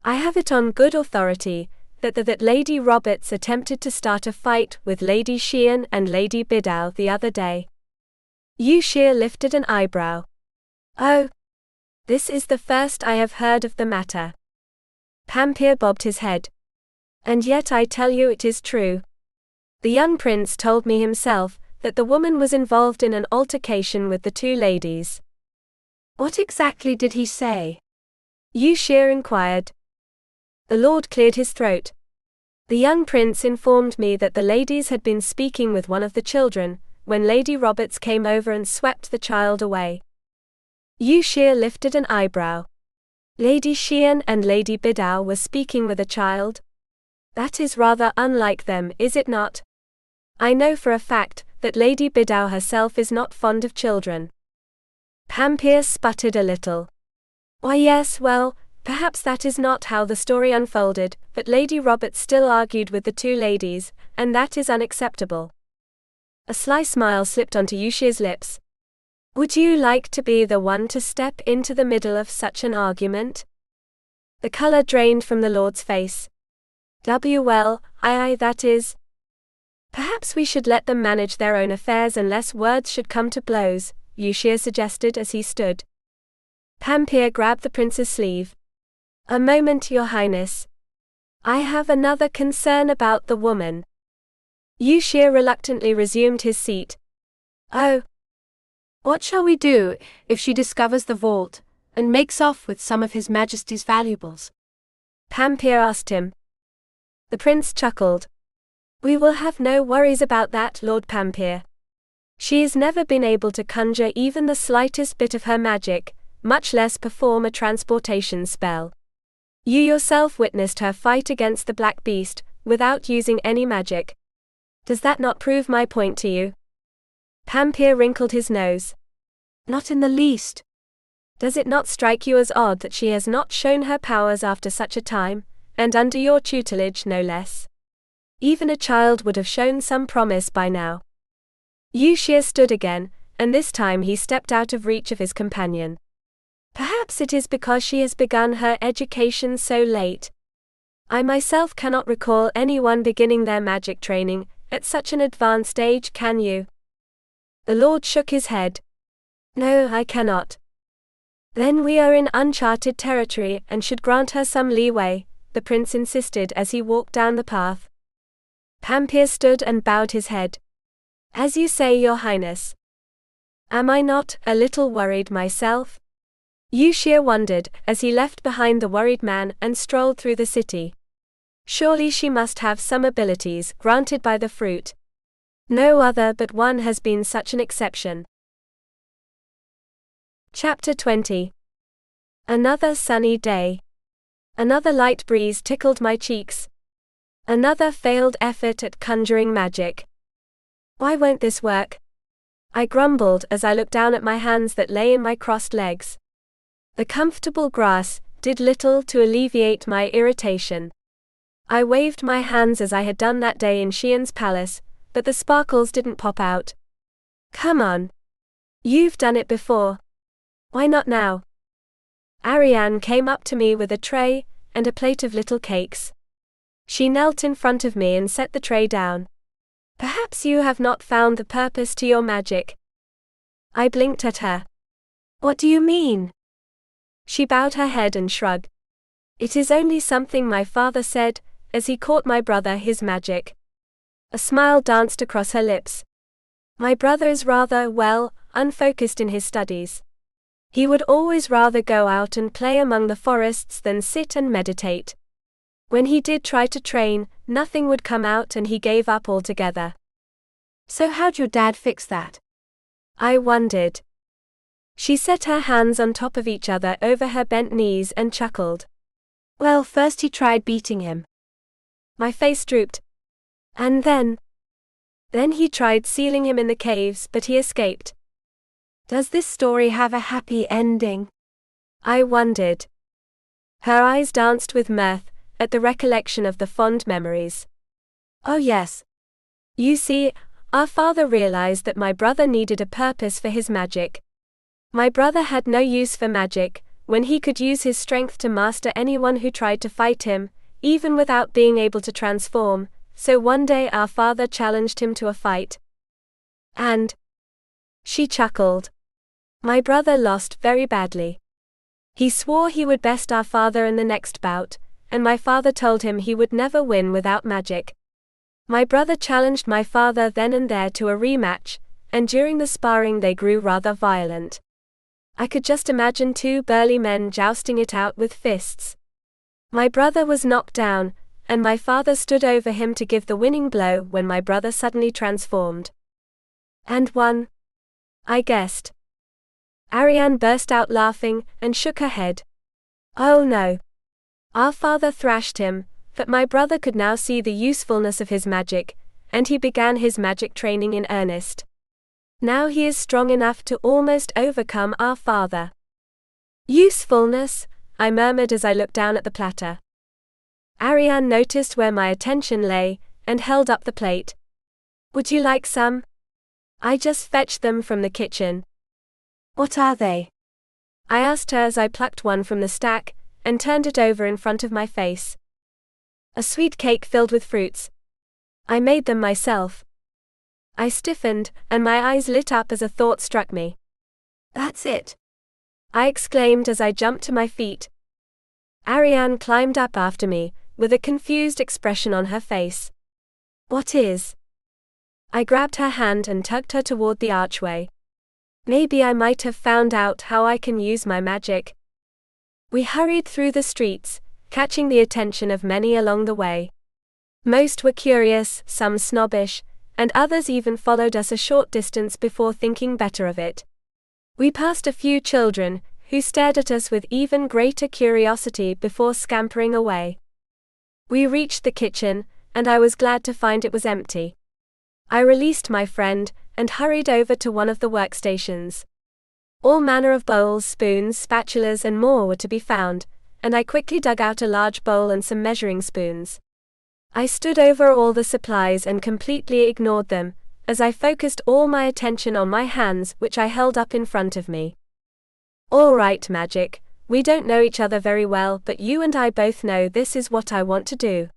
I have it on good authority that Lady Roberts attempted to start a fight with Lady Xian and Lady Bidao the other day. Yuxia lifted an eyebrow. Oh. This is the first I have heard of the matter. Pampir bobbed his head. And yet I tell you it is true. The young prince told me himself that the woman was involved in an altercation with the two ladies. What exactly did he say? Yuxia inquired. The lord cleared his throat. The young prince informed me that the ladies had been speaking with one of the children, when Lady Roberts came over and swept the child away. Eustwei lifted an eyebrow. Lady Xian and Lady Bidao were speaking with a child? That is rather unlike them, is it not? I know for a fact that Lady Bidao herself is not fond of children. Pampier sputtered a little. Why yes, well, perhaps that is not how the story unfolded, but Lady Roberts still argued with the two ladies, and that is unacceptable. A sly smile slipped onto Eustwei's lips. Would you like to be the one to step into the middle of such an argument? The color drained from the Lord's face. Well, that is. Perhaps we should let them manage their own affairs unless words should come to blows, Eustwei suggested as he stood. Pampier grabbed the prince's sleeve. A moment, Your Highness. I have another concern about the woman. Eustwei reluctantly resumed his seat. Oh. What shall we do if she discovers the vault and makes off with some of His Majesty's valuables? Pampier asked him. The prince chuckled. We will have no worries about that, Lord Pampier. She has never been able to conjure even the slightest bit of her magic, much less perform a transportation spell. You yourself witnessed her fight against the Black Beast, without using any magic. Does that not prove my point to you? Pampier wrinkled his nose. Not in the least. Does it not strike you as odd that she has not shown her powers after such a time, and under your tutelage no less? Even a child would have shown some promise by now. Eustwei stood again, and this time he stepped out of reach of his companion. Perhaps it is because she has begun her education so late. I myself cannot recall anyone beginning their magic training at such an advanced age, can you? The Lord shook his head. No, I cannot. Then we are in uncharted territory and should grant her some leeway, the prince insisted as he walked down the path. Pampier stood and bowed his head. As you say, Your Highness. Am I not a little worried myself? Eustwei wondered as he left behind the worried man and strolled through the city. Surely she must have some abilities granted by the fruit. No other but one has been such an exception. Chapter 20. Another sunny day. Another light breeze tickled my cheeks. Another failed effort at conjuring magic. Why won't this work? I grumbled as I looked down at my hands that lay in my crossed legs. The comfortable grass did little to alleviate my irritation. I waved my hands as I had done that day in Xian's palace, but the sparkles didn't pop out. Come on. You've done it before. Why not now? Ariane came up to me with a tray and a plate of little cakes. She knelt in front of me and set the tray down. Perhaps you have not found the purpose to your magic. I blinked at her. What do you mean? She bowed her head and shrugged. It is only something my father said, as he taught my brother his magic. A smile danced across her lips. My brother is rather, unfocused in his studies. He would always rather go out and play among the forests than sit and meditate. When he did try to train, nothing would come out and he gave up altogether. So how'd your dad fix that? I wondered. She set her hands on top of each other over her bent knees and chuckled. Well, first he tried beating him. My face drooped. And then he tried sealing him in the caves, but he escaped. Does this story have a happy ending? I wondered. Her eyes danced with mirth at the recollection of the fond memories. Oh yes. You see, our father realized that my brother needed a purpose for his magic. My brother had no use for magic, when he could use his strength to master anyone who tried to fight him, even without being able to transform, so one day our father challenged him to a fight. And she chuckled. My brother lost very badly. He swore he would best our father in the next bout, and my father told him he would never win without magic. My brother challenged my father then and there to a rematch, and during the sparring they grew rather violent. I could just imagine two burly men jousting it out with fists. My brother was knocked down, and my father stood over him to give the winning blow when my brother suddenly transformed. And won? I guessed. Ariane burst out laughing and shook her head. Oh no. Our father thrashed him, but my brother could now see the usefulness of his magic, and he began his magic training in earnest. Now he is strong enough to almost overcome our father. Usefulness, I murmured as I looked down at the platter. Ariane noticed where my attention lay, and held up the plate. Would you like some? I just fetched them from the kitchen. What are they? I asked her as I plucked one from the stack, and turned it over in front of my face. A sweet cake filled with fruits. I made them myself. I stiffened, and my eyes lit up as a thought struck me. That's it, I exclaimed as I jumped to my feet. Ariane climbed up after me, with a confused expression on her face. What is? I grabbed her hand and tugged her toward the archway. Maybe I might have found out how I can use my magic. We hurried through the streets, catching the attention of many along the way. Most were curious, some snobbish, and others even followed us a short distance before thinking better of it. We passed a few children, who stared at us with even greater curiosity before scampering away. We reached the kitchen, and I was glad to find it was empty. I released my friend, and hurried over to one of the workstations. All manner of bowls, spoons, spatulas and more were to be found, and I quickly dug out a large bowl and some measuring spoons. I stood over all the supplies and completely ignored them, as I focused all my attention on my hands which I held up in front of me. All right, magic, we don't know each other very well, but you and I both know this is what I want to do.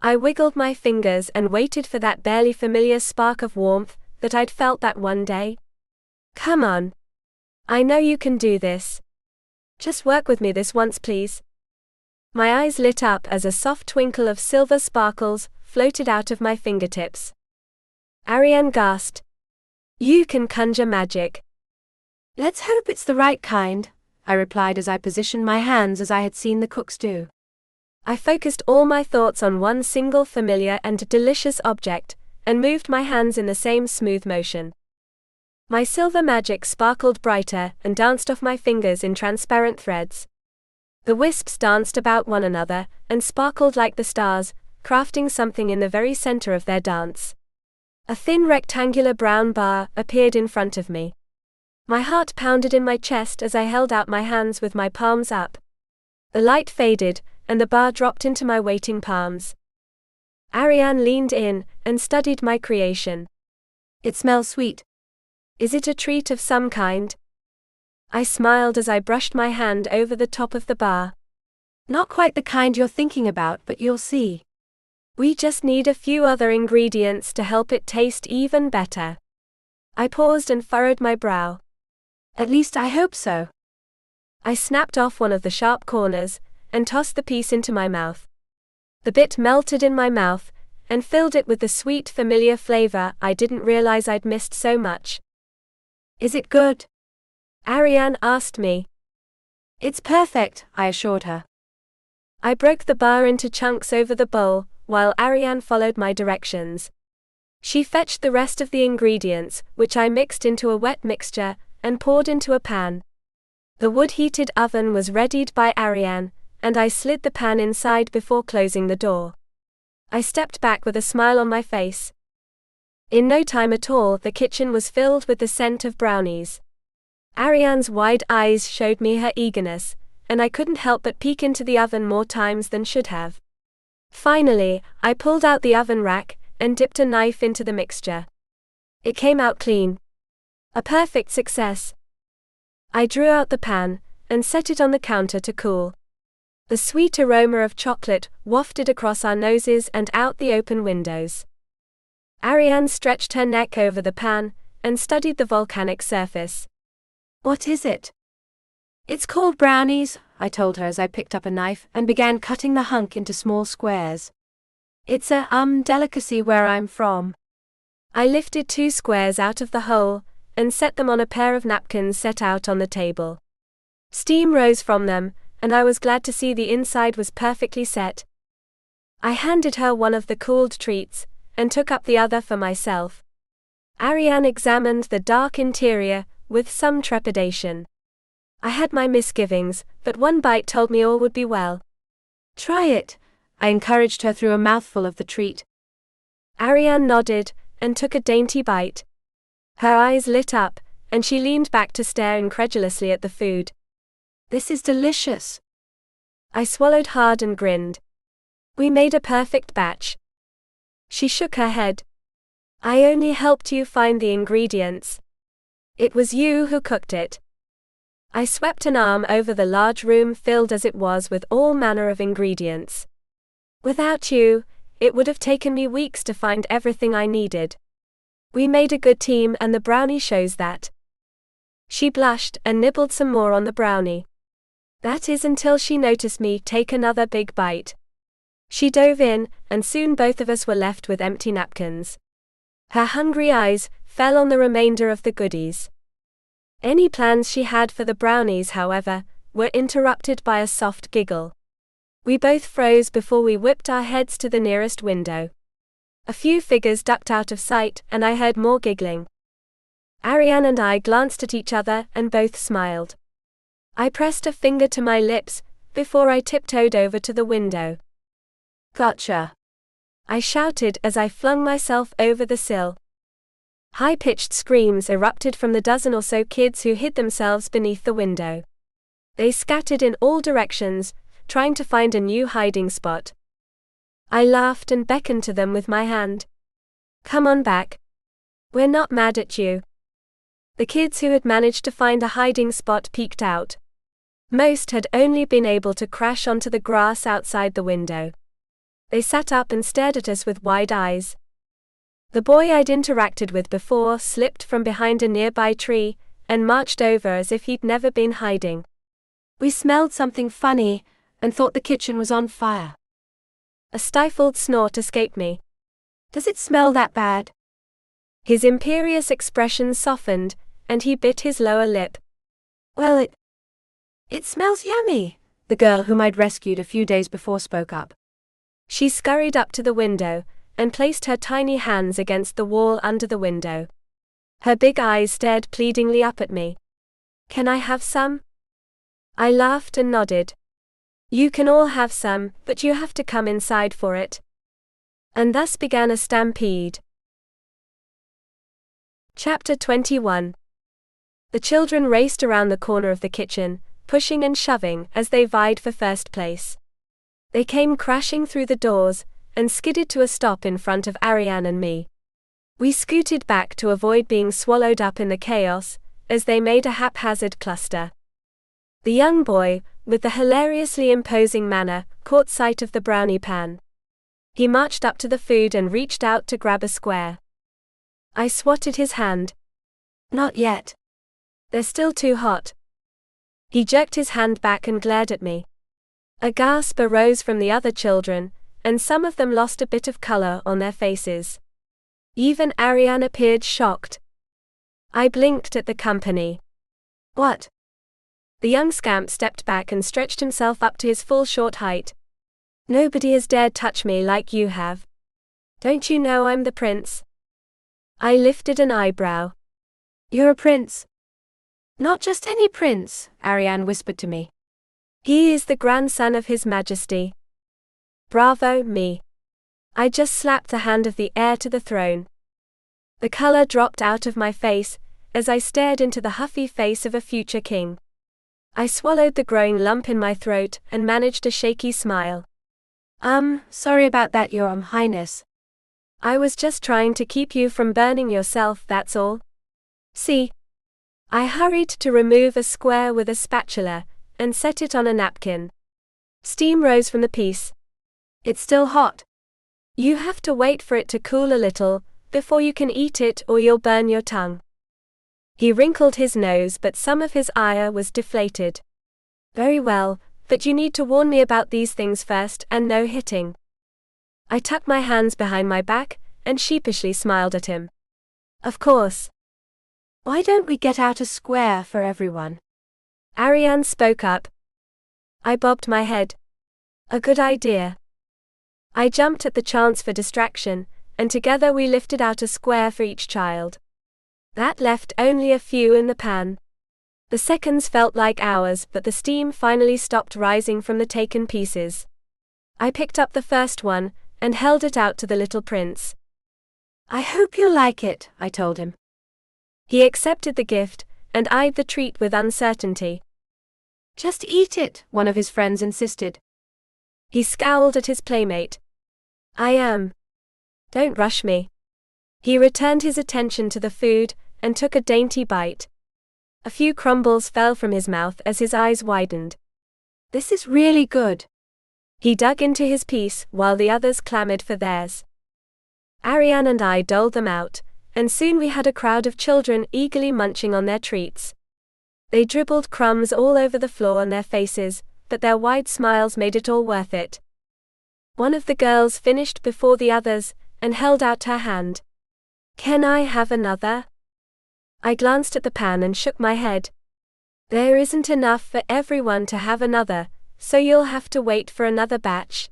I wiggled my fingers and waited for that barely familiar spark of warmth that I'd felt that one day. Come on. I know you can do this. Just work with me this once, please. My eyes lit up as a soft twinkle of silver sparkles floated out of my fingertips. Ariane gasped. You can conjure magic. Let's hope it's the right kind, I replied as I positioned my hands as I had seen the cooks do. I focused all my thoughts on one single familiar and delicious object, and moved my hands in the same smooth motion. My silver magic sparkled brighter and danced off my fingers in transparent threads. The wisps danced about one another and sparkled like the stars, crafting something in the very center of their dance. A thin rectangular brown bar appeared in front of me. My heart pounded in my chest as I held out my hands with my palms up. The light faded, and the bar dropped into my waiting palms. Ariane leaned in and studied my creation. It smells sweet. Is it a treat of some kind? I smiled as I brushed my hand over the top of the bar. Not quite the kind you're thinking about, but you'll see. We just need a few other ingredients to help it taste even better. I paused and furrowed my brow. At least I hope so. I snapped off one of the sharp corners and tossed the piece into my mouth. The bit melted in my mouth and filled it with the sweet, familiar flavor I didn't realize I'd missed so much. Is it good? Ariane asked me. It's perfect, I assured her. I broke the bar into chunks over the bowl, while Ariane followed my directions. She fetched the rest of the ingredients, which I mixed into a wet mixture, and poured into a pan. The wood-heated oven was readied by Ariane, and I slid the pan inside before closing the door. I stepped back with a smile on my face. In no time at all, the kitchen was filled with the scent of brownies. Ariane's wide eyes showed me her eagerness, and I couldn't help but peek into the oven more times than should have. Finally, I pulled out the oven rack and dipped a knife into the mixture. It came out clean. A perfect success. I drew out the pan and set it on the counter to cool. The sweet aroma of chocolate wafted across our noses and out the open windows. Ariane stretched her neck over the pan and studied the volcanic surface. What is it? It's called brownies, I told her as I picked up a knife and began cutting the hunk into small squares. It's a delicacy where I'm from. I lifted 2 squares out of the hole and set them on a pair of napkins set out on the table. Steam rose from them, and I was glad to see the inside was perfectly set. I handed her one of the cooled treats, and took up the other for myself. Ariane examined the dark interior, with some trepidation. I had my misgivings, but one bite told me all would be well. Try it, I encouraged her through a mouthful of the treat. Ariane nodded, and took a dainty bite. Her eyes lit up, and she leaned back to stare incredulously at the food. This is delicious. I swallowed hard and grinned. We made a perfect batch. She shook her head. I only helped you find the ingredients. It was you who cooked it. I swept an arm over the large room filled as it was with all manner of ingredients. Without you, it would have taken me weeks to find everything I needed. We made a good team and the brownie shows that. She blushed and nibbled some more on the brownie. That is until she noticed me take another big bite. She dove in, and soon both of us were left with empty napkins. Her hungry eyes fell on the remainder of the goodies. Any plans she had for the brownies, however, were interrupted by a soft giggle. We both froze before we whipped our heads to the nearest window. A few figures ducked out of sight, and I heard more giggling. Ariane and I glanced at each other and both smiled. I pressed a finger to my lips, before I tiptoed over to the window. Gotcha! I shouted as I flung myself over the sill. High-pitched screams erupted from the dozen or so kids who hid themselves beneath the window. They scattered in all directions, trying to find a new hiding spot. I laughed and beckoned to them with my hand. Come on back. We're not mad at you. The kids who had managed to find a hiding spot peeked out. Most had only been able to crash onto the grass outside the window. They sat up and stared at us with wide eyes. The boy I'd interacted with before slipped from behind a nearby tree, and marched over as if he'd never been hiding. We smelled something funny, and thought the kitchen was on fire. A stifled snort escaped me. Does it smell that bad? His imperious expression softened, and he bit his lower lip. Well, it smells yummy, the girl whom I'd rescued a few days before spoke up. She scurried up to the window, and placed her tiny hands against the wall under the window. Her big eyes stared pleadingly up at me. Can I have some? I laughed and nodded. You can all have some, but you have to come inside for it. And thus began a stampede. Chapter 21. The children raced around the corner of the kitchen, pushing and shoving as they vied for first place. They came crashing through the doors, and skidded to a stop in front of Ariane and me. We scooted back to avoid being swallowed up in the chaos, as they made a haphazard cluster. The young boy, with the hilariously imposing manner, caught sight of the brownie pan. He marched up to the food and reached out to grab a square. I swatted his hand. Not yet. They're still too hot. He jerked his hand back and glared at me. A gasp arose from the other children, and some of them lost a bit of color on their faces. Even Ariane appeared shocked. I blinked at the company. What? The young scamp stepped back and stretched himself up to his full short height. Nobody has dared touch me like you have. Don't you know I'm the prince? I lifted an eyebrow. You're a prince? Not just any prince, Ariane whispered to me. He is the grandson of His Majesty. Bravo, me. I just slapped the hand of the heir to the throne. The color dropped out of my face, as I stared into the huffy face of a future king. I swallowed the growing lump in my throat and managed a shaky smile. Sorry about that, Your Highness. I was just trying to keep you from burning yourself, that's all. See? I hurried to remove a square with a spatula, and set it on a napkin. Steam rose from the piece. It's still hot. You have to wait for it to cool a little, before you can eat it or you'll burn your tongue. He wrinkled his nose, but some of his ire was deflated. Very well, but you need to warn me about these things first, and no hitting. I tucked my hands behind my back, and sheepishly smiled at him. Of course. Why don't we get out a square for everyone? Ariane spoke up. I bobbed my head. A good idea. I jumped at the chance for distraction, and together we lifted out a square for each child. That left only a few in the pan. The seconds felt like hours, but the steam finally stopped rising from the taken pieces. I picked up the first one, and held it out to the little prince. "I hope you'll like it," I told him. He accepted the gift, and eyed the treat with uncertainty. "Just eat it," one of his friends insisted. He scowled at his playmate. "I am. Don't rush me." He returned his attention to the food, and took a dainty bite. A few crumbles fell from his mouth as his eyes widened. "This is really good." He dug into his piece, while the others clamored for theirs. Ariane and I doled them out, and soon we had a crowd of children eagerly munching on their treats. They dribbled crumbs all over the floor on their faces, but their wide smiles made it all worth it. One of the girls finished before the others, and held out her hand. "Can I have another?" I glanced at the pan and shook my head. "There isn't enough for everyone to have another, so you'll have to wait for another batch."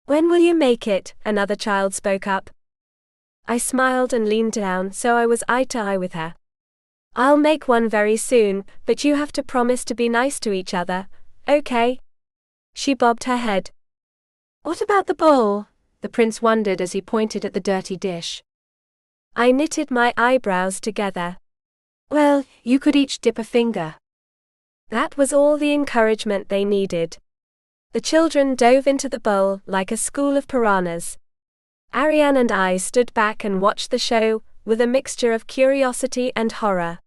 "When will you make it?" another child spoke up. I smiled and leaned down so I was eye to eye with her. "I'll make one very soon, but you have to promise to be nice to each other, okay?" She bobbed her head. "What about the bowl?" the prince wondered as he pointed at the dirty dish. I knitted my eyebrows together. "Well, you could each dip a finger." That was all the encouragement they needed. The children dove into the bowl like a school of piranhas. Ariane and I stood back and watched the show, with a mixture of curiosity and horror.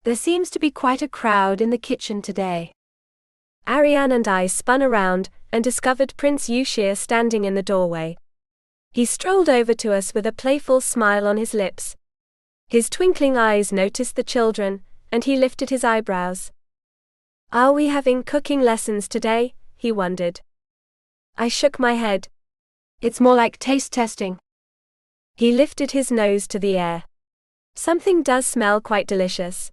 "There seems to be quite a crowd in the kitchen today." Ariane and I spun around, and discovered Prince Yushir standing in the doorway. He strolled over to us with a playful smile on his lips. His twinkling eyes noticed the children, and he lifted his eyebrows. "Are we having cooking lessons today?" he wondered. I shook my head. "It's more like taste testing." He lifted his nose to the air. "Something does smell quite delicious."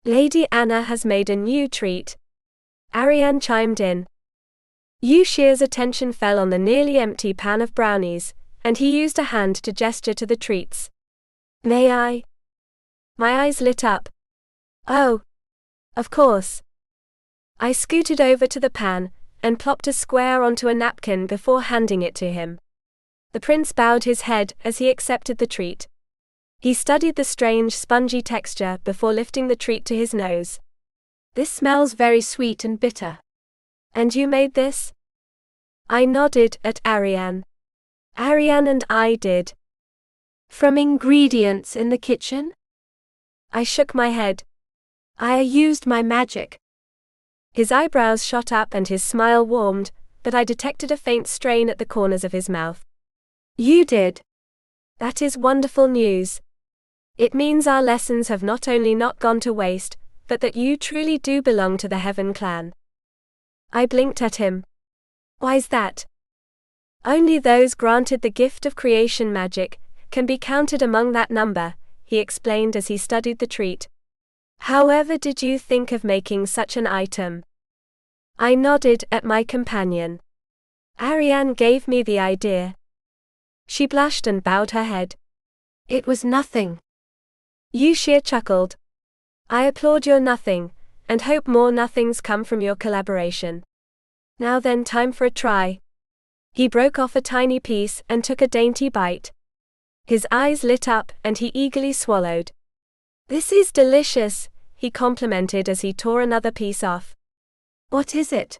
"Lady Anna has made a new treat." Ariane chimed in. Yushir's attention fell on the nearly empty pan of brownies, and he used a hand to gesture to the treats. "May I?" My eyes lit up. "Oh, of course." I scooted over to the pan, and plopped a square onto a napkin before handing it to him. The prince bowed his head as he accepted the treat. He studied the strange spongy texture before lifting the treat to his nose. "This smells very sweet and bitter." "And you made this?" I nodded at Ariane. Ariane and I did. "From ingredients in the kitchen?" I shook my head. "I used my magic." His eyebrows shot up and his smile warmed, but I detected a faint strain at the corners of his mouth. "You did?" "That is wonderful news. It means our lessons have not only not gone to waste, but that you truly do belong to the Heaven clan." I blinked at him. "Why's that?" "Only those granted the gift of creation magic can be counted among that number," he explained as he studied the treat. "However did you think of making such an item?" I nodded at my companion. "Ariane gave me the idea." She blushed and bowed her head. "It was nothing." Yushir chuckled. "I applaud your nothing, and hope more nothings come from your collaboration. Now then, time for a try." He broke off a tiny piece and took a dainty bite. His eyes lit up and he eagerly swallowed. "This is delicious," he complimented as he tore another piece off. "What is it?"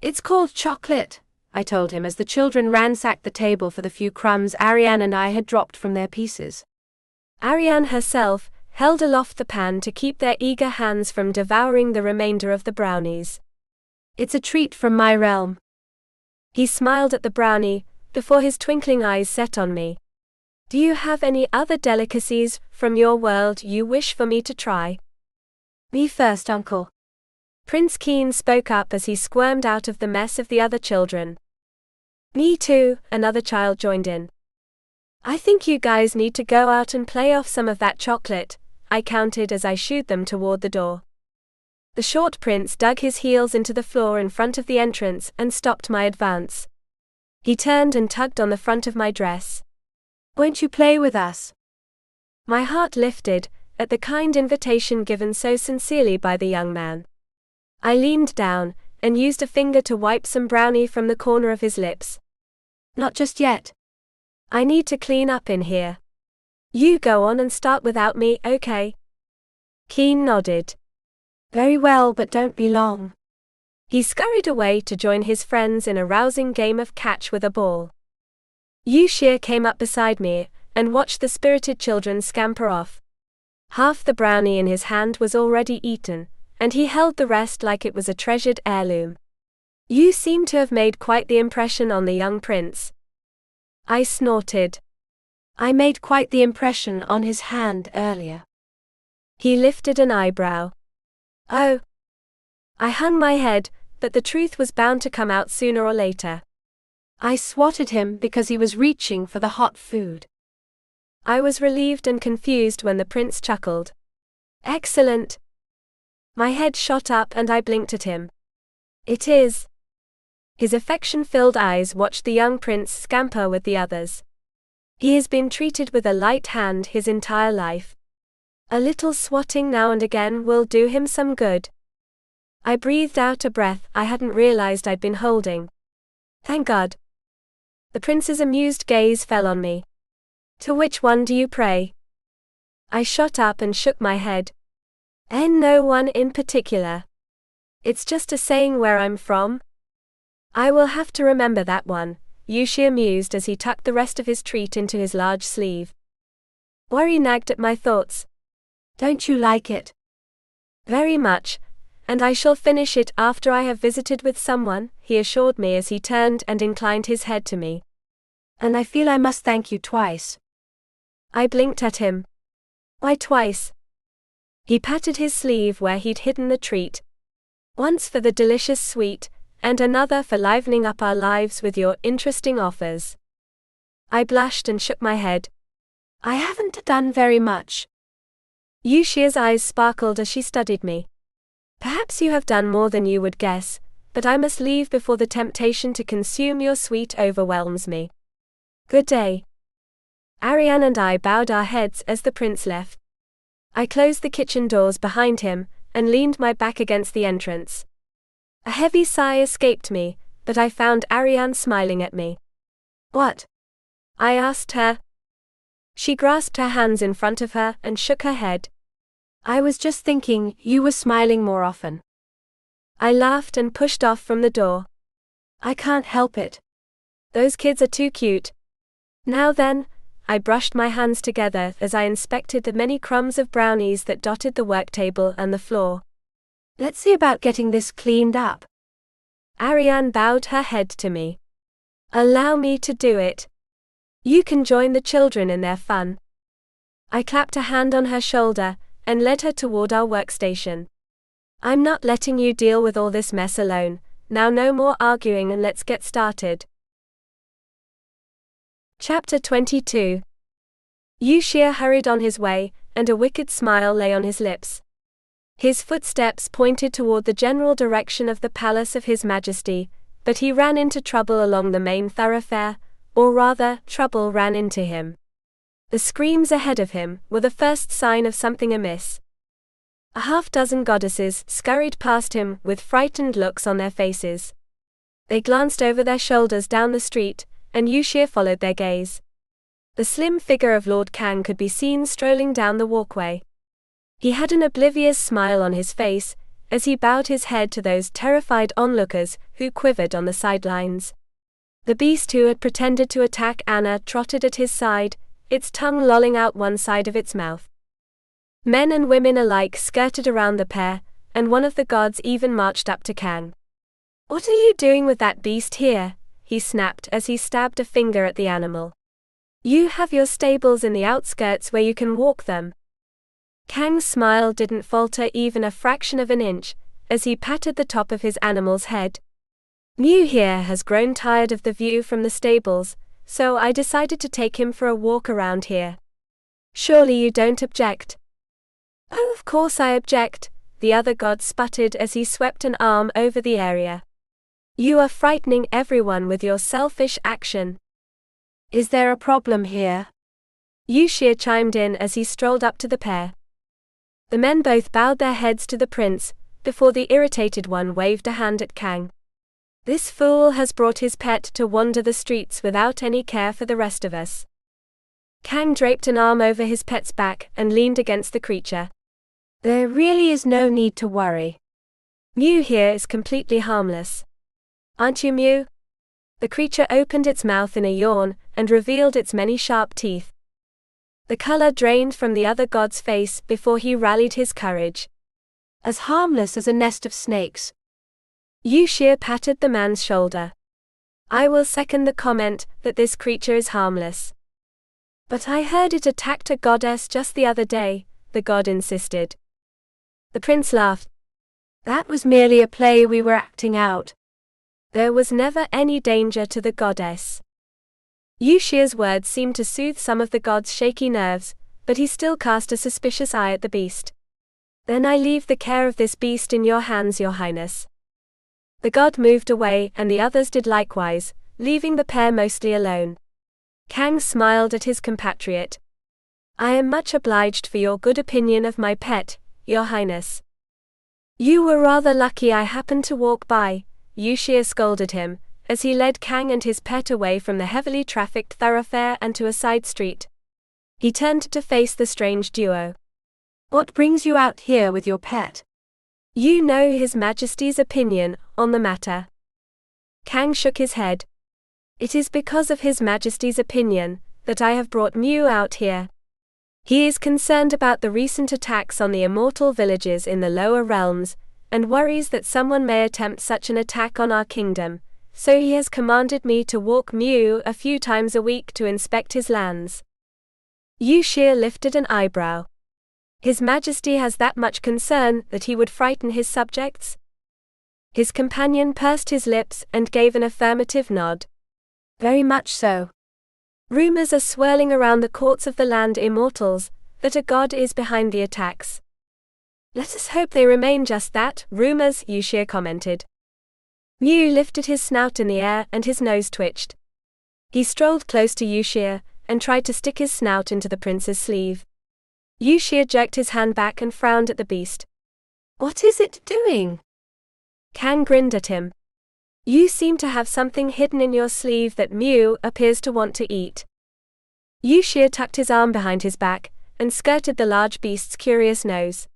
"It's called chocolate," I told him as the children ransacked the table for the few crumbs Ariane and I had dropped from their pieces. Ariane herself held aloft the pan to keep their eager hands from devouring the remainder of the brownies. "It's a treat from my realm." He smiled at the brownie, before his twinkling eyes set on me. "Do you have any other delicacies from your world you wish for me to try?" "Me first, uncle." Prince Keen spoke up as he squirmed out of the mess of the other children. "Me too," another child joined in. "I think you guys need to go out and play off some of that chocolate," I counted as I shooed them toward the door. The short prince dug his heels into the floor in front of the entrance and stopped my advance. He turned and tugged on the front of my dress. Won't you play with us? My heart lifted at the kind invitation given so sincerely by the young man. I leaned down and used a finger to wipe some brownie from the corner of his lips. Not just yet. I need to clean up in here. You go on and start without me, okay? Keen nodded. Very well, but don't be long. He scurried away to join his friends in a rousing game of catch with a ball. Eastwei came up beside me and watched the spirited children scamper off. Half the brownie in his hand was already eaten, and he held the rest like it was a treasured heirloom. You seem to have made quite the impression on the young prince. I snorted. I made quite the impression on his hand earlier. He lifted an eyebrow. Oh. I hung my head, but the truth was bound to come out sooner or later. I swatted him because he was reaching for the hot food. I was relieved and confused when the prince chuckled. Excellent. My head shot up and I blinked at him. It is. His affection-filled eyes watched the young prince scamper with the others. He has been treated with a light hand his entire life. A little swatting now and again will do him some good. I breathed out a breath I hadn't realized I'd been holding. Thank God. The prince's amused gaze fell on me. To which one do you pray? I shot up and shook my head. No one in particular. It's just a saying where I'm from. I will have to remember that one, Eastwei mused as he tucked the rest of his treat into his large sleeve. Worry nagged at my thoughts. Don't you like it? Very much, and I shall finish it after I have visited with someone, he assured me as he turned and inclined his head to me. And I feel I must thank you twice. I blinked at him. Why twice? He patted his sleeve where he'd hidden the treat. Once for the delicious sweet, and another for livening up our lives with your interesting offers. I blushed and shook my head. I haven't done very much. Eastwei's eyes sparkled as she studied me. Perhaps you have done more than you would guess, but I must leave before the temptation to consume your sweet overwhelms me. Good day. Ariane and I bowed our heads as the prince left. I closed the kitchen doors behind him and leaned my back against the entrance. A heavy sigh escaped me, but I found Ariane smiling at me. What? I asked her. She grasped her hands in front of her and shook her head. I was just thinking you were smiling more often. I laughed and pushed off from the door. I can't help it. Those kids are too cute. Now then, I brushed my hands together as I inspected the many crumbs of brownies that dotted the work table and the floor. Let's see about getting this cleaned up. Ariane bowed her head to me. Allow me to do it. You can join the children in their fun. I clapped a hand on her shoulder and led her toward our workstation. I'm not letting you deal with all this mess alone. Now no more arguing and let's get started. Chapter 22. Eastwei hurried on his way, and a wicked smile lay on his lips. His footsteps pointed toward the general direction of the palace of His Majesty, but he ran into trouble along the main thoroughfare, or rather, trouble ran into him. The screams ahead of him were the first sign of something amiss. A half-dozen goddesses scurried past him with frightened looks on their faces. They glanced over their shoulders down the street, and Eastwei followed their gaze. The slim figure of Lord Kang could be seen strolling down the walkway. He had an oblivious smile on his face, as he bowed his head to those terrified onlookers who quivered on the sidelines. The beast who had pretended to attack Anna trotted at his side, its tongue lolling out one side of its mouth. Men and women alike skirted around the pair, and one of the gods even marched up to Kang. What are you doing with that beast here? He snapped as he stabbed a finger at the animal. You have your stables in the outskirts where you can walk them. Kang's smile didn't falter even a fraction of an inch, as he patted the top of his animal's head. Mew here has grown tired of the view from the stables, so I decided to take him for a walk around here. Surely you don't object? Oh, of course I object, the other god sputtered as he swept an arm over the area. You are frightening everyone with your selfish action. Is there a problem here? Yuxia chimed in as he strolled up to the pair. The men both bowed their heads to the prince, before the irritated one waved a hand at Kang. This fool has brought his pet to wander the streets without any care for the rest of us. Kang draped an arm over his pet's back and leaned against the creature. There really is no need to worry. Mew here is completely harmless. Aren't you, Mew? The creature opened its mouth in a yawn and revealed its many sharp teeth. The color drained from the other god's face before he rallied his courage. As harmless as a nest of snakes. Yuxia patted the man's shoulder. I will second the comment that this creature is harmless. But I heard it attacked a goddess just the other day, the god insisted. The prince laughed. That was merely a play we were acting out. There was never any danger to the goddess. Yuxia's words seemed to soothe some of the god's shaky nerves, but he still cast a suspicious eye at the beast. Then I leave the care of this beast in your hands, your highness. The god moved away and the others did likewise, leaving the pair mostly alone. Kang smiled at his compatriot. I am much obliged for your good opinion of my pet, your highness. You were rather lucky I happened to walk by, Yuxia scolded him, as he led Kang and his pet away from the heavily trafficked thoroughfare and to a side street. He turned to face the strange duo. What brings you out here with your pet? You know His Majesty's opinion on the matter. Kang shook his head. It is because of His Majesty's opinion that I have brought Mew out here. He is concerned about the recent attacks on the immortal villages in the lower realms, and worries that someone may attempt such an attack on our kingdom, so he has commanded me to walk Mew a few times a week to inspect his lands. Yuxia lifted an eyebrow. His Majesty has that much concern that he would frighten his subjects? His companion pursed his lips and gave an affirmative nod. Very much so. Rumors are swirling around the courts of the land immortals that a god is behind the attacks. Let us hope they remain just that, rumors, Yuxia commented. Mew lifted his snout in the air and his nose twitched. He strolled close to Yuxia and tried to stick his snout into the prince's sleeve. Yuxia jerked his hand back and frowned at the beast. What is it doing? Kang grinned at him. You seem to have something hidden in your sleeve that Mew appears to want to eat. Yuxia tucked his arm behind his back and skirted the large beast's curious nose.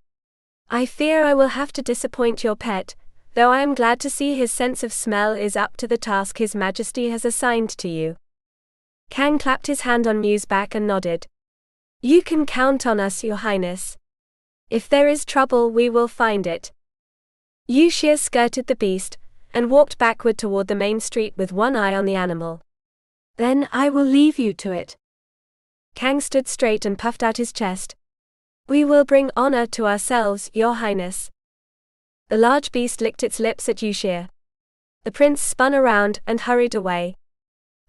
I fear I will have to disappoint your pet, though I am glad to see his sense of smell is up to the task His Majesty has assigned to you. Kang clapped his hand on Mew's back and nodded. You can count on us, your highness. If there is trouble, we will find it. Yuxia skirted the beast and walked backward toward the main street with one eye on the animal. Then I will leave you to it. Kang stood straight and puffed out his chest. We will bring honor to ourselves, your highness. The large beast licked its lips at Yuxia. The prince spun around and hurried away.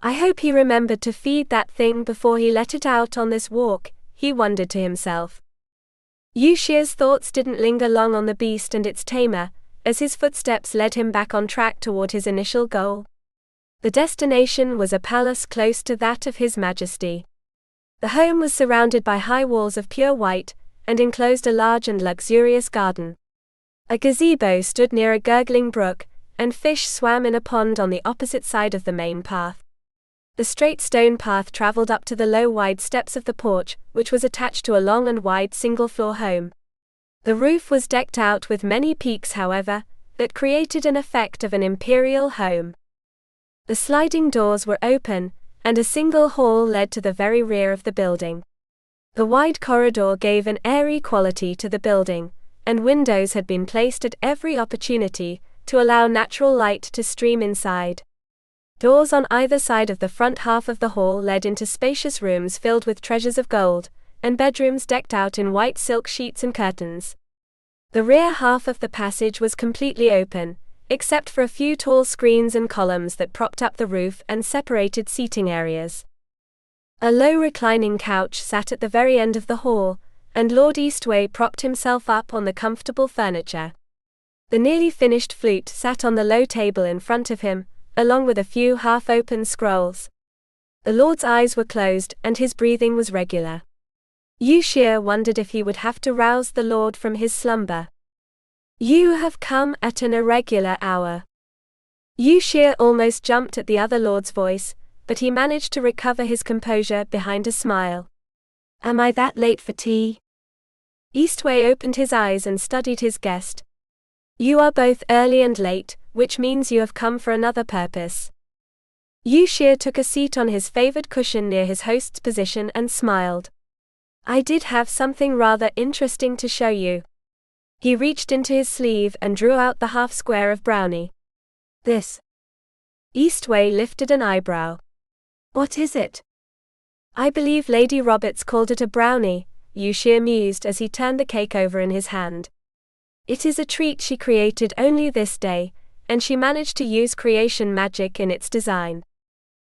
I hope he remembered to feed that thing before he let it out on this walk, he wondered to himself. Yuxia's thoughts didn't linger long on the beast and its tamer, as his footsteps led him back on track toward his initial goal. The destination was a palace close to that of His Majesty. The home was surrounded by high walls of pure white, and enclosed a large and luxurious garden. A gazebo stood near a gurgling brook, and fish swam in a pond on the opposite side of the main path. The straight stone path traveled up to the low wide steps of the porch, which was attached to a long and wide single-floor home. The roof was decked out with many peaks, however, that created an effect of an imperial home. The sliding doors were open, and a single hall led to the very rear of the building. The wide corridor gave an airy quality to the building, and windows had been placed at every opportunity to allow natural light to stream inside. Doors on either side of the front half of the hall led into spacious rooms filled with treasures of gold, and bedrooms decked out in white silk sheets and curtains. The rear half of the passage was completely open, except for a few tall screens and columns that propped up the roof and separated seating areas. A low reclining couch sat at the very end of the hall, and Lord Eastwei propped himself up on the comfortable furniture. The nearly finished flute sat on the low table in front of him, along with a few half-open scrolls. The Lord's eyes were closed and his breathing was regular. Eustwei wondered if he would have to rouse the Lord from his slumber. You have come at an irregular hour. Eustwei almost jumped at the other Lord's voice, but he managed to recover his composure behind a smile. Am I that late for tea? Eastwei opened his eyes and studied his guest. You are both early and late, which means you have come for another purpose. Eustwei took a seat on his favored cushion near his host's position and smiled. I did have something rather interesting to show you. He reached into his sleeve and drew out the half square of brownie. This. Eastwei lifted an eyebrow. What is it? I believe Lady Roberts called it a brownie, Eustwei mused as he turned the cake over in his hand. It is a treat she created only this day, and she managed to use creation magic in its design.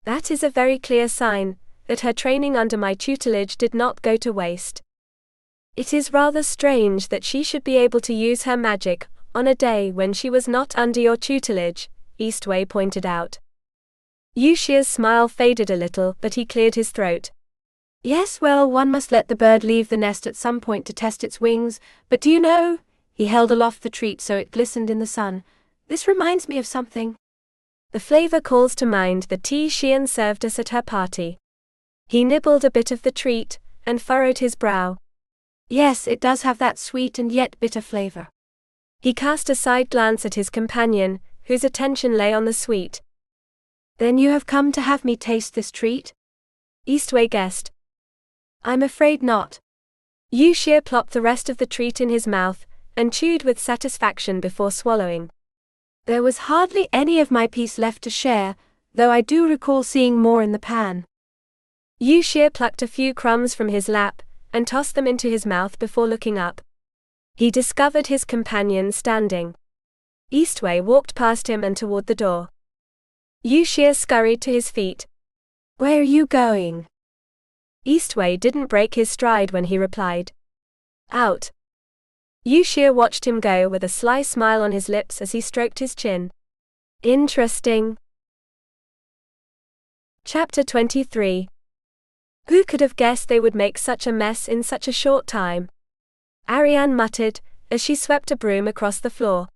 That is a very clear sign that her training under my tutelage did not go to waste. It is rather strange that she should be able to use her magic on a day when she was not under your tutelage, Eastwei pointed out. Eustwei's smile faded a little, but he cleared his throat. Yes, well, one must let the bird leave the nest at some point to test its wings, but do you know? He held aloft the treat so it glistened in the sun. This reminds me of something. The flavor calls to mind the tea Xian served us at her party. He nibbled a bit of the treat and furrowed his brow. Yes, it does have that sweet and yet bitter flavor. He cast a side glance at his companion, whose attention lay on the sweet. Then you have come to have me taste this treat? Eastwei guessed. I'm afraid not. Eustwei plopped the rest of the treat in his mouth and chewed with satisfaction before swallowing. There was hardly any of my piece left to share, though I do recall seeing more in the pan. Eustwei plucked a few crumbs from his lap and tossed them into his mouth before looking up. He discovered his companion standing. Eastwei walked past him and toward the door. Eustwei scurried to his feet. Where are you going? Eastwei didn't break his stride when he replied. Out. Eustwei watched him go with a sly smile on his lips as he stroked his chin. Interesting. Chapter 23. Who could have guessed they would make such a mess in such a short time? Ariane muttered, as she swept a broom across the floor.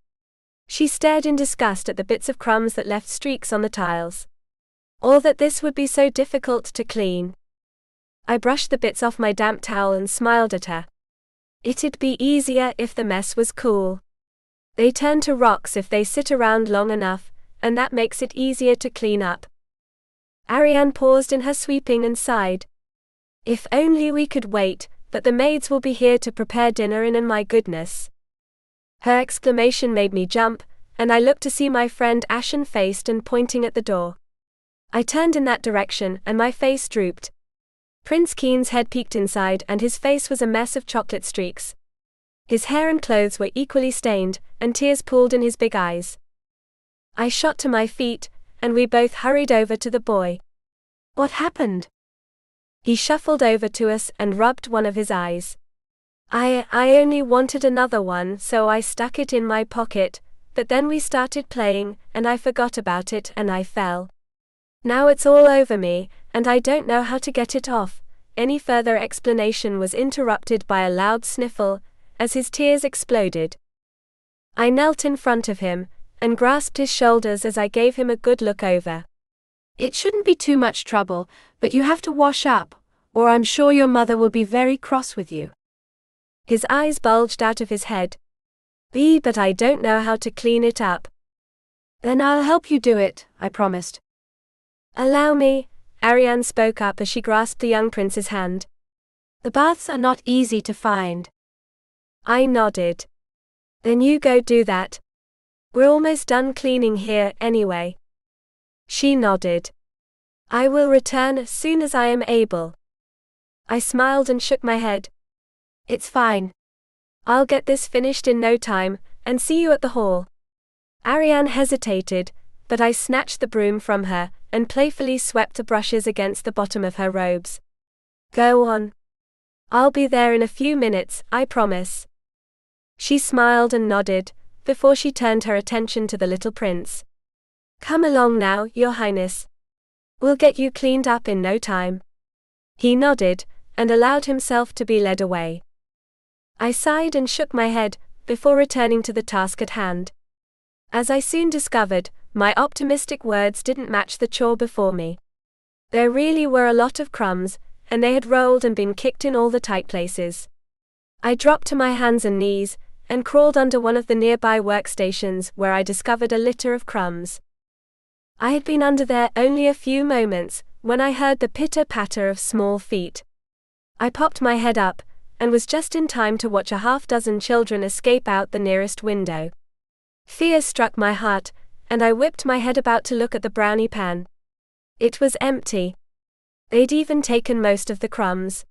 She stared in disgust at the bits of crumbs that left streaks on the tiles. Or that this would be so difficult to clean. I brushed the bits off my damp towel and smiled at her. It'd be easier if the mess was cool. They turn to rocks if they sit around long enough, and that makes it easier to clean up. Ariane paused in her sweeping and sighed. If only we could wait, but the maids will be here to prepare dinner and my goodness. Her exclamation made me jump, and I looked to see my friend ashen-faced and pointing at the door. I turned in that direction and my face drooped. Prince Keen's head peeked inside and his face was a mess of chocolate streaks. His hair and clothes were equally stained, and tears pooled in his big eyes. I shot to my feet, and we both hurried over to the boy. What happened? He shuffled over to us and rubbed one of his eyes. I only wanted another one, so I stuck it in my pocket, but then we started playing, and I forgot about it and I fell. Now it's all over me, and I don't know how to get it off. Any further explanation was interrupted by a loud sniffle, as his tears exploded. I knelt in front of him, and grasped his shoulders as I gave him a good look over. It shouldn't be too much trouble, but you have to wash up, or I'm sure your mother will be very cross with you. His eyes bulged out of his head. But I don't know how to clean it up. Then I'll help you do it, I promised. Allow me, Ariane spoke up as she grasped the young prince's hand. The baths are not easy to find. I nodded. Then you go do that. We're almost done cleaning here anyway. She nodded. I will return as soon as I am able. I smiled and shook my head. It's fine. I'll get this finished in no time, and see you at the hall. Ariane hesitated, but I snatched the broom from her, and playfully swept the brushes against the bottom of her robes. Go on. I'll be there in a few minutes, I promise. She smiled and nodded, before she turned her attention to the little prince. "Come along now, Your Highness. We'll get you cleaned up in no time." He nodded, and allowed himself to be led away. I sighed and shook my head, before returning to the task at hand. As I soon discovered, my optimistic words didn't match the chore before me. There really were a lot of crumbs, and they had rolled and been kicked in all the tight places. I dropped to my hands and knees, and crawled under one of the nearby workstations where I discovered a litter of crumbs. I had been under there only a few moments, when I heard the pitter-patter of small feet. I popped my head up, and was just in time to watch a half-dozen children escape out the nearest window. Fear struck my heart, and I whipped my head about to look at the brownie pan. It was empty. They'd even taken most of the crumbs.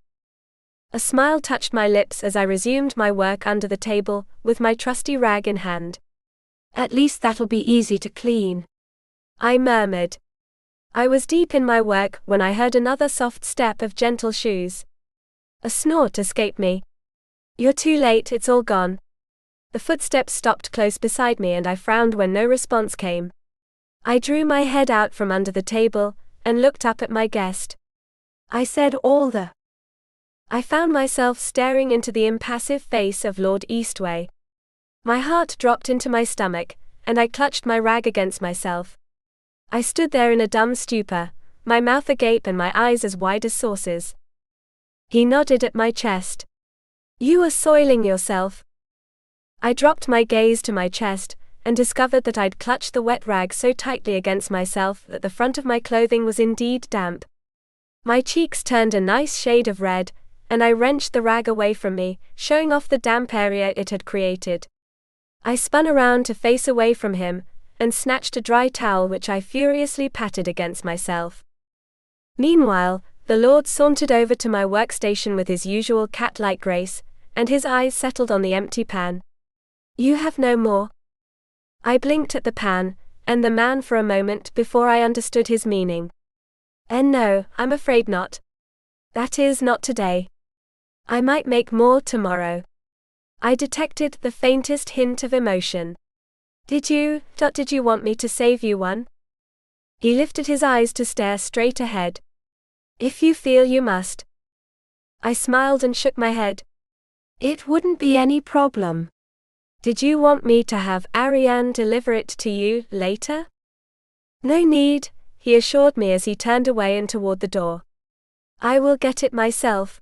A smile touched my lips as I resumed my work under the table, with my trusty rag in hand. "At least that'll be easy to clean," I murmured. I was deep in my work when I heard another soft step of gentle shoes. A snort escaped me. "You're too late, it's all gone." The footsteps stopped close beside me and I frowned when no response came. I drew my head out from under the table, and looked up at my guest. "I said all the..." I found myself staring into the impassive face of Lord Eastwei. My heart dropped into my stomach, and I clutched my rag against myself. I stood there in a dumb stupor, my mouth agape and my eyes as wide as saucers. He nodded at my chest. "You are soiling yourself." I dropped my gaze to my chest, and discovered that I'd clutched the wet rag so tightly against myself that the front of my clothing was indeed damp. My cheeks turned a nice shade of red, and I wrenched the rag away from me, showing off the damp area it had created. I spun around to face away from him, and snatched a dry towel which I furiously patted against myself. Meanwhile, the Lord sauntered over to my workstation with his usual cat-like grace, and his eyes settled on the empty pan. "You have no more?" I blinked at the pan, and the man for a moment before I understood his meaning. No, I'm afraid not. That is, not today. I might make more tomorrow." I detected the faintest hint of emotion. Did you want me to save you one?" He lifted his eyes to stare straight ahead. "If you feel you must." I smiled and shook my head. "It wouldn't be any problem." "Did you want me to have Ariane deliver it to you later?" "No need," he assured me as he turned away and toward the door. "I will get it myself."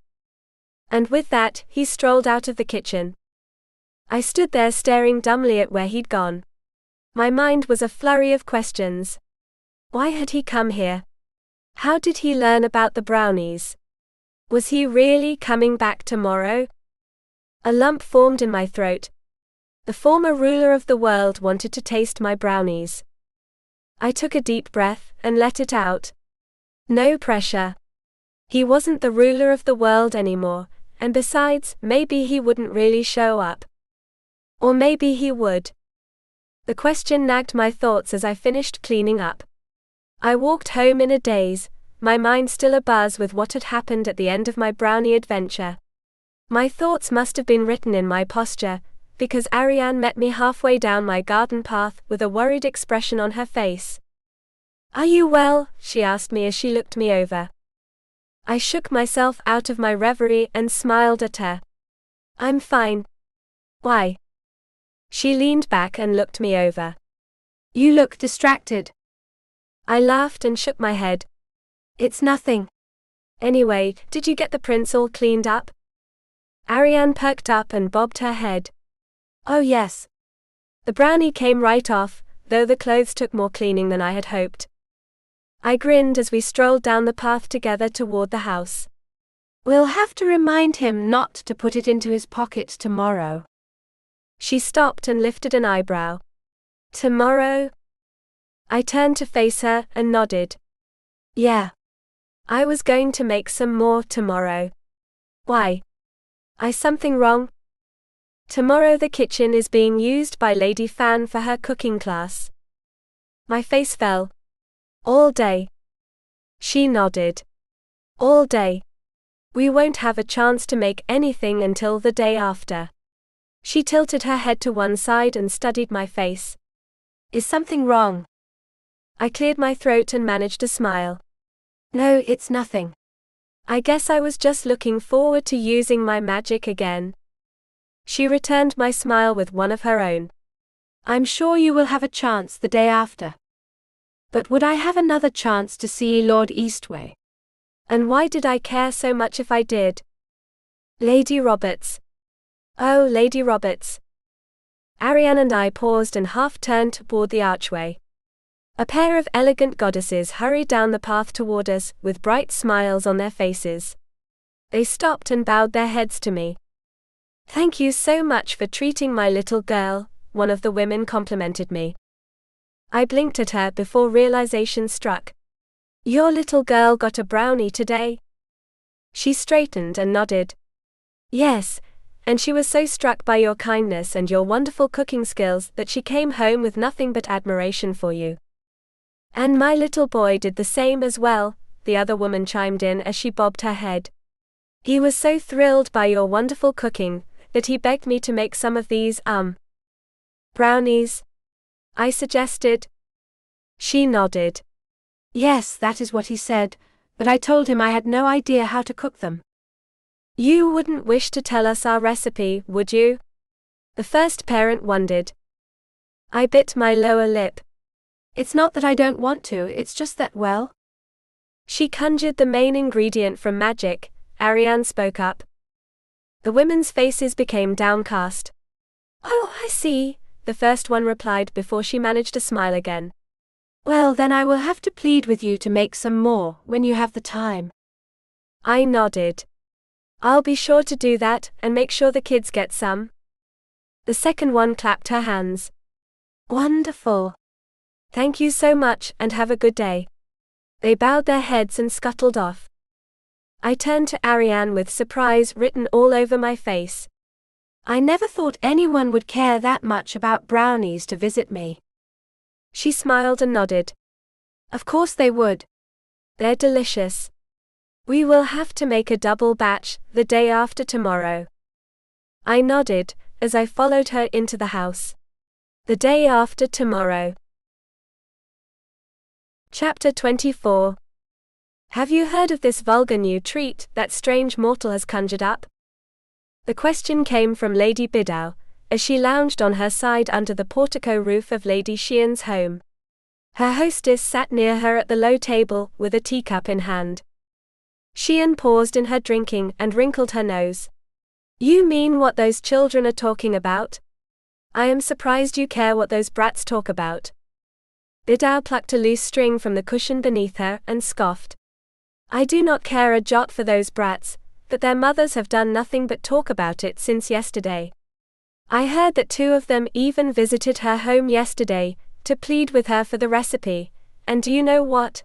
And with that, he strolled out of the kitchen. I stood there staring dumbly at where he'd gone. My mind was a flurry of questions. Why had he come here? How did he learn about the brownies? Was he really coming back tomorrow? A lump formed in my throat. The former ruler of the world wanted to taste my brownies. I took a deep breath, and let it out. No pressure. He wasn't the ruler of the world anymore, and besides, maybe he wouldn't really show up. Or maybe he would. The question nagged my thoughts as I finished cleaning up. I walked home in a daze, my mind still abuzz with what had happened at the end of my brownie adventure. My thoughts must have been written in my posture, because Ariane met me halfway down my garden path with a worried expression on her face. "Are you well?" she asked me as she looked me over. I shook myself out of my reverie and smiled at her. "I'm fine." "Why?" She leaned back and looked me over. "You look distracted." I laughed and shook my head. "It's nothing. Anyway, did you get the prince all cleaned up?" Ariane perked up and bobbed her head. "Oh yes." The brownie came right off, though the clothes took more cleaning than I had hoped. I grinned as we strolled down the path together toward the house. "We'll have to remind him not to put it into his pocket tomorrow." She stopped and lifted an eyebrow. "Tomorrow?" I turned to face her and nodded. "Yeah. I was going to make some more tomorrow." "Why? Is something wrong?" "Tomorrow the kitchen is being used by Lady Fan for her cooking class." My face fell. "All day?" She nodded. "All day. We won't have a chance to make anything until the day after." She tilted her head to one side and studied my face. Is something wrong? I cleared my throat and managed a smile. No, it's nothing. I guess I was just looking forward to using my magic again. She returned my smile with one of her own. I'm sure you will have a chance the day after. But would I have another chance to see Lord Eastwei? And why did I care so much if I did? Lady Roberts. Oh, Lady Roberts. Ariane and I paused and half-turned toward the archway. A pair of elegant goddesses hurried down the path toward us, with bright smiles on their faces. They stopped and bowed their heads to me. Thank you so much for treating my little girl, one of the women complimented me. I blinked at her before realization struck. Your little girl got a brownie today? She straightened and nodded. Yes, and she was so struck by your kindness and your wonderful cooking skills that she came home with nothing but admiration for you. And my little boy did the same as well, the other woman chimed in as she bobbed her head. He was so thrilled by your wonderful cooking that he begged me to make some of these, brownies, I suggested. She nodded. Yes, that is what he said, but I told him I had no idea how to cook them. You wouldn't wish to tell us our recipe, would you? The first parent wondered. I bit my lower lip. It's not that I don't want to, it's just that, well. She conjured the main ingredient from magic, Ariane spoke up. The women's faces became downcast. Oh, I see, the first one replied before she managed to smile again. Well, then I will have to plead with you to make some more, when you have the time. I nodded. I'll be sure to do that, and make sure the kids get some. The second one clapped her hands. Wonderful. Thank you so much, and have a good day. They bowed their heads and scuttled off. I turned to Ariane with surprise written all over my face. I never thought anyone would care that much about brownies to visit me. She smiled and nodded. Of course they would. They're delicious. We will have to make a double batch, the day after tomorrow. I nodded, as I followed her into the house. The day after tomorrow. Chapter 24. Have you heard of this vulgar new treat that strange mortal has conjured up? The question came from Lady Biddau, as she lounged on her side under the portico roof of Lady Xian's home. Her hostess sat near her at the low table with a teacup in hand. Xian paused in her drinking and wrinkled her nose. You mean what those children are talking about? I am surprised you care what those brats talk about. Biddau plucked a loose string from the cushion beneath her and scoffed. I do not care a jot for those brats, but their mothers have done nothing but talk about it since yesterday. I heard that 2 of them even visited her home yesterday, to plead with her for the recipe, and do you know what?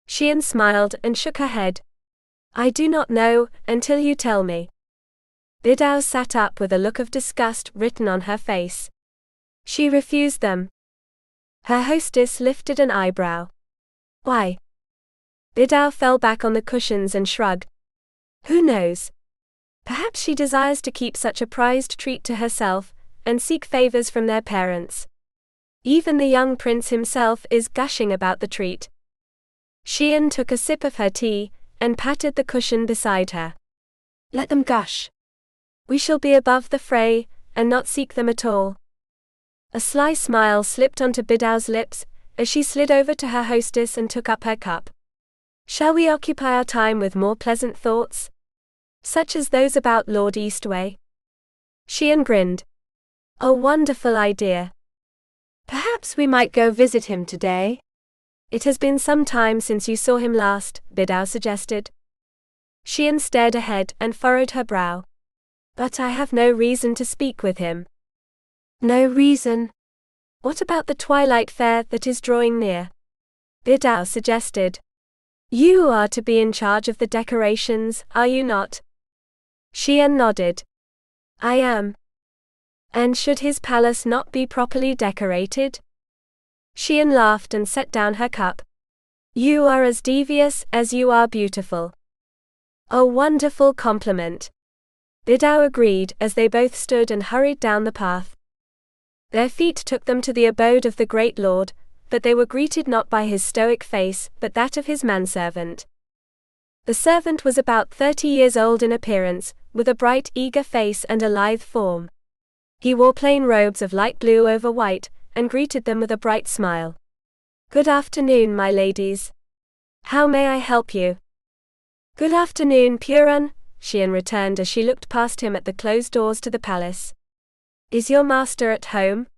Xian smiled and shook her head. I do not know, until you tell me. Biddau sat up with a look of disgust written on her face. She refused them. Her hostess lifted an eyebrow. Why? Biddau fell back on the cushions and shrugged. Who knows? Perhaps she desires to keep such a prized treat to herself, and seek favors from their parents. Even the young prince himself is gushing about the treat. Xian took a sip of her tea, and patted the cushion beside her. Let them gush. We shall be above the fray, and not seek them at all. A sly smile slipped onto Biddau's lips, as she slid over to her hostess and took up her cup. Shall we occupy our time with more pleasant thoughts? Such as those about Lord Eastwei? Xian grinned. A wonderful idea. Perhaps we might go visit him today? It has been some time since you saw him last, Biddau suggested. Xian stared ahead and furrowed her brow. But I have no reason to speak with him. No reason? What about the twilight fair that is drawing near? Biddau suggested. You are to be in charge of the decorations, are you not? Xian nodded. I am. And should his palace not be properly decorated? Xian laughed and set down her cup. You are as devious as you are beautiful. A wonderful compliment. Bidao agreed as they both stood and hurried down the path. Their feet took them to the abode of the great lord, but they were greeted not by his stoic face, but that of his manservant. The servant was about 30 years old in appearance, with a bright, eager face and a lithe form. He wore plain robes of light blue over white, and greeted them with a bright smile. "Good afternoon, my ladies. How may I help you?" "Good afternoon, Puran," Xian returned as she looked past him at the closed doors to the palace. "Is your master at home?"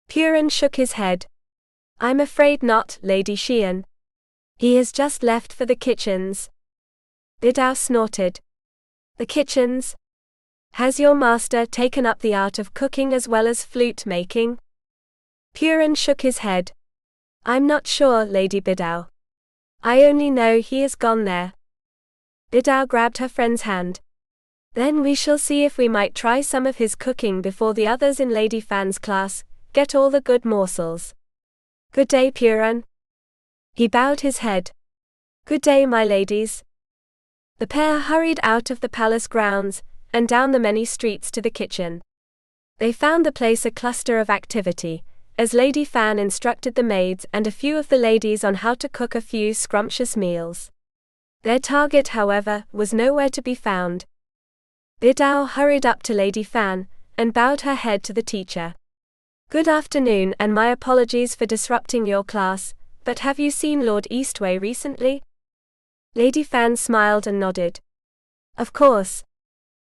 Puran shook his head. "I'm afraid not, Lady Xian. He has just left for the kitchens." Bidao snorted. "The kitchens? Has your master taken up the art of cooking as well as flute making?" Puran shook his head. "I'm not sure, Lady Bidao. I only know he has gone there." Bidao grabbed her friend's hand. "Then we shall see if we might try some of his cooking before the others in Lady Fan's class get all the good morsels. Good day, Puran." He bowed his head. "Good day, my ladies." The pair hurried out of the palace grounds, and down the many streets to the kitchen. They found the place a cluster of activity, as Lady Fan instructed the maids and a few of the ladies on how to cook a few scrumptious meals. Their target, however, was nowhere to be found. Bidao hurried up to Lady Fan, and bowed her head to the teacher. "Good afternoon, and my apologies for disrupting your class, but have you seen Lord Eastwei recently?" Lady Fan smiled and nodded. "Of course.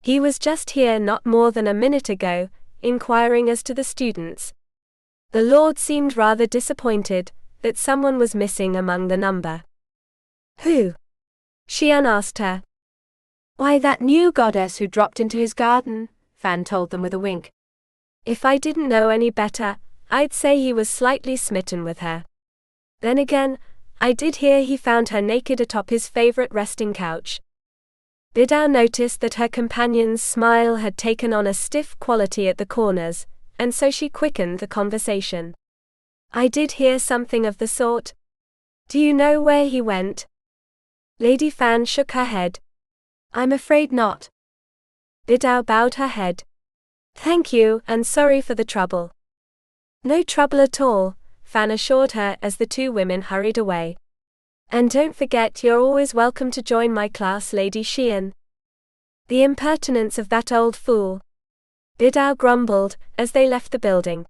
He was just here not more than a minute ago, inquiring as to the students." The Lord seemed rather disappointed that someone was missing among the number. "Who?" Xian asked her. "Why, that new goddess who dropped into his garden," Fan told them with a wink. If I didn't know any better, I'd say he was slightly smitten with her. Then again, I did hear he found her naked atop his favorite resting couch. Bidao noticed that her companion's smile had taken on a stiff quality at the corners, and so she quickened the conversation. "I did hear something of the sort. Do you know where he went?" Lady Fan shook her head. "I'm afraid not." Bidao bowed her head. "Thank you, and sorry for the trouble." "No trouble at all," Fan assured her as the two women hurried away. "And don't forget you're always welcome to join my class, Lady Xian." "The impertinence of that old fool," Bidao grumbled as they left the building.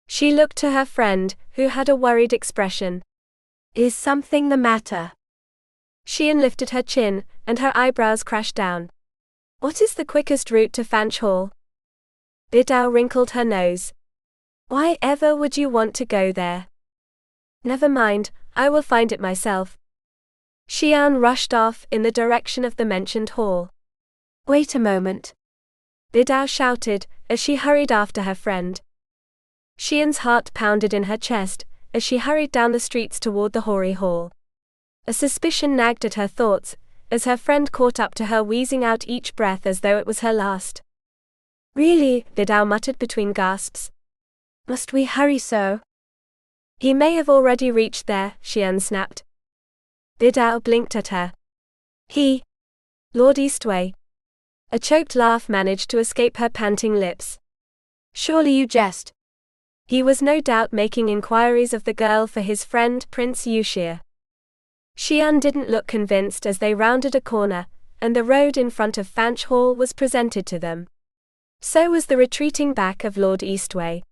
She looked to her friend, who had a worried expression. "Is something the matter?" Xian lifted her chin, and her eyebrows crashed down. "What is the quickest route to Fanch Hall?" Bidao wrinkled her nose. "Why ever would you want to go there?" "Never mind, I will find it myself." Xian rushed off in the direction of the mentioned hall. "Wait a moment," Bidao shouted as she hurried after her friend. Xian's heart pounded in her chest as she hurried down the streets toward the hoary hall. A suspicion nagged at her thoughts as her friend caught up to her, wheezing out each breath as though it was her last. "Really?" Bidao muttered between gasps. "Must we hurry so?" "He may have already reached there," Xian snapped. Bidao blinked at her. "He? Lord Eastwei?" A choked laugh managed to escape her panting lips. "Surely you jest." He was no doubt making inquiries of the girl for his friend Prince Yushir. Xian didn't look convinced as they rounded a corner, and the road in front of Fanch Hall was presented to them. So was the retreating back of Lord Eastwei.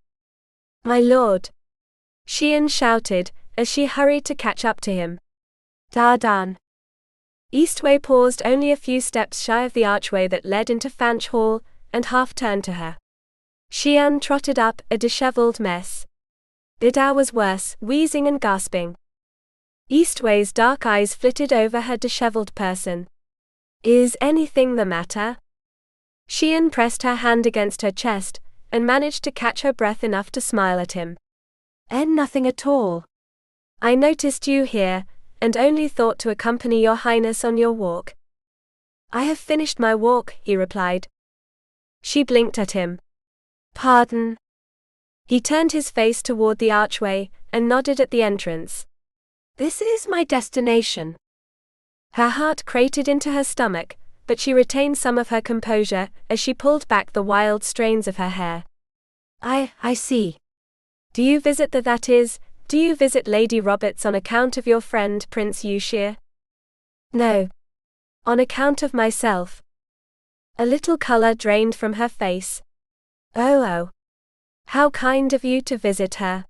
"My lord!" Xian shouted as she hurried to catch up to him. "Da Dan." Eastwei paused only a few steps shy of the archway that led into Fanch Hall, and half turned to her. Xian trotted up, a disheveled mess. Bidao was worse, wheezing and gasping. Eastwei's dark eyes flitted over her disheveled person. "Is anything the matter?" Xian pressed her hand against her chest, and managed to catch her breath enough to smile at him. Nothing at all. "I noticed you here, and only thought to accompany your highness on your walk." "I have finished my walk," he replied. She blinked at him. "Pardon?" He turned his face toward the archway, and nodded at the entrance. "This is my destination." Her heart cratered into her stomach, but she retained some of her composure as she pulled back the wild strains of her hair. I see. Do you visit Lady Roberts on account of your friend Prince Yushir? No. On account of myself. A little color drained from her face. Oh. How kind of you to visit her.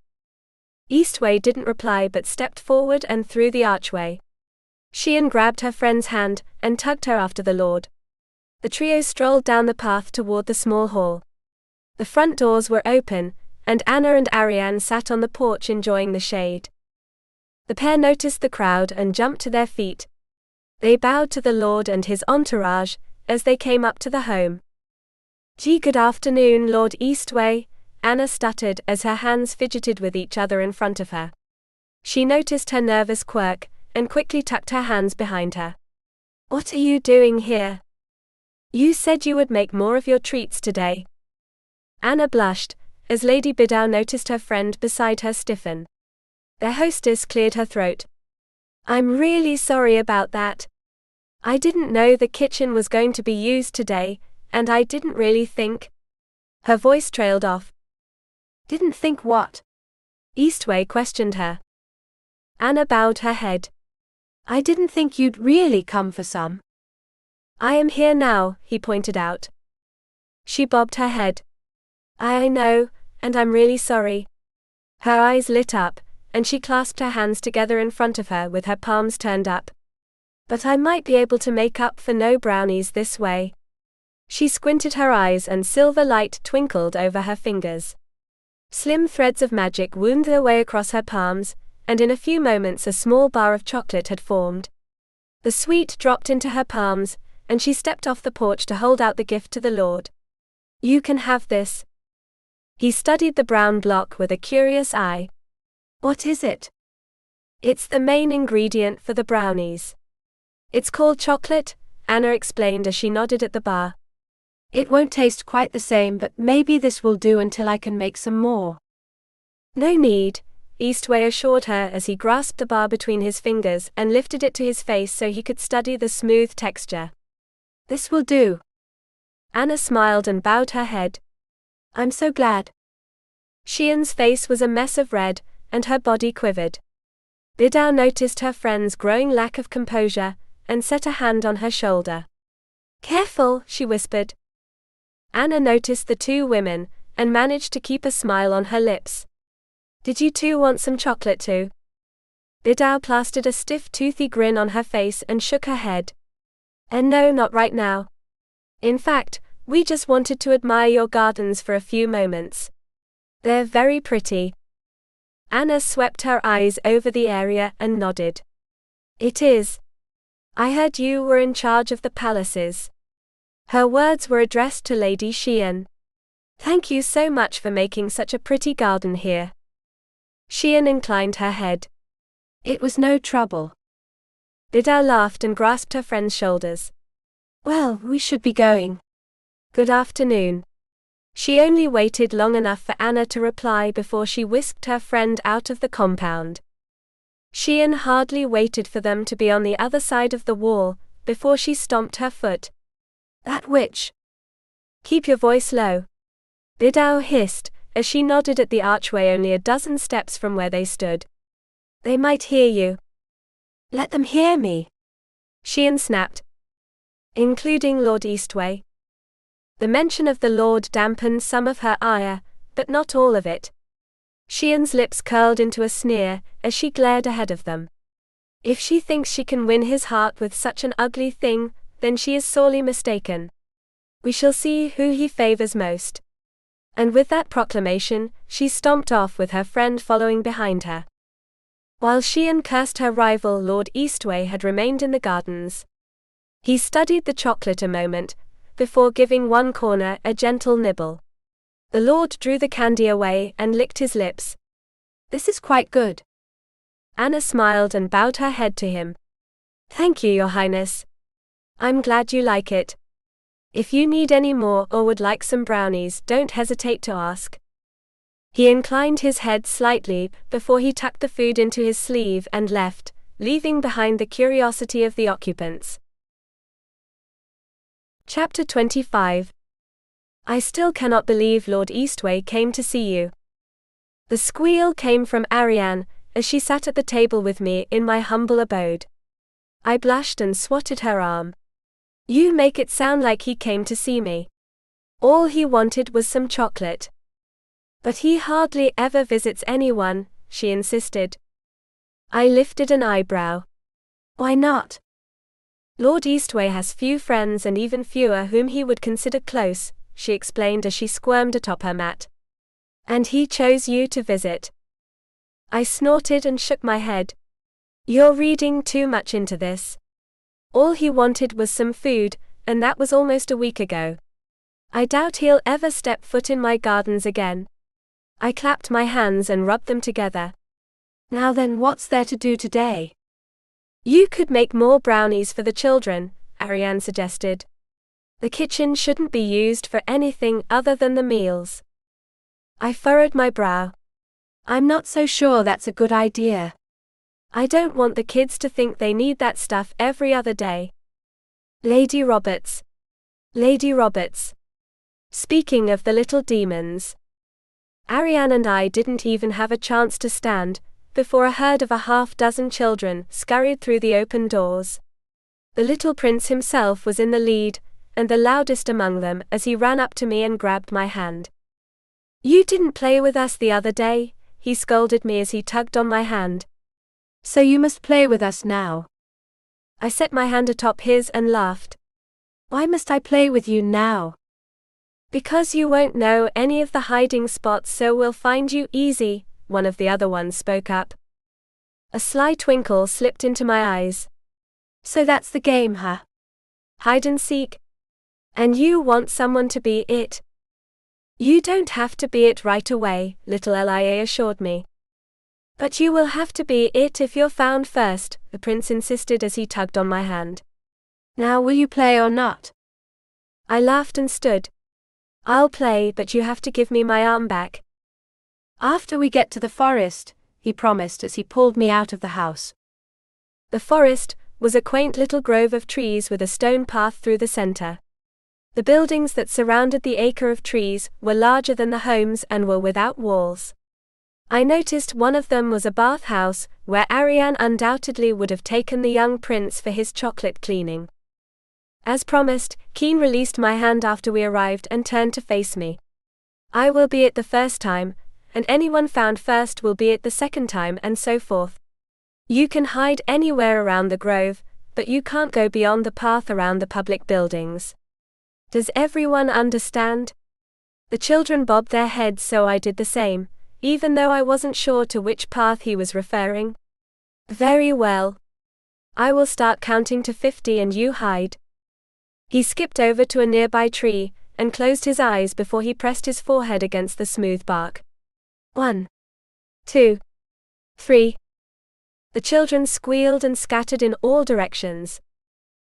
Eastwei didn't reply but stepped forward and through the archway. Xian grabbed her friend's hand and tugged her after the lord. The trio strolled down the path toward the small hall. The front doors were open, and Anna and Ariane sat on the porch enjoying the shade. The pair noticed the crowd and jumped to their feet. They bowed to the lord and his entourage as they came up to the home. Good afternoon, Lord Eastwei," Anna stuttered as her hands fidgeted with each other in front of her. She noticed her nervous quirk and quickly tucked her hands behind her. "What are you doing here? You said you would make more of your treats today." Anna blushed as Lady Bidao noticed her friend beside her stiffen. Their hostess cleared her throat. "I'm really sorry about that. I didn't know the kitchen was going to be used today, and I didn't really think." Her voice trailed off. "Didn't think what?" Eastwei questioned her. Anna bowed her head. "I didn't think you'd really come for some." "I am here now," he pointed out. She bobbed her head. "I know, and I'm really sorry." Her eyes lit up, and she clasped her hands together in front of her with her palms turned up. "But I might be able to make up for no brownies this way." She squinted her eyes and silver light twinkled over her fingers. Slim threads of magic wound their way across her palms, and in a few moments a small bar of chocolate had formed. The sweet dropped into her palms, and she stepped off the porch to hold out the gift to the lord. "You can have this." He studied the brown block with a curious eye. "What is it?" "It's the main ingredient for the brownies. It's called chocolate," Anna explained as she nodded at the bar. "It won't taste quite the same, but maybe this will do until I can make some more." "No need," Eastwei assured her as he grasped the bar between his fingers and lifted it to his face so he could study the smooth texture. "This will do." Anna smiled and bowed her head. "I'm so glad." Xian's face was a mess of red, and her body quivered. Bidao noticed her friend's growing lack of composure, and set a hand on her shoulder. "Careful," she whispered. Anna noticed the two women, and managed to keep a smile on her lips. "Did you two want some chocolate too?" Bidao plastered a stiff toothy grin on her face and shook her head. No, not right now. In fact, we just wanted to admire your gardens for a few moments. They're very pretty." Anna swept her eyes over the area and nodded. "It is. I heard you were in charge of the palaces." Her words were addressed to Lady Xian. "Thank you so much for making such a pretty garden here." Xian inclined her head. "It was no trouble." Bidao laughed and grasped her friend's shoulders. "Well, we should be going." "Good afternoon." She only waited long enough for Anna to reply before she whisked her friend out of the compound. Xian hardly waited for them to be on the other side of the wall before she stomped her foot. "That witch!" "Keep your voice low," Bidao hissed as she nodded at the archway only a dozen steps from where they stood. "They might hear you." "Let them hear me," Xian snapped. "Including Lord Eastwei." The mention of the lord dampened some of her ire, but not all of it. Xian's lips curled into a sneer as she glared ahead of them. If she thinks she can win his heart with such an ugly thing, then she is sorely mistaken. We shall see who he favors most. And with that proclamation, she stomped off with her friend following behind her. While Xian cursed her rival, Lord Eastwei had remained in the gardens. He studied the chocolate a moment, before giving one corner a gentle nibble. The lord drew the candy away and licked his lips. "This is quite good." Anna smiled and bowed her head to him. "Thank you, Your Highness. I'm glad you like it. If you need any more or would like some brownies, don't hesitate to ask." He inclined his head slightly before he tucked the food into his sleeve and left, leaving behind the curiosity of the occupants. Chapter 25. I still cannot believe Lord Eastwei came to see you. The squeal came from Ariane, as she sat at the table with me in my humble abode. I blushed and swatted her arm. You make it sound like he came to see me. All he wanted was some chocolate. But he hardly ever visits anyone, she insisted. I lifted an eyebrow. Why not? Lord Eastwei has few friends and even fewer whom he would consider close, she explained as she squirmed atop her mat. And he chose you to visit. I snorted and shook my head. You're reading too much into this. All he wanted was some food, and that was almost a week ago. I doubt he'll ever step foot in my gardens again. I clapped my hands and rubbed them together. Now then, what's there to do today? You could make more brownies for the children, Ariane suggested. The kitchen shouldn't be used for anything other than the meals. I furrowed my brow. I'm not so sure that's a good idea. I don't want the kids to think they need that stuff every other day. Lady Roberts. Lady Roberts. Speaking of the little demons. Ariane and I didn't even have a chance to stand before a herd of a half-dozen children scurried through the open doors. The little prince himself was in the lead, and the loudest among them as he ran up to me and grabbed my hand. You didn't play with us the other day, he scolded me as he tugged on my hand. So you must play with us now. I set my hand atop his and laughed. Why must I play with you now? Because you won't know any of the hiding spots, so we'll find you easy, one of the other ones spoke up. A sly twinkle slipped into my eyes. So that's the game, huh? Hide and seek? And you want someone to be it? You don't have to be it right away, little Lia assured me. But you will have to be it if you're found first, the prince insisted as he tugged on my hand. Now will you play or not? I laughed and stood. I'll play, but you have to give me my arm back. After we get to the forest, he promised as he pulled me out of the house. The forest was a quaint little grove of trees with a stone path through the center. The buildings that surrounded the acre of trees were larger than the homes and were without walls. I noticed one of them was a bathhouse, where Ariane undoubtedly would have taken the young prince for his chocolate cleaning. As promised, Keen released my hand after we arrived and turned to face me. I will be it the first time, and anyone found first will be it the second time, and so forth. You can hide anywhere around the grove, but you can't go beyond the path around the public buildings. Does everyone understand? The children bobbed their heads, so I did the same, even though I wasn't sure to which path he was referring. Very well. I will start counting to 50 and you hide. He skipped over to a nearby tree and closed his eyes before he pressed his forehead against the smooth bark. 1, 2, 3. The children squealed and scattered in all directions.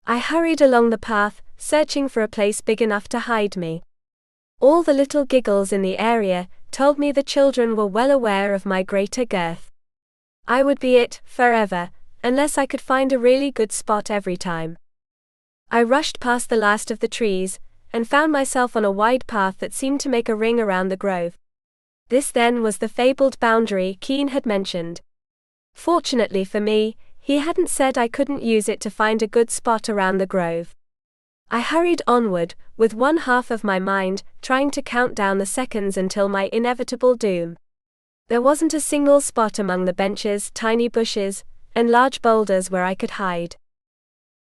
I hurried along the path, searching for a place big enough to hide me. All the little giggles in the area told me the children were well aware of my greater girth. I would be it forever, unless I could find a really good spot every time. I rushed past the last of the trees, and found myself on a wide path that seemed to make a ring around the grove. This then was the fabled boundary Keen had mentioned. Fortunately for me, he hadn't said I couldn't use it to find a good spot around the grove. I hurried onward, with one half of my mind trying to count down the seconds until my inevitable doom. There wasn't a single spot among the benches, tiny bushes, and large boulders where I could hide.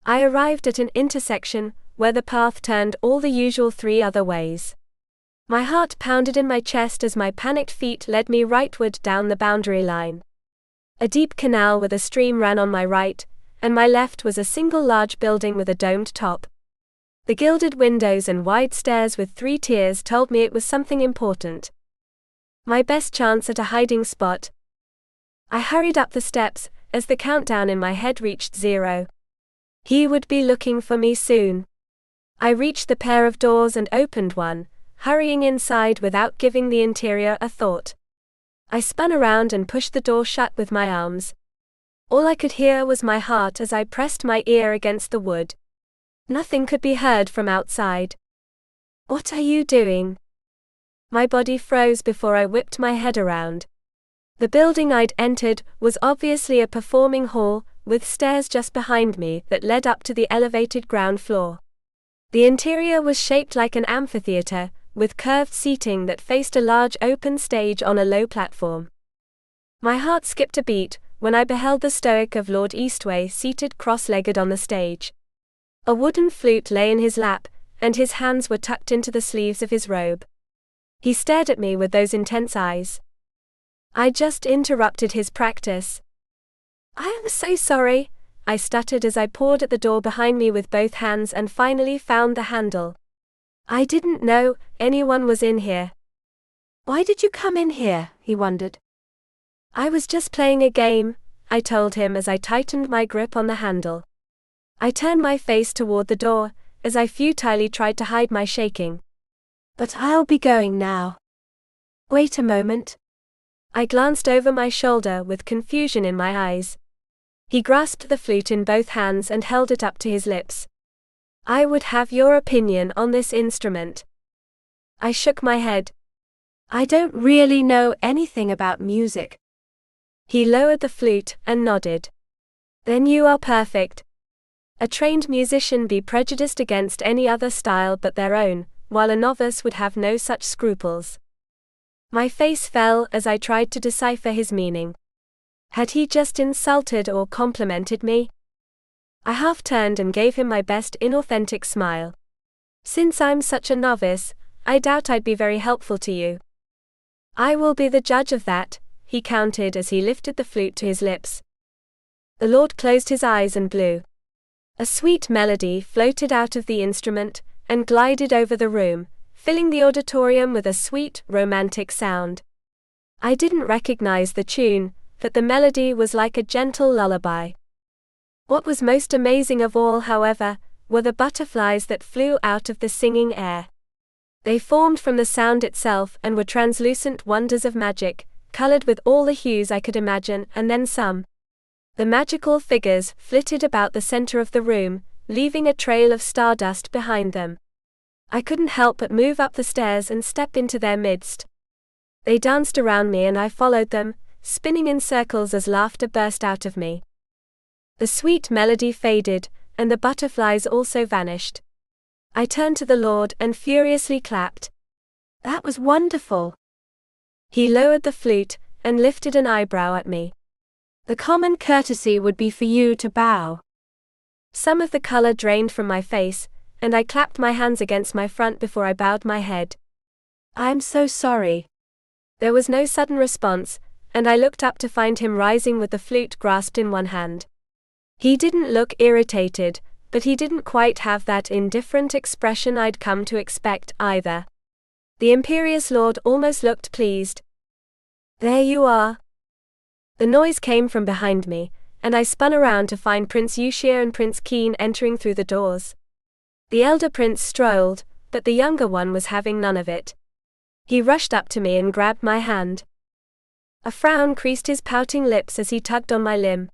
I arrived at an intersection where the path turned all the usual 3 other ways. My heart pounded in my chest as my panicked feet led me rightward down the boundary line. A deep canal with a stream ran on my right, and my left was a single large building with a domed top. The gilded windows and wide stairs with 3 tiers told me it was something important. My best chance at a hiding spot. I hurried up the steps as the countdown in my head reached 0. He would be looking for me soon. I reached the pair of doors and opened one, hurrying inside without giving the interior a thought. I spun around and pushed the door shut with my arms. All I could hear was my heart as I pressed my ear against the wood. Nothing could be heard from outside. "What are you doing?" My body froze before I whipped my head around. The building I'd entered was obviously a performing hall, with stairs just behind me that led up to the elevated ground floor. The interior was shaped like an amphitheater, with curved seating that faced a large open stage on a low platform. My heart skipped a beat when I beheld the stoic of Lord Eastwei seated cross-legged on the stage. A wooden flute lay in his lap, and his hands were tucked into the sleeves of his robe. He stared at me with those intense eyes. I just interrupted his practice. "I am so sorry," I stuttered as I pawed at the door behind me with both hands and finally found the handle. "I didn't know anyone was in here." "Why did you come in here?" he wondered. "I was just playing a game," I told him as I tightened my grip on the handle. I turned my face toward the door, as I futilely tried to hide my shaking. "But I'll be going now." "Wait a moment." I glanced over my shoulder with confusion in my eyes. He grasped the flute in both hands and held it up to his lips. "I would have your opinion on this instrument." I shook my head. "I don't really know anything about music." He lowered the flute and nodded. "Then you are perfect. A trained musician be prejudiced against any other style but their own, while a novice would have no such scruples." My face fell as I tried to decipher his meaning. Had he just insulted or complimented me? I half turned and gave him my best inauthentic smile. "Since I'm such a novice, I doubt I'd be very helpful to you." "I will be the judge of that," he countered as he lifted the flute to his lips. The Lord closed his eyes and blew. A sweet melody floated out of the instrument and glided over the room, filling the auditorium with a sweet, romantic sound. I didn't recognize the tune, but the melody was like a gentle lullaby. What was most amazing of all, however, were the butterflies that flew out of the singing air. They formed from the sound itself and were translucent wonders of magic, colored with all the hues I could imagine and then some. The magical figures flitted about the center of the room, leaving a trail of stardust behind them. I couldn't help but move up the stairs and step into their midst. They danced around me and I followed them, spinning in circles as laughter burst out of me. The sweet melody faded, and the butterflies also vanished. I turned to the Lord and furiously clapped. "That was wonderful." He lowered the flute and lifted an eyebrow at me. "The common courtesy would be for you to bow." Some of the color drained from my face, and I clapped my hands against my front before I bowed my head. "I'm so sorry." There was no sudden response, and I looked up to find him rising with the flute grasped in one hand. He didn't look irritated, but he didn't quite have that indifferent expression I'd come to expect either. The imperious lord almost looked pleased. "There you are." The noise came from behind me, and I spun around to find Prince Yuxia and Prince Keen entering through the doors. The elder prince strolled, but the younger one was having none of it. He rushed up to me and grabbed my hand. A frown creased his pouting lips as he tugged on my limb.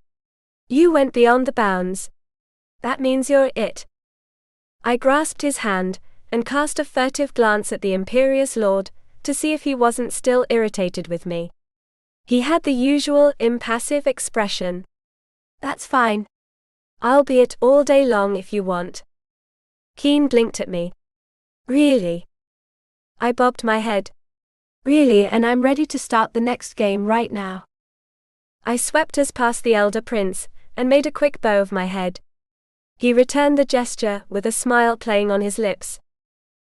"You went beyond the bounds. That means you're it." I grasped his hand, and cast a furtive glance at the imperious lord, to see if he wasn't still irritated with me. He had the usual impassive expression. "That's fine. I'll be it all day long if you want." Keen blinked at me. "Really?" I bobbed my head. "Really, and I'm ready to start the next game right now." I swept us past the elder prince, and made a quick bow of my head. He returned the gesture with a smile playing on his lips.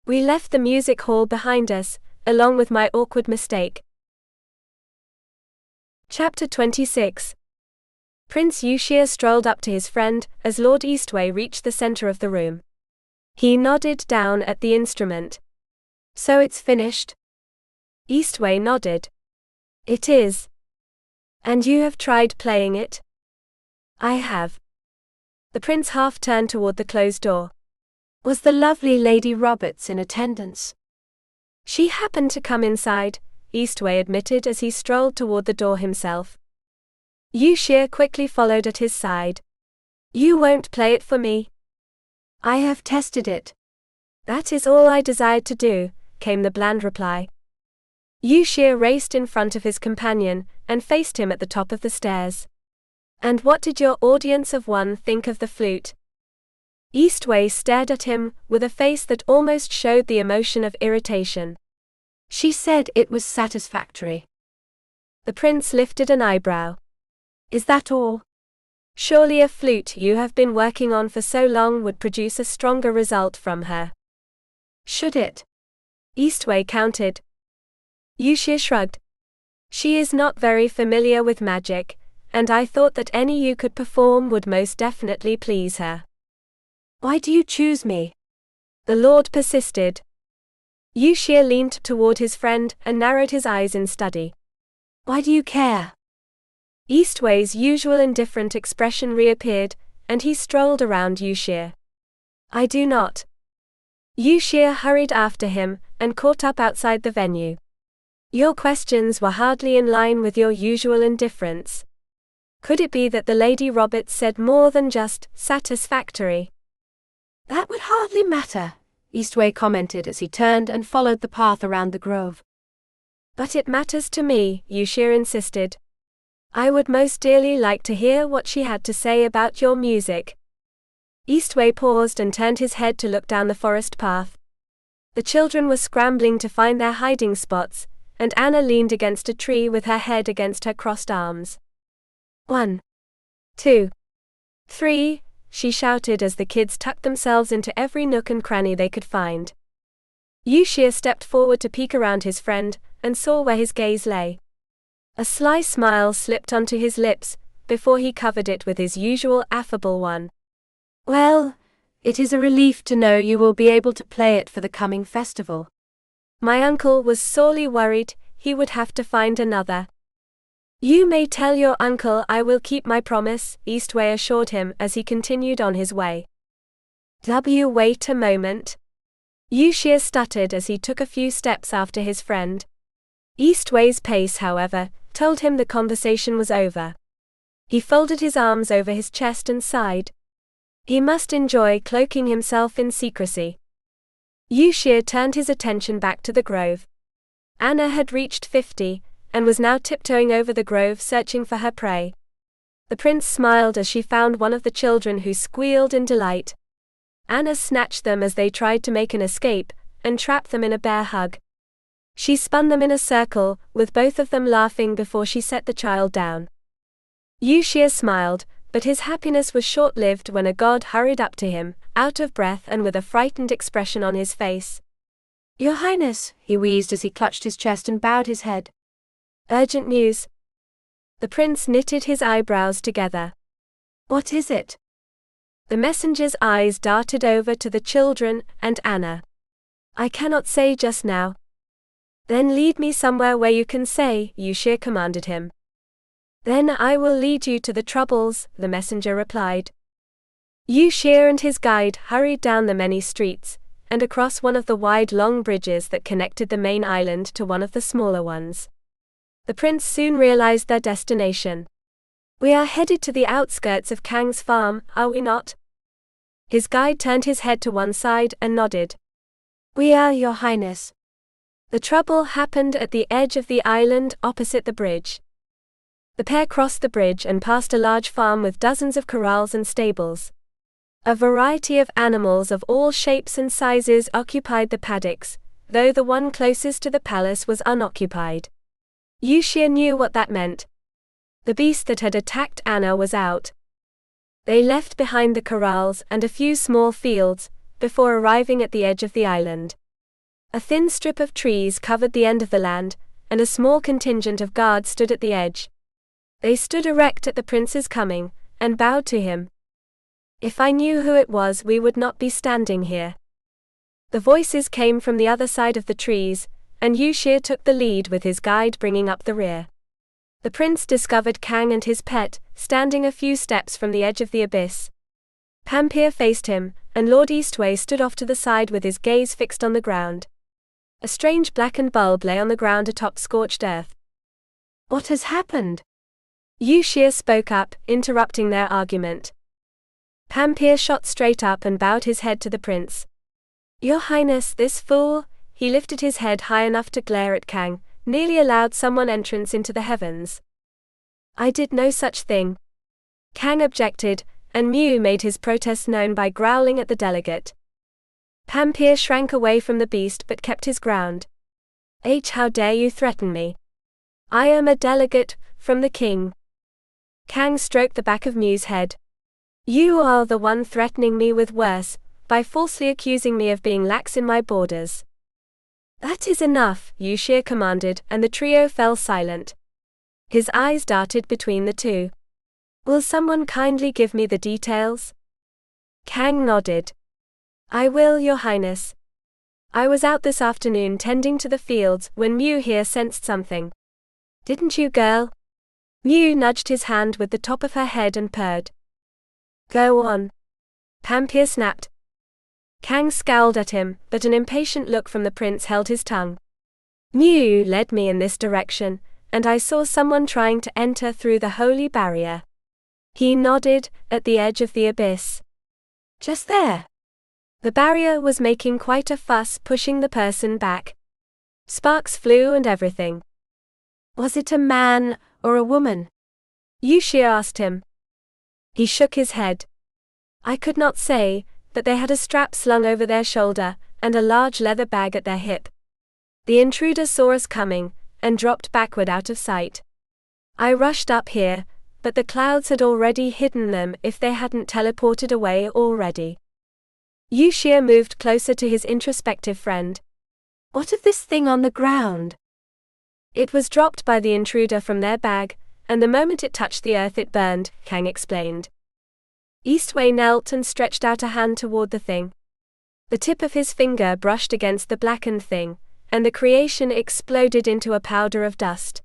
We left the music hall behind us, along with my awkward mistake. Chapter 26. Prince Yuxia strolled up to his friend as Lord Eastwei reached the center of the room. He nodded down at the instrument. "So it's finished?" Eastwei nodded. "It is." "And you have tried playing it?" "I have." The prince half turned toward the closed door. "Was the lovely Lady Roberts in attendance?" "She happened to come inside," Eastwei admitted as he strolled toward the door himself. Yuxia quickly followed at his side. "You won't play it for me?" I have tested it. That is all I desired to do, came the bland reply. Yuxia raced in front of his companion, and faced him at the top of the stairs. And what did your audience of one think of the flute? Eastwei stared at him, with a face that almost showed the emotion of irritation. She said it was satisfactory. The prince lifted an eyebrow. Is that all? Surely a flute you have been working on for so long would produce a stronger result from her. Should it? Eastwei countered. Yuxia shrugged. She is not very familiar with magic, and I thought that any you could perform would most definitely please her. Why do you choose me? The Lord persisted. Yuxia leaned toward his friend and narrowed his eyes in study. Why do you care? Eastwei's usual indifferent expression reappeared, and he strolled around Yuxia. I do not. Yuxia hurried after him, and caught up outside the venue. Your questions were hardly in line with your usual indifference. Could it be that the Lady Roberts said more than just satisfactory? That would hardly matter, Eastwei commented as he turned and followed the path around the grove. But it matters to me, Yuxia insisted. I would most dearly like to hear what she had to say about your music. Eastwei paused and turned his head to look down the forest path. The children were scrambling to find their hiding spots, and Anna leaned against a tree with her head against her crossed arms. 1, 2, 3, she shouted as the kids tucked themselves into every nook and cranny they could find. Yuxia stepped forward to peek around his friend, and saw where his gaze lay. A sly smile slipped onto his lips, before he covered it with his usual affable one. Well, it is a relief to know you will be able to play it for the coming festival. My uncle was sorely worried he would have to find another. You may tell your uncle I will keep my promise, Eastwei assured him as he continued on his way. Wait a moment. Yuxia stuttered as he took a few steps after his friend. Eastwei's pace, however, told him the conversation was over. He folded his arms over his chest and sighed. He must enjoy cloaking himself in secrecy. Yuxia turned his attention back to the grove. Anna had reached 50, and was now tiptoeing over the grove searching for her prey. The prince smiled as she found one of the children who squealed in delight. Anna snatched them as they tried to make an escape, and trapped them in a bear hug. She spun them in a circle, with both of them laughing before she set the child down. Yuxia smiled, but his happiness was short-lived when a god hurried up to him, out of breath and with a frightened expression on his face. Your Highness, he wheezed as he clutched his chest and bowed his head. Urgent news. The prince knitted his eyebrows together. What is it? The messenger's eyes darted over to the children and Anna. I cannot say just now. Then lead me somewhere where you can say, Yuxia commanded him. Then I will lead you to the troubles, the messenger replied. Yuxia and his guide hurried down the many streets, and across one of the wide long bridges that connected the main island to one of the smaller ones. The prince soon realized their destination. We are headed to the outskirts of Kang's farm, are we not? His guide turned his head to one side and nodded. We are, Your Highness. The trouble happened at the edge of the island opposite the bridge. The pair crossed the bridge and passed a large farm with dozens of corrals and stables. A variety of animals of all shapes and sizes occupied the paddocks, though the one closest to the palace was unoccupied. Yuxia knew what that meant. The beast that had attacked Anna was out. They left behind the corrals and a few small fields, before arriving at the edge of the island. A thin strip of trees covered the end of the land, and a small contingent of guards stood at the edge. They stood erect at the prince's coming, and bowed to him. If I knew who it was, we would not be standing here. The voices came from the other side of the trees, and Yuxia took the lead with his guide bringing up the rear. The prince discovered Kang and his pet, standing a few steps from the edge of the abyss. Pampir faced him, and Lord Eastwei stood off to the side with his gaze fixed on the ground. A strange blackened bulb lay on the ground atop scorched earth. What has happened? Yuxia spoke up, interrupting their argument. Pampir shot straight up and bowed his head to the prince. Your Highness, this fool. He lifted his head high enough to glare at Kang, nearly allowed someone entrance into the heavens. I did no such thing. Kang objected, and Mew made his protest known by growling at the delegate. Pampir shrank away from the beast but kept his ground. How dare you threaten me? I am a delegate, from the king. Kang stroked the back of Mew's head. You are the one threatening me with worse, by falsely accusing me of being lax in my borders. That is enough, Yushir commanded, and the trio fell silent. His eyes darted between the two. Will someone kindly give me the details? Kang nodded. I will, Your Highness. I was out this afternoon tending to the fields when Mew here sensed something. Didn't you, girl? Mew nudged his hand with the top of her head and purred. Go on. Pampir snapped. Kang scowled at him, but an impatient look from the prince held his tongue. Mew led me in this direction, and I saw someone trying to enter through the holy barrier. He nodded, at the edge of the abyss. Just there. The barrier was making quite a fuss pushing the person back. Sparks flew and everything. Was it a man, or a woman? Yushir asked him. He shook his head. I could not say, but they had a strap slung over their shoulder, and a large leather bag at their hip. The intruder saw us coming, and dropped backward out of sight. I rushed up here, but the clouds had already hidden them if they hadn't teleported away already. Yushir moved closer to his introspective friend. What of this thing on the ground? It was dropped by the intruder from their bag, and the moment it touched the earth it burned, Kang explained. Eastwei knelt and stretched out a hand toward the thing. The tip of his finger brushed against the blackened thing, and the creation exploded into a powder of dust.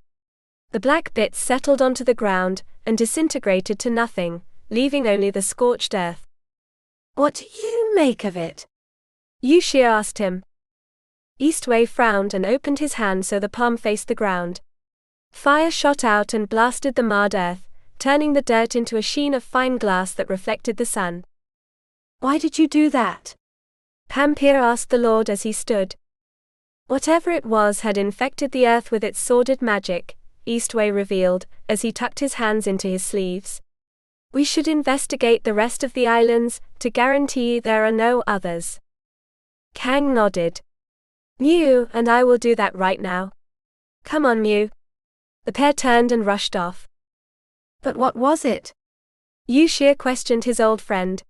The black bits settled onto the ground, and disintegrated to nothing, leaving only the scorched earth. What do you make of it? Yushir asked him. Eastwei frowned and opened his hand so the palm faced the ground. Fire shot out and blasted the marred earth, turning the dirt into a sheen of fine glass that reflected the sun. Why did you do that? Pampir asked the Lord as he stood. Whatever it was had infected the earth with its sordid magic, Eastwei revealed, as he tucked his hands into his sleeves. We should investigate the rest of the islands, to guarantee there are no others. Kang nodded. Mew and I will do that right now. Come on, Mew. The pair turned and rushed off. But what was it? Yushir questioned his old friend.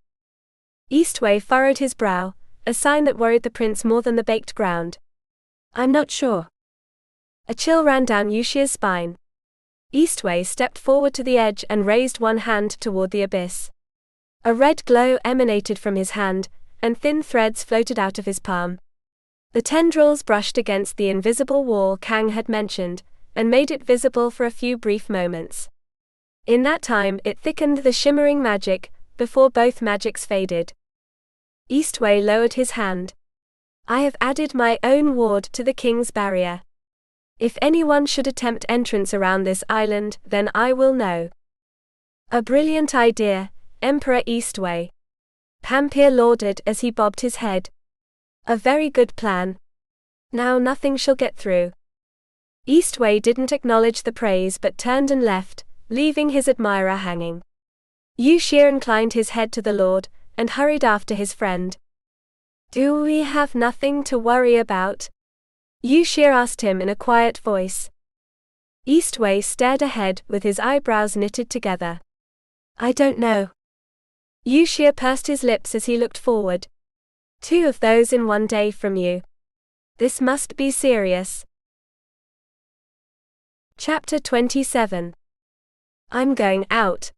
Eastwei furrowed his brow, a sign that worried the prince more than the baked ground. I'm not sure. A chill ran down Yushir's spine. Eastwei stepped forward to the edge and raised one hand toward the abyss. A red glow emanated from his hand, and thin threads floated out of his palm. The tendrils brushed against the invisible wall Kang had mentioned, and made it visible for a few brief moments. In that time it thickened the shimmering magic, before both magics faded. Eastwei lowered his hand. I have added my own ward to the king's barrier. If anyone should attempt entrance around this island, then I will know. A brilliant idea, Emperor Eastwei. Pampir lauded as he bobbed his head. A very good plan. Now nothing shall get through. Eastwei didn't acknowledge the praise but turned and left, leaving his admirer hanging. Yushir inclined his head to the Lord, and hurried after his friend. Do we have nothing to worry about? Yushir asked him in a quiet voice. Eastwei stared ahead with his eyebrows knitted together. I don't know. Yushir pursed his lips as he looked forward. 2 of those in one day from you. This must be serious. Chapter 27. I'm going out.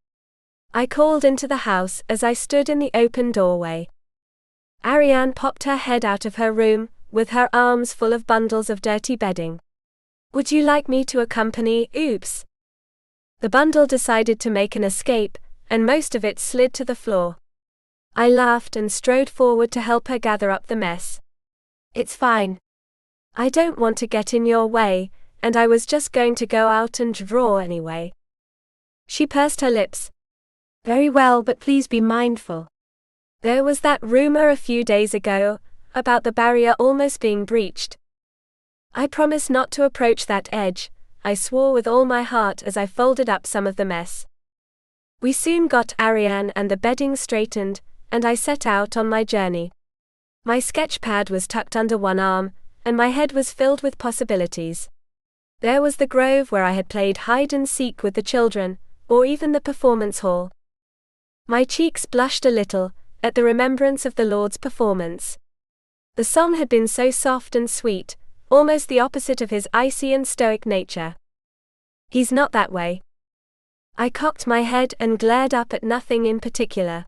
I called into the house as I stood in the open doorway. Ariane popped her head out of her room, with her arms full of bundles of dirty bedding. Would you like me to accompany? Oops. The bundle decided to make an escape, and most of it slid to the floor. I laughed and strode forward to help her gather up the mess. It's fine. I don't want to get in your way, and I was just going to go out and draw anyway. She pursed her lips. Very well, but please be mindful. There was that rumor a few days ago about the barrier almost being breached. I promise not to approach that edge, I swore with all my heart as I folded up some of the mess. We soon got Ariane and the bedding straightened, and I set out on my journey. My sketch pad was tucked under one arm, and my head was filled with possibilities. There was the grove where I had played hide and seek with the children, or even the performance hall. My cheeks blushed a little at the remembrance of the Lord's performance. The song had been so soft and sweet, almost the opposite of his icy and stoic nature. He's not that way. I cocked my head and glared up at nothing in particular.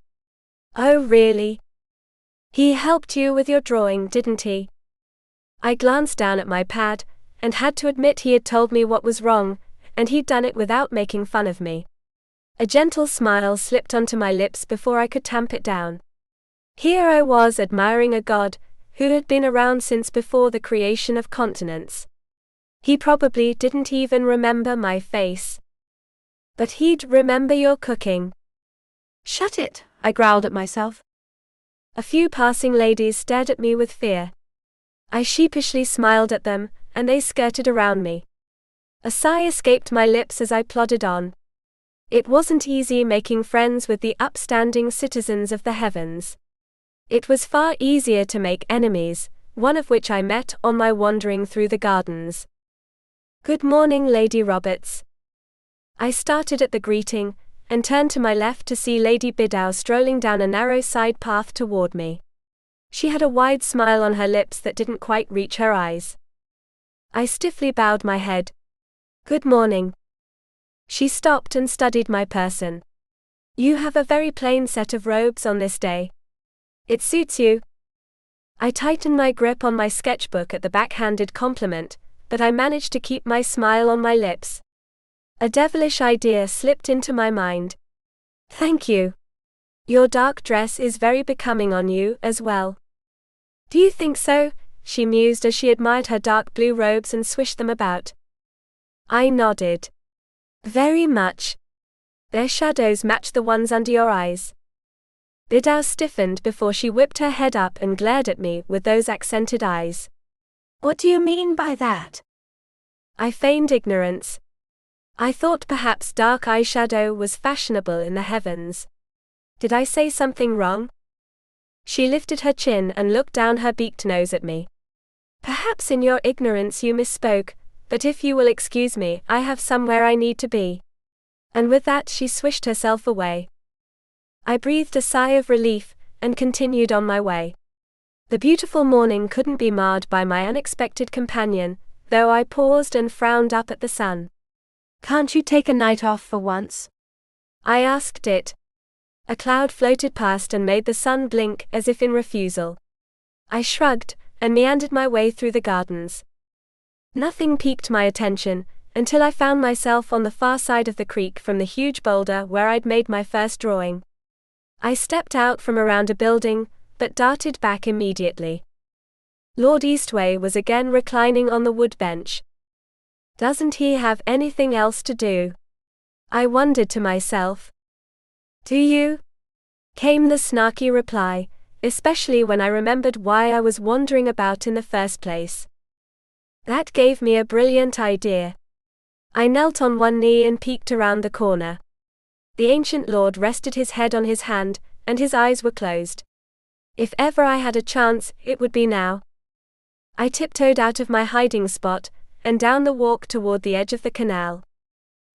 Oh, really? He helped you with your drawing, didn't he? I glanced down at my pad, and had to admit he had told me what was wrong, and he'd done it without making fun of me. A gentle smile slipped onto my lips before I could tamp it down. Here I was admiring a god who had been around since before the creation of continents. He probably didn't even remember my face. But he'd remember your cooking. Shut it, I growled at myself. A few passing ladies stared at me with fear. I sheepishly smiled at them, and they skirted around me. A sigh escaped my lips as I plodded on. It wasn't easy making friends with the upstanding citizens of the heavens. It was far easier to make enemies, one of which I met on my wandering through the gardens. Good morning, Lady Roberts. I started at the greeting, and turned to my left to see Lady Biddau strolling down a narrow side path toward me. She had a wide smile on her lips that didn't quite reach her eyes. I stiffly bowed my head. Good morning. She stopped and studied my person. You have a very plain set of robes on this day. It suits you. I tightened my grip on my sketchbook at the backhanded compliment, but I managed to keep my smile on my lips. A devilish idea slipped into my mind. Thank you. Your dark dress is very becoming on you as well. Do you think so? She mused as she admired her dark blue robes and swished them about. I nodded. Very much. Their shadows match the ones under your eyes. Biddau stiffened before she whipped her head up and glared at me with those accented eyes. What do you mean by that? I feigned ignorance. I thought perhaps dark eyeshadow was fashionable in the heavens. Did I say something wrong? She lifted her chin and looked down her beaked nose at me. Perhaps in your ignorance you misspoke, but if you will excuse me, I have somewhere I need to be. And with that she swished herself away. I breathed a sigh of relief, and continued on my way. The beautiful morning couldn't be marred by my unexpected companion, though I paused and frowned up at the sun. Can't you take a night off for once? I asked it. A cloud floated past and made the sun blink as if in refusal. I shrugged, and meandered my way through the gardens. Nothing piqued my attention, until I found myself on the far side of the creek from the huge boulder where I'd made my first drawing. I stepped out from around a building, but darted back immediately. Lord Eastwei was again reclining on the wood bench. Doesn't he have anything else to do? I wondered to myself. Do you? Came the snarky reply, especially when I remembered why I was wandering about in the first place. That gave me a brilliant idea. I knelt on one knee and peeked around the corner. The ancient lord rested his head on his hand, and his eyes were closed. If ever I had a chance, it would be now. I tiptoed out of my hiding spot, and down the walk toward the edge of the canal.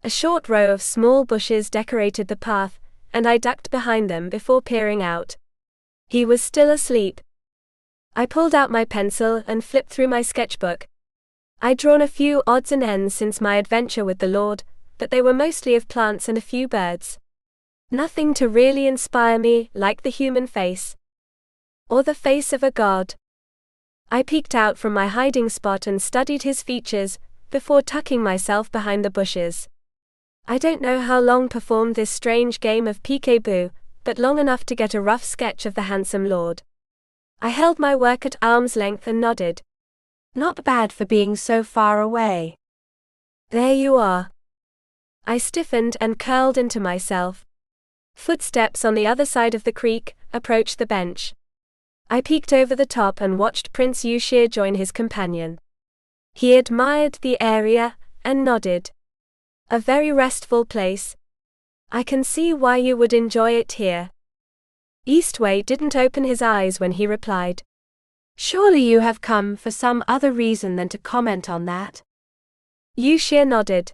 A short row of small bushes decorated the path, and I ducked behind them before peering out. He was still asleep. I pulled out my pencil and flipped through my sketchbook. I'd drawn a few odds and ends since my adventure with the Lord, but they were mostly of plants and a few birds. Nothing to really inspire me like the human face. Or the face of a god. I peeked out from my hiding spot and studied his features, before tucking myself behind the bushes. I don't know how long performed this strange game of peekaboo, but long enough to get a rough sketch of the handsome lord. I held my work at arm's length and nodded. Not bad for being so far away. There you are. I stiffened and curled into myself. Footsteps on the other side of the creek approached the bench. I peeked over the top and watched Prince Yushir join his companion. He admired the area and nodded. A very restful place. I can see why you would enjoy it here. Eastwei didn't open his eyes when he replied. Surely you have come for some other reason than to comment on that. Yushir nodded.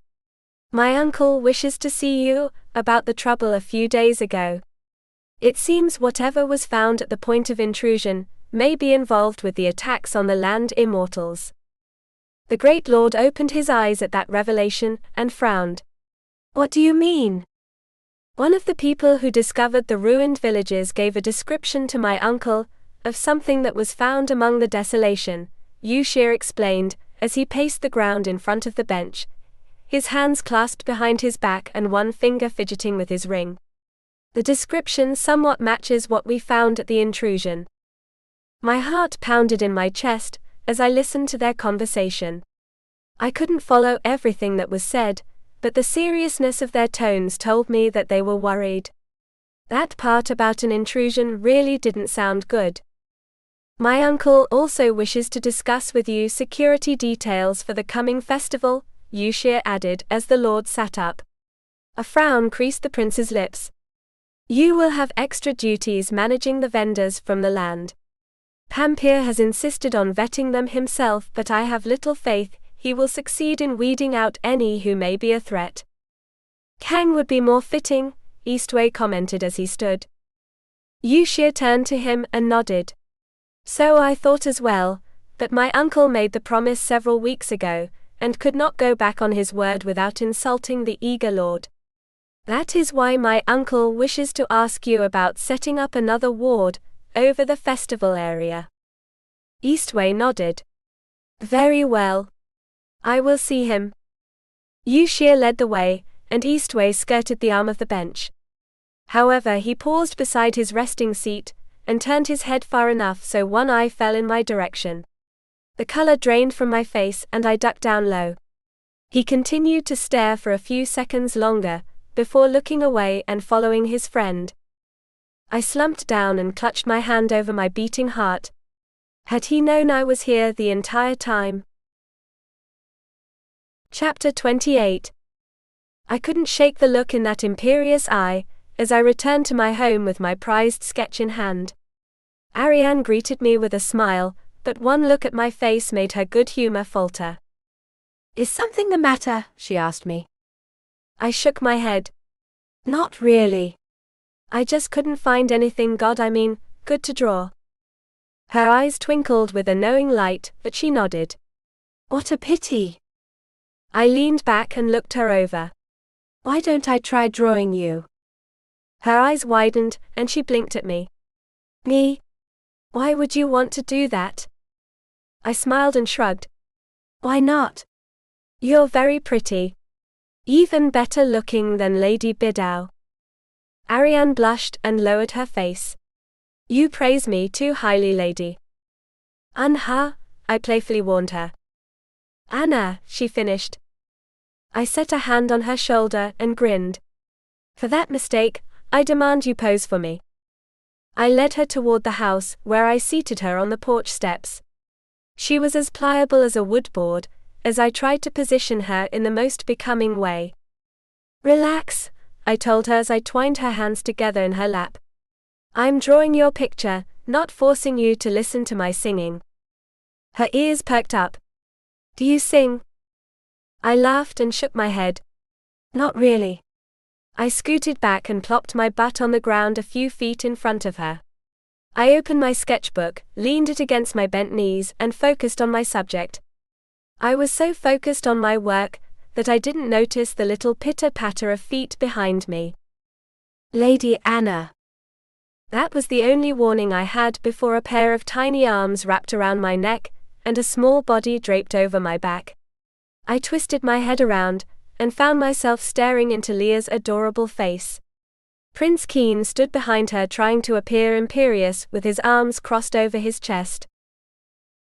My uncle wishes to see you about the trouble a few days ago. It seems whatever was found at the point of intrusion may be involved with the attacks on the land immortals. The Great Lord opened his eyes at that revelation and frowned. What do you mean? One of the people who discovered the ruined villages gave a description to my uncle of something that was found among the desolation, Yushir explained, as he paced the ground in front of the bench, his hands clasped behind his back and one finger fidgeting with his ring. The description somewhat matches what we found at the intrusion. My heart pounded in my chest as I listened to their conversation. I couldn't follow everything that was said, but the seriousness of their tones told me that they were worried. That part about an intrusion really didn't sound good. My uncle also wishes to discuss with you security details for the coming festival, Yushir added as the Lord sat up. A frown creased the prince's lips. You will have extra duties managing the vendors from the land. Pampir has insisted on vetting them himself, but I have little faith he will succeed in weeding out any who may be a threat. Kang would be more fitting, Eastwei commented as he stood. Yushir turned to him and nodded. So I thought as well, but my uncle made the promise several weeks ago, and could not go back on his word without insulting the eager lord. That is why my uncle wishes to ask you about setting up another ward over the festival area. Eastwei nodded. Very well. I will see him. Yushir led the way, and Eastwei skirted the arm of the bench. However, he paused beside his resting seat, and turned his head far enough so one eye fell in my direction. The color drained from my face and I ducked down low. He continued to stare for a few seconds longer, before looking away and following his friend. I slumped down and clutched my hand over my beating heart. Had he known I was here the entire time? Chapter 28. I couldn't shake the look in that imperious eye, as I returned to my home with my prized sketch in hand. Ariane greeted me with a smile, but one look at my face made her good humor falter. Is something the matter? She asked me. I shook my head. Not really. I just couldn't find anything good to draw. Her eyes twinkled with a knowing light, but she nodded. What a pity. I leaned back and looked her over. Why don't I try drawing you? Her eyes widened, and she blinked at me. Me? Why would you want to do that? I smiled and shrugged. Why not? You're very pretty. Even better looking than Lady Bidao. Ariane blushed and lowered her face. You praise me too highly, lady. Anha, I playfully warned her. Anna, she finished. I set a hand on her shoulder and grinned. For that mistake, I demand you pose for me. I led her toward the house, where I seated her on the porch steps. She was as pliable as a wood board, as I tried to position her in the most becoming way. Relax, I told her as I twined her hands together in her lap. I'm drawing your picture, not forcing you to listen to my singing. Her ears perked up. Do you sing? I laughed and shook my head. Not really. I scooted back and plopped my butt on the ground a few feet in front of her. I opened my sketchbook, leaned it against my bent knees, and focused on my subject. I was so focused on my work that I didn't notice the little pitter-patter of feet behind me. Lady Anna. That was the only warning I had before a pair of tiny arms wrapped around my neck, and a small body draped over my back. I twisted my head around, and found myself staring into Leah's adorable face. Prince Keen stood behind her trying to appear imperious with his arms crossed over his chest.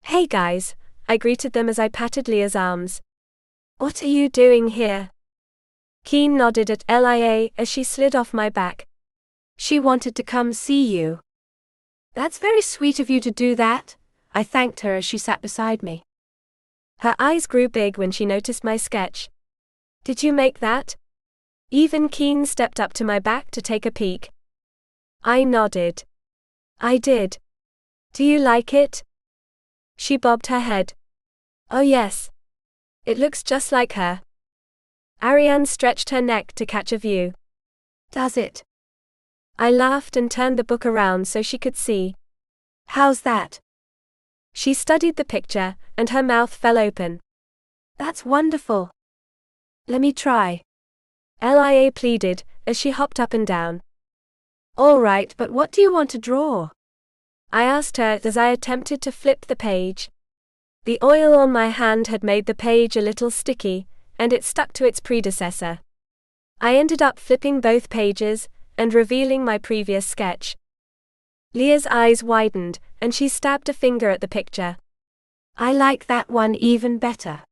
Hey guys, I greeted them as I patted Leah's arms. What are you doing here? Keen nodded at Lia as she slid off my back. She wanted to come see you. That's very sweet of you to do that, I thanked her as she sat beside me. Her eyes grew big when she noticed my sketch. Did you make that? Even Keen stepped up to my back to take a peek. I nodded. I did. Do you like it? She bobbed her head. Oh yes. It looks just like her. Ariane stretched her neck to catch a view. Does it? I laughed and turned the book around so she could see. How's that? She studied the picture, and her mouth fell open. That's wonderful. Let me try. Lia pleaded, as she hopped up and down. All right, but what do you want to draw? I asked her as I attempted to flip the page. The oil on my hand had made the page a little sticky, and it stuck to its predecessor. I ended up flipping both pages, and revealing my previous sketch. Leah's eyes widened, and she stabbed a finger at the picture. I like that one even better.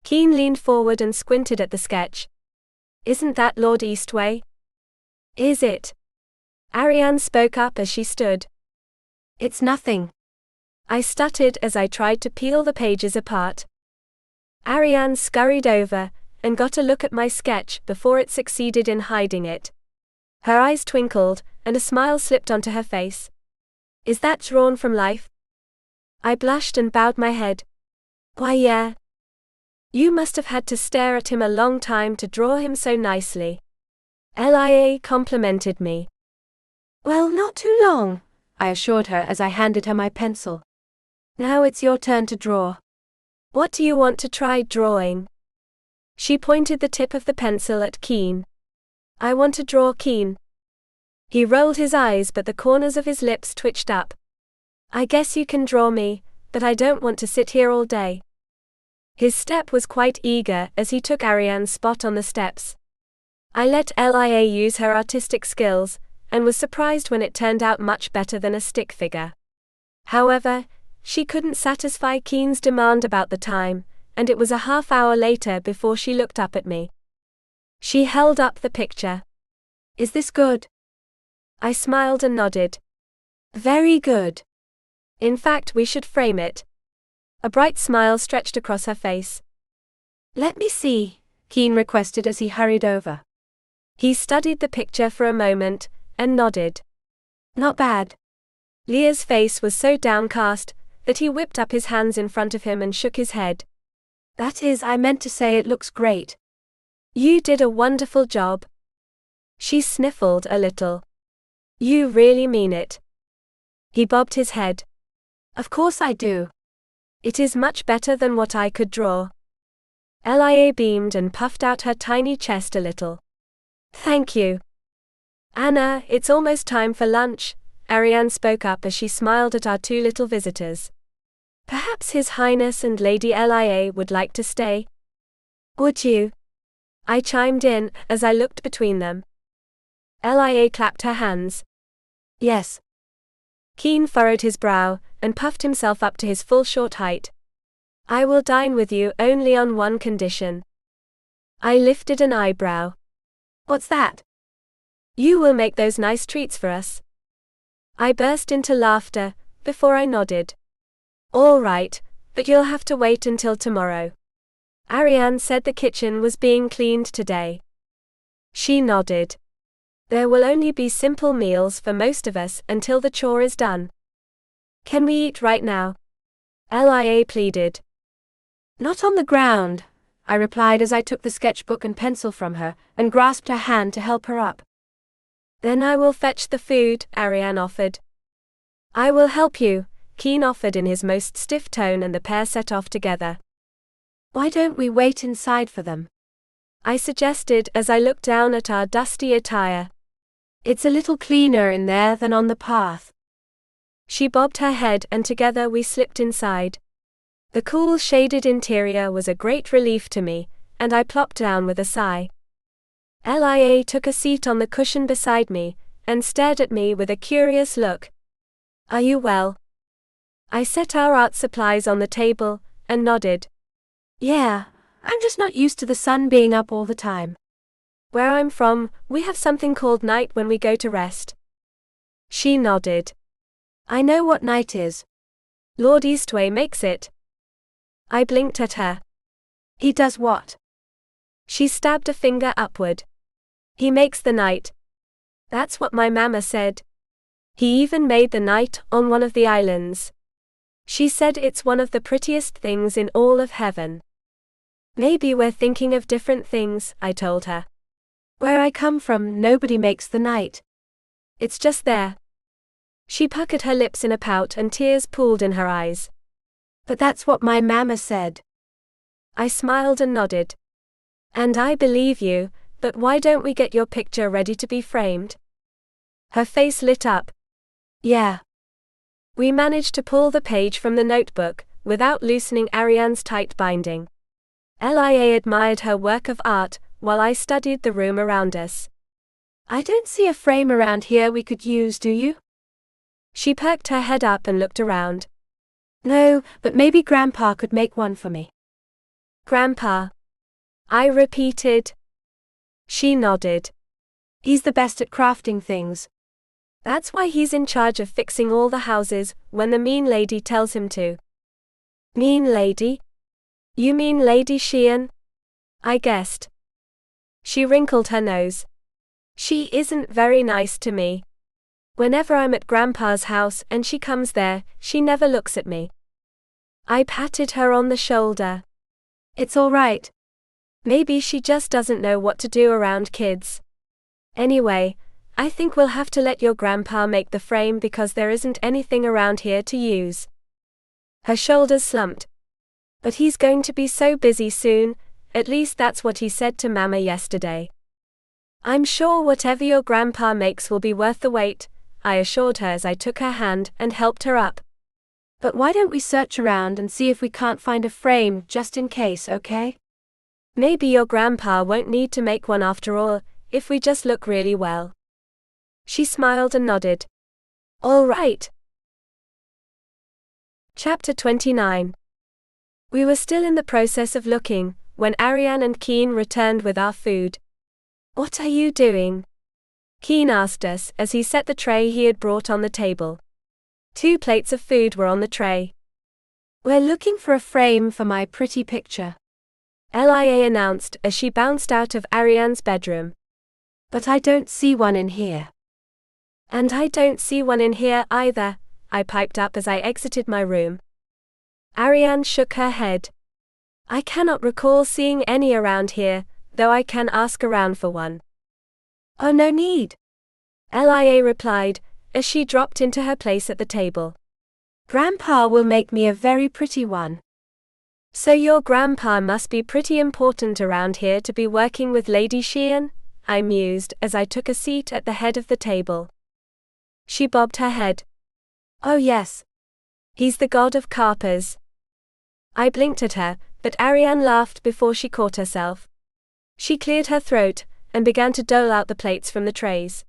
Keen leaned forward and squinted at the sketch. Isn't that Lord Eastwei? Is it? Ariane spoke up as she stood. It's nothing. I stuttered as I tried to peel the pages apart. Ariane scurried over, and got a look at my sketch before it succeeded in hiding it. Her eyes twinkled, and a smile slipped onto her face. Is that drawn from life? I blushed and bowed my head. Why yeah. You must have had to stare at him a long time to draw him so nicely. Lia complimented me. Well, not too long, I assured her as I handed her my pencil. Now it's your turn to draw. What do you want to try drawing? She pointed the tip of the pencil at Keen. I want to draw Keen. He rolled his eyes but the corners of his lips twitched up. I guess you can draw me, but I don't want to sit here all day. His step was quite eager as he took Ariane's spot on the steps. I let Lia use her artistic skills, and was surprised when it turned out much better than a stick figure. However, she couldn't satisfy Keen's demand about the time, and it was a half-hour later before she looked up at me. She held up the picture. Is this good? I smiled and nodded. Very good. In fact, we should frame it. A bright smile stretched across her face. Let me see, Keen requested as he hurried over. He studied the picture for a moment, and nodded. Not bad. Leah's face was so downcast that he whipped up his hands in front of him and shook his head. That is, I meant to say it looks great. You did a wonderful job. She sniffled a little. You really mean it? He bobbed his head. Of course I do. It is much better than what I could draw. Lia beamed and puffed out her tiny chest a little. Thank you. Anna, it's almost time for lunch, Ariane spoke up as she smiled at our two little visitors. Perhaps His Highness and Lady Lia would like to stay? Would you? I chimed in, as I looked between them. Lia clapped her hands. Yes. Keen furrowed his brow, and puffed himself up to his full short height. I will dine with you only on one condition. I lifted an eyebrow. What's that? You will make those nice treats for us. I burst into laughter, before I nodded. All right, but you'll have to wait until tomorrow. Ariane said the kitchen was being cleaned today. She nodded. There will only be simple meals for most of us until the chore is done. Can we eat right now? Lia pleaded. Not on the ground, I replied as I took the sketchbook and pencil from her, and grasped her hand to help her up. Then I will fetch the food, Ariane offered. I will help you, Keen offered in his most stiff tone, and the pair set off together. Why don't we wait inside for them? I suggested as I looked down at our dusty attire. It's a little cleaner in there than on the path. She bobbed her head and together we slipped inside. The cool shaded interior was a great relief to me, and I plopped down with a sigh. Lia took a seat on the cushion beside me, and stared at me with a curious look. Are you well? I set our art supplies on the table, and nodded. Yeah, I'm just not used to the sun being up all the time. Where I'm from, we have something called night when we go to rest. She nodded. I know what night is. Lord Eastwei makes it. I blinked at her. He does what? She stabbed a finger upward. He makes the night. That's what my mama said. He even made the night on one of the islands. She said it's one of the prettiest things in all of heaven. Maybe we're thinking of different things, I told her. Where I come from, nobody makes the night. It's just there. She puckered her lips in a pout and tears pooled in her eyes. But that's what my mama said. I smiled and nodded. And I believe you, but why don't we get your picture ready to be framed? Her face lit up. Yeah. We managed to pull the page from the notebook, without loosening Ariane's tight binding. Lia admired her work of art, while I studied the room around us. I don't see a frame around here we could use, do you? She perked her head up and looked around. No, but maybe Grandpa could make one for me. Grandpa? I repeated. She nodded. He's the best at crafting things. That's why he's in charge of fixing all the houses, when the mean lady tells him to. Mean lady? You mean Lady Sheehan? I guessed. She wrinkled her nose. She isn't very nice to me. Whenever I'm at Grandpa's house and she comes there, she never looks at me. I patted her on the shoulder. It's all right. Maybe she just doesn't know what to do around kids. Anyway, I think we'll have to let your grandpa make the frame because there isn't anything around here to use. Her shoulders slumped. But he's going to be so busy soon, at least that's what he said to Mama yesterday. I'm sure whatever your grandpa makes will be worth the wait, I assured her as I took her hand and helped her up. But why don't we search around and see if we can't find a frame just in case, okay? Maybe your grandpa won't need to make one after all, if we just look really well. She smiled and nodded. All right. Chapter 29. We were still in the process of looking, when Ariane and Keen returned with our food. What are you doing? Keen asked us as he set the tray he had brought on the table. 2 plates of food were on the tray. We're looking for a frame for my pretty picture, Lia announced as she bounced out of Ariane's bedroom. But I don't see one in here. And I don't see one in here either, I piped up as I exited my room. Ariane shook her head. I cannot recall seeing any around here, though I can ask around for one. Oh, no need, Lia replied, as she dropped into her place at the table. Grandpa will make me a very pretty one. So your grandpa must be pretty important around here to be working with Lady Sheehan, I mused as I took a seat at the head of the table. She bobbed her head. Oh yes. He's the god of carpers. I blinked at her, but Ariane laughed before she caught herself. She cleared her throat, and began to dole out the plates from the trays.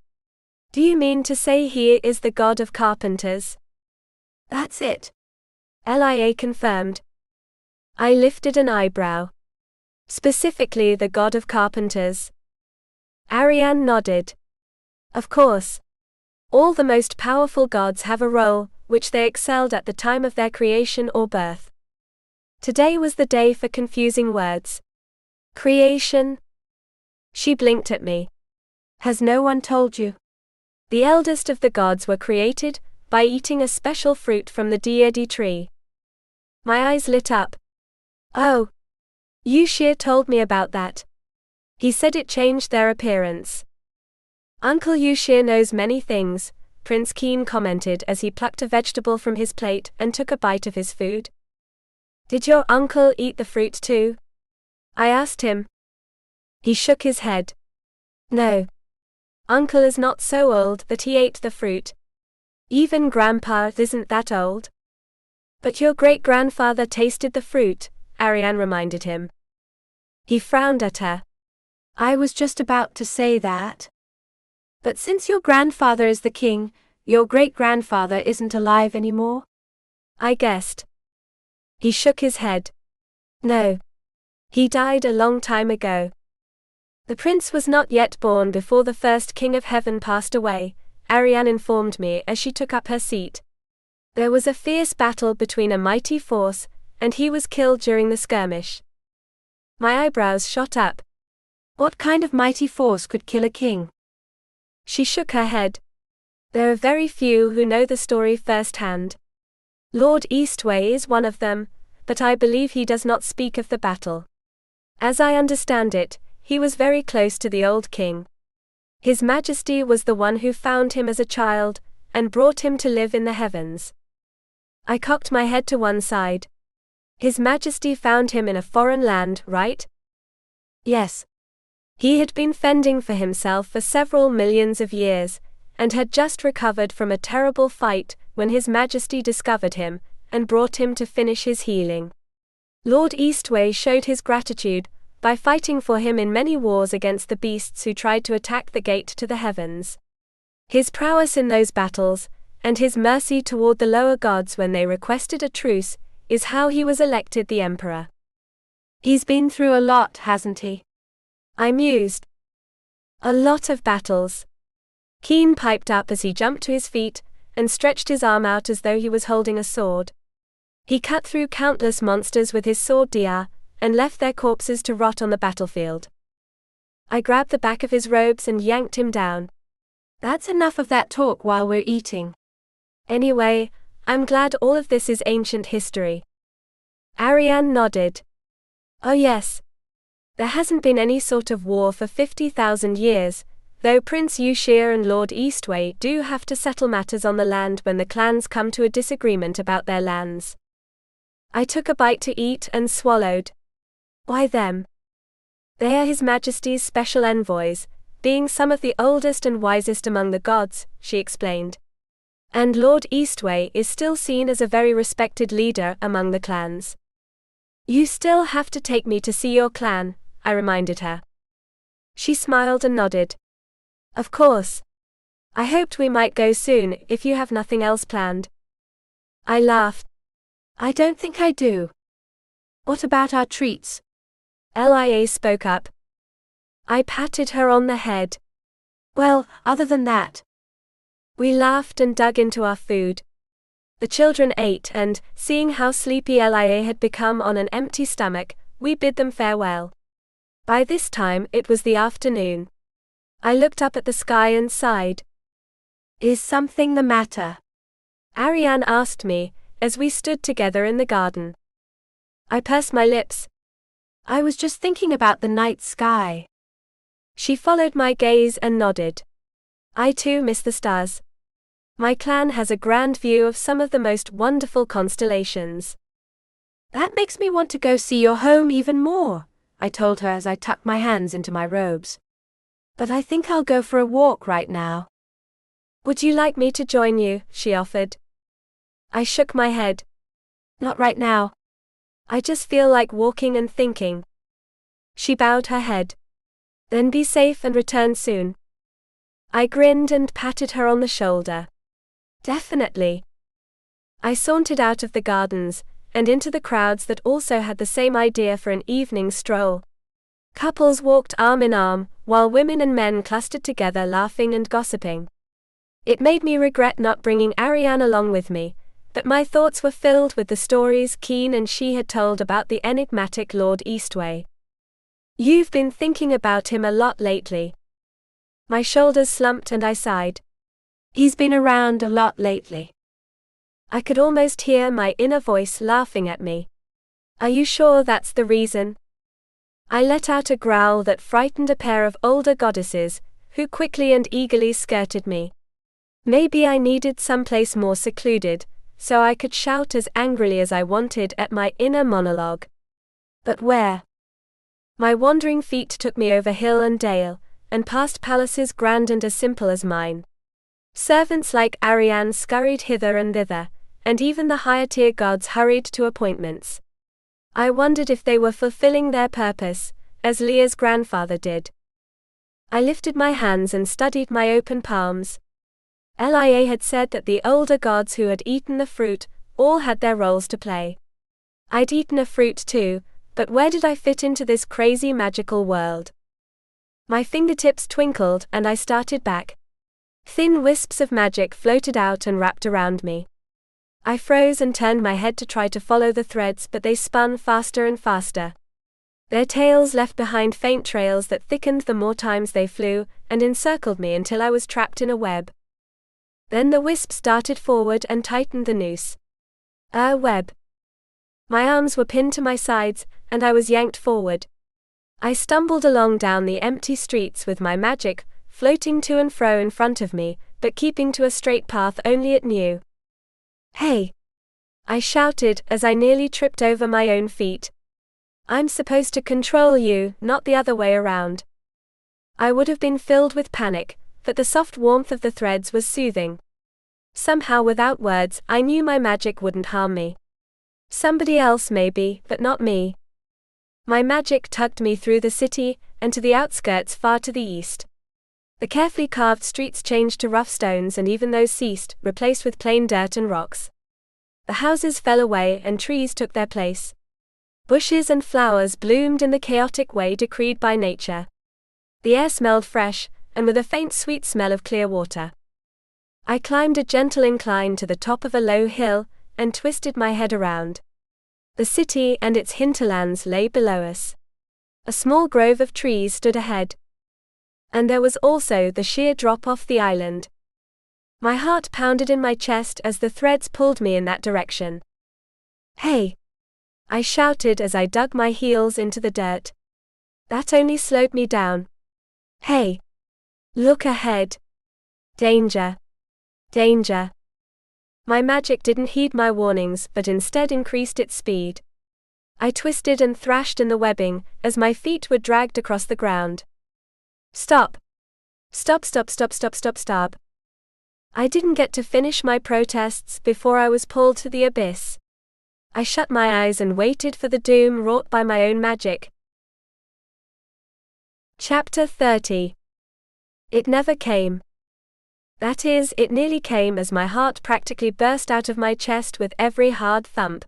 Do you mean to say he is the god of carpenters? That's it, Lia confirmed. I lifted an eyebrow. Specifically the god of carpenters. Ariane nodded. Of course. All the most powerful gods have a role, which they excelled at the time of their creation or birth. Today was the day for confusing words. Creation? She blinked at me. Has no one told you? The eldest of the gods were created by eating a special fruit from the deity tree. My eyes lit up. Oh. Yushir told me about that. He said it changed their appearance. Uncle Yushir knows many things, Prince Keen commented as he plucked a vegetable from his plate and took a bite of his food. Did your uncle eat the fruit too? I asked him. He shook his head. No. Uncle is not so old that he ate the fruit. Even Grandpa isn't that old. But your great-grandfather tasted the fruit, Ariane reminded him. He frowned at her. I was just about to say that. But since your grandfather is the king, your great-grandfather isn't alive anymore? I guessed. He shook his head. No. He died a long time ago. The prince was not yet born before the first king of heaven passed away, Ariane informed me as she took up her seat. There was a fierce battle between a mighty force, and he was killed during the skirmish. My eyebrows shot up. What kind of mighty force could kill a king? She shook her head. There are very few who know the story firsthand. Lord Eastwei is one of them, but I believe he does not speak of the battle. As I understand it, he was very close to the old king. His Majesty was the one who found him as a child, and brought him to live in the heavens. I cocked my head to one side. His Majesty found him in a foreign land, right? Yes. He had been fending for himself for several millions of years, and had just recovered from a terrible fight when His Majesty discovered him, and brought him to finish his healing. Lord Eastwei showed his gratitude by fighting for him in many wars against the beasts who tried to attack the gate to the heavens. His prowess in those battles, and his mercy toward the lower gods when they requested a truce, is how he was elected the emperor. He's been through a lot, hasn't he? I mused. A lot of battles. Keen piped up as he jumped to his feet, and stretched his arm out as though he was holding a sword. He cut through countless monsters with his sword dia, and left their corpses to rot on the battlefield. I grabbed the back of his robes and yanked him down. That's enough of that talk while we're eating. Anyway, I'm glad all of this is ancient history. Ariane nodded. Oh yes. There hasn't been any sort of war for 50,000 years, though Prince Yushir and Lord Eastwei do have to settle matters on the land when the clans come to a disagreement about their lands. I took a bite to eat and swallowed. Why them? They are His Majesty's special envoys, being some of the oldest and wisest among the gods, she explained. And Lord Eastwei is still seen as a very respected leader among the clans. You still have to take me to see your clan, I reminded her. She smiled and nodded. Of course. I hoped we might go soon if you have nothing else planned. I laughed. I don't think I do. What about our treats? Lia spoke up. I patted her on the head. Well, other than that. We laughed and dug into our food. The children ate and, seeing how sleepy Lia had become on an empty stomach, we bid them farewell. By this time it was the afternoon. I looked up at the sky and sighed. Is something the matter? Ariane asked me, as we stood together in the garden. I pursed my lips. I was just thinking about the night sky. She followed my gaze and nodded. I too miss the stars. My clan has a grand view of some of the most wonderful constellations. That makes me want to go see your home even more, I told her as I tucked my hands into my robes. But I think I'll go for a walk right now. Would you like me to join you? She offered. I shook my head. Not right now. I just feel like walking and thinking. She bowed her head. Then be safe and return soon. I grinned and patted her on the shoulder. Definitely. I sauntered out of the gardens, and into the crowds that also had the same idea for an evening stroll. Couples walked arm in arm, while women and men clustered together laughing and gossiping. It made me regret not bringing Ariane along with me, but my thoughts were filled with the stories Keen and she had told about the enigmatic Lord Eastwei. You've been thinking about him a lot lately. My shoulders slumped and I sighed. He's been around a lot lately. I could almost hear my inner voice laughing at me. Are you sure that's the reason? I let out a growl that frightened a pair of older goddesses, who quickly and eagerly skirted me. Maybe I needed someplace more secluded, so I could shout as angrily as I wanted at my inner monologue. But where? My wandering feet took me over hill and dale, and past palaces grand and as simple as mine. Servants like Ariane scurried hither and thither, and even the higher-tier gods hurried to appointments. I wondered if they were fulfilling their purpose, as Leah's grandfather did. I lifted my hands and studied my open palms. Lia had said that the older gods who had eaten the fruit all had their roles to play. I'd eaten a fruit too, but where did I fit into this crazy magical world? My fingertips twinkled and I started back. Thin wisps of magic floated out and wrapped around me. I froze and turned my head to try to follow the threads, but they spun faster and faster. Their tails left behind faint trails that thickened the more times they flew, and encircled me until I was trapped in a web. Then the wisps darted forward and tightened the noose. A web. My arms were pinned to my sides, and I was yanked forward. I stumbled along down the empty streets with my magic floating to and fro in front of me, but keeping to a straight path only it knew. "Hey!" I shouted as I nearly tripped over my own feet. "I'm supposed to control you, not the other way around." I would have been filled with panic, but the soft warmth of the threads was soothing. Somehow, without words, I knew my magic wouldn't harm me. Somebody else maybe, but not me. My magic tugged me through the city, and to the outskirts far to the east. The carefully carved streets changed to rough stones, and even those ceased, replaced with plain dirt and rocks. The houses fell away and trees took their place. Bushes and flowers bloomed in the chaotic way decreed by nature. The air smelled fresh, and with a faint sweet smell of clear water. I climbed a gentle incline to the top of a low hill, and twisted my head around. The city and its hinterlands lay below us. A small grove of trees stood ahead. And there was also the sheer drop off the island. My heart pounded in my chest as the threads pulled me in that direction. "Hey!" I shouted as I dug my heels into the dirt. That only slowed me down. "Hey! Look ahead! Danger! Danger!" My magic didn't heed my warnings, but instead increased its speed. I twisted and thrashed in the webbing, as my feet were dragged across the ground. "Stop! Stop, stop, stop, stop, stop, stop!" I didn't get to finish my protests before I was pulled to the abyss. I shut my eyes and waited for the doom wrought by my own magic. Chapter 30. It never came. That is, it nearly came, as my heart practically burst out of my chest with every hard thump.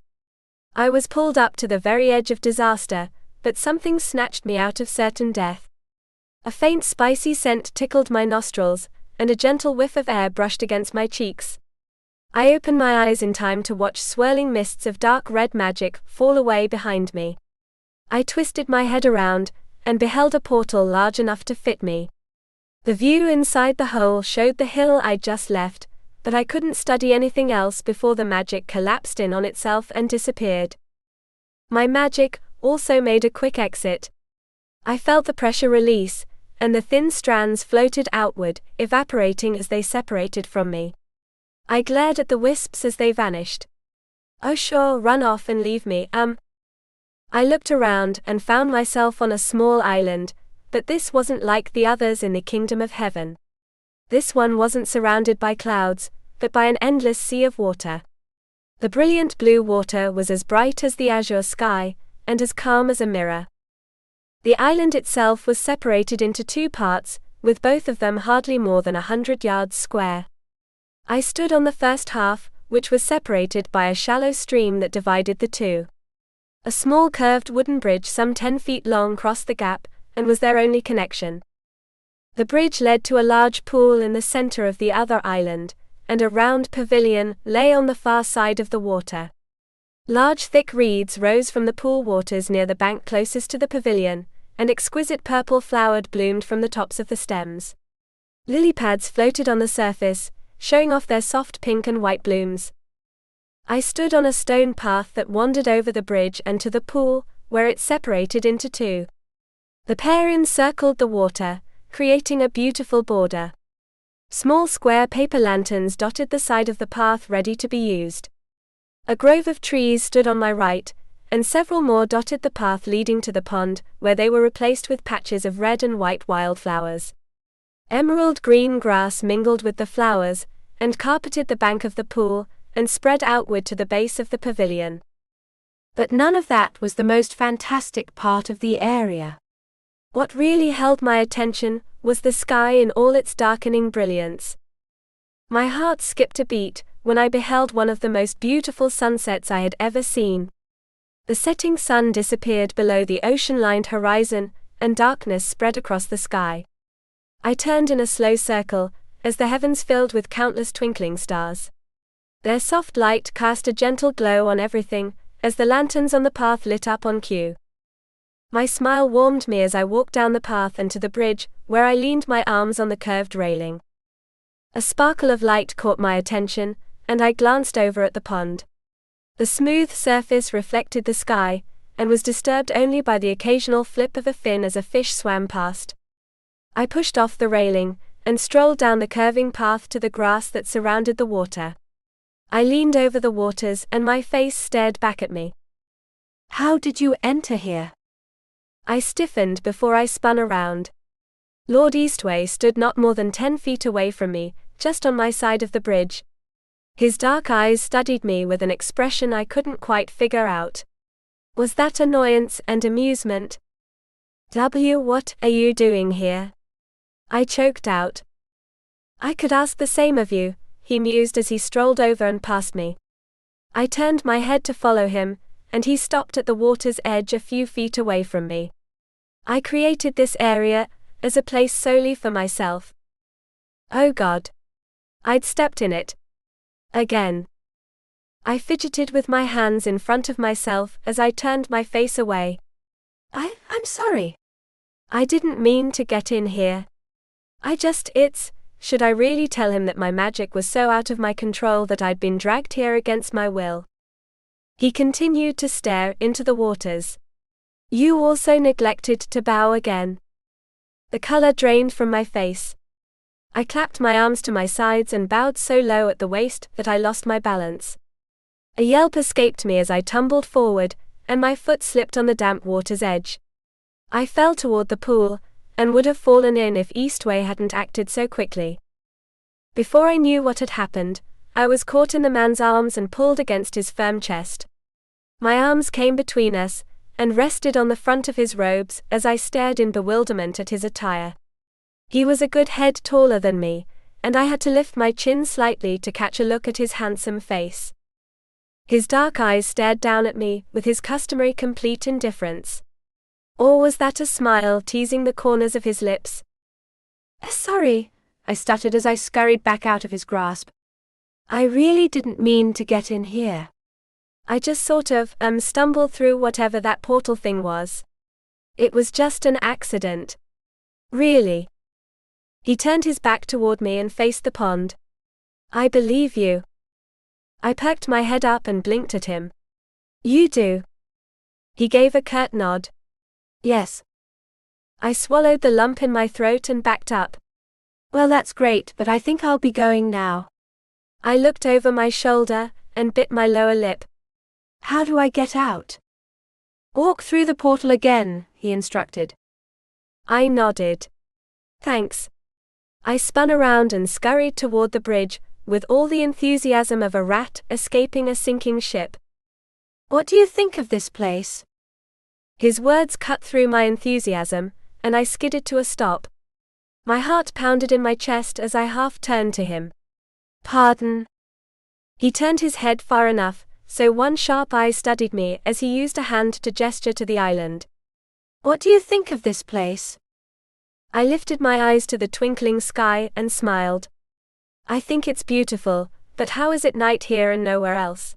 I was pulled up to the very edge of disaster, but something snatched me out of certain death. A faint spicy scent tickled my nostrils, and a gentle whiff of air brushed against my cheeks. I opened my eyes in time to watch swirling mists of dark red magic fall away behind me. I twisted my head around, and beheld a portal large enough to fit me. The view inside the hole showed the hill I'd just left, but I couldn't study anything else before the magic collapsed in on itself and disappeared. My magic also made a quick exit. I felt the pressure release, and the thin strands floated outward, evaporating as they separated from me. I glared at the wisps as they vanished. "Oh sure, run off and leave me, I looked around and found myself on a small island, but this wasn't like the others in the kingdom of heaven. This one wasn't surrounded by clouds, but by an endless sea of water. The brilliant blue water was as bright as the azure sky, and as calm as a mirror. The island itself was separated into two parts, with both of them hardly more than 100 yards square. I stood on the first half, which was separated by a shallow stream that divided the two. A small curved wooden bridge some 10 feet long crossed the gap, and was their only connection. The bridge led to a large pool in the center of the other island, and a round pavilion lay on the far side of the water. Large thick reeds rose from the pool waters near the bank closest to the pavilion, and exquisite purple flowered bloomed from the tops of the stems. Lily pads floated on the surface, showing off their soft pink and white blooms. I stood on a stone path that wandered over the bridge and to the pool, where it separated into two. The pair encircled the water, creating a beautiful border. Small square paper lanterns dotted the side of the path ready to be used. A grove of trees stood on my right, and several more dotted the path leading to the pond, where they were replaced with patches of red and white wildflowers. Emerald green grass mingled with the flowers, and carpeted the bank of the pool, and spread outward to the base of the pavilion. But none of that was the most fantastic part of the area. What really held my attention was the sky in all its darkening brilliance. My heart skipped a beat when I beheld one of the most beautiful sunsets I had ever seen. The setting sun disappeared below the ocean-lined horizon, and darkness spread across the sky. I turned in a slow circle, as the heavens filled with countless twinkling stars. Their soft light cast a gentle glow on everything, as the lanterns on the path lit up on cue. My smile warmed me as I walked down the path and to the bridge, where I leaned my arms on the curved railing. A sparkle of light caught my attention, and I glanced over at the pond. The smooth surface reflected the sky, and was disturbed only by the occasional flip of a fin as a fish swam past. I pushed off the railing, and strolled down the curving path to the grass that surrounded the water. I leaned over the waters and my face stared back at me. How did you enter here? I stiffened before I spun around. Lord Eastwei stood not more than 10 feet away from me, just on my side of the bridge. His dark eyes studied me with an expression I couldn't quite figure out. Was that annoyance and amusement? What are you doing here? I choked out. I could ask the same of you, he mused as he strolled over and past me. I turned my head to follow him, and he stopped at the water's edge a few feet away from me. I created this area as a place solely for myself. Oh God. I'd stepped in it. Again. I fidgeted with my hands in front of myself as I turned my face away. I'm sorry. I didn't mean to get in here. Should I really tell him that my magic was so out of my control that I'd been dragged here against my will? He continued to stare into the waters. You also neglected to bow again. The color drained from my face. I clapped my arms to my sides and bowed so low at the waist that I lost my balance. A yelp escaped me as I tumbled forward, and my foot slipped on the damp water's edge. I fell toward the pool, and would have fallen in if Eastwei hadn't acted so quickly. Before I knew what had happened, I was caught in the man's arms and pulled against his firm chest. My arms came between us, and rested on the front of his robes as I stared in bewilderment at his attire. He was a good head taller than me, and I had to lift my chin slightly to catch a look at his handsome face. His dark eyes stared down at me with his customary complete indifference. Or was that a smile teasing the corners of his lips? Sorry, I stuttered as I scurried back out of his grasp. I really didn't mean to get in here. I just sort of stumbled through whatever that portal thing was. It was just an accident. Really. He turned his back toward me and faced the pond. I believe you. I perked my head up and blinked at him. You do. He gave a curt nod. Yes. I swallowed the lump in my throat and backed up. Well, that's great, but I think I'll be going now. I looked over my shoulder and bit my lower lip. How do I get out? Walk through the portal again, he instructed. I nodded. Thanks. I spun around and scurried toward the bridge, with all the enthusiasm of a rat escaping a sinking ship. What do you think of this place? His words cut through my enthusiasm, and I skidded to a stop. My heart pounded in my chest as I half turned to him. Pardon? He turned his head far enough, so one sharp eye studied me as he used a hand to gesture to the island. What do you think of this place? I lifted my eyes to the twinkling sky and smiled. I think it's beautiful, but how is it night here and nowhere else?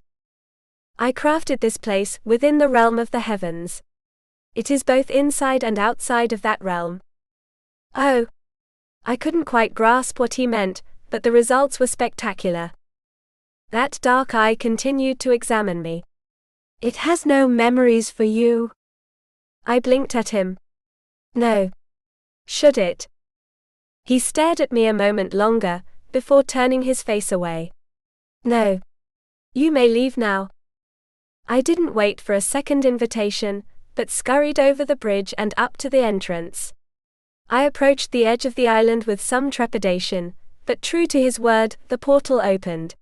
I crafted this place within the realm of the heavens. It is both inside and outside of that realm. Oh. I couldn't quite grasp what he meant, but the results were spectacular. That dark eye continued to examine me. It has no memories for you? I blinked at him. No. Should it? He stared at me a moment longer, before turning his face away. No. You may leave now. I didn't wait for a second invitation, but scurried over the bridge and up to the entrance. I approached the edge of the island with some trepidation, but true to his word, the portal opened.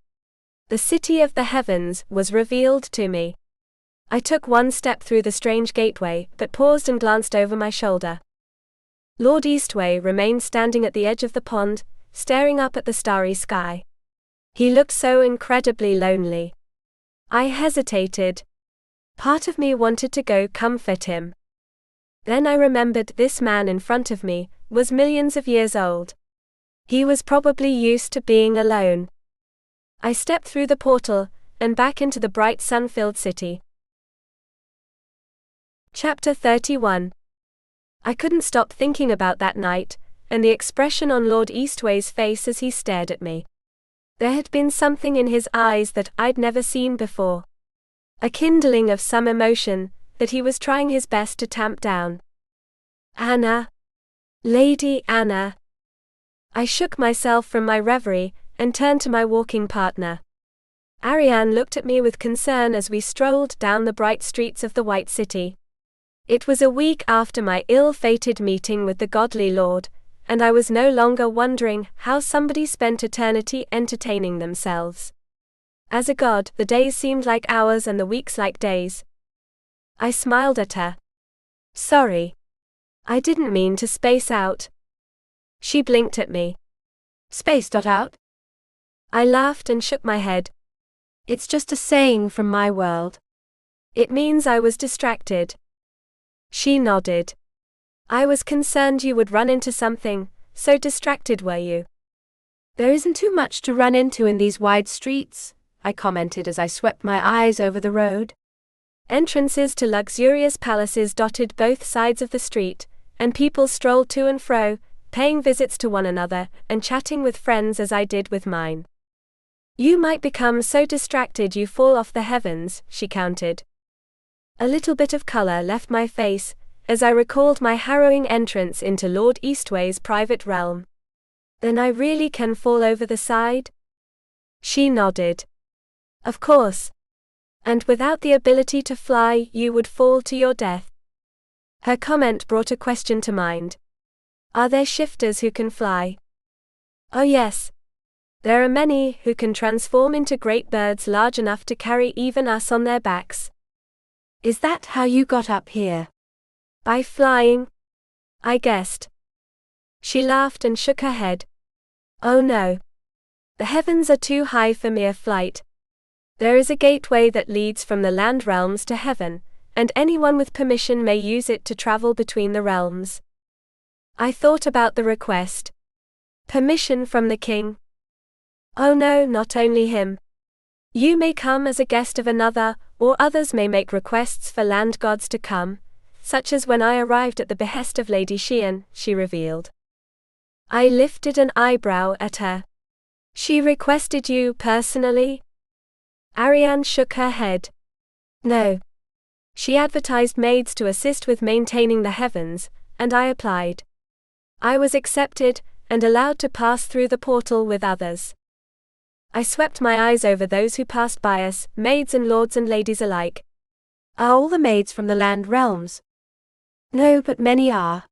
The city of the heavens was revealed to me. I took one step through the strange gateway, but paused and glanced over my shoulder. Lord Eastwei remained standing at the edge of the pond, staring up at the starry sky. He looked so incredibly lonely. I hesitated. Part of me wanted to go comfort him. Then I remembered this man in front of me was millions of years old. He was probably used to being alone. I stepped through the portal and back into the bright sun-filled city. Chapter 31. I couldn't stop thinking about that night, and the expression on Lord Eastwei's face as he stared at me. There had been something in his eyes that I'd never seen before. A kindling of some emotion that he was trying his best to tamp down. Anna. Lady Anna. I shook myself from my reverie and turned to my walking partner. Ariane looked at me with concern as we strolled down the bright streets of the White City. It was a week after my ill-fated meeting with the godly Lord, and I was no longer wondering how somebody spent eternity entertaining themselves. As a god, the days seemed like hours and the weeks like days. I smiled at her. Sorry. I didn't mean to space out. She blinked at me. Spaced out? I laughed and shook my head. It's just a saying from my world. It means I was distracted. She nodded. I was concerned you would run into something, so distracted were you? There isn't too much to run into in these wide streets, I commented as I swept my eyes over the road. Entrances to luxurious palaces dotted both sides of the street, and people strolled to and fro, paying visits to one another and chatting with friends as I did with mine. You might become so distracted you fall off the heavens, she countered. A little bit of color left my face as I recalled my harrowing entrance into Lord Eastwei's private realm. Then I really can fall over the side? She nodded. Of course. And without the ability to fly, you would fall to your death. Her comment brought a question to mind. Are there shifters who can fly? Oh yes. There are many who can transform into great birds large enough to carry even us on their backs. Is that how you got up here? By flying? I guessed. She laughed and shook her head. Oh no. The heavens are too high for mere flight. There is a gateway that leads from the land realms to heaven, and anyone with permission may use it to travel between the realms. I thought about the request. Permission from the king? Oh no, not only him. You may come as a guest of another, or others may make requests for land gods to come, such as when I arrived at the behest of Lady Xian, she revealed. I lifted an eyebrow at her. She requested you personally? Ariane shook her head. No. She advertised maids to assist with maintaining the heavens, and I applied. I was accepted, and allowed to pass through the portal with others. I swept my eyes over those who passed by us, maids and lords and ladies alike. Are all the maids from the land realms? No, but many are.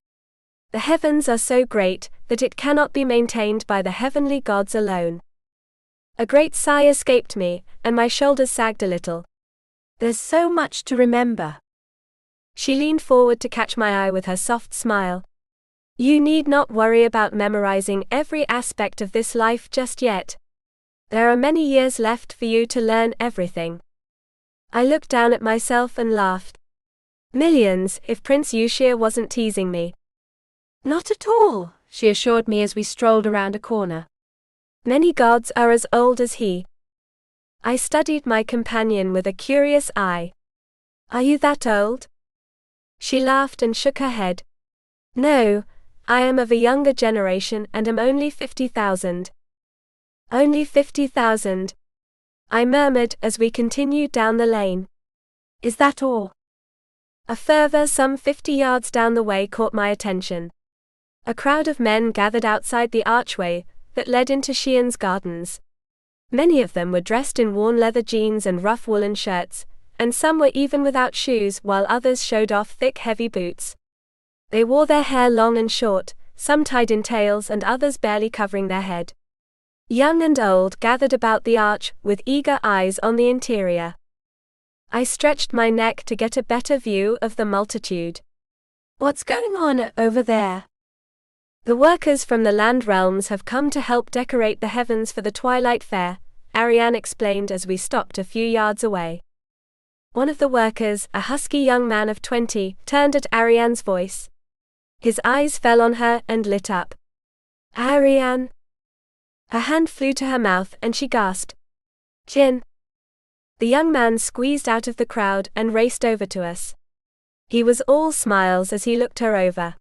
The heavens are so great that it cannot be maintained by the heavenly gods alone. A great sigh escaped me, and my shoulders sagged a little. There's so much to remember. She leaned forward to catch my eye with her soft smile. You need not worry about memorizing every aspect of this life just yet. There are many years left for you to learn everything. I looked down at myself and laughed. Millions, if Prince Yuxia wasn't teasing me. Not at all, she assured me as we strolled around a corner. Many gods are as old as he. I studied my companion with a curious eye. Are you that old? She laughed and shook her head. No, I am of a younger generation and am only 50,000. Only 50,000. I murmured as we continued down the lane. Is that all? A fervor some 50 yards down the way caught my attention. A crowd of men gathered outside the archway that led into Xian's gardens. Many of them were dressed in worn leather jeans and rough woolen shirts, and some were even without shoes while others showed off thick heavy boots. They wore their hair long and short, some tied in tails and others barely covering their head. Young and old gathered about the arch with eager eyes on the interior. I stretched my neck to get a better view of the multitude. What's going on over there? The workers from the land realms have come to help decorate the heavens for the Twilight Fair, Ariane explained as we stopped a few yards away. One of the workers, a husky young man of 20, turned at Ariane's voice. His eyes fell on her and lit up. Ariane! Her hand flew to her mouth and she gasped. Jin! The young man squeezed out of the crowd and raced over to us. He was all smiles as he looked her over.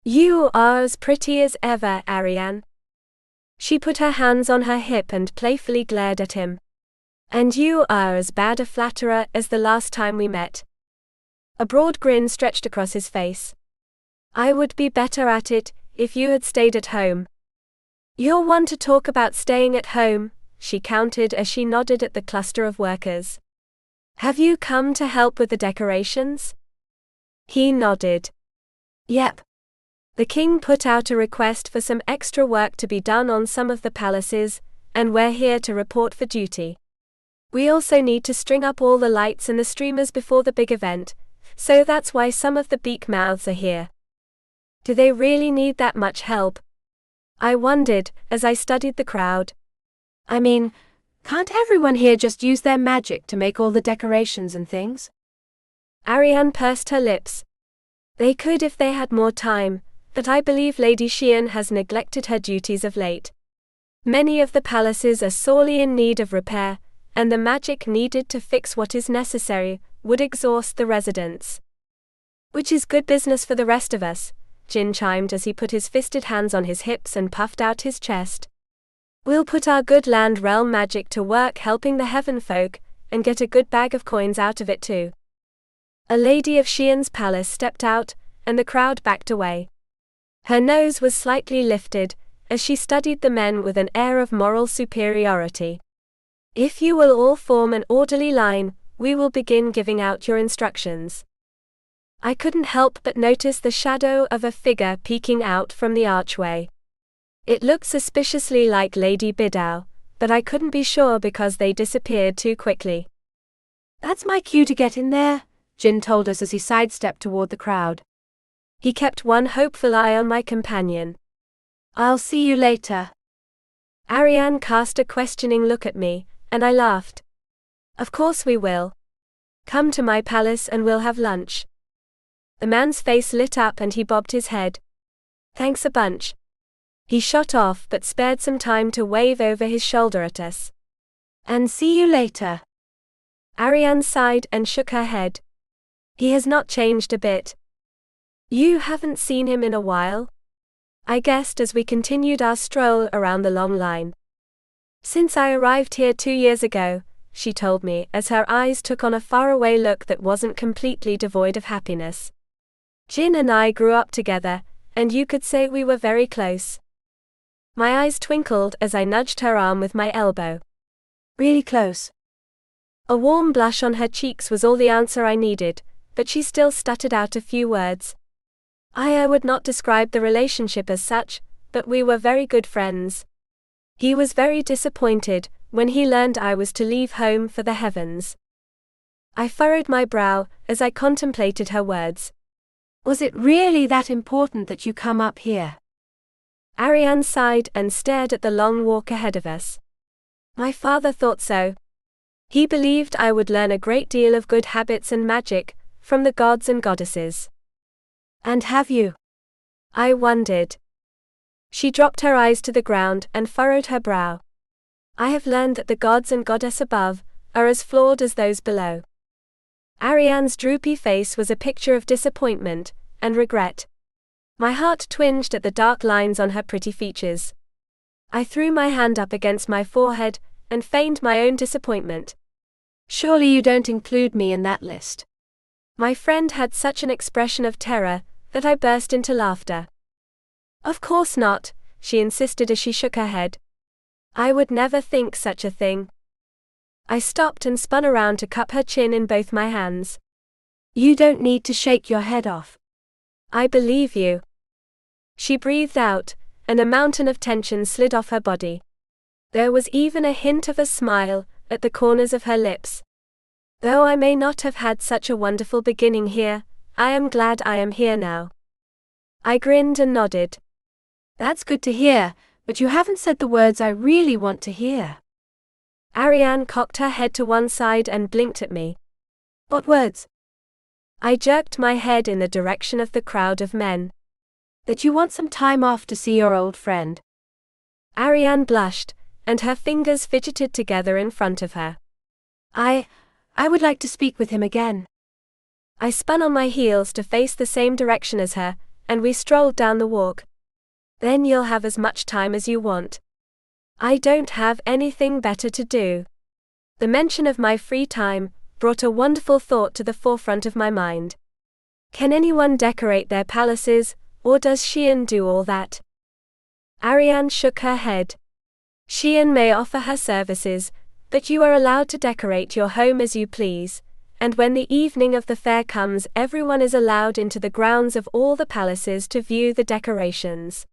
You are as pretty as ever, Ariane. She put her hands on her hip and playfully glared at him. And you are as bad a flatterer as the last time we met. A broad grin stretched across his face. I would be better at it if you had stayed at home. You're one to talk about staying at home, she countered as she nodded at the cluster of workers. Have you come to help with the decorations? He nodded. Yep. The king put out a request for some extra work to be done on some of the palaces, and we're here to report for duty. We also need to string up all the lights and the streamers before the big event, so that's why some of the beak mouths are here. Do they really need that much help? I wondered, as I studied the crowd. I mean, can't everyone here just use their magic to make all the decorations and things? Ariane pursed her lips. They could if they had more time, but I believe Lady Xian has neglected her duties of late. Many of the palaces are sorely in need of repair, and the magic needed to fix what is necessary would exhaust the residents. Which is good business for the rest of us, Jin chimed as he put his fisted hands on his hips and puffed out his chest. We'll put our good land realm magic to work helping the heaven folk, and get a good bag of coins out of it too. A lady of Xian's palace stepped out, and the crowd backed away. Her nose was slightly lifted, as she studied the men with an air of moral superiority. If you will all form an orderly line, we will begin giving out your instructions. I couldn't help but notice the shadow of a figure peeking out from the archway. It looked suspiciously like Lady Bidao, but I couldn't be sure because they disappeared too quickly. That's my cue to get in there, Jin told us as he sidestepped toward the crowd. He kept one hopeful eye on my companion. I'll see you later. Ariane cast a questioning look at me, and I laughed. Of course we will. Come to my palace and we'll have lunch. The man's face lit up and he bobbed his head. Thanks a bunch. He shot off but spared some time to wave over his shoulder at us. And see you later. Ariane sighed and shook her head. He has not changed a bit. You haven't seen him in a while? I guessed as we continued our stroll around the long line. Since I arrived here 2 years ago, she told me as her eyes took on a faraway look that wasn't completely devoid of happiness. Jin and I grew up together, and you could say we were very close. My eyes twinkled as I nudged her arm with my elbow. Really close. A warm blush on her cheeks was all the answer I needed, but she still stuttered out a few words. I would not describe the relationship as such, but we were very good friends. He was very disappointed when he learned I was to leave home for the heavens. I furrowed my brow as I contemplated her words. Was it really that important that you come up here? Ariane sighed and stared at the long walk ahead of us. My father thought so. He believed I would learn a great deal of good habits and magic from the gods and goddesses. And have you? I wondered. She dropped her eyes to the ground and furrowed her brow. I have learned that the gods and goddess above are as flawed as those below. Ariane's droopy face was a picture of disappointment and regret. My heart twinged at the dark lines on her pretty features. I threw my hand up against my forehead and feigned my own disappointment. Surely you don't include me in that list. My friend had such an expression of terror that I burst into laughter. Of course not, she insisted as she shook her head. I would never think such a thing. I stopped and spun around to cup her chin in both my hands. You don't need to shake your head off. I believe you. She breathed out, and a mountain of tension slid off her body. There was even a hint of a smile at the corners of her lips. Though I may not have had such a wonderful beginning here, I am glad I am here now. I grinned and nodded. That's good to hear, but you haven't said the words I really want to hear. Ariane cocked her head to one side and blinked at me. What words? I jerked my head in the direction of the crowd of men. That you want some time off to see your old friend. Ariane blushed, and her fingers fidgeted together in front of her. I would like to speak with him again. I spun on my heels to face the same direction as her, and we strolled down the walk. Then you'll have as much time as you want. I don't have anything better to do. The mention of my free time brought a wonderful thought to the forefront of my mind. Can anyone decorate their palaces, or does Xian do all that? Ariane shook her head. Xian may offer her services, but you are allowed to decorate your home as you please, and when the evening of the fair comes, everyone is allowed into the grounds of all the palaces to view the decorations.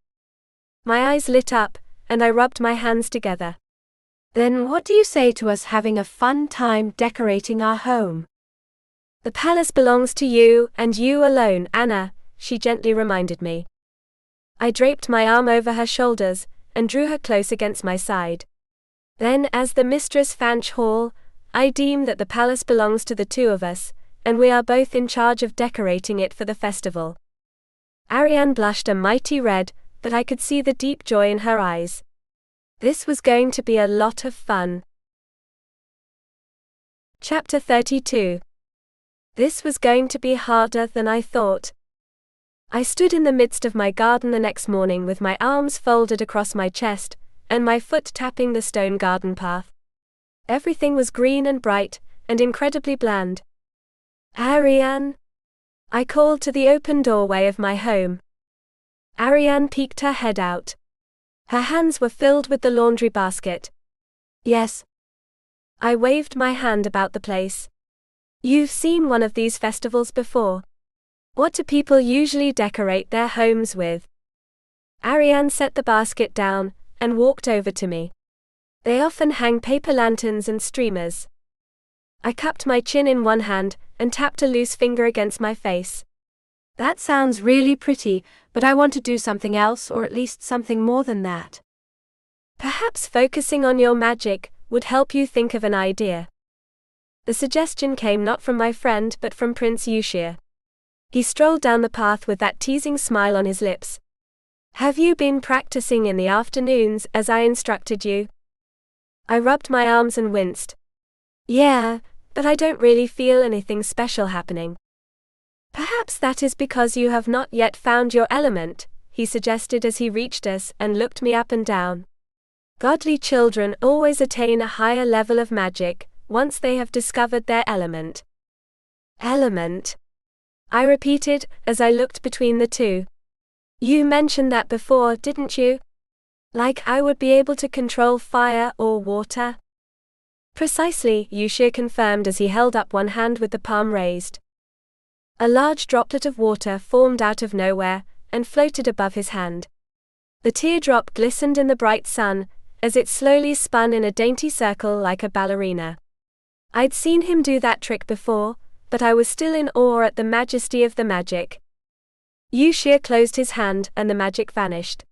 My eyes lit up, and I rubbed my hands together. Then what do you say to us having a fun time decorating our home? The palace belongs to you, and you alone, Anna, she gently reminded me. I draped my arm over her shoulders, and drew her close against my side. Then, as the Mistress Fanch Hall, I deem that the palace belongs to the two of us, and we are both in charge of decorating it for the festival. Ariane blushed a mighty red, but I could see the deep joy in her eyes. This was going to be a lot of fun. Chapter 32. This was going to be harder than I thought. I stood in the midst of my garden the next morning with my arms folded across my chest, and my foot tapping the stone garden path. Everything was green and bright, and incredibly bland. Ariane? I called to the open doorway of my home. Ariane peeked her head out. Her hands were filled with the laundry basket. Yes. I waved my hand about the place. You've seen one of these festivals before. What do people usually decorate their homes with? Ariane set the basket down, and walked over to me. They often hang paper lanterns and streamers. I cupped my chin in one hand, and tapped a loose finger against my face. That sounds really pretty, but I want to do something else, or at least something more than that. Perhaps focusing on your magic would help you think of an idea. The suggestion came not from my friend but from Prince Yushir. He strolled down the path with that teasing smile on his lips. Have you been practicing in the afternoons as I instructed you? I rubbed my arms and winced. Yeah, but I don't really feel anything special happening. Perhaps that is because you have not yet found your element, he suggested as he reached us and looked me up and down. Godly children always attain a higher level of magic once they have discovered their element. Element? I repeated, as I looked between the two. You mentioned that before, didn't you? Like I would be able to control fire or water? Precisely, Yushir confirmed as he held up one hand with the palm raised. A large droplet of water formed out of nowhere, and floated above his hand. The teardrop glistened in the bright sun, as it slowly spun in a dainty circle like a ballerina. I'd seen him do that trick before, but I was still in awe at the majesty of the magic. Yushir closed his hand and the magic vanished.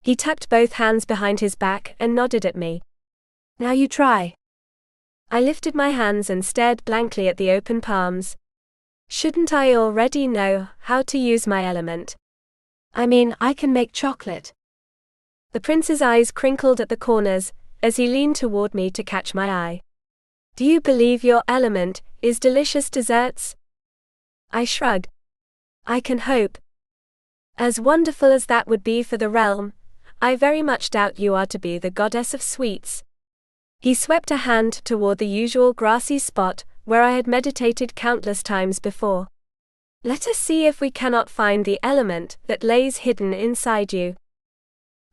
He tucked both hands behind his back and nodded at me. Now you try. I lifted my hands and stared blankly at the open palms. Shouldn't I already know how to use my element? I mean, I can make chocolate. The prince's eyes crinkled at the corners, as he leaned toward me to catch my eye. Do you believe your element is delicious desserts? I shrugged. I can hope. As wonderful as that would be for the realm, I very much doubt you are to be the goddess of sweets. He swept a hand toward the usual grassy spot where I had meditated countless times before. Let us see if we cannot find the element that lays hidden inside you.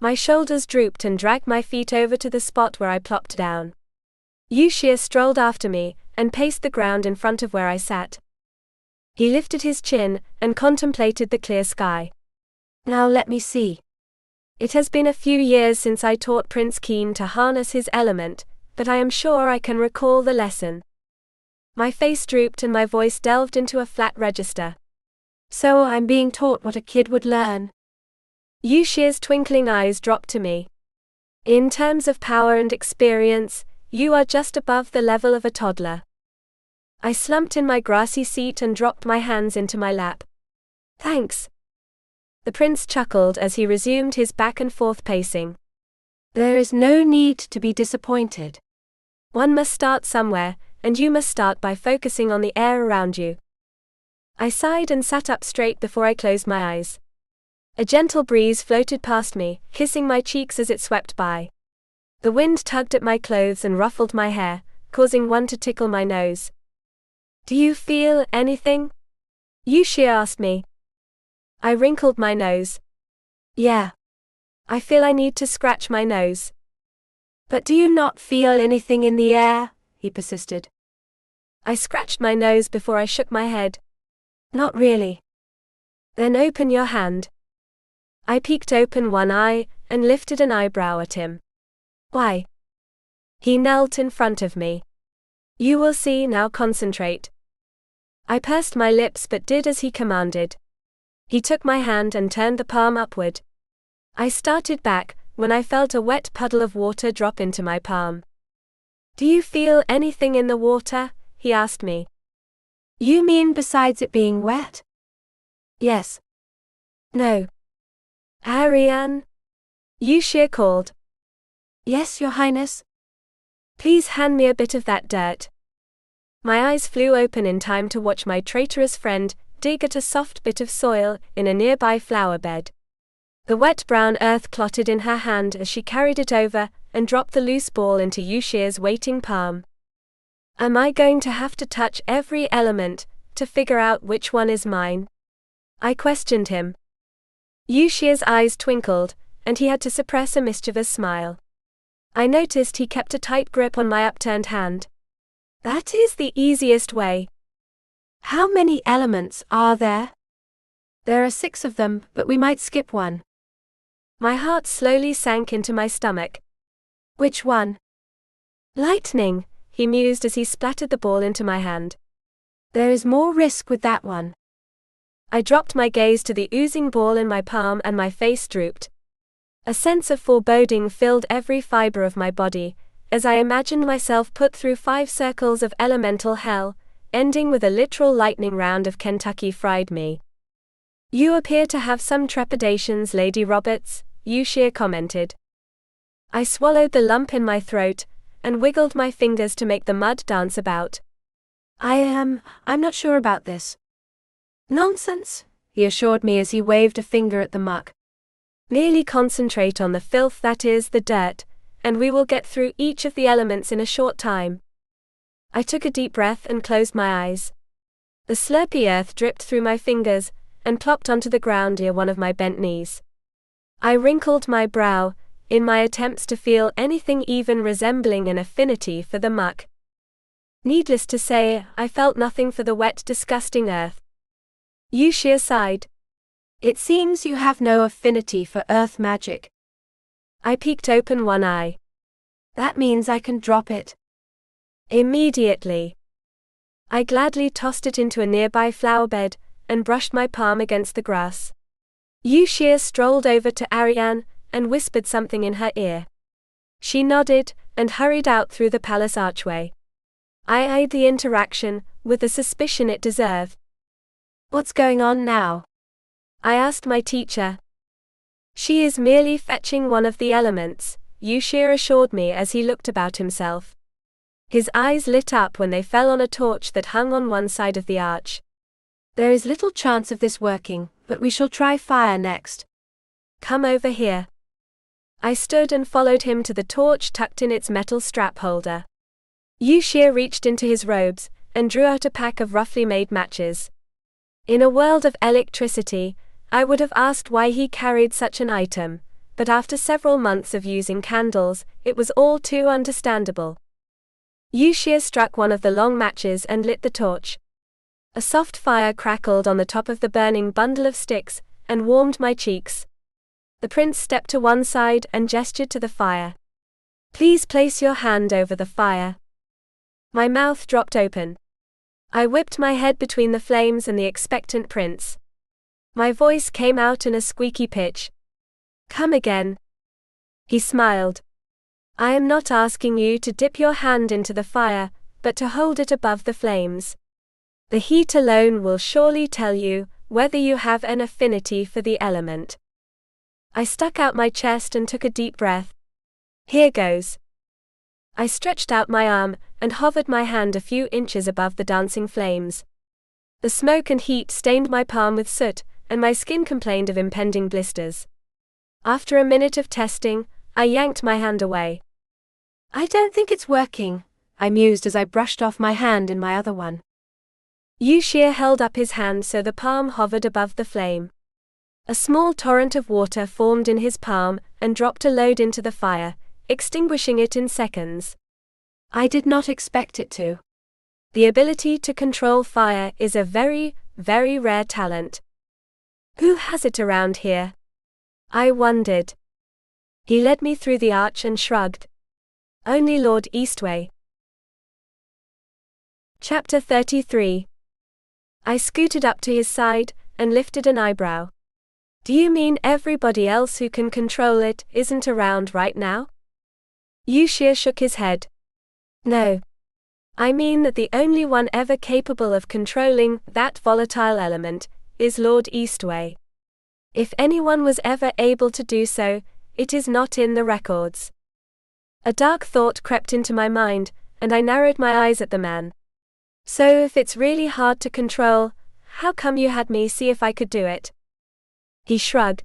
My shoulders drooped and dragged my feet over to the spot where I plopped down. Yushir strolled after me and paced the ground in front of where I sat. He lifted his chin and contemplated the clear sky. Now let me see. It has been a few years since I taught Prince Keen to harness his element, but I am sure I can recall the lesson. My face drooped and my voice delved into a flat register. So I'm being taught what a kid would learn. Yushir's twinkling eyes dropped to me. In terms of power and experience, you are just above the level of a toddler. I slumped in my grassy seat and dropped my hands into my lap. Thanks. The prince chuckled as he resumed his back and forth pacing. There is no need to be disappointed. One must start somewhere, and you must start by focusing on the air around you. I sighed and sat up straight before I closed my eyes. A gentle breeze floated past me, kissing my cheeks as it swept by. The wind tugged at my clothes and ruffled my hair, causing one to tickle my nose. Do you feel anything? Yuxie asked me. I wrinkled my nose. Yeah. I feel I need to scratch my nose. But do you not feel anything in the air? He persisted. I scratched my nose before I shook my head. Not really. Then open your hand. I peeked open one eye and lifted an eyebrow at him. Why? He knelt in front of me. You will see, now concentrate. I pursed my lips but did as he commanded. He took my hand and turned the palm upward. I started back when I felt a wet puddle of water drop into my palm. Do you feel anything in the water? He asked me. You mean besides it being wet? Yes. No. Ariane? Yuxie called. Yes, Your Highness. Please hand me a bit of that dirt. My eyes flew open in time to watch my traitorous friend dig at a soft bit of soil in a nearby flower bed. The wet brown earth clotted in her hand as she carried it over and dropped the loose ball into Yuxie's waiting palm. Am I going to have to touch every element to figure out which one is mine? I questioned him. Yuxie's eyes twinkled, and he had to suppress a mischievous smile. I noticed he kept a tight grip on my upturned hand. That is the easiest way. How many elements are there? There are 6 of them, but we might skip one. My heart slowly sank into my stomach. Which one? Lightning, he mused as he splattered the ball into my hand. There is more risk with that one. I dropped my gaze to the oozing ball in my palm and my face drooped. A sense of foreboding filled every fiber of my body, as I imagined myself put through 5 circles of elemental hell, ending with a literal lightning round of Kentucky Fried Me. You appear to have some trepidations, Lady Roberts, Yuxie commented. I swallowed the lump in my throat, and wiggled my fingers to make the mud dance about. I'm not sure about this. Nonsense, he assured me as he waved a finger at the muck. Merely concentrate on the filth that is the dirt, and we will get through each of the elements in a short time. I took a deep breath and closed my eyes. The slurpy earth dripped through my fingers and plopped onto the ground near one of my bent knees. I wrinkled my brow in my attempts to feel anything even resembling an affinity for the muck. Needless to say, I felt nothing for the wet, disgusting earth. Yuxie sighed. It seems you have no affinity for earth magic. I peeked open one eye. That means I can drop it. Immediately. I gladly tossed it into a nearby flower bed and brushed my palm against the grass. Yuxie strolled over to Ariane and whispered something in her ear. She nodded and hurried out through the palace archway. I eyed the interaction with the suspicion it deserved. What's going on now? I asked my teacher. She is merely fetching one of the elements, Yuxie assured me as he looked about himself. His eyes lit up when they fell on a torch that hung on one side of the arch. There is little chance of this working, but we shall try fire next. Come over here. I stood and followed him to the torch tucked in its metal strap holder. Yuxie reached into his robes and drew out a pack of roughly made matches. In a world of electricity, I would have asked why he carried such an item, but after several months of using candles, it was all too understandable. Yuxie struck one of the long matches and lit the torch. A soft fire crackled on the top of the burning bundle of sticks and warmed my cheeks. The prince stepped to one side and gestured to the fire. Please place your hand over the fire. My mouth dropped open. I whipped my head between the flames and the expectant prince. My voice came out in a squeaky pitch. Come again. He smiled. I am not asking you to dip your hand into the fire, but to hold it above the flames. The heat alone will surely tell you whether you have an affinity for the element. I stuck out my chest and took a deep breath. Here goes. I stretched out my arm and hovered my hand a few inches above the dancing flames. The smoke and heat stained my palm with soot, and my skin complained of impending blisters. After a minute of testing, I yanked my hand away. I don't think it's working, I mused as I brushed off my hand in my other one. Yushir held up his hand so the palm hovered above the flame. A small torrent of water formed in his palm and dropped a load into the fire, extinguishing it in seconds. I did not expect it to. The ability to control fire is a very, very rare talent. Who has it around here? I wondered. He led me through the arch and shrugged. Only Lord Eastwei. Chapter 33. I scooted up to his side and lifted an eyebrow. Do you mean everybody else who can control it isn't around right now? Yushir shook his head. No. I mean that the only one ever capable of controlling that volatile element is Lord Eastwei. If anyone was ever able to do so, it is not in the records. A dark thought crept into my mind, and I narrowed my eyes at the man. So if it's really hard to control, how come you had me see if I could do it? He shrugged.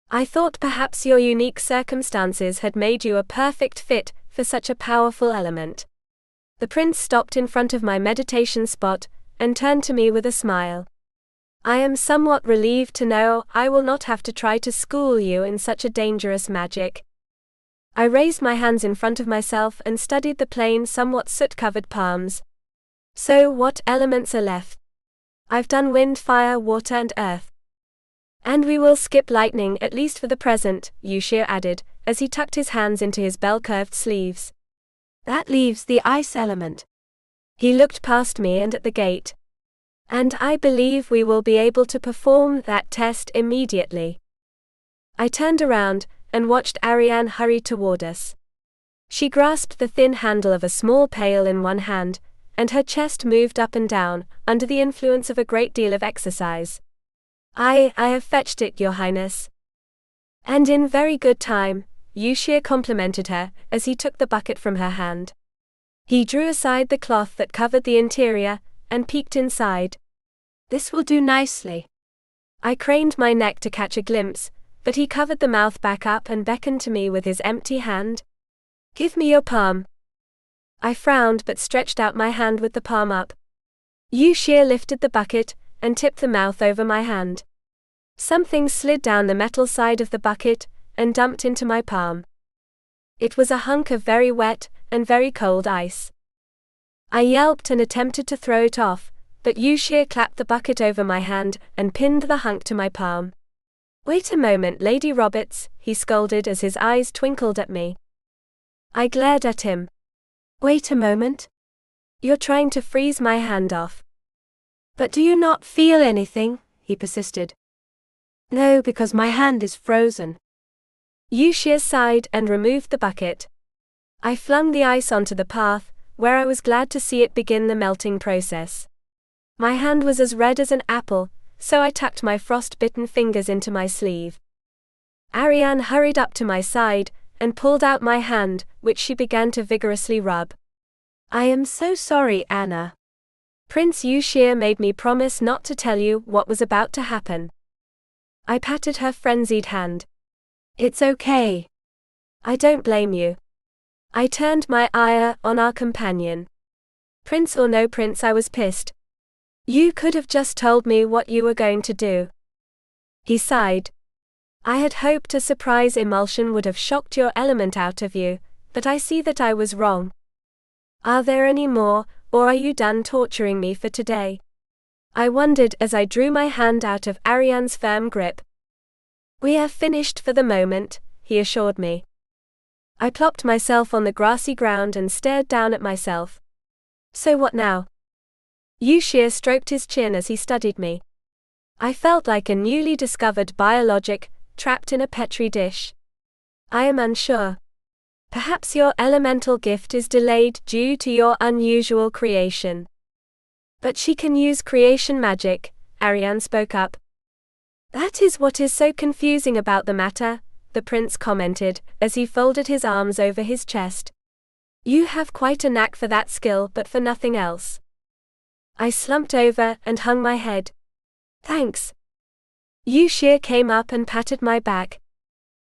I thought perhaps your unique circumstances had made you a perfect fit for such a powerful element. The prince stopped in front of my meditation spot and turned to me with a smile. I am somewhat relieved to know I will not have to try to school you in such a dangerous magic. I raised my hands in front of myself and studied the plain, somewhat soot-covered palms. So what elements are left? I've done wind, fire, water and earth. And we will skip lightning at least for the present, Yushir added, as he tucked his hands into his bell-curved sleeves. That leaves the ice element. He looked past me and at the gate. And I believe we will be able to perform that test immediately. I turned around and watched Ariane hurry toward us. She grasped the thin handle of a small pail in one hand, and her chest moved up and down, under the influence of a great deal of exercise. I have fetched it, Your Highness. And in very good time, Yushir complimented her, as he took the bucket from her hand. He drew aside the cloth that covered the interior, and peeked inside. This will do nicely. I craned my neck to catch a glimpse, but he covered the mouth back up and beckoned to me with his empty hand. Give me your palm. I frowned but stretched out my hand with the palm up. Yushir lifted the bucket and tipped the mouth over my hand. Something slid down the metal side of the bucket and dumped into my palm. It was a hunk of very wet and very cold ice. I yelped and attempted to throw it off, but Yushir clapped the bucket over my hand and pinned the hunk to my palm. Wait a moment, Lady Roberts, he scolded as his eyes twinkled at me. I glared at him. Wait a moment? You're trying to freeze my hand off. But do you not feel anything? He persisted. No, because my hand is frozen. Yushir sighed and removed the bucket. I flung the ice onto the path, where I was glad to see it begin the melting process. My hand was as red as an apple, so I tucked my frost-bitten fingers into my sleeve. Ariane hurried up to my side and pulled out my hand, which she began to vigorously rub. I am so sorry, Anna. Prince Yushir made me promise not to tell you what was about to happen. I patted her frenzied hand. It's okay. I don't blame you. I turned my ire on our companion. Prince or no prince, I was pissed. You could have just told me what you were going to do. He sighed. I had hoped a surprise emulsion would have shocked your element out of you, but I see that I was wrong. Are there any more, or are you done torturing me for today? I wondered as I drew my hand out of Ariane's firm grip. We have finished for the moment, he assured me. I plopped myself on the grassy ground and stared down at myself. So what now? Yushir stroked his chin as he studied me. I felt like a newly discovered biologic, trapped in a petri dish. I am unsure. Perhaps your elemental gift is delayed due to your unusual creation. But she can use creation magic, Ariane spoke up. That is what is so confusing about the matter, the prince commented, as he folded his arms over his chest. You have quite a knack for that skill but for nothing else. I slumped over and hung my head. Thanks. Yuxia came up and patted my back.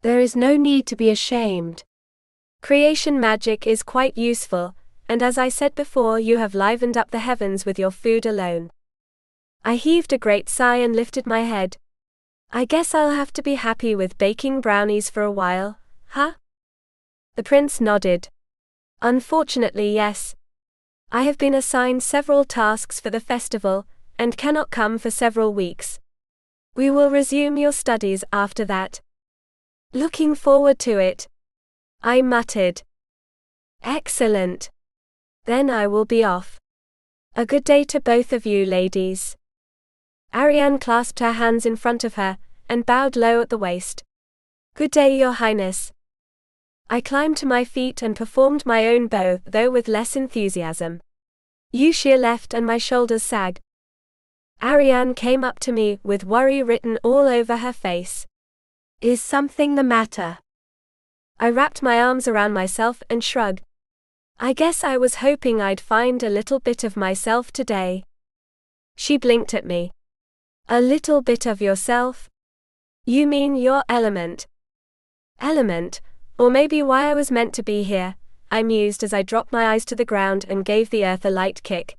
There is no need to be ashamed. Creation magic is quite useful, and as I said before, you have livened up the heavens with your food alone. I heaved a great sigh and lifted my head. I guess I'll have to be happy with baking brownies for a while, huh? The prince nodded. Unfortunately, yes. I have been assigned several tasks for the festival, and cannot come for several weeks. We will resume your studies after that. Looking forward to it. I muttered. Excellent. Then I will be off. A good day to both of you, ladies. Ariane clasped her hands in front of her, and bowed low at the waist. Good day, Your Highness. I climbed to my feet and performed my own bow, though with less enthusiasm. Yuxia left and my shoulders sagged. Ariane came up to me, with worry written all over her face. Is something the matter? I wrapped my arms around myself and shrugged. I guess I was hoping I'd find a little bit of myself today. She blinked at me. A little bit of yourself? You mean your element? Element, or maybe why I was meant to be here, I mused as I dropped my eyes to the ground and gave the earth a light kick.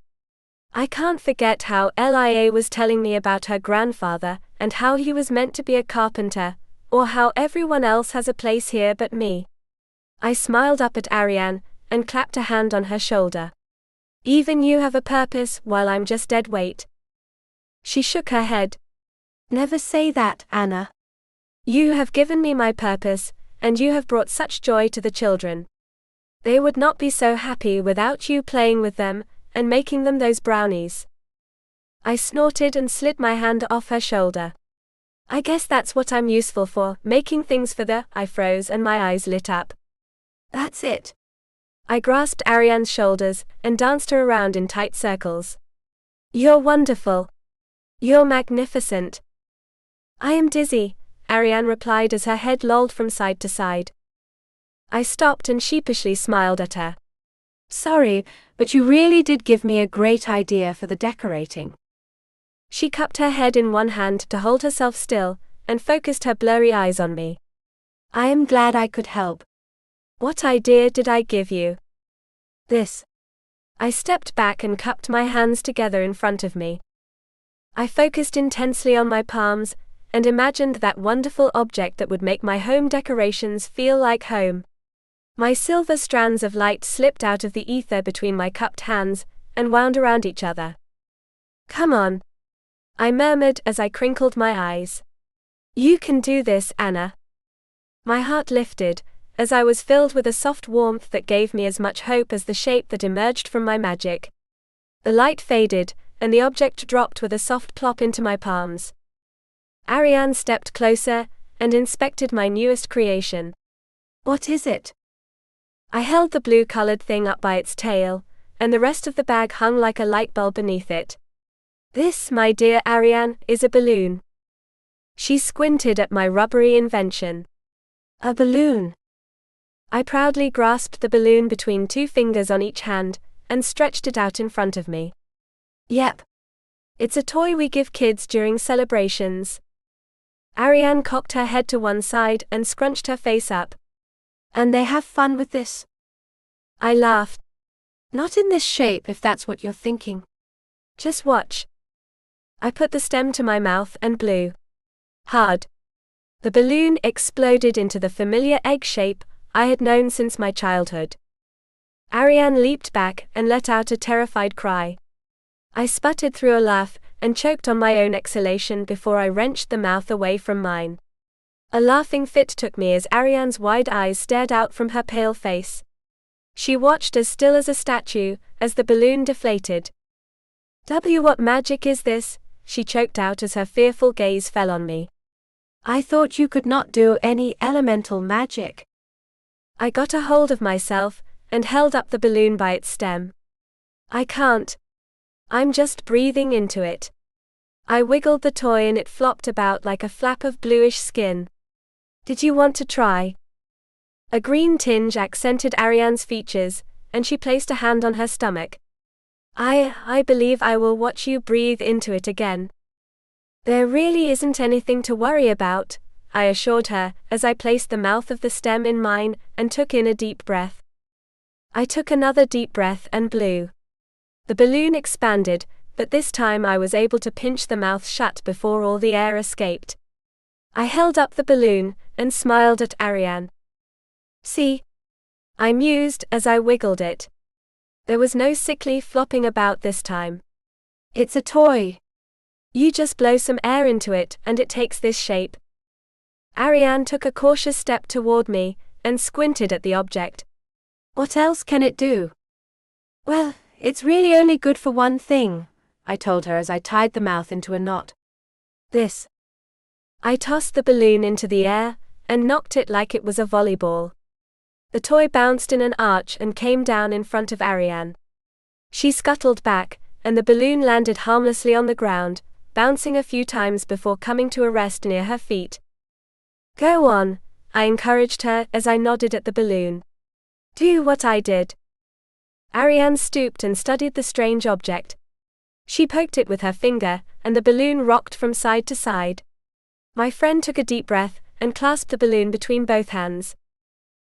I can't forget how Lia was telling me about her grandfather, and how he was meant to be a carpenter, or how everyone else has a place here but me. I smiled up at Ariane, and clapped a hand on her shoulder. Even you have a purpose, while I'm just dead weight. She shook her head. Never say that, Anna. You have given me my purpose, and you have brought such joy to the children. They would not be so happy without you playing with them, and making them those brownies. I snorted and slid my hand off her shoulder. I guess that's what I'm useful for, making things for the. I froze and my eyes lit up. That's it. I grasped Ariane's shoulders, and danced her around in tight circles. You're wonderful. You're magnificent. I am dizzy, Ariane replied as her head lolled from side to side. I stopped and sheepishly smiled at her. Sorry, but you really did give me a great idea for the decorating. She cupped her head in one hand to hold herself still, and focused her blurry eyes on me. I am glad I could help. What idea did I give you? This. I stepped back and cupped my hands together in front of me. I focused intensely on my palms, and imagined that wonderful object that would make my home decorations feel like home. My silver strands of light slipped out of the ether between my cupped hands, and wound around each other. Come on, I murmured as I crinkled my eyes. You can do this, Anna. My heart lifted, as I was filled with a soft warmth that gave me as much hope as the shape that emerged from my magic. The light faded, and the object dropped with a soft plop into my palms. Ariane stepped closer, and inspected my newest creation. What is it? I held the blue-colored thing up by its tail, and the rest of the bag hung like a light bulb beneath it. This, my dear Ariane, is a balloon. She squinted at my rubbery invention. A balloon. I proudly grasped the balloon between 2 fingers on each hand, and stretched it out in front of me. Yep. It's a toy we give kids during celebrations. Ariane cocked her head to one side and scrunched her face up. And they have fun with this? I laughed. Not in this shape, if that's what you're thinking. Just watch. I put the stem to my mouth and blew. Hard. The balloon exploded into the familiar egg shape I had known since my childhood. Ariane leaped back and let out a terrified cry. I sputtered through a laugh and choked on my own exhalation before I wrenched the mouth away from mine. A laughing fit took me as Ariane's wide eyes stared out from her pale face. She watched as still as a statue, as the balloon deflated. What magic is this? She choked out as her fearful gaze fell on me. I thought you could not do any elemental magic. I got a hold of myself and held up the balloon by its stem. I can't. I'm just breathing into it. I wiggled the toy and it flopped about like a flap of bluish skin. Did you want to try? A green tinge accented Ariane's features, and she placed a hand on her stomach. I believe I will watch you breathe into it again. There really isn't anything to worry about, I assured her, as I placed the mouth of the stem in mine and took in a deep breath. I took another deep breath and blew. The balloon expanded, but this time I was able to pinch the mouth shut before all the air escaped. I held up the balloon and smiled at Ariane. See? I mused as I wiggled it. There was no sickly flopping about this time. It's a toy. You just blow some air into it and it takes this shape. Ariane took a cautious step toward me and squinted at the object. What else can it do? Well, it's really only good for one thing, I told her as I tied the mouth into a knot. This. I tossed the balloon into the air and knocked it like it was a volleyball. The toy bounced in an arch and came down in front of Ariane. She scuttled back, and the balloon landed harmlessly on the ground, bouncing a few times before coming to a rest near her feet. Go on, I encouraged her as I nodded at the balloon. Do what I did. Ariane stooped and studied the strange object. She poked it with her finger, and the balloon rocked from side to side. My friend took a deep breath and clasped the balloon between both hands.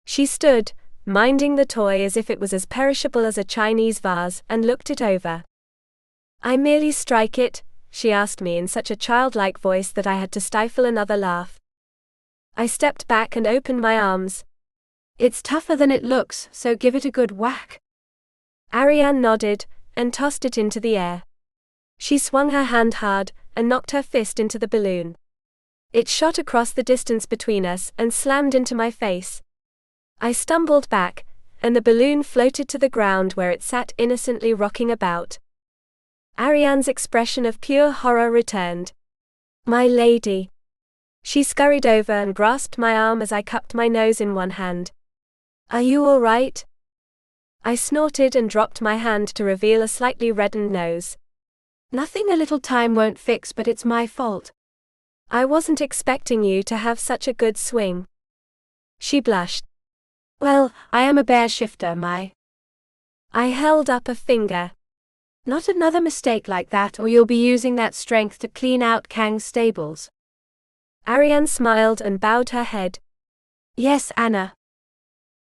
She stood, minding the toy as if it was as perishable as a Chinese vase, and looked it over. I merely strike it, she asked me in such a childlike voice that I had to stifle another laugh. I stepped back and opened my arms. It's tougher than it looks, so give it a good whack. Ariane nodded and tossed it into the air. She swung her hand hard and knocked her fist into the balloon. It shot across the distance between us and slammed into my face. I stumbled back, and the balloon floated to the ground where it sat innocently rocking about. Ariane's expression of pure horror returned. My lady. She scurried over and grasped my arm as I cupped my nose in one hand. Are you all right? I snorted and dropped my hand to reveal a slightly reddened nose. Nothing a little time won't fix, but it's my fault. I wasn't expecting you to have such a good swing. She blushed. Well, I am a bear shifter, my. I held up a finger. Not another mistake like that, or you'll be using that strength to clean out Kang's stables. Ariane smiled and bowed her head. Yes, Anna.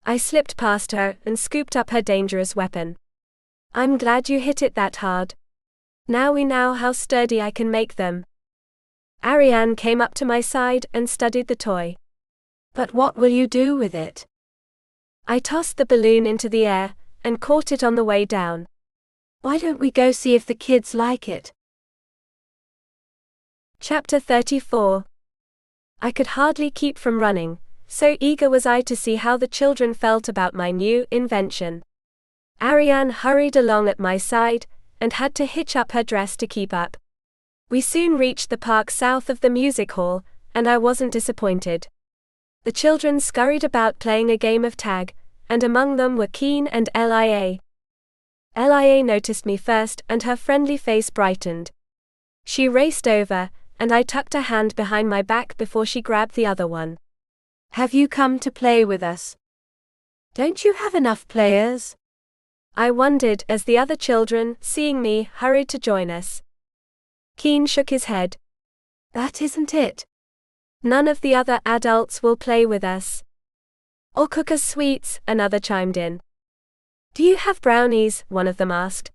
I slipped past her and scooped up her dangerous weapon. I'm glad you hit it that hard. Now we know how sturdy I can make them. Ariane came up to my side and studied the toy. But what will you do with it? I tossed the balloon into the air and caught it on the way down. Why don't we go see if the kids like it? Chapter 34. I could hardly keep from running, so eager was I to see how the children felt about my new invention. Ariane hurried along at my side and had to hitch up her dress to keep up. We soon reached the park south of the music hall, and I wasn't disappointed. The children scurried about playing a game of tag, and among them were Keen and Lia. Lia noticed me first and her friendly face brightened. She raced over, and I tucked a hand behind my back before she grabbed the other one. Have you come to play with us? Don't you have enough players? I wondered as the other children, seeing me, hurried to join us. Keen shook his head. That isn't it. None of the other adults will play with us. Or cook us sweets, another chimed in. Do you have brownies? One of them asked.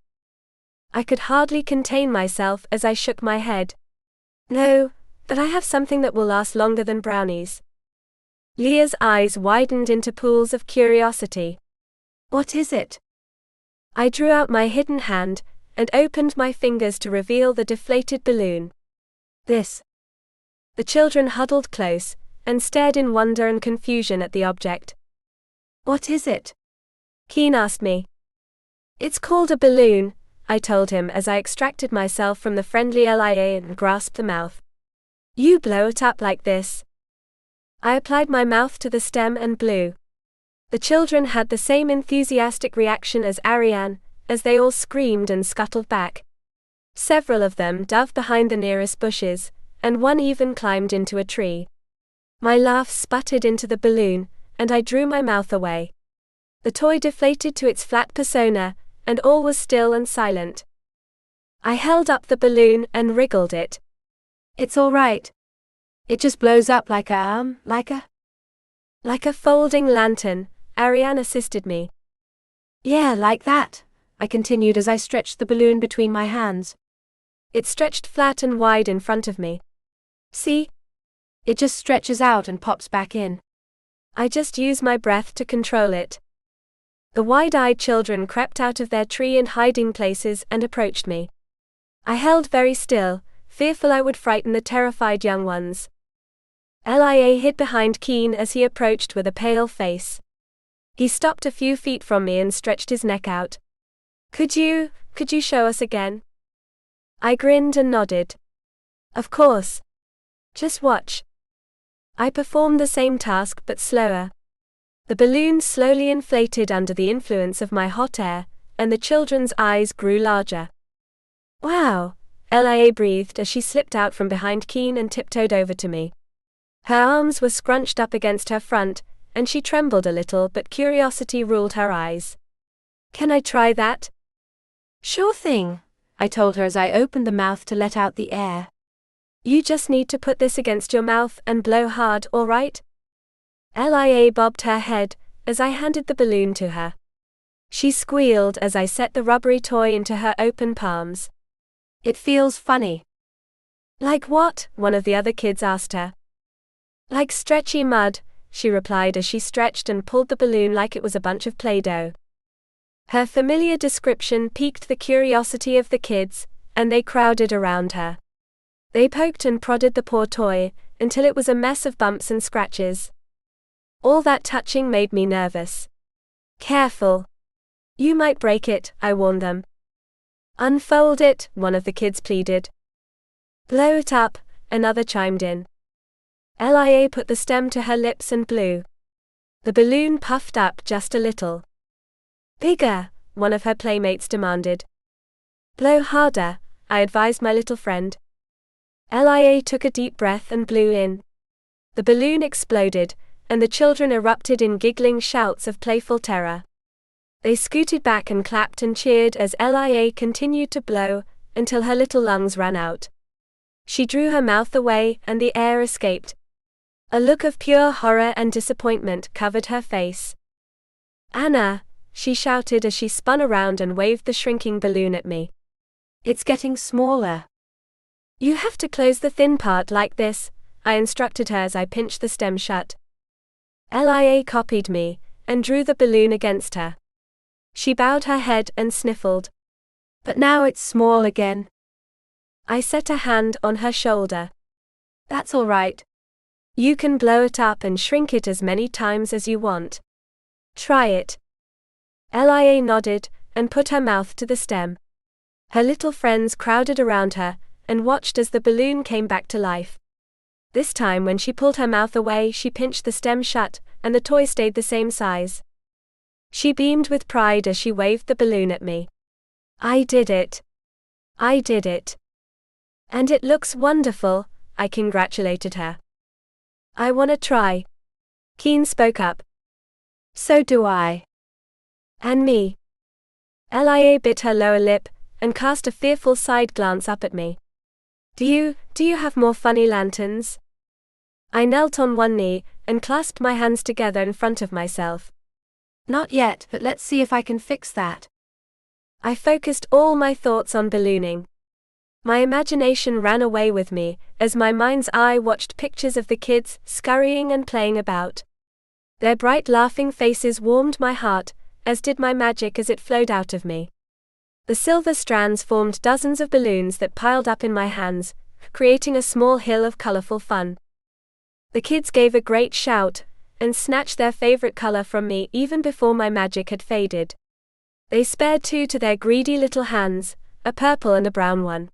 I could hardly contain myself as I shook my head. No, but I have something that will last longer than brownies. Leah's eyes widened into pools of curiosity. What is it? I drew out my hidden hand and opened my fingers to reveal the deflated balloon. This. The children huddled close and stared in wonder and confusion at the object. What is it? Keen asked me. It's called a balloon, I told him as I extracted myself from the friendly Lia and grasped the mouth. You blow it up like this. I applied my mouth to the stem and blew. The children had the same enthusiastic reaction as Ariane, as they all screamed and scuttled back. Several of them dove behind the nearest bushes, and one even climbed into a tree. My laugh sputtered into the balloon, and I drew my mouth away. The toy deflated to its flat persona, and all was still and silent. I held up the balloon and wriggled it. It's all right. It just blows up like a folding lantern, Ariane assisted me. Yeah, like that, I continued as I stretched the balloon between my hands. It stretched flat and wide in front of me. See? It just stretches out and pops back in. I just use my breath to control it. The wide-eyed children crept out of their tree and hiding places and approached me. I held very still, fearful I would frighten the terrified young ones. Lia hid behind Keen as he approached with a pale face. He stopped a few feet from me and stretched his neck out. Could you show us again? I grinned and nodded. Of course. Just watch. I performed the same task but slower. The balloon slowly inflated under the influence of my hot air, and the children's eyes grew larger. Wow, Lia breathed as she slipped out from behind Keen and tiptoed over to me. Her arms were scrunched up against her front, and she trembled a little, but curiosity ruled her eyes. Can I try that? Sure thing, I told her as I opened the mouth to let out the air. You just need to put this against your mouth and blow hard, all right? Lia bobbed her head as I handed the balloon to her. She squealed as I set the rubbery toy into her open palms. It feels funny. Like what? One of the other kids asked her. Like stretchy mud, she replied as she stretched and pulled the balloon like it was a bunch of Play-Doh. Her familiar description piqued the curiosity of the kids, and they crowded around her. They poked and prodded the poor toy, until it was a mess of bumps and scratches. All that touching made me nervous. Careful. You might break it, I warned them. Unfold it, one of the kids pleaded. Blow it up, another chimed in. Lia put the stem to her lips and blew. The balloon puffed up just a little. Bigger, one of her playmates demanded. Blow harder, I advised my little friend. Lia took a deep breath and blew in. The balloon exploded, and the children erupted in giggling shouts of playful terror. They scooted back and clapped and cheered as Lia continued to blow, until her little lungs ran out. She drew her mouth away and the air escaped. A look of pure horror and disappointment covered her face. Anna, she shouted as she spun around and waved the shrinking balloon at me. It's getting smaller. You have to close the thin part like this, I instructed her as I pinched the stem shut. Lia copied me, and drew the balloon against her. She bowed her head and sniffled. But now it's small again. I set a hand on her shoulder. That's all right. You can blow it up and shrink it as many times as you want. Try it. Lia nodded, and put her mouth to the stem. Her little friends crowded around her, and watched as the balloon came back to life. This time when she pulled her mouth away, she pinched the stem shut, and the toy stayed the same size. She beamed with pride as she waved the balloon at me. I did it. I did it. And it looks wonderful, I congratulated her. I wanna try. Keen spoke up. So do I. And me. Lia bit her lower lip, and cast a fearful side glance up at me. Do you have more funny lanterns? I knelt on one knee, and clasped my hands together in front of myself. Not yet, but let's see if I can fix that. I focused all my thoughts on ballooning. My imagination ran away with me, as my mind's eye watched pictures of the kids scurrying and playing about. Their bright laughing faces warmed my heart, as did my magic as it flowed out of me. The silver strands formed dozens of balloons that piled up in my hands, creating a small hill of colorful fun. The kids gave a great shout, and snatched their favorite color from me even before my magic had faded. They spared two to their greedy little hands, a purple and a brown one.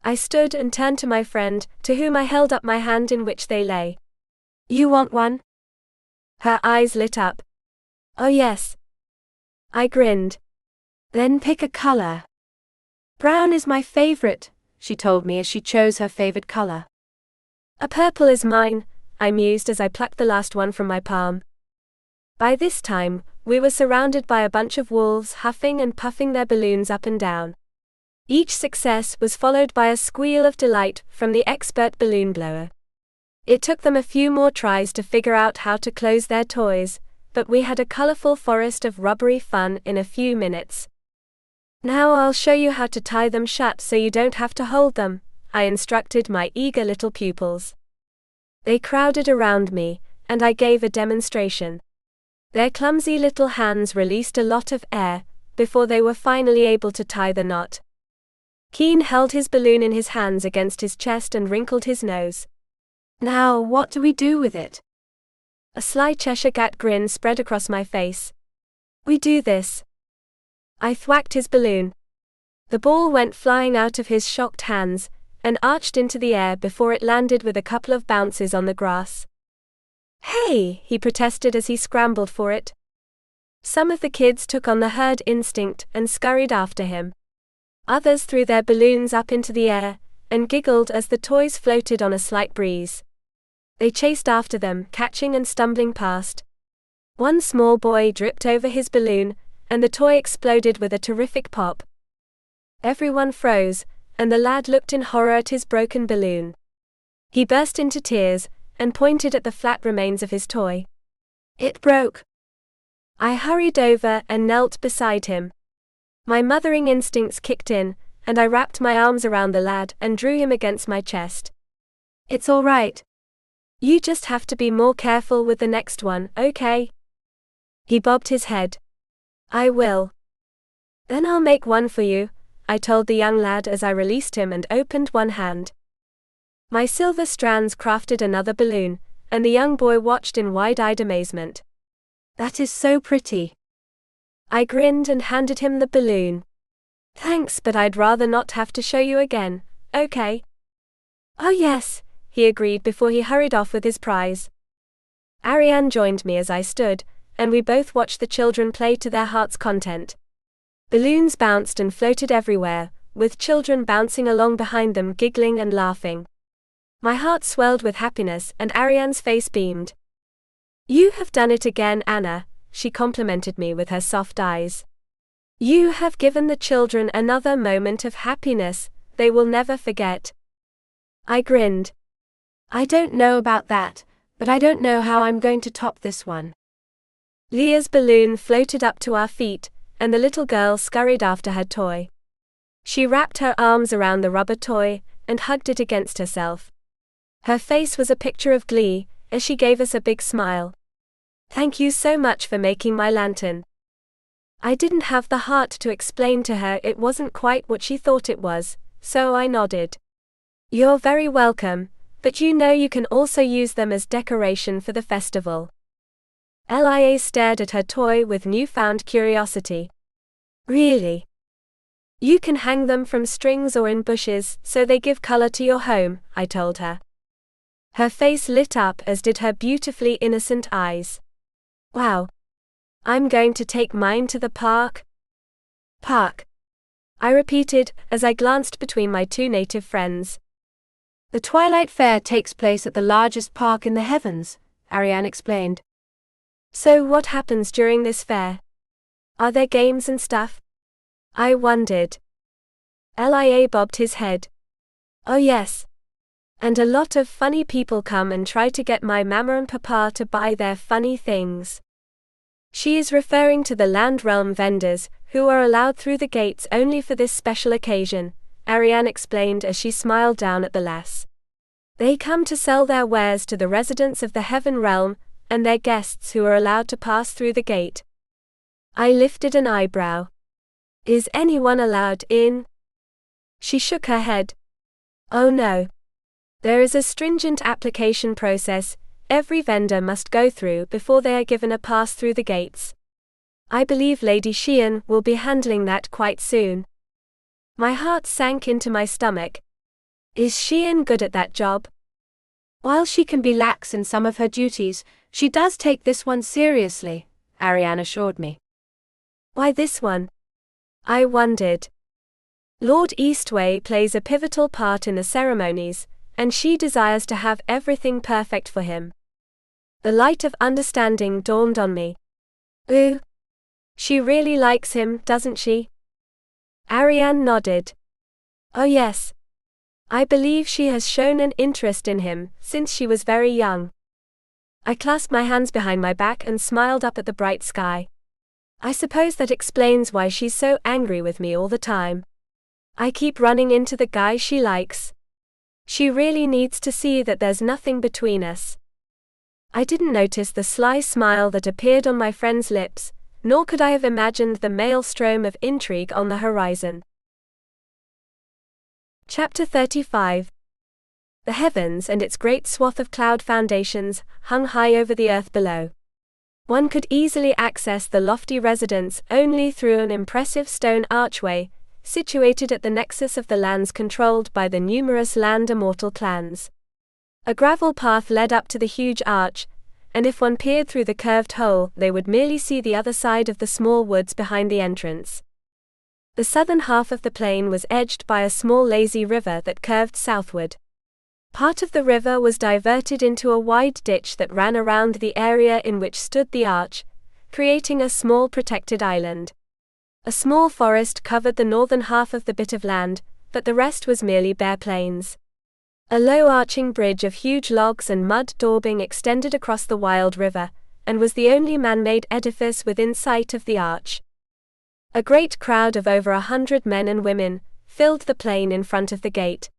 I stood and turned to my friend, to whom I held up my hand in which they lay. You want one? Her eyes lit up. Oh yes. I grinned. Then pick a color. Brown is my favorite, she told me as she chose her favorite color. A purple is mine, I mused as I plucked the last one from my palm. By this time, we were surrounded by a bunch of wolves huffing and puffing their balloons up and down. Each success was followed by a squeal of delight from the expert balloon blower. It took them a few more tries to figure out how to close their toys, but we had a colorful forest of rubbery fun in a few minutes. Now I'll show you how to tie them shut so you don't have to hold them, I instructed my eager little pupils. They crowded around me, and I gave a demonstration. Their clumsy little hands released a lot of air before they were finally able to tie the knot. Keen held his balloon in his hands against his chest and wrinkled his nose. Now, what do we do with it? A sly Cheshire Cat grin spread across my face. We do this. I thwacked his balloon. The ball went flying out of his shocked hands and arched into the air before it landed with a couple of bounces on the grass. Hey, he protested as he scrambled for it. Some of the kids took on the herd instinct and scurried after him. Others threw their balloons up into the air and giggled as the toys floated on a slight breeze. They chased after them, catching and stumbling past. One small boy dripped over his balloon, and the toy exploded with a terrific pop. Everyone froze, and the lad looked in horror at his broken balloon. He burst into tears and pointed at the flat remains of his toy. It broke. I hurried over and knelt beside him. My mothering instincts kicked in, and I wrapped my arms around the lad and drew him against my chest. It's all right. You just have to be more careful with the next one, okay? He bobbed his head. I will. Then I'll make one for you, I told the young lad as I released him and opened one hand. My silver strands crafted another balloon, and the young boy watched in wide-eyed amazement. That is so pretty. I grinned and handed him the balloon. Thanks, but I'd rather not have to show you again, okay? Oh yes, he agreed before he hurried off with his prize. Ariane joined me as I stood, and we both watched the children play to their heart's content. Balloons bounced and floated everywhere, with children bouncing along behind them giggling and laughing. My heart swelled with happiness and Ariane's face beamed. You have done it again, Anna, she complimented me with her soft eyes. You have given the children another moment of happiness they will never forget. I grinned. I don't know about that, but I don't know how I'm going to top this one. Leah's balloon floated up to our feet, and the little girl scurried after her toy. She wrapped her arms around the rubber toy and hugged it against herself. Her face was a picture of glee as she gave us a big smile. Thank you so much for making my lantern. I didn't have the heart to explain to her it wasn't quite what she thought it was, so I nodded. You're very welcome, but you know you can also use them as decoration for the festival. Lia stared at her toy with newfound curiosity. Really? You can hang them from strings or in bushes so they give color to your home, I told her. Her face lit up as did her beautifully innocent eyes. Wow. I'm going to take mine to the park. Park. I repeated as I glanced between my two native friends. The Twilight Fair takes place at the largest park in the heavens, Ariane explained. So what happens during this fair? Are there games and stuff? I wondered. Lia bobbed his head. Oh yes. And a lot of funny people come and try to get my mama and papa to buy their funny things. She is referring to the land realm vendors, who are allowed through the gates only for this special occasion, Ariane explained as she smiled down at the lass. They come to sell their wares to the residents of the heaven realm, and their guests who are allowed to pass through the gate. I lifted an eyebrow. Is anyone allowed in? She shook her head. Oh no. There is a stringent application process every vendor must go through before they are given a pass through the gates. I believe Lady Sheehan will be handling that quite soon. My heart sank into my stomach. Is Sheehan good at that job? While she can be lax in some of her duties, she does take this one seriously, Ariane assured me. Why this one? I wondered. Lord Eastwei plays a pivotal part in the ceremonies, and she desires to have everything perfect for him. The light of understanding dawned on me. Ooh. She really likes him, doesn't she? Ariane nodded. Oh yes. I believe she has shown an interest in him since she was very young. I clasped my hands behind my back and smiled up at the bright sky. I suppose that explains why she's so angry with me all the time. I keep running into the guy she likes. She really needs to see that there's nothing between us. I didn't notice the sly smile that appeared on my friend's lips, nor could I have imagined the maelstrom of intrigue on the horizon. Chapter 35. The heavens and its great swath of cloud foundations hung high over the earth below. One could easily access the lofty residence only through an impressive stone archway, situated at the nexus of the lands controlled by the numerous land immortal clans. A gravel path led up to the huge arch, and if one peered through the curved hole, they would merely see the other side of the small woods behind the entrance. The southern half of the plain was edged by a small lazy river that curved southward. Part of the river was diverted into a wide ditch that ran around the area in which stood the arch, creating a small protected island. A small forest covered the northern half of the bit of land, but the rest was merely bare plains. A low arching bridge of huge logs and mud daubing extended across the wild river, and was the only man-made edifice within sight of the arch. A great crowd of over 100 men and women filled the plain in front of the gate.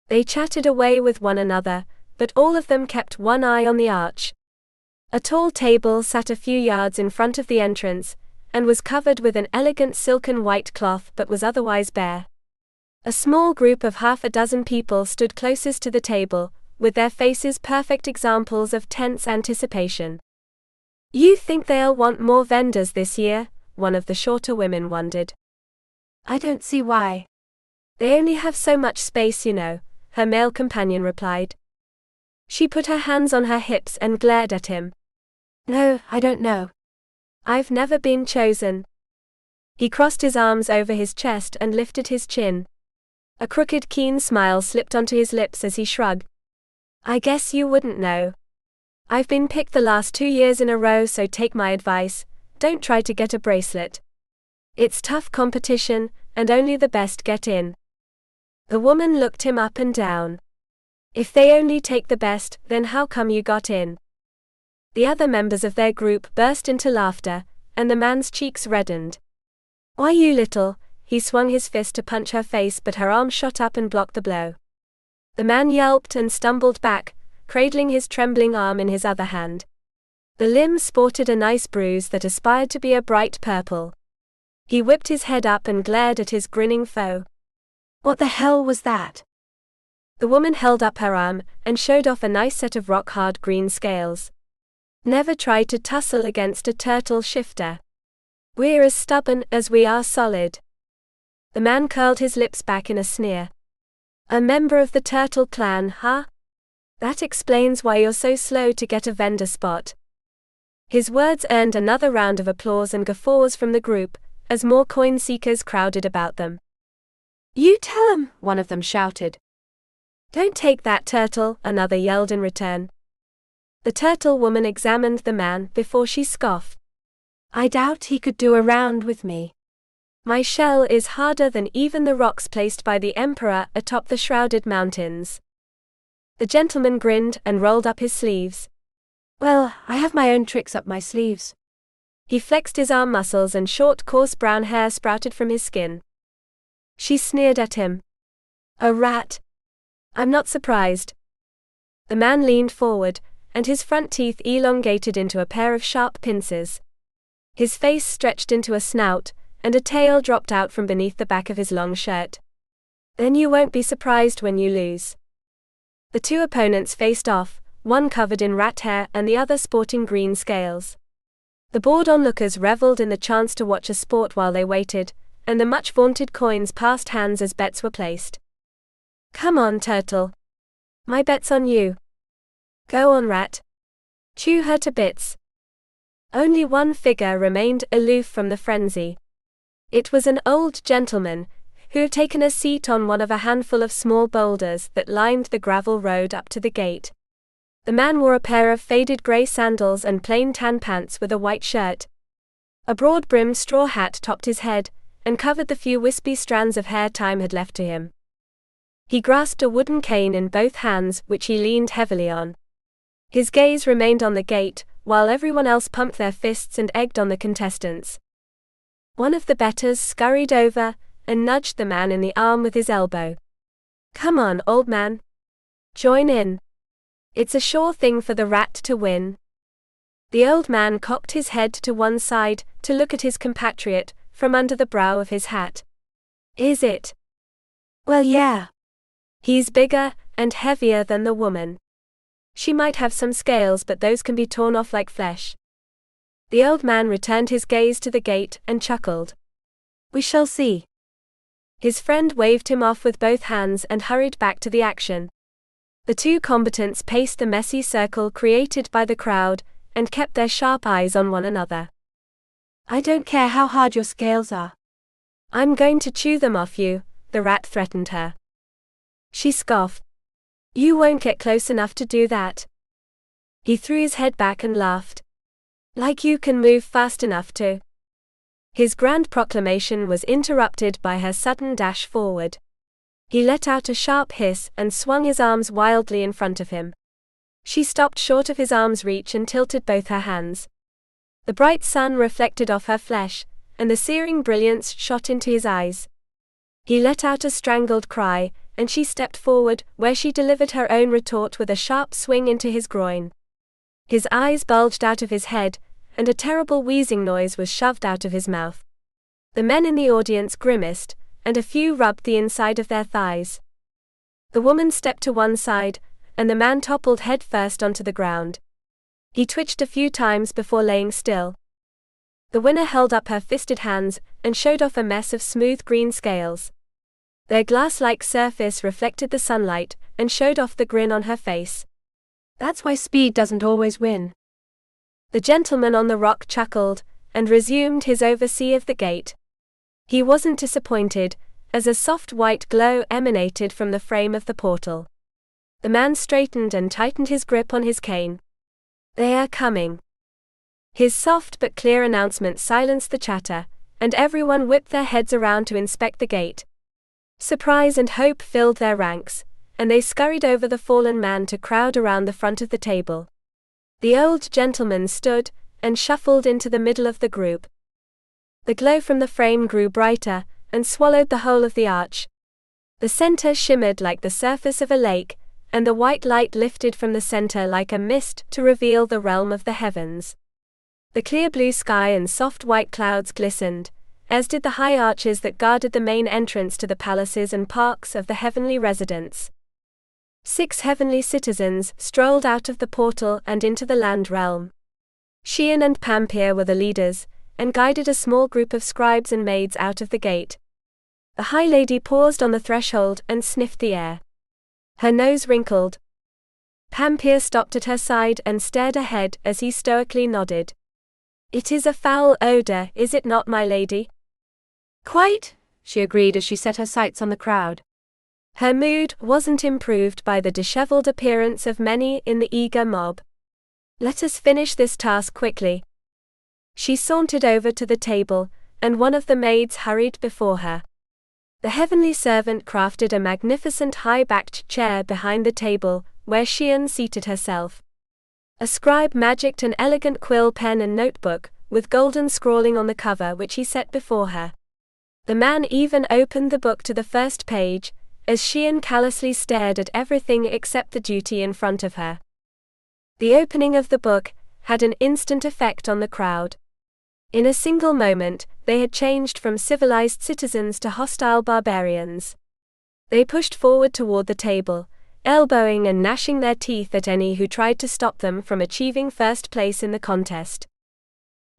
They chatted away with one another, but all of them kept one eye on the arch. A tall table sat a few yards in front of the entrance, and was covered with an elegant silken white cloth but was otherwise bare. A small group of half a dozen people stood closest to the table, with their faces perfect examples of tense anticipation. You think they'll want more vendors this year? One of the shorter women wondered. I don't see why. They only have so much space, you know, her male companion replied. She put her hands on her hips and glared at him. No, I don't know. I've never been chosen. He crossed his arms over his chest and lifted his chin. A crooked, keen smile slipped onto his lips as he shrugged. I guess you wouldn't know. I've been picked the last 2 years in a row, so take my advice, don't try to get a bracelet. It's tough competition, and only the best get in. The woman looked him up and down. If they only take the best, then how come you got in? The other members of their group burst into laughter, and the man's cheeks reddened. Why, you little. He swung his fist to punch her face, but her arm shot up and blocked the blow. The man yelped and stumbled back, cradling his trembling arm in his other hand. The limb sported a nice bruise that aspired to be a bright purple. He whipped his head up and glared at his grinning foe. What the hell was that? The woman held up her arm and showed off a nice set of rock-hard green scales. Never try to tussle against a turtle shifter. We're as stubborn as we are solid. The man curled his lips back in a sneer. A member of the turtle clan, huh? That explains why you're so slow to get a vendor spot. His words earned another round of applause and guffaws from the group, as more coin seekers crowded about them. You tell 'em, one of them shouted. Don't take that, turtle, another yelled in return. The turtle woman examined the man before she scoffed. I doubt he could do a round with me. My shell is harder than even the rocks placed by the emperor atop the shrouded mountains. The gentleman grinned and rolled up his sleeves. Well, I have my own tricks up my sleeves. He flexed his arm muscles and short, coarse brown hair sprouted from his skin. She sneered at him. A rat. I'm not surprised. The man leaned forward, and his front teeth elongated into a pair of sharp pincers. His face stretched into a snout, and a tail dropped out from beneath the back of his long shirt. Then you won't be surprised when you lose. The two opponents faced off, one covered in rat hair and the other sporting green scales. The bored onlookers reveled in the chance to watch a sport while they waited, and the much-vaunted coins passed hands as bets were placed. Come on, turtle. My bet's on you. Go on, rat. Chew her to bits. Only one figure remained aloof from the frenzy. It was an old gentleman, who had taken a seat on one of a handful of small boulders that lined the gravel road up to the gate. The man wore a pair of faded grey sandals and plain tan pants with a white shirt. A broad-brimmed straw hat topped his head, and covered the few wispy strands of hair time had left to him. He grasped a wooden cane in both hands, which he leaned heavily on. His gaze remained on the gate, while everyone else pumped their fists and egged on the contestants. One of the bettors scurried over and nudged the man in the arm with his elbow. "Come on, old man. Join in. It's a sure thing for the rat to win." The old man cocked his head to one side to look at his compatriot from under the brow of his hat. "Is it?" "Well, yeah. He's bigger and heavier than the woman. She might have some scales, but those can be torn off like flesh." The old man returned his gaze to the gate and chuckled. "We shall see." His friend waved him off with both hands and hurried back to the action. The two combatants paced the messy circle created by the crowd and kept their sharp eyes on one another. "I don't care how hard your scales are." "I'm going to chew them off you," the rat threatened her. She scoffed. "You won't get close enough to do that." He threw his head back and laughed. "Like you can move fast enough to." His grand proclamation was interrupted by her sudden dash forward. He let out a sharp hiss and swung his arms wildly in front of him. She stopped short of his arm's reach and tilted both her hands. The bright sun reflected off her flesh, and the searing brilliance shot into his eyes. He let out a strangled cry, and she stepped forward, where she delivered her own retort with a sharp swing into his groin. His eyes bulged out of his head, and a terrible wheezing noise was shoved out of his mouth. The men in the audience grimaced, and a few rubbed the inside of their thighs. The woman stepped to one side, and the man toppled head-first onto the ground. He twitched a few times before laying still. The winner held up her fisted hands and showed off a mess of smooth green scales. Their glass-like surface reflected the sunlight and showed off the grin on her face. "That's why speed doesn't always win." The gentleman on the rock chuckled and resumed his oversee of the gate. He wasn't disappointed, as a soft white glow emanated from the frame of the portal. The man straightened and tightened his grip on his cane. "They are coming." His soft but clear announcement silenced the chatter, and everyone whipped their heads around to inspect the gate. Surprise and hope filled their ranks, and they scurried over the fallen man to crowd around the front of the table. The old gentleman stood and shuffled into the middle of the group. The glow from the frame grew brighter and swallowed the whole of the arch. The center shimmered like the surface of a lake, and the white light lifted from the center like a mist to reveal the realm of the heavens. The clear blue sky and soft white clouds glistened, as did the high arches that guarded the main entrance to the palaces and parks of the heavenly residents. 6 heavenly citizens strolled out of the portal and into the land realm. Xian and Pampir were the leaders, and guided a small group of scribes and maids out of the gate. The High Lady paused on the threshold and sniffed the air. Her nose wrinkled. Pampir stopped at her side and stared ahead as he stoically nodded. "It is a foul odor, is it not, my lady?" "Quite," she agreed as she set her sights on the crowd. Her mood wasn't improved by the disheveled appearance of many in the eager mob. "Let us finish this task quickly." She sauntered over to the table, and one of the maids hurried before her. The heavenly servant crafted a magnificent high-backed chair behind the table, where Xian seated herself. A scribe magicked an elegant quill pen and notebook, with golden scrawling on the cover which he set before her. The man even opened the book to the first page, as Xian callously stared at everything except the duty in front of her. The opening of the book had an instant effect on the crowd. In a single moment, they had changed from civilized citizens to hostile barbarians. They pushed forward toward the table, elbowing and gnashing their teeth at any who tried to stop them from achieving first place in the contest.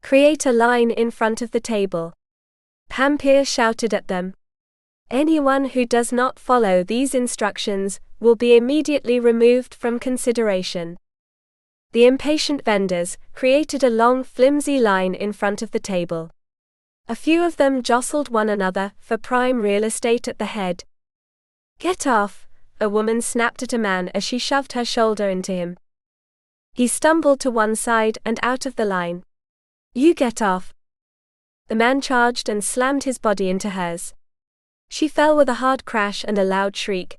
"Create a line in front of the table," Pampir shouted at them. "Anyone who does not follow these instructions will be immediately removed from consideration." The impatient vendors created a long, flimsy line in front of the table. A few of them jostled one another for prime real estate at the head. "Get off," a woman snapped at a man as she shoved her shoulder into him. He stumbled to one side and out of the line. "You get off." The man charged and slammed his body into hers. She fell with a hard crash and a loud shriek.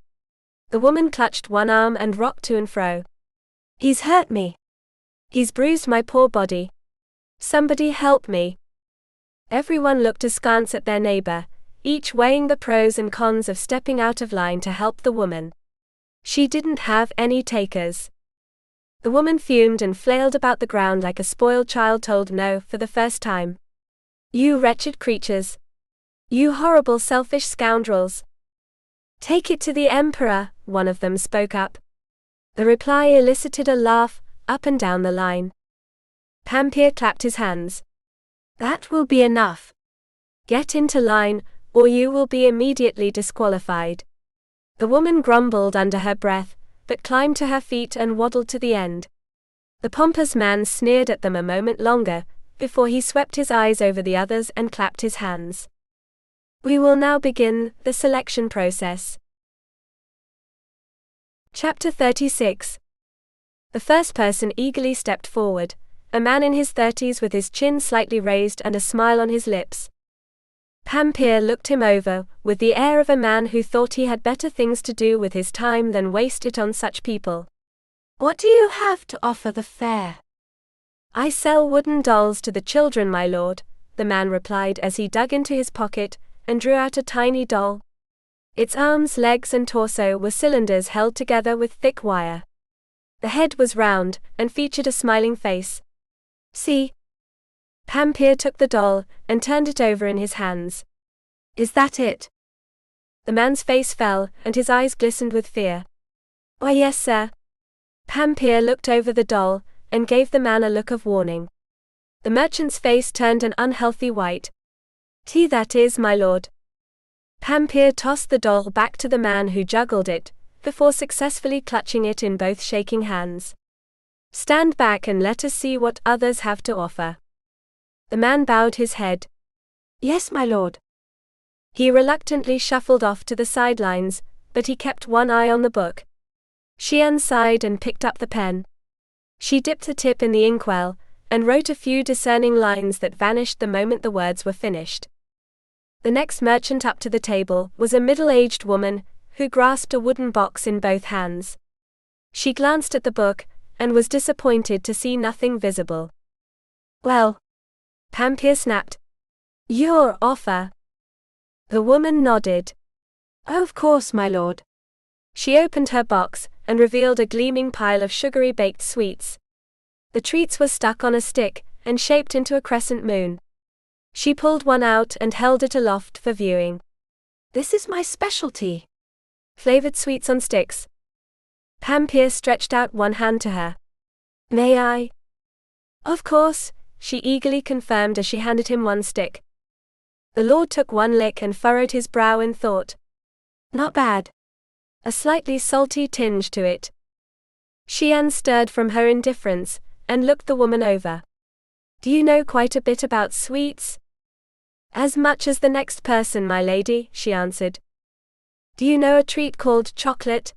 The woman clutched one arm and rocked to and fro. "He's hurt me. He's bruised my poor body. Somebody help me." Everyone looked askance at their neighbor, each weighing the pros and cons of stepping out of line to help the woman. She didn't have any takers. The woman fumed and flailed about the ground like a spoiled child told no for the first time. "You wretched creatures. You horrible selfish scoundrels. Take it to the emperor," one of them spoke up. The reply elicited a laugh up and down the line. Pampir clapped his hands. "That will be enough. Get into line, or you will be immediately disqualified." The woman grumbled under her breath, but climbed to her feet and waddled to the end. The pompous man sneered at them a moment longer, before he swept his eyes over the others and clapped his hands. "We will now begin the selection process." Chapter 36. The first person eagerly stepped forward, a man in his 30s with his chin slightly raised and a smile on his lips. Pampir looked him over, with the air of a man who thought he had better things to do with his time than waste it on such people. "What do you have to offer the fair?" "I sell wooden dolls to the children, my lord," the man replied as he dug into his pocket and drew out a tiny doll. Its arms, legs and torso were cylinders held together with thick wire. The head was round, and featured a smiling face. "See?" Pampir took the doll, and turned it over in his hands. "Is that it?" The man's face fell, and his eyes glistened with fear. "Why yes, sir." Pampir looked over the doll, and gave the man a look of warning. The merchant's face turned an unhealthy white. "Tea that is, my lord." Pampir tossed the doll back to the man who juggled it, before successfully clutching it in both shaking hands. "Stand back and let us see what others have to offer." The man bowed his head. "Yes, my lord." He reluctantly shuffled off to the sidelines, but he kept one eye on the book. Xian sighed and picked up the pen. She dipped the tip in the inkwell, and wrote a few discerning lines that vanished the moment the words were finished. The next merchant up to the table was a middle-aged woman, who grasped a wooden box in both hands. She glanced at the book, and was disappointed to see nothing visible. "Well," Pampir snapped. "Your offer." The woman nodded. "Oh, of course, my lord." She opened her box, and revealed a gleaming pile of sugary baked sweets. The treats were stuck on a stick, and shaped into a crescent moon. She pulled one out and held it aloft for viewing. "This is my specialty. Flavored sweets on sticks." Pampir stretched out one hand to her. "May I?" "Of course," she eagerly confirmed as she handed him one stick. The lord took one lick and furrowed his brow in thought. "Not bad. A slightly salty tinge to it." Xian stirred from her indifference, and looked the woman over. "Do you know quite a bit about sweets?" "As much as the next person, my lady," she answered. "Do you know a treat called chocolate?"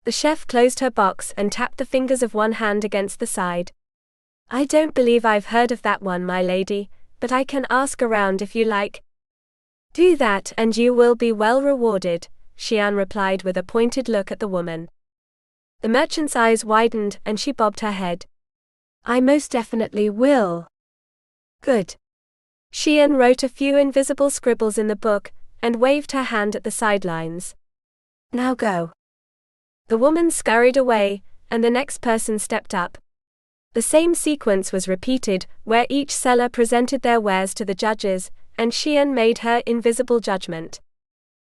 The chef closed her box and tapped the fingers of one hand against the side. "I don't believe I've heard of that one, my lady, but I can ask around if you like." "Do that and you will be well rewarded," Xian replied with a pointed look at the woman. The merchant's eyes widened and she bobbed her head. "I most definitely will." "Good." Xian wrote a few invisible scribbles in the book, and waved her hand at the sidelines. "Now go." The woman scurried away, and the next person stepped up. The same sequence was repeated, where each seller presented their wares to the judges, and Xian made her invisible judgment.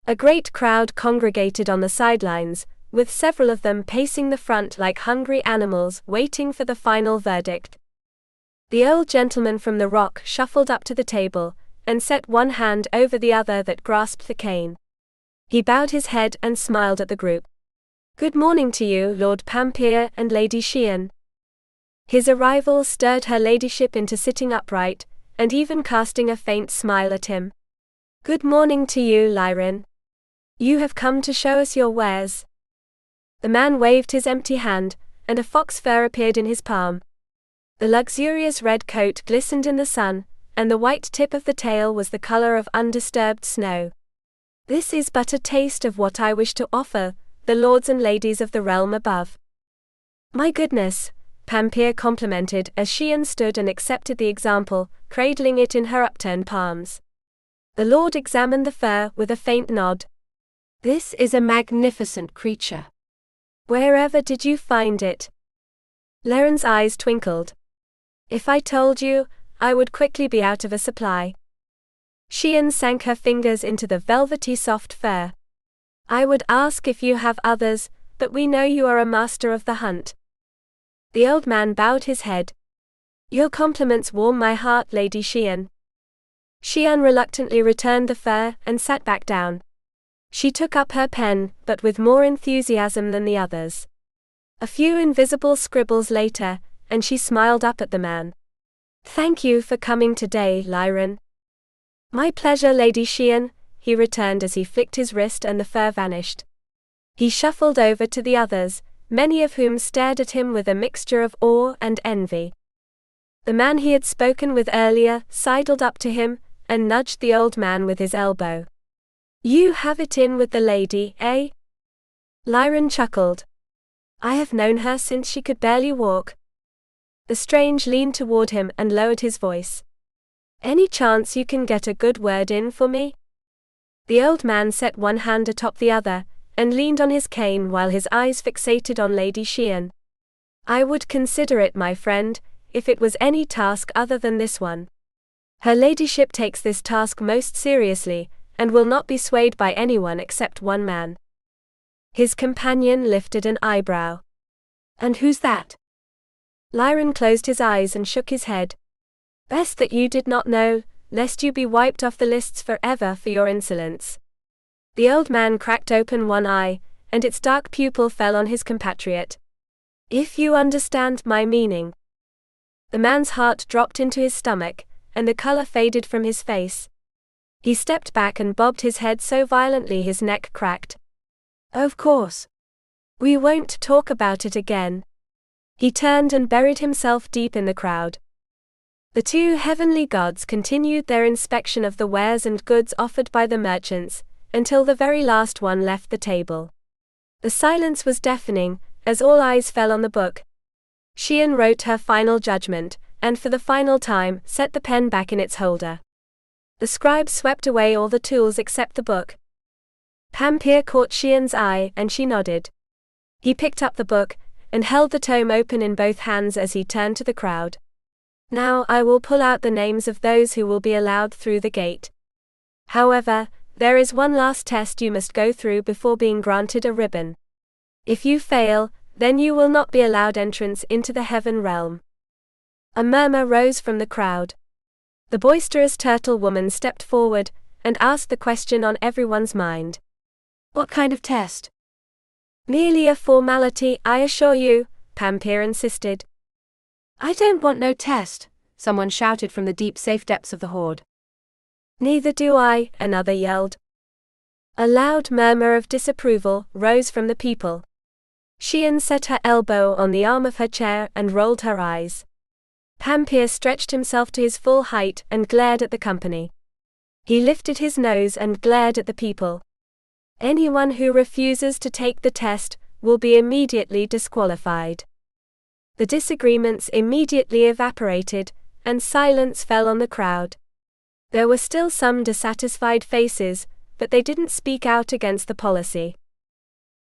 A great crowd congregated on the sidelines, with several of them pacing the front like hungry animals waiting for the final verdict. The old gentleman from the rock shuffled up to the table, and set one hand over the other that grasped the cane. He bowed his head and smiled at the group. "Good morning to you, Lord Pampir and Lady Xian." His arrival stirred her ladyship into sitting upright, and even casting a faint smile at him. "Good morning to you, Lyron. You have come to show us your wares." The man waved his empty hand, and a fox fur appeared in his palm. The luxurious red coat glistened in the sun, and the white tip of the tail was the color of undisturbed snow. "This is but a taste of what I wish to offer, the lords and ladies of the realm above." "My goodness," Pampire complimented as Shian stood and accepted the example, cradling it in her upturned palms. The lord examined the fur with a faint nod. "This is a magnificent creature. Wherever did you find it?" Lyron's eyes twinkled. "If I told you, I would quickly be out of a supply." Shian sank her fingers into the velvety soft fur. "I would ask if you have others, but we know you are a master of the hunt." The old man bowed his head. "Your compliments warm my heart, Lady Shian." Shian reluctantly returned the fur and sat back down. She took up her pen, but with more enthusiasm than the others. A few invisible scribbles later, and she smiled up at the man. "Thank you for coming today, Lyron." "My pleasure, Lady Shian," he returned as he flicked his wrist and the fur vanished. He shuffled over to the others, many of whom stared at him with a mixture of awe and envy. The man he had spoken with earlier sidled up to him, and nudged the old man with his elbow. "You have it in with the lady, eh?" Lyron chuckled. "I have known her since she could barely walk." The strange leaned toward him and lowered his voice. "Any chance you can get a good word in for me?" The old man set one hand atop the other, and leaned on his cane while his eyes fixated on Lady Shian. "I would consider it, my friend, if it was any task other than this one. Her ladyship takes this task most seriously, and will not be swayed by anyone except one man." His companion lifted an eyebrow. "And who's that?" Lyron closed his eyes and shook his head. "Best that you did not know, lest you be wiped off the lists forever for your insolence." The old man cracked open one eye, and its dark pupil fell on his compatriot. "If you understand my meaning." The man's heart dropped into his stomach, and the color faded from his face. He stepped back and bobbed his head so violently his neck cracked. "Of course. We won't talk about it again." He turned and buried himself deep in the crowd. The two heavenly gods continued their inspection of the wares and goods offered by the merchants, until the very last one left the table. The silence was deafening, as all eyes fell on the book. Shian wrote her final judgment, and for the final time set the pen back in its holder. The scribe swept away all the tools except the book. Pampire caught Shian's eye and she nodded. He picked up the book, and held the tome open in both hands as he turned to the crowd. "Now I will pull out the names of those who will be allowed through the gate. However, there is one last test you must go through before being granted a ribbon. If you fail, then you will not be allowed entrance into the heaven realm." A murmur rose from the crowd. The boisterous turtle woman stepped forward, and asked the question on everyone's mind. "What kind of test?" "Merely a formality, I assure you," Pampire insisted. "I don't want no test," someone shouted from the deep safe depths of the horde. "Neither do I," another yelled. A loud murmur of disapproval rose from the people. Shian set her elbow on the arm of her chair and rolled her eyes. Pampire stretched himself to his full height and glared at the company. He lifted his nose and glared at the people. "Anyone who refuses to take the test will be immediately disqualified." The disagreements immediately evaporated, and silence fell on the crowd. There were still some dissatisfied faces, but they didn't speak out against the policy.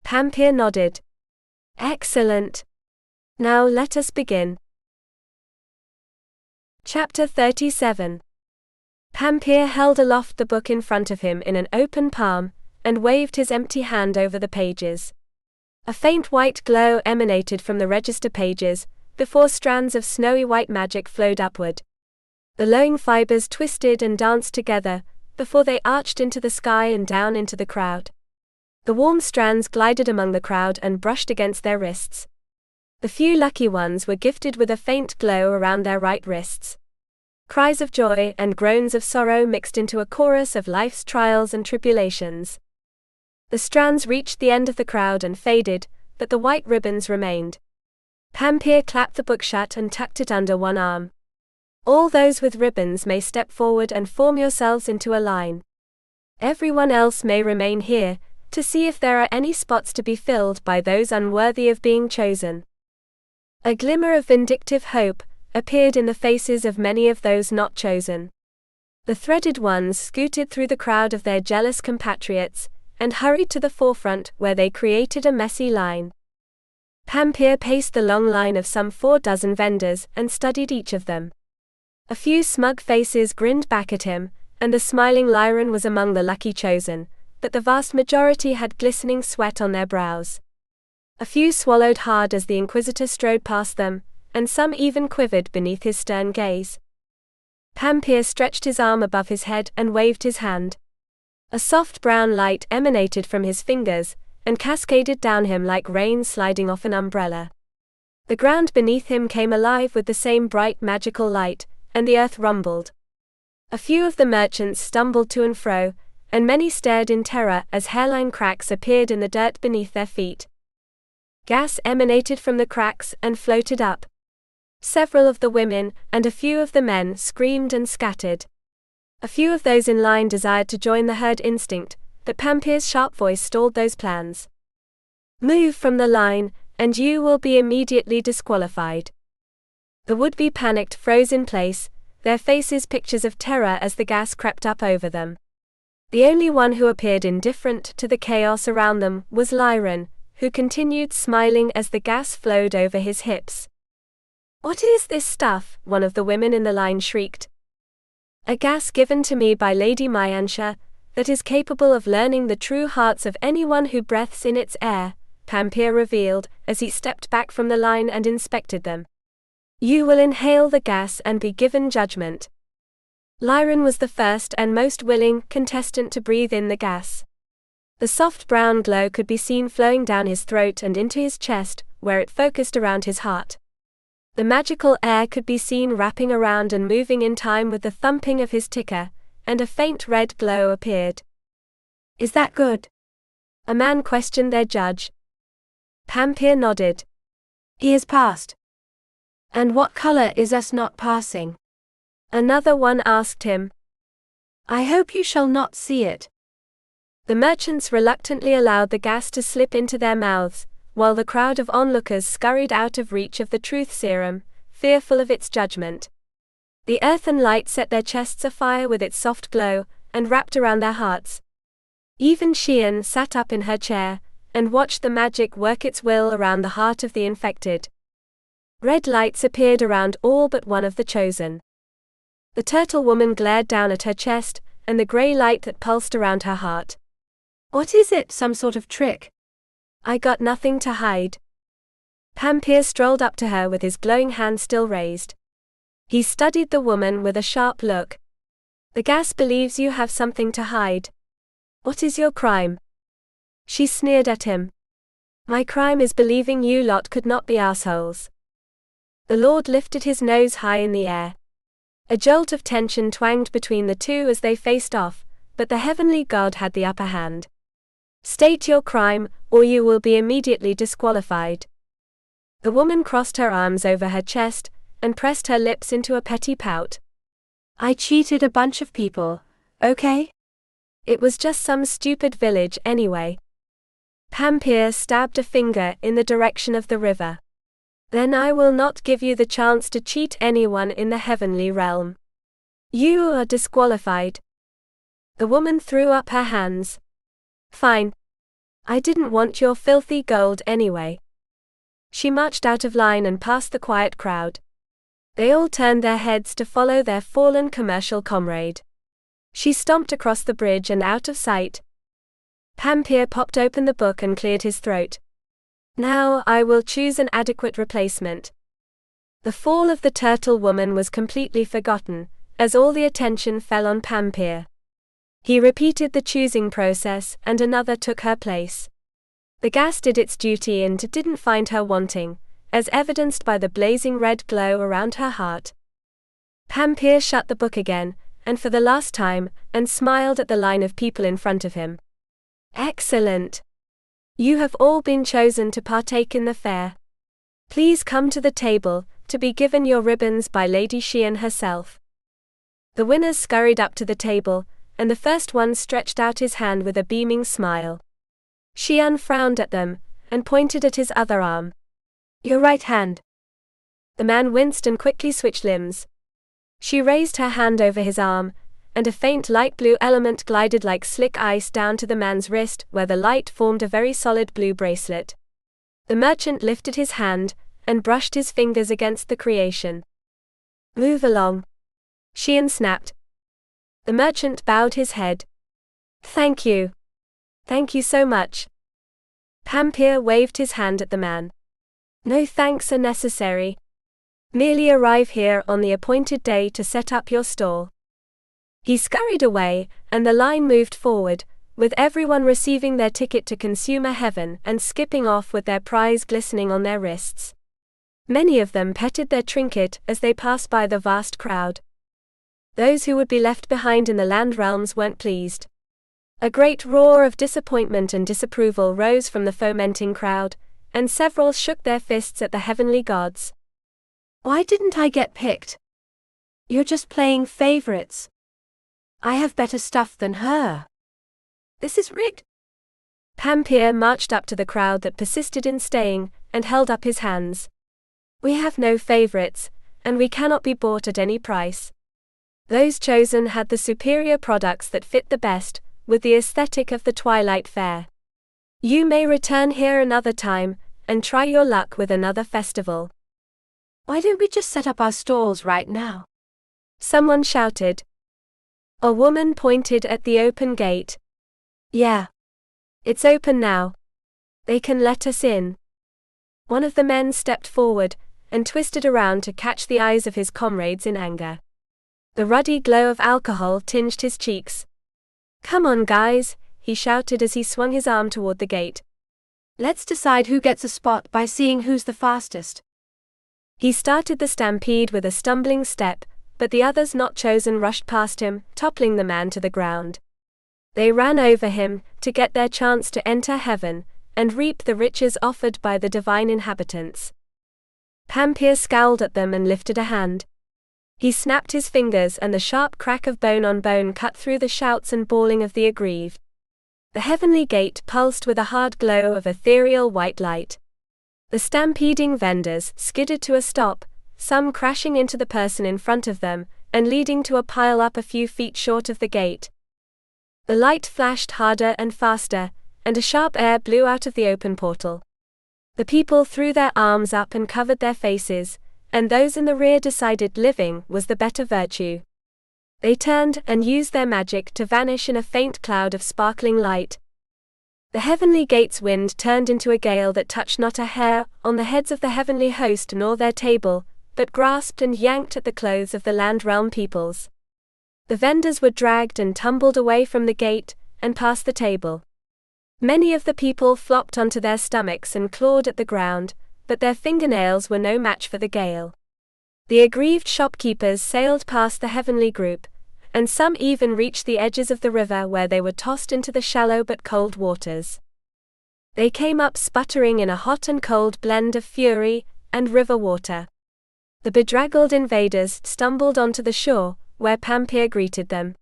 Pampire nodded. "Excellent. Now let us begin." Chapter 37. Pampire held aloft the book in front of him in an open palm, and waved his empty hand over the pages. A faint white glow emanated from the register pages, before strands of snowy white magic flowed upward. The glowing fibers twisted and danced together, before they arched into the sky and down into the crowd. The warm strands glided among the crowd and brushed against their wrists. The few lucky ones were gifted with a faint glow around their right wrists. Cries of joy and groans of sorrow mixed into a chorus of life's trials and tribulations. The strands reached the end of the crowd and faded, but the white ribbons remained. Pampir clapped the book shut and tucked it under one arm. All those with ribbons may step forward and form yourselves into a line. Everyone else may remain here, to see if there are any spots to be filled by those unworthy of being chosen. A glimmer of vindictive hope appeared in the faces of many of those not chosen. The threaded ones scooted through the crowd of their jealous compatriots, and hurried to the forefront where they created a messy line. Pampir paced the long line of some 4 dozen vendors and studied each of them. A few smug faces grinned back at him, and the smiling Lyran was among the lucky chosen, but the vast majority had glistening sweat on their brows. A few swallowed hard as the Inquisitor strode past them, and some even quivered beneath his stern gaze. Pampir stretched his arm above his head and waved his hand. A soft brown light emanated from his fingers, and cascaded down him like rain sliding off an umbrella. The ground beneath him came alive with the same bright magical light, and the earth rumbled. A few of the merchants stumbled to and fro, and many stared in terror as hairline cracks appeared in the dirt beneath their feet. Gas emanated from the cracks and floated up. Several of the women and a few of the men screamed and scattered. A few of those in line desired to join the herd instinct, but Pampir's sharp voice stalled those plans. "Move from the line, and you will be immediately disqualified." The would-be panicked froze in place, their faces pictures of terror as the gas crept up over them. The only one who appeared indifferent to the chaos around them was Lyran, who continued smiling as the gas flowed over his hips. "What is this stuff?" one of the women in the line shrieked. "A gas given to me by Lady Myansha, that is capable of learning the true hearts of anyone who breathes in its air," Pampir revealed, as he stepped back from the line and inspected them. "You will inhale the gas and be given judgment." Lyran was the first and most willing contestant to breathe in the gas. The soft brown glow could be seen flowing down his throat and into his chest, where it focused around his heart. The magical air could be seen wrapping around and moving in time with the thumping of his ticker, and a faint red glow appeared. "Is that good?" a man questioned their judge. Pampir nodded. "He has passed." "And what color is us not passing?" another one asked him. "I hope you shall not see it." The merchants reluctantly allowed the gas to slip into their mouths, while the crowd of onlookers scurried out of reach of the truth serum, fearful of its judgment. The earthen light set their chests afire with its soft glow, and wrapped around their hearts. Even Xian sat up in her chair, and watched the magic work its will around the heart of the infected. Red lights appeared around all but one of the chosen. The turtle woman glared down at her chest, and the grey light that pulsed around her heart. "What is it, some sort of trick?" "I got nothing to hide." Pampir strolled up to her with his glowing hand still raised. He studied the woman with a sharp look. "The gas believes you have something to hide. What is your crime?" She sneered at him. "My crime is believing you lot could not be assholes." The Lord lifted his nose high in the air. A jolt of tension twanged between the two as they faced off, but the heavenly god had the upper hand. "State your crime, or you will be immediately disqualified." The woman crossed her arms over her chest, and pressed her lips into a petty pout. "I cheated a bunch of people, okay? It was just some stupid village anyway." Pampir stabbed a finger in the direction of the river. "Then I will not give you the chance to cheat anyone in the heavenly realm. You are disqualified." The woman threw up her hands. "Fine. I didn't want your filthy gold anyway." She marched out of line and past the quiet crowd. They all turned their heads to follow their fallen commercial comrade. She stomped across the bridge and out of sight. Pampir popped open the book and cleared his throat. "Now I will choose an adequate replacement." The fall of the turtle woman was completely forgotten, as all the attention fell on Pampir. He repeated the choosing process, and another took her place. The gas did its duty and didn't find her wanting, as evidenced by the blazing red glow around her heart. Pampir shut the book again, and for the last time, and smiled at the line of people in front of him. Excellent! You have all been chosen to partake in the fair. Please come to the table, to be given your ribbons by Lady Xian herself. The winners scurried up to the table, and the first one stretched out his hand with a beaming smile. Xian frowned at them, and pointed at his other arm. Your right hand. The man winced and quickly switched limbs. She raised her hand over his arm, and a faint light blue element glided like slick ice down to the man's wrist, where the light formed a very solid blue bracelet. The merchant lifted his hand, and brushed his fingers against the creation. Move along. Xian snapped. The merchant bowed his head. Thank you. Thank you so much. Pampir waved his hand at the man. No thanks are necessary. Merely arrive here on the appointed day to set up your stall. He scurried away, and the line moved forward, with everyone receiving their ticket to consumer heaven and skipping off with their prize glistening on their wrists. Many of them petted their trinket as they passed by the vast crowd. Those who would be left behind in the land realms weren't pleased. A great roar of disappointment and disapproval rose from the fomenting crowd, and several shook their fists at the heavenly gods. Why didn't I get picked? You're just playing favorites. I have better stuff than her. This is rigged. Pampir marched up to the crowd that persisted in staying, and held up his hands. We have no favorites, and we cannot be bought at any price. Those chosen had the superior products that fit the best, with the aesthetic of the Twilight Fair. You may return here another time, and try your luck with another festival. Why don't we just set up our stalls right now? Someone shouted. A woman pointed at the open gate. Yeah. It's open now. They can let us in. One of the men stepped forward, and twisted around to catch the eyes of his comrades in anger. The ruddy glow of alcohol tinged his cheeks. Come on guys, he shouted as he swung his arm toward the gate. Let's decide who gets a spot by seeing who's the fastest. He started the stampede with a stumbling step, but the others not chosen rushed past him, toppling the man to the ground. They ran over him, to get their chance to enter heaven, and reap the riches offered by the divine inhabitants. Pampir scowled at them and lifted a hand. He snapped his fingers and the sharp crack of bone on bone cut through the shouts and bawling of the aggrieved. The heavenly gate pulsed with a hard glow of ethereal white light. The stampeding vendors skidded to a stop, some crashing into the person in front of them, and leading to a pile up a few feet short of the gate. The light flashed harder and faster, and a sharp air blew out of the open portal. The people threw their arms up and covered their faces, and those in the rear decided living was the better virtue. They turned and used their magic to vanish in a faint cloud of sparkling light. The heavenly gate's wind turned into a gale that touched not a hair on the heads of the heavenly host nor their table, but grasped and yanked at the clothes of the land realm peoples. The vendors were dragged and tumbled away from the gate, and past the table. Many of the people flopped onto their stomachs and clawed at the ground, but their fingernails were no match for the gale. The aggrieved shopkeepers sailed past the heavenly group, and some even reached the edges of the river where they were tossed into the shallow but cold waters. They came up sputtering in a hot and cold blend of fury and river water. The bedraggled invaders stumbled onto the shore, where Pampir greeted them.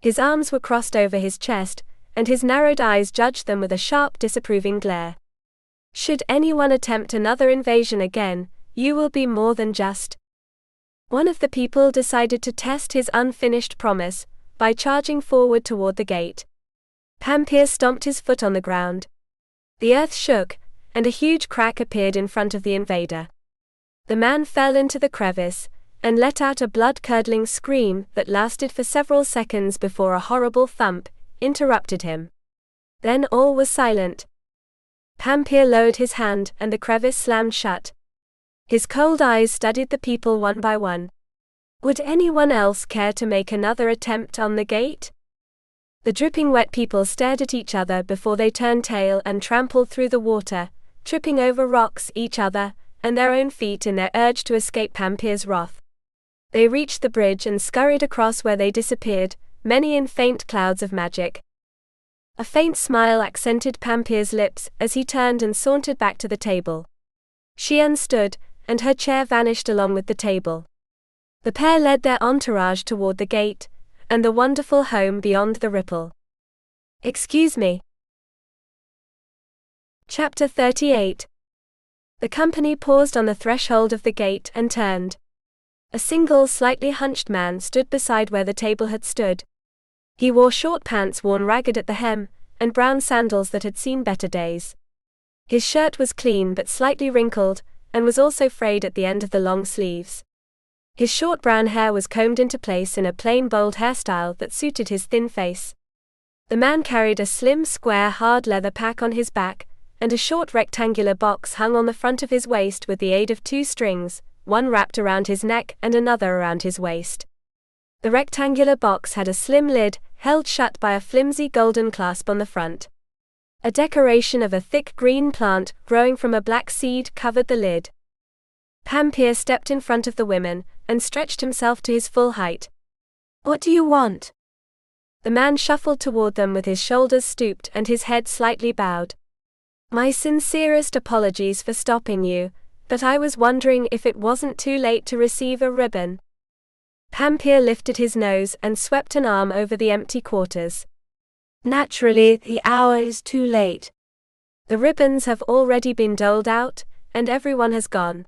His arms were crossed over his chest, and his narrowed eyes judged them with a sharp disapproving glare. Should anyone attempt another invasion again, you will be more than just. One of the people decided to test his unfinished promise, by charging forward toward the gate. Pampir stomped his foot on the ground. The earth shook, and a huge crack appeared in front of the invader. The man fell into the crevice, and let out a blood-curdling scream that lasted for several seconds before a horrible thump interrupted him. Then all was silent. Pampir lowered his hand and the crevice slammed shut. His cold eyes studied the people one by one. Would anyone else care to make another attempt on the gate? The dripping wet people stared at each other before they turned tail and trampled through the water, tripping over rocks, each other, and their own feet in their urge to escape Pampier's wrath. They reached the bridge and scurried across, where they disappeared, many in faint clouds of magic. A faint smile accented Pampier's lips as he turned and sauntered back to the table. Xian stood, and her chair vanished along with the table. The pair led their entourage toward the gate, and the wonderful home beyond the ripple. Excuse me. Chapter 38. The company paused on the threshold of the gate and turned. A single slightly hunched man stood beside where the table had stood. He wore short pants worn ragged at the hem, and brown sandals that had seen better days. His shirt was clean but slightly wrinkled, and was also frayed at the end of the long sleeves. His short brown hair was combed into place in a plain bold hairstyle that suited his thin face. The man carried a slim square hard leather pack on his back, and a short rectangular box hung on the front of his waist with the aid of two strings, one wrapped around his neck and another around his waist. The rectangular box had a slim lid, held shut by a flimsy golden clasp on the front. A decoration of a thick green plant growing from a black seed covered the lid. Pampier stepped in front of the women and stretched himself to his full height. What do you want? The man shuffled toward them with his shoulders stooped and his head slightly bowed. My sincerest apologies for stopping you, but I was wondering if it wasn't too late to receive a ribbon. Pampier lifted his nose and swept an arm over the empty quarters. Naturally, the hour is too late. The ribbons have already been doled out, and everyone has gone.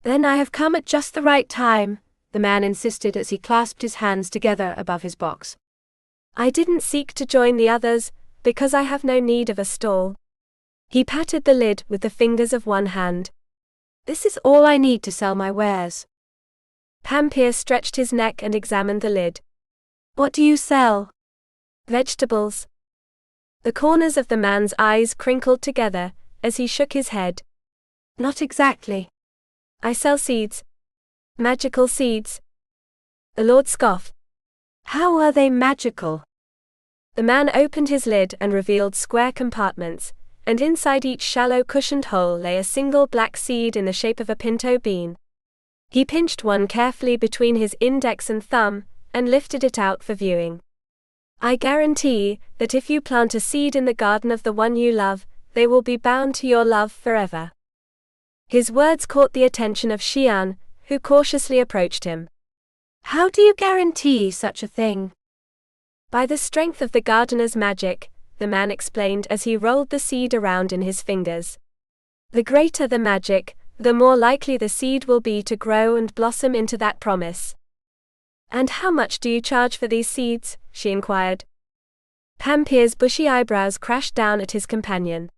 Then I have come at just the right time, the man insisted as he clasped his hands together above his box. I didn't seek to join the others, because I have no need of a stall. He patted the lid with the fingers of one hand. This is all I need to sell my wares. Pampier stretched his neck and examined the lid. What do you sell? Vegetables. The corners of the man's eyes crinkled together as he shook his head. Not exactly. I sell seeds. Magical seeds. The Lord scoffed. How are they magical? The man opened his lid and revealed square compartments, and inside each shallow cushioned hole lay a single black seed in the shape of a pinto bean. He pinched one carefully between his index and thumb, and lifted it out for viewing. I guarantee that if you plant a seed in the garden of the one you love, they will be bound to your love forever. His words caught the attention of Xian, who cautiously approached him. How do you guarantee such a thing? By the strength of the gardener's magic, the man explained as he rolled the seed around in his fingers. The greater the magic, the more likely the seed will be to grow and blossom into that promise. And how much do you charge for these seeds? She inquired. Pampier's bushy eyebrows crashed down at his companion.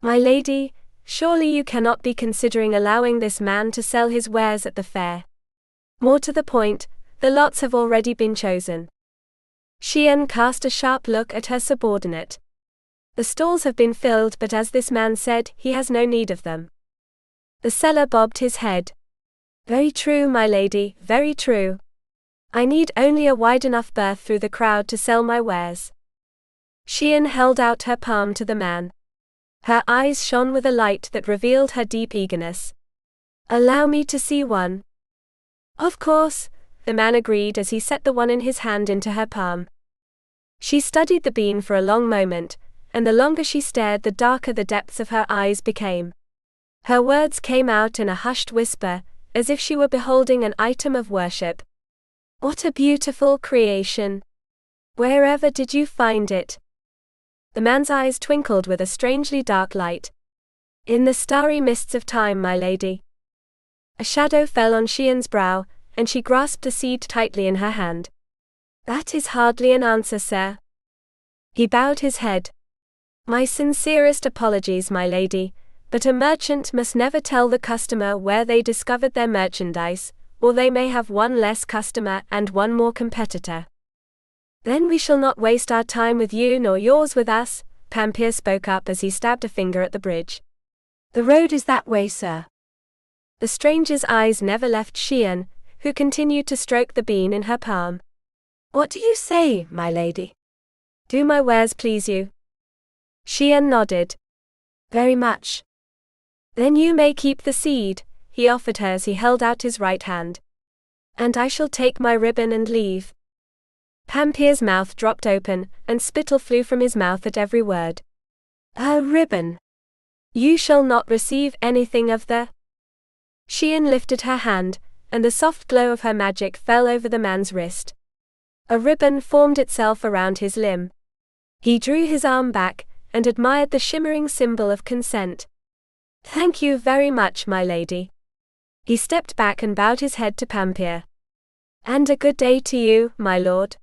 My lady, surely you cannot be considering allowing this man to sell his wares at the fair. More to the point, the lots have already been chosen. Xian cast a sharp look at her subordinate. The stalls have been filled, but as this man said, he has no need of them. The seller bobbed his head. Very true, my lady, very true. I need only a wide enough berth through the crowd to sell my wares. Xian held out her palm to the man. Her eyes shone with a light that revealed her deep eagerness. Allow me to see one. Of course, the man agreed as he set the one in his hand into her palm. She studied the bean for a long moment, and the longer she stared, the darker the depths of her eyes became. Her words came out in a hushed whisper, as if she were beholding an item of worship. What a beautiful creation! Wherever did you find it? The man's eyes twinkled with a strangely dark light. In the starry mists of time, my lady. A shadow fell on Xian's brow, and she grasped the seed tightly in her hand. That is hardly an answer, sir. He bowed his head. My sincerest apologies, my lady, but a merchant must never tell the customer where they discovered their merchandise, or they may have one less customer and one more competitor. Then we shall not waste our time with you nor yours with us, Pampier spoke up as he stabbed a finger at the bridge. The road is that way, sir. The stranger's eyes never left Xian, who continued to stroke the bean in her palm. What do you say, my lady? Do my wares please you? Xian nodded. Very much. Then you may keep the seed, he offered her as he held out his right hand. And I shall take my ribbon and leave. Pampier's mouth dropped open, and spittle flew from his mouth at every word. A ribbon. You shall not receive anything of the. Xian lifted her hand, and the soft glow of her magic fell over the man's wrist. A ribbon formed itself around his limb. He drew his arm back, and admired the shimmering symbol of consent. Thank you very much, my lady. He stepped back and bowed his head to Pampier. And a good day to you, my lord.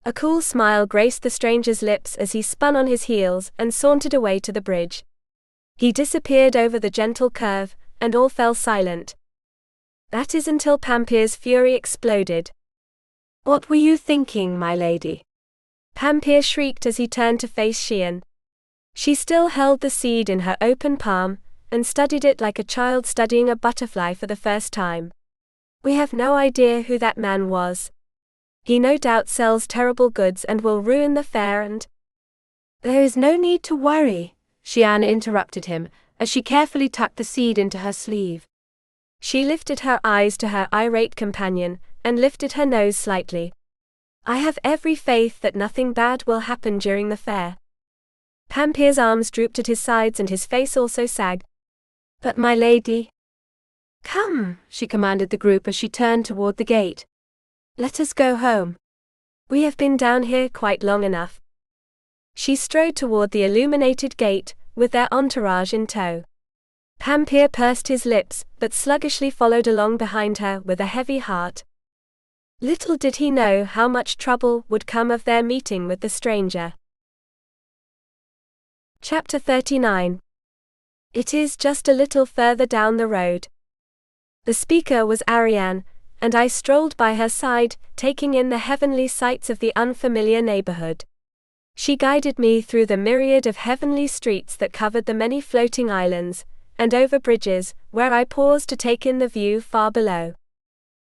A cool smile graced the stranger's lips as he spun on his heels and sauntered away to the bridge. He disappeared over the gentle curve, and all fell silent. That is until Pampier's fury exploded. What were you thinking, my lady? Pampier shrieked as he turned to face Xian. She still held the seed in her open palm, and studied it like a child studying a butterfly for the first time. We have no idea who that man was. He no doubt sells terrible goods and will ruin the fair and… There is no need to worry, Xian interrupted him, as she carefully tucked the seed into her sleeve. She lifted her eyes to her irate companion, and lifted her nose slightly. I have every faith that nothing bad will happen during the fair. Pampier's arms drooped at his sides and his face also sagged. But my lady… Come, she commanded the group as she turned toward the gate. Let us go home. We have been down here quite long enough. She strode toward the illuminated gate, with their entourage in tow. Pampier pursed his lips, but sluggishly followed along behind her with a heavy heart. Little did he know how much trouble would come of their meeting with the stranger. Chapter 39. It is just a little further down the road. The speaker was Ariane, and I strolled by her side, taking in the heavenly sights of the unfamiliar neighborhood. She guided me through the myriad of heavenly streets that covered the many floating islands, and over bridges, where I paused to take in the view far below.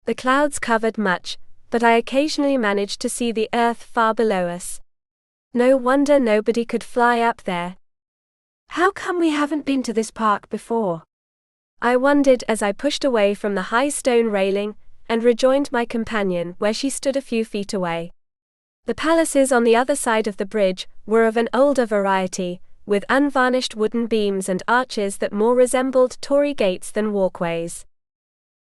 The clouds covered much, but I occasionally managed to see the earth far below us. No wonder nobody could fly up there. How come we haven't been to this park before? I wondered as I pushed away from the high stone railing, and rejoined my companion where she stood a few feet away. The palaces on the other side of the bridge were of an older variety, with unvarnished wooden beams and arches that more resembled torii gates than walkways.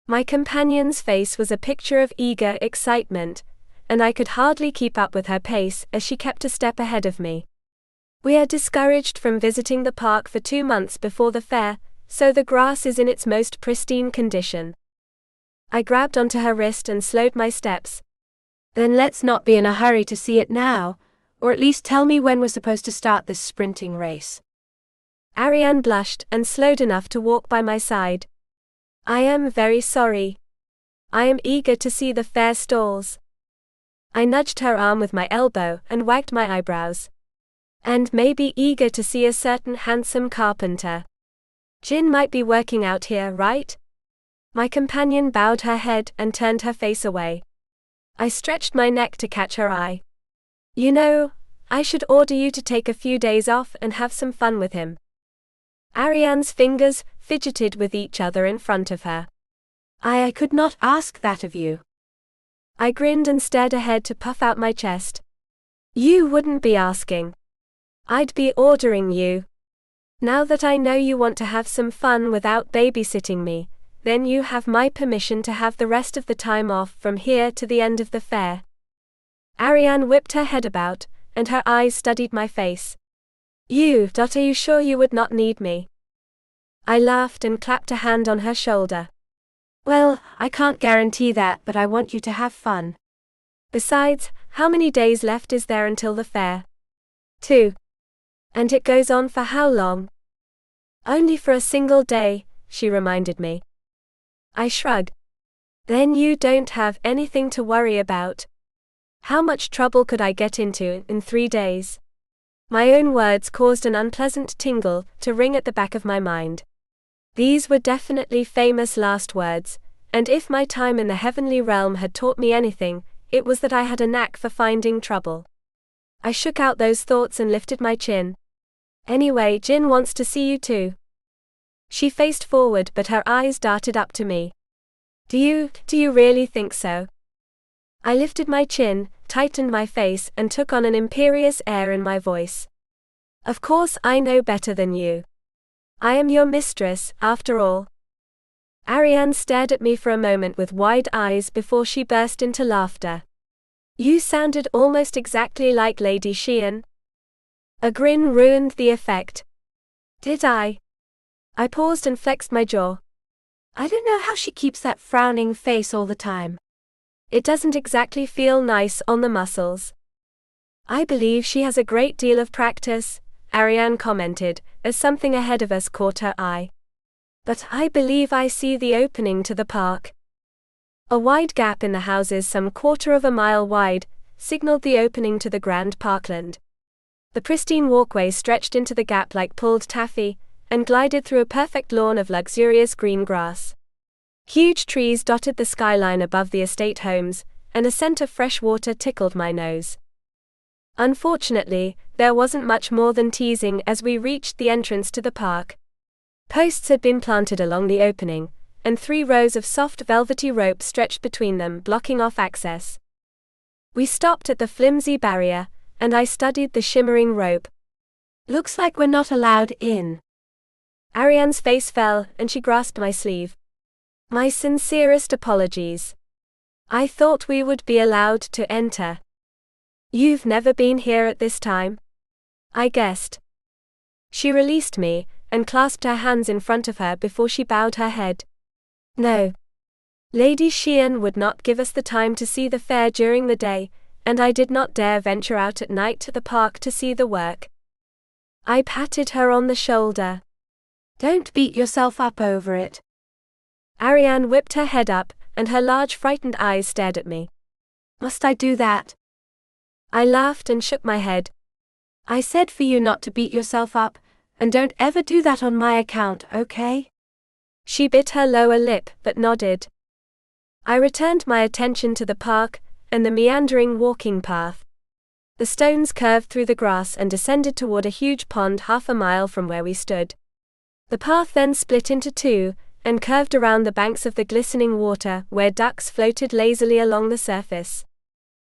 My companion's face was a picture of eager excitement, and I could hardly keep up with her pace as she kept a step ahead of me. We are discouraged from visiting the park for 2 months before the fair, so the grass is in its most pristine condition. I grabbed onto her wrist and slowed my steps. Then let's not be in a hurry to see it now, or at least tell me when we're supposed to start this sprinting race. Ariane blushed and slowed enough to walk by my side. I am very sorry. I am eager to see the fair stalls. I nudged her arm with my elbow and wagged my eyebrows. And maybe eager to see a certain handsome carpenter. Jin might be working out here, right? My companion bowed her head and turned her face away. I stretched my neck to catch her eye. You know, I should order you to take a few days off and have some fun with him. Ariane's fingers fidgeted with each other in front of her. I could not ask that of you. I grinned and stared ahead to puff out my chest. You wouldn't be asking. I'd be ordering you. Now that I know you want to have some fun without babysitting me, then you have my permission to have the rest of the time off from here to the end of the fair. Ariane whipped her head about, and her eyes studied my face. Are you sure you would not need me? I laughed and clapped a hand on her shoulder. Well, I can't guarantee that, but I want you to have fun. Besides, how many days left is there until the fair? 2. And it goes on for how long? Only for a single day, she reminded me. I shrugged. Then you don't have anything to worry about. How much trouble could I get into in 3 days? My own words caused an unpleasant tingle to ring at the back of my mind. These were definitely famous last words, and if my time in the heavenly realm had taught me anything, it was that I had a knack for finding trouble. I shook out those thoughts and lifted my chin. Anyway, Jin wants to see you too. She faced forward, but her eyes darted up to me. Do you really think so? I lifted my chin, tightened my face, and took on an imperious air in my voice. Of course I know better than you. I am your mistress, after all. Ariane stared at me for a moment with wide eyes before she burst into laughter. You sounded almost exactly like Lady Xian. A grin ruined the effect. Did I? I paused and flexed my jaw. I don't know how she keeps that frowning face all the time. It doesn't exactly feel nice on the muscles. I believe she has a great deal of practice, Ariane commented, as something ahead of us caught her eye. But I believe I see the opening to the park. A wide gap in the houses some quarter of a mile wide signaled the opening to the grand parkland. The pristine walkway stretched into the gap like pulled taffy, and glided through a perfect lawn of luxurious green grass. Huge trees dotted the skyline above the estate homes, and a scent of fresh water tickled my nose. Unfortunately, there wasn't much more than teasing as we reached the entrance to the park. Posts had been planted along the opening, and 3 rows of soft velvety rope stretched between them, blocking off access. We stopped at the flimsy barrier, and I studied the shimmering rope. Looks like we're not allowed in. Ariane's face fell, and she grasped my sleeve. My sincerest apologies. I thought we would be allowed to enter. You've never been here at this time? I guessed. She released me, and clasped her hands in front of her before she bowed her head. No. Lady Xian would not give us the time to see the fair during the day, and I did not dare venture out at night to the park to see the work. I patted her on the shoulder. Don't beat yourself up over it. Ariane whipped her head up, and her large frightened eyes stared at me. Must I do that? I laughed and shook my head. I said for you not to beat yourself up, and don't ever do that on my account, okay? She bit her lower lip, but nodded. I returned my attention to the park, and the meandering walking path. The stones curved through the grass and descended toward a huge pond half a mile from where we stood. The path then split into 2, and curved around the banks of the glistening water where ducks floated lazily along the surface.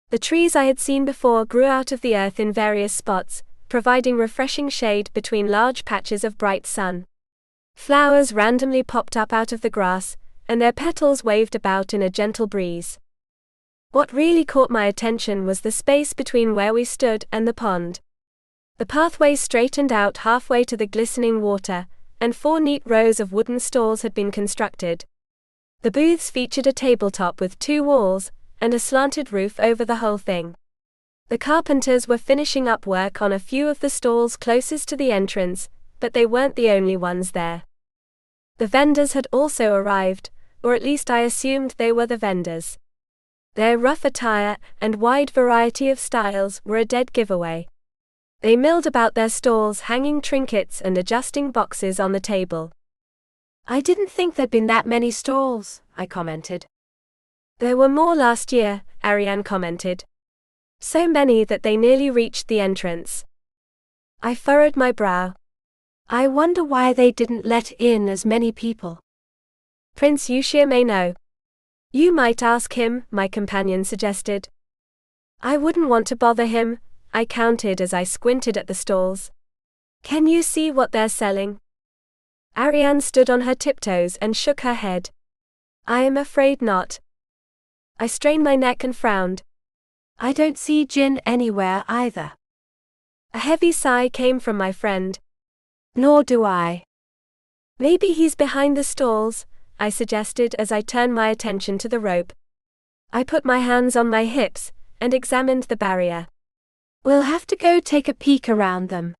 The trees I had seen before grew out of the earth in various spots, providing refreshing shade between large patches of bright sun. Flowers randomly popped up out of the grass, and their petals waved about in a gentle breeze. What really caught my attention was the space between where we stood and the pond. The pathway straightened out halfway to the glistening water, and 4 neat rows of wooden stalls had been constructed. The booths featured a tabletop with 2 walls, and a slanted roof over the whole thing. The carpenters were finishing up work on a few of the stalls closest to the entrance, but they weren't the only ones there. The vendors had also arrived, or at least I assumed they were the vendors. Their rough attire and wide variety of styles were a dead giveaway. They milled about their stalls, hanging trinkets and adjusting boxes on the table. I didn't think there'd been that many stalls, I commented. There were more last year, Ariane commented. So many that they nearly reached the entrance. I furrowed my brow. I wonder why they didn't let in as many people. Prince Yuxia may know. You might ask him, my companion suggested. I wouldn't want to bother him, I countered as I squinted at the stalls. Can you see what they're selling? Ariane stood on her tiptoes and shook her head. I am afraid not. I strained my neck and frowned. I don't see Jin anywhere either. A heavy sigh came from my friend. Nor do I. Maybe he's behind the stalls, I suggested as I turned my attention to the rope. I put my hands on my hips and examined the barrier. We'll have to go take a peek around them.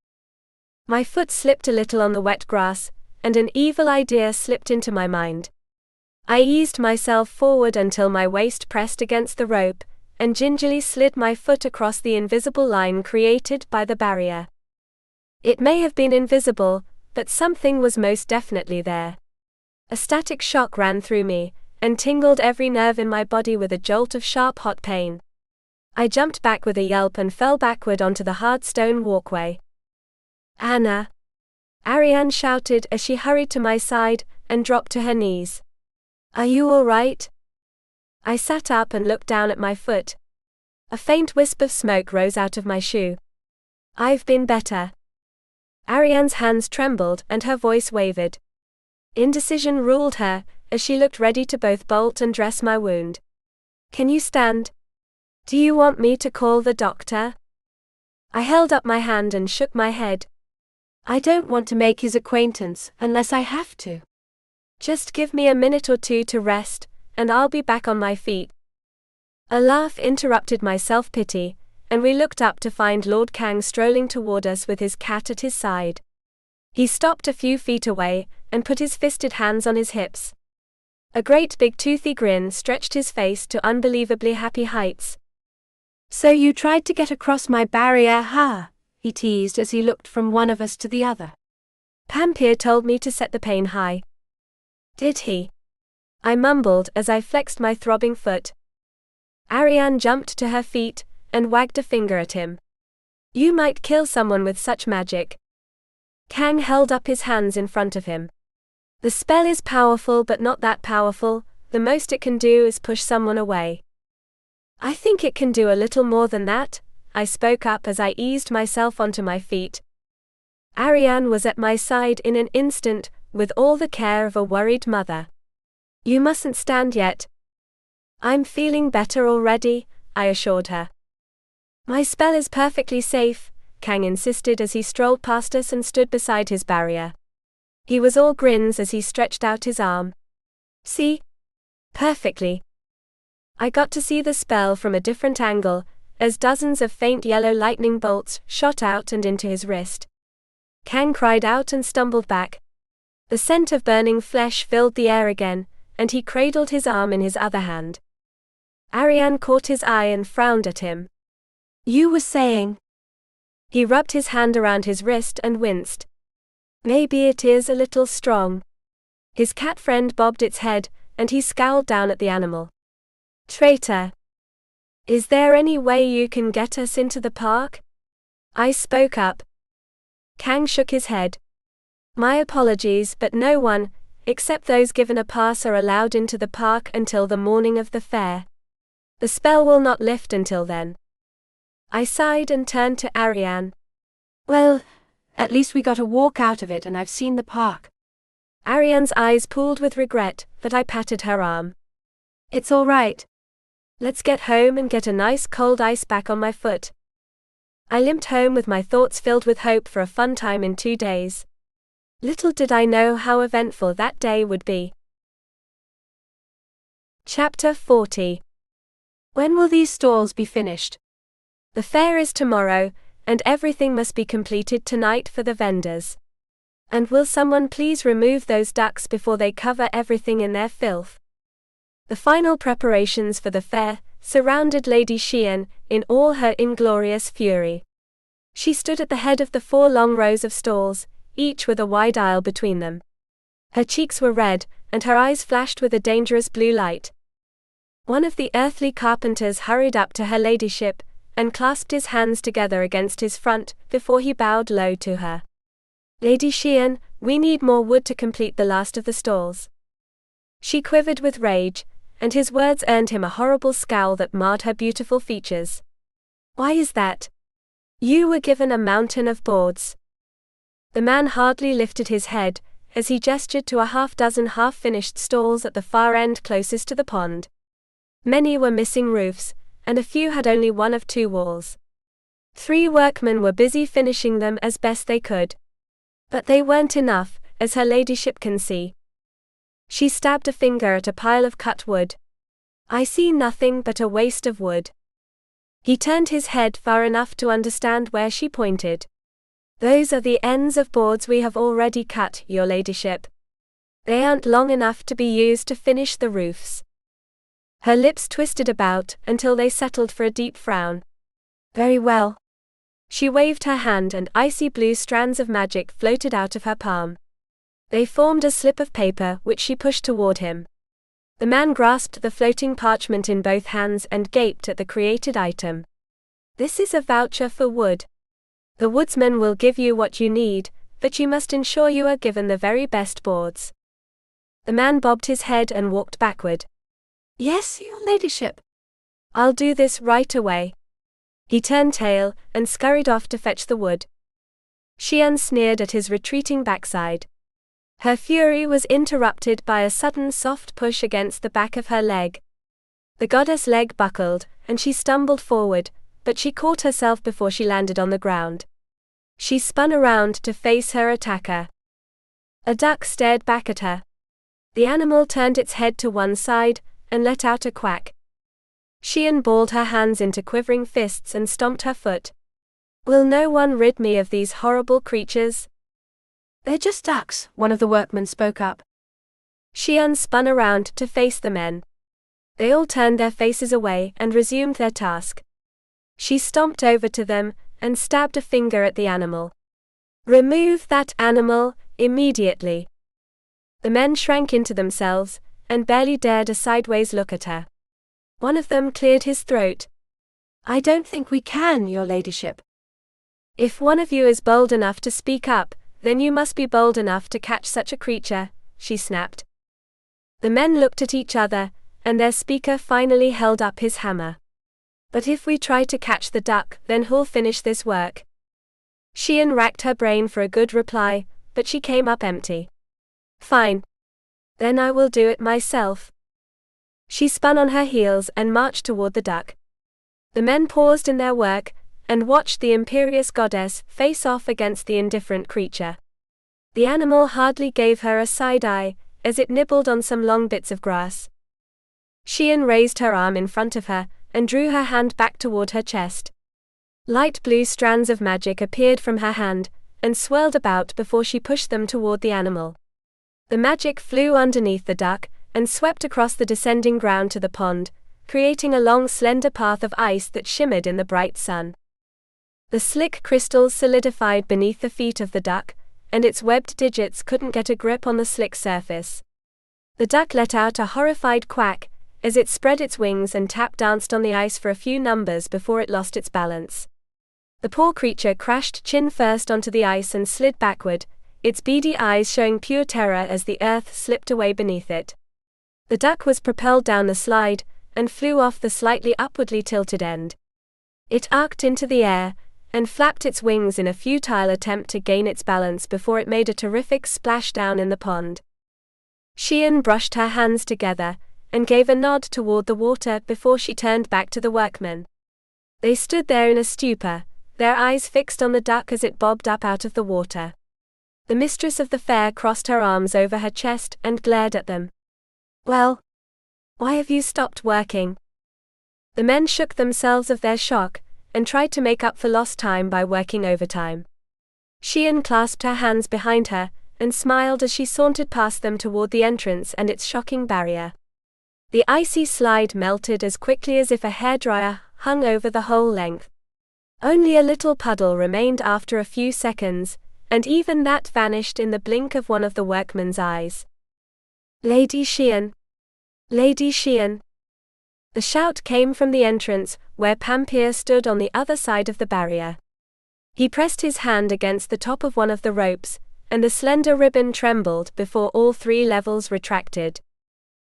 My foot slipped a little on the wet grass, and an evil idea slipped into my mind. I eased myself forward until my waist pressed against the rope, and gingerly slid my foot across the invisible line created by the barrier. It may have been invisible, but something was most definitely there. A static shock ran through me, and tingled every nerve in my body with a jolt of sharp hot pain. I jumped back with a yelp and fell backward onto the hard stone walkway. Anna. Ariane shouted as she hurried to my side and dropped to her knees. Are you all right? I sat up and looked down at my foot. A faint wisp of smoke rose out of my shoe. I've been better. Ariane's hands trembled and her voice wavered. Indecision ruled her, as she looked ready to both bolt and dress my wound. Can you stand? Do you want me to call the doctor? I held up my hand and shook my head. I don't want to make his acquaintance unless I have to. Just give me a minute or two to rest, and I'll be back on my feet. A laugh interrupted my self-pity, and we looked up to find Lord Kang strolling toward us with his cat at his side. He stopped a few feet away and put his fisted hands on his hips. A great big toothy grin stretched his face to unbelievably happy heights. So you tried to get across my barrier, huh? He teased as he looked from one of us to the other. Pampir told me to set the pain high. Did he? I mumbled as I flexed my throbbing foot. Ariane jumped to her feet and wagged a finger at him. You might kill someone with such magic. Kang held up his hands in front of him. The spell is powerful but not that powerful, the most it can do is push someone away. I think it can do a little more than that, I spoke up as I eased myself onto my feet. Ariane was at my side in an instant, with all the care of a worried mother. You mustn't stand yet. I'm feeling better already, I assured her. My spell is perfectly safe, Kang insisted as he strolled past us and stood beside his barrier. He was all grins as he stretched out his arm. See? Perfectly. I got to see the spell from a different angle, as dozens of faint yellow lightning bolts shot out and into his wrist. Kang cried out and stumbled back. The scent of burning flesh filled the air again, and he cradled his arm in his other hand. Ariane caught his eye and frowned at him. You were saying? He rubbed his hand around his wrist and winced. Maybe it is a little strong. His cat friend bobbed its head, and he scowled down at the animal. Traitor. Is there any way you can get us into the park? I spoke up. Kang shook his head. My apologies, but no one, except those given a pass, are allowed into the park until the morning of the fair. The spell will not lift until then. I sighed and turned to Ariane. Well, at least we got a walk out of it and I've seen the park. Ariane's eyes pooled with regret, but I patted her arm. It's all right. Let's get home and get a nice cold ice pack on my foot. I limped home with my thoughts filled with hope for a fun time in 2 days. Little did I know how eventful that day would be. Chapter 40. When will these stalls be finished? The fair is tomorrow, and everything must be completed tonight for the vendors. And will someone please remove those ducks before they cover everything in their filth? The final preparations for the fair surrounded Lady Xian in all her inglorious fury. She stood at the head of the 4 long rows of stalls, each with a wide aisle between them. Her cheeks were red, and her eyes flashed with a dangerous blue light. One of the earthly carpenters hurried up to her ladyship, and clasped his hands together against his front, before he bowed low to her. Lady Xian, we need more wood to complete the last of the stalls. She quivered with rage, and his words earned him a horrible scowl that marred her beautiful features. Why is that? You were given a mountain of boards. The man hardly lifted his head, as he gestured to a half-dozen half-finished stalls at the far end closest to the pond. Many were missing roofs, and a few had only 1 of 2 walls. 3 workmen were busy finishing them as best they could. But they weren't enough, as her ladyship can see. She stabbed a finger at a pile of cut wood. I see nothing but a waste of wood. He turned his head far enough to understand where she pointed. Those are the ends of boards we have already cut, your ladyship. They aren't long enough to be used to finish the roofs. Her lips twisted about until they settled for a deep frown. Very well. She waved her hand and icy blue strands of magic floated out of her palm. They formed a slip of paper which she pushed toward him. The man grasped the floating parchment in both hands and gaped at the created item. This is a voucher for wood. The woodsman will give you what you need, but you must ensure you are given the very best boards." The man bobbed his head and walked backward. "Yes, your ladyship." "I'll do this right away." He turned tail and scurried off to fetch the wood. Xian sneered at his retreating backside. Her fury was interrupted by a sudden soft push against the back of her leg. The goddess' leg buckled, and she stumbled forward, but she caught herself before she landed on the ground. She spun around to face her attacker. A duck stared back at her. The animal turned its head to one side and let out a quack. Xian balled her hands into quivering fists and stomped her foot. "Will no one rid me of these horrible creatures?" "They're just ducks," one of the workmen spoke up. Xian spun around to face the men. They all turned their faces away and resumed their task. She stomped over to them and stabbed a finger at the animal. "Remove that animal, immediately." The men shrank into themselves and barely dared a sideways look at her. One of them cleared his throat. "I don't think we can, your ladyship." "If one of you is bold enough to speak up, then you must be bold enough to catch such a creature," she snapped. The men looked at each other, and their speaker finally held up his hammer. "But if we try to catch the duck, then who'll finish this work?" Xian racked her brain for a good reply, but she came up empty. "Fine. Then I will do it myself." She spun on her heels and marched toward the duck. The men paused in their work and watched the imperious goddess face off against the indifferent creature. The animal hardly gave her a side eye, as it nibbled on some long bits of grass. Xian raised her arm in front of her and drew her hand back toward her chest. Light blue strands of magic appeared from her hand and swirled about before she pushed them toward the animal. The magic flew underneath the duck and swept across the descending ground to the pond, creating a long slender path of ice that shimmered in the bright sun. The slick crystals solidified beneath the feet of the duck, and its webbed digits couldn't get a grip on the slick surface. The duck let out a horrified quack as it spread its wings and tap-danced on the ice for a few numbers before it lost its balance. The poor creature crashed chin first onto the ice and slid backward, its beady eyes showing pure terror as the earth slipped away beneath it. The duck was propelled down the slide and flew off the slightly upwardly tilted end. It arced into the air and flapped its wings in a futile attempt to gain its balance before it made a terrific splashdown in the pond. Xian brushed her hands together and gave a nod toward the water before she turned back to the workmen. They stood there in a stupor, their eyes fixed on the duck as it bobbed up out of the water. The mistress of the fair crossed her arms over her chest and glared at them. "Well, why have you stopped working?" The men shook themselves of their shock and tried to make up for lost time by working overtime. Xian clasped her hands behind her and smiled as she sauntered past them toward the entrance and its shocking barrier. The icy slide melted as quickly as if a hairdryer hung over the whole length. Only a little puddle remained after a few seconds, and even that vanished in the blink of one of the workmen's eyes. "Lady Xian! Lady Xian!" The shout came from the entrance, where Pampir stood on the other side of the barrier. He pressed his hand against the top of one of the ropes, and the slender ribbon trembled before all 3 levels retracted.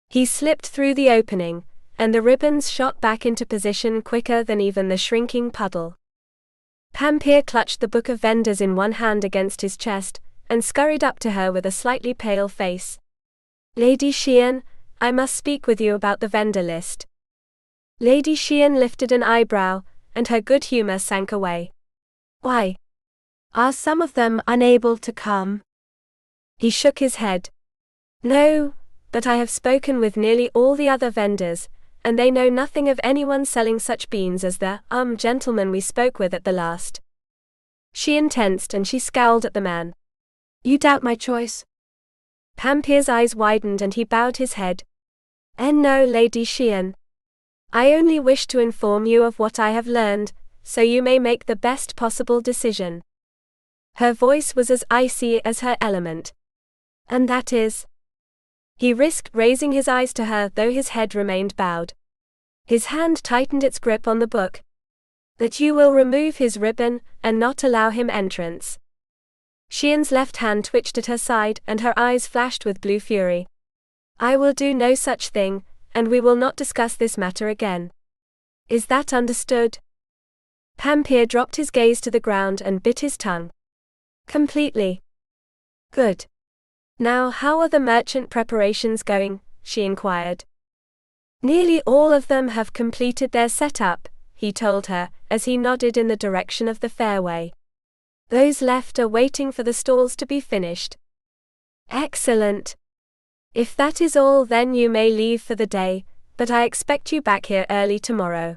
He slipped through the opening, and the ribbons shot back into position quicker than even the shrinking puddle. Pampir clutched the book of vendors in one hand against his chest, and scurried up to her with a slightly pale face. "Lady Xian, I must speak with you about the vendor list." Lady Xian lifted an eyebrow, and her good humor sank away. "Why? Are some of them unable to come?" He shook his head. "No, but I have spoken with nearly all the other vendors, and they know nothing of anyone selling such beans as the gentleman we spoke with at the last." Xian tensed and she scowled at the man. "You doubt my choice?" Pampir's eyes widened and he bowed his head. "No, Lady Xian. I only wish to inform you of what I have learned, so you may make the best possible decision." Her voice was as icy as her element. "And that is?" He risked raising his eyes to her though his head remained bowed. His hand tightened its grip on the book. "That you will remove his ribbon and not allow him entrance." Xian's left hand twitched at her side and her eyes flashed with blue fury. I will do no such thing, and we will not discuss this matter again. Is that understood? Pampir dropped his gaze to the ground and bit his tongue. Completely. Good. Now how are the merchant preparations going? She inquired. Nearly all of them have completed their setup, he told her, as he nodded in the direction of the fairway. Those left are waiting for the stalls to be finished. Excellent. If that is all, then you may leave for the day, but I expect you back here early tomorrow.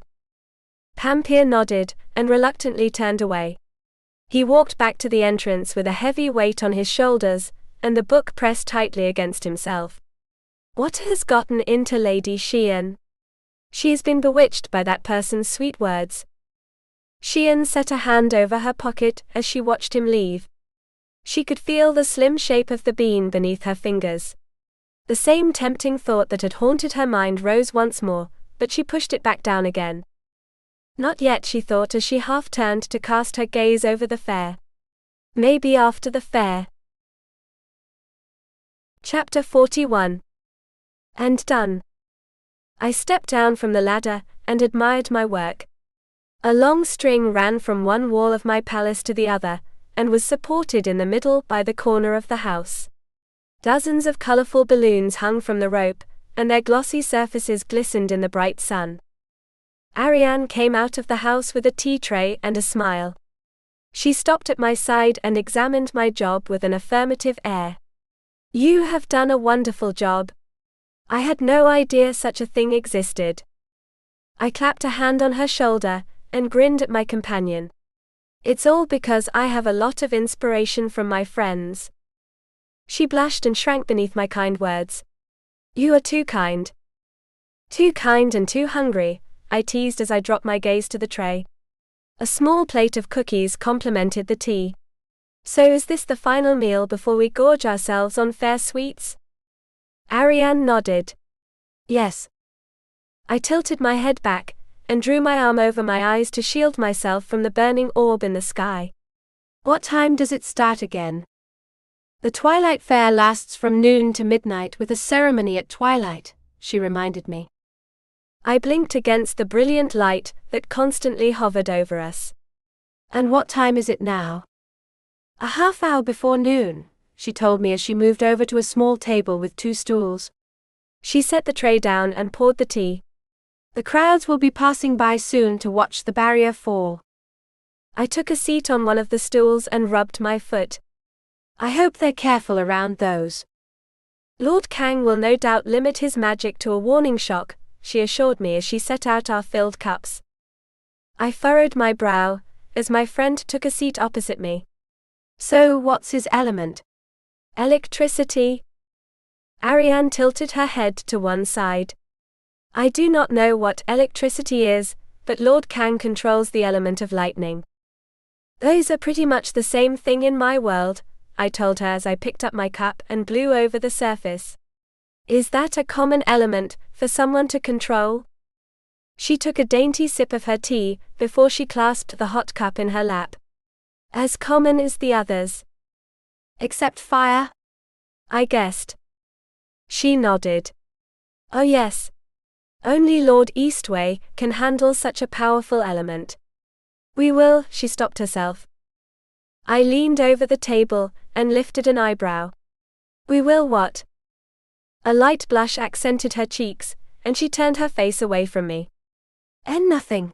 Pampir nodded, and reluctantly turned away. He walked back to the entrance with a heavy weight on his shoulders, and the book pressed tightly against himself. What has gotten into Lady Xian? She has been bewitched by that person's sweet words. Xian set a hand over her pocket as she watched him leave. She could feel the slim shape of the bean beneath her fingers. The same tempting thought that had haunted her mind rose once more, but she pushed it back down again. Not yet, she thought as she half turned to cast her gaze over the fair. Maybe after the fair. Chapter 41. And done. I stepped down from the ladder and admired my work. A long string ran from one wall of my palace to the other, and was supported in the middle by the corner of the house. Dozens of colorful balloons hung from the rope, and their glossy surfaces glistened in the bright sun. Ariane came out of the house with a tea tray and a smile. She stopped at my side and examined my job with an affirmative air. You have done a wonderful job. I had no idea such a thing existed. I clapped a hand on her shoulder, and grinned at my companion. It's all because I have a lot of inspiration from my friends. She blushed and shrank beneath my kind words. You are too kind. Too kind and too hungry, I teased as I dropped my gaze to the tray. A small plate of cookies complemented the tea. So is this the final meal before we gorge ourselves on fair sweets? Ariane nodded. Yes. I tilted my head back, and drew my arm over my eyes to shield myself from the burning orb in the sky. What time does it start again? The Twilight Fair lasts from noon to midnight with a ceremony at twilight, she reminded me. I blinked against the brilliant light that constantly hovered over us. And what time is it now? A half hour before noon, she told me as she moved over to a small table with 2 stools. She set the tray down and poured the tea. The crowds will be passing by soon to watch the barrier fall. I took a seat on one of the stools and rubbed my foot. I hope they're careful around those. Lord Kang will no doubt limit his magic to a warning shock, she assured me as she set out our filled cups. I furrowed my brow, as my friend took a seat opposite me. So what's his element? Electricity? Ariane tilted her head to one side. I do not know what electricity is, but Lord Kang controls the element of lightning. Those are pretty much the same thing in my world, I told her as I picked up my cup and blew over the surface. Is that a common element for someone to control? She took a dainty sip of her tea before she clasped the hot cup in her lap. As common as the others. Except fire? I guessed. She nodded. Oh yes. Only Lord Eastwei can handle such a powerful element. We will, she stopped herself. I leaned over the table and lifted an eyebrow. We will what? A light blush accented her cheeks, and she turned her face away from me. Nothing.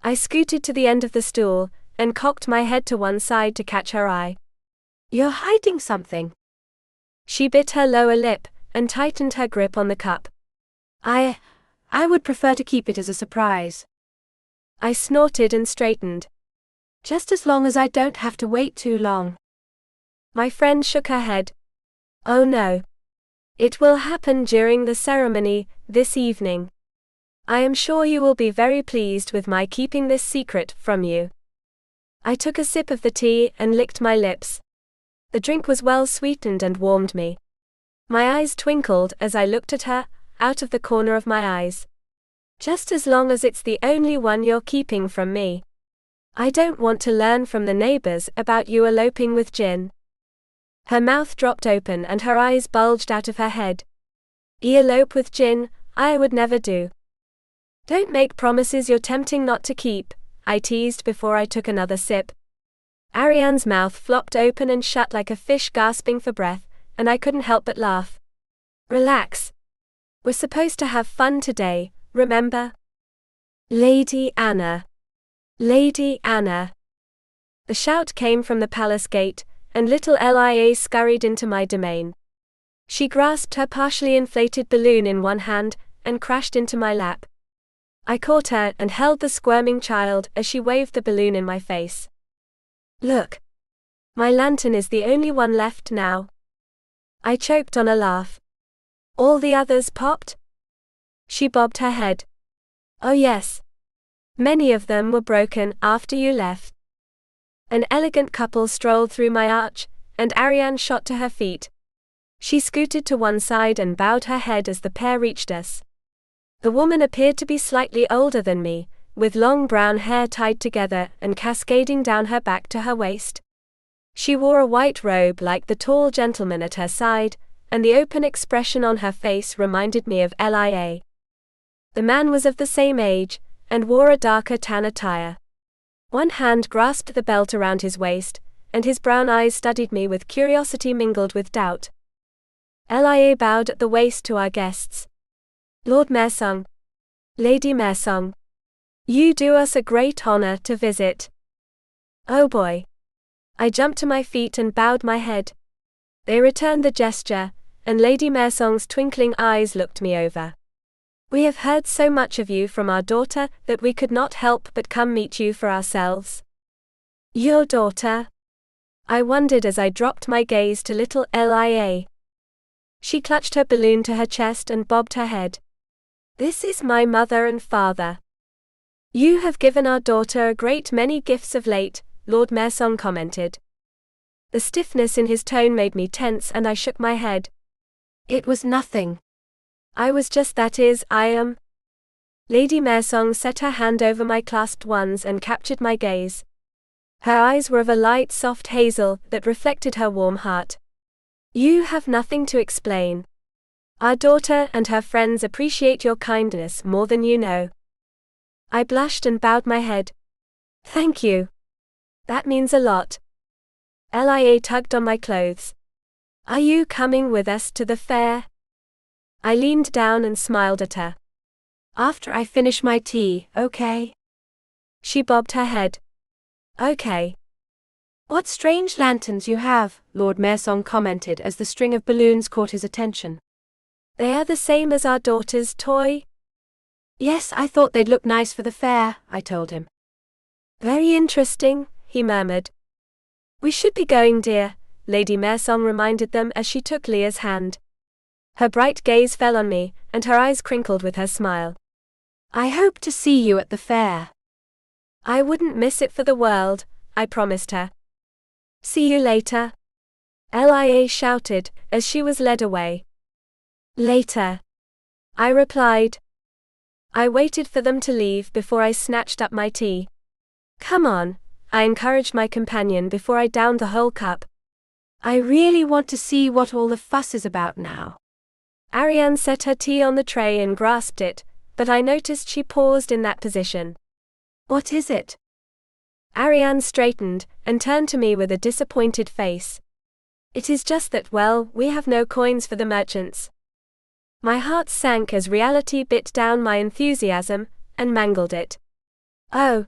I scooted to the end of the stool, and cocked my head to one side to catch her eye. You're hiding something. She bit her lower lip, and tightened her grip on the cup. I would prefer to keep it as a surprise. I snorted and straightened. Just as long as I don't have to wait too long. My friend shook her head. Oh no. It will happen during the ceremony, this evening. I am sure you will be very pleased with my keeping this secret from you. I took a sip of the tea and licked my lips. The drink was well sweetened and warmed me. My eyes twinkled as I looked at her, out of the corner of my eyes. Just as long as it's the only one you're keeping from me. I don't want to learn from the neighbors about you eloping with Jin. Her mouth dropped open and her eyes bulged out of her head. Elope with Jin, I would never do. Don't make promises you're tempting not to keep, I teased before I took another sip. Ariane's mouth flopped open and shut like a fish gasping for breath, and I couldn't help but laugh. Relax. We're supposed to have fun today, remember? Lady Anna. Lady Anna. The shout came from the palace gate, and little Lia scurried into my domain. She grasped her partially inflated balloon in one hand, and crashed into my lap. I caught her and held the squirming child as she waved the balloon in my face. Look. My lantern is the only one left now. I choked on a laugh. All the others popped? She bobbed her head. Oh yes. Many of them were broken after you left. An elegant couple strolled through my arch, and Ariane shot to her feet. She scooted to one side and bowed her head as the pair reached us. The woman appeared to be slightly older than me, with long brown hair tied together and cascading down her back to her waist. She wore a white robe like the tall gentleman at her side, and the open expression on her face reminded me of Lia. The man was of the same age, and wore a darker tan attire. One hand grasped the belt around his waist, and his brown eyes studied me with curiosity mingled with doubt. Lia bowed at the waist to our guests. Lord Mersong. Lady Mersong. You do us a great honor to visit. Oh boy. I jumped to my feet and bowed my head. They returned the gesture, and Lady Mersong's twinkling eyes looked me over. We have heard so much of you from our daughter that we could not help but come meet you for ourselves. Your daughter? I wondered as I dropped my gaze to little Lia. She clutched her balloon to her chest and bobbed her head. This is my mother and father. You have given our daughter a great many gifts of late, Lord Mersong commented. The stiffness in his tone made me tense and I shook my head. It was nothing. I was just I am. Lady Mersong set her hand over my clasped ones and captured my gaze. Her eyes were of a light soft hazel that reflected her warm heart. You have nothing to explain. Our daughter and her friends appreciate your kindness more than you know. I blushed and bowed my head. Thank you. That means a lot. Lia tugged on my clothes. Are you coming with us to the fair? I leaned down and smiled at her. After I finish my tea, okay? She bobbed her head. Okay. What strange lanterns you have, Lord Mersong commented as the string of balloons caught his attention. They are the same as our daughter's toy? Yes, I thought they'd look nice for the fair, I told him. Very interesting, he murmured. We should be going, dear, Lady Mersong reminded them as she took Leah's hand. Her bright gaze fell on me, and her eyes crinkled with her smile. I hope to see you at the fair. I wouldn't miss it for the world, I promised her. See you later. Lia shouted, as she was led away. Later. I replied. I waited for them to leave before I snatched up my tea. Come on, I encouraged my companion before I downed the whole cup. I really want to see what all the fuss is about now. Ariane set her tea on the tray and grasped it, but I noticed she paused in that position. What is it? Ariane straightened and turned to me with a disappointed face. It is just that, well, we have no coins for the merchants. My heart sank as reality bit down my enthusiasm and mangled it. Oh.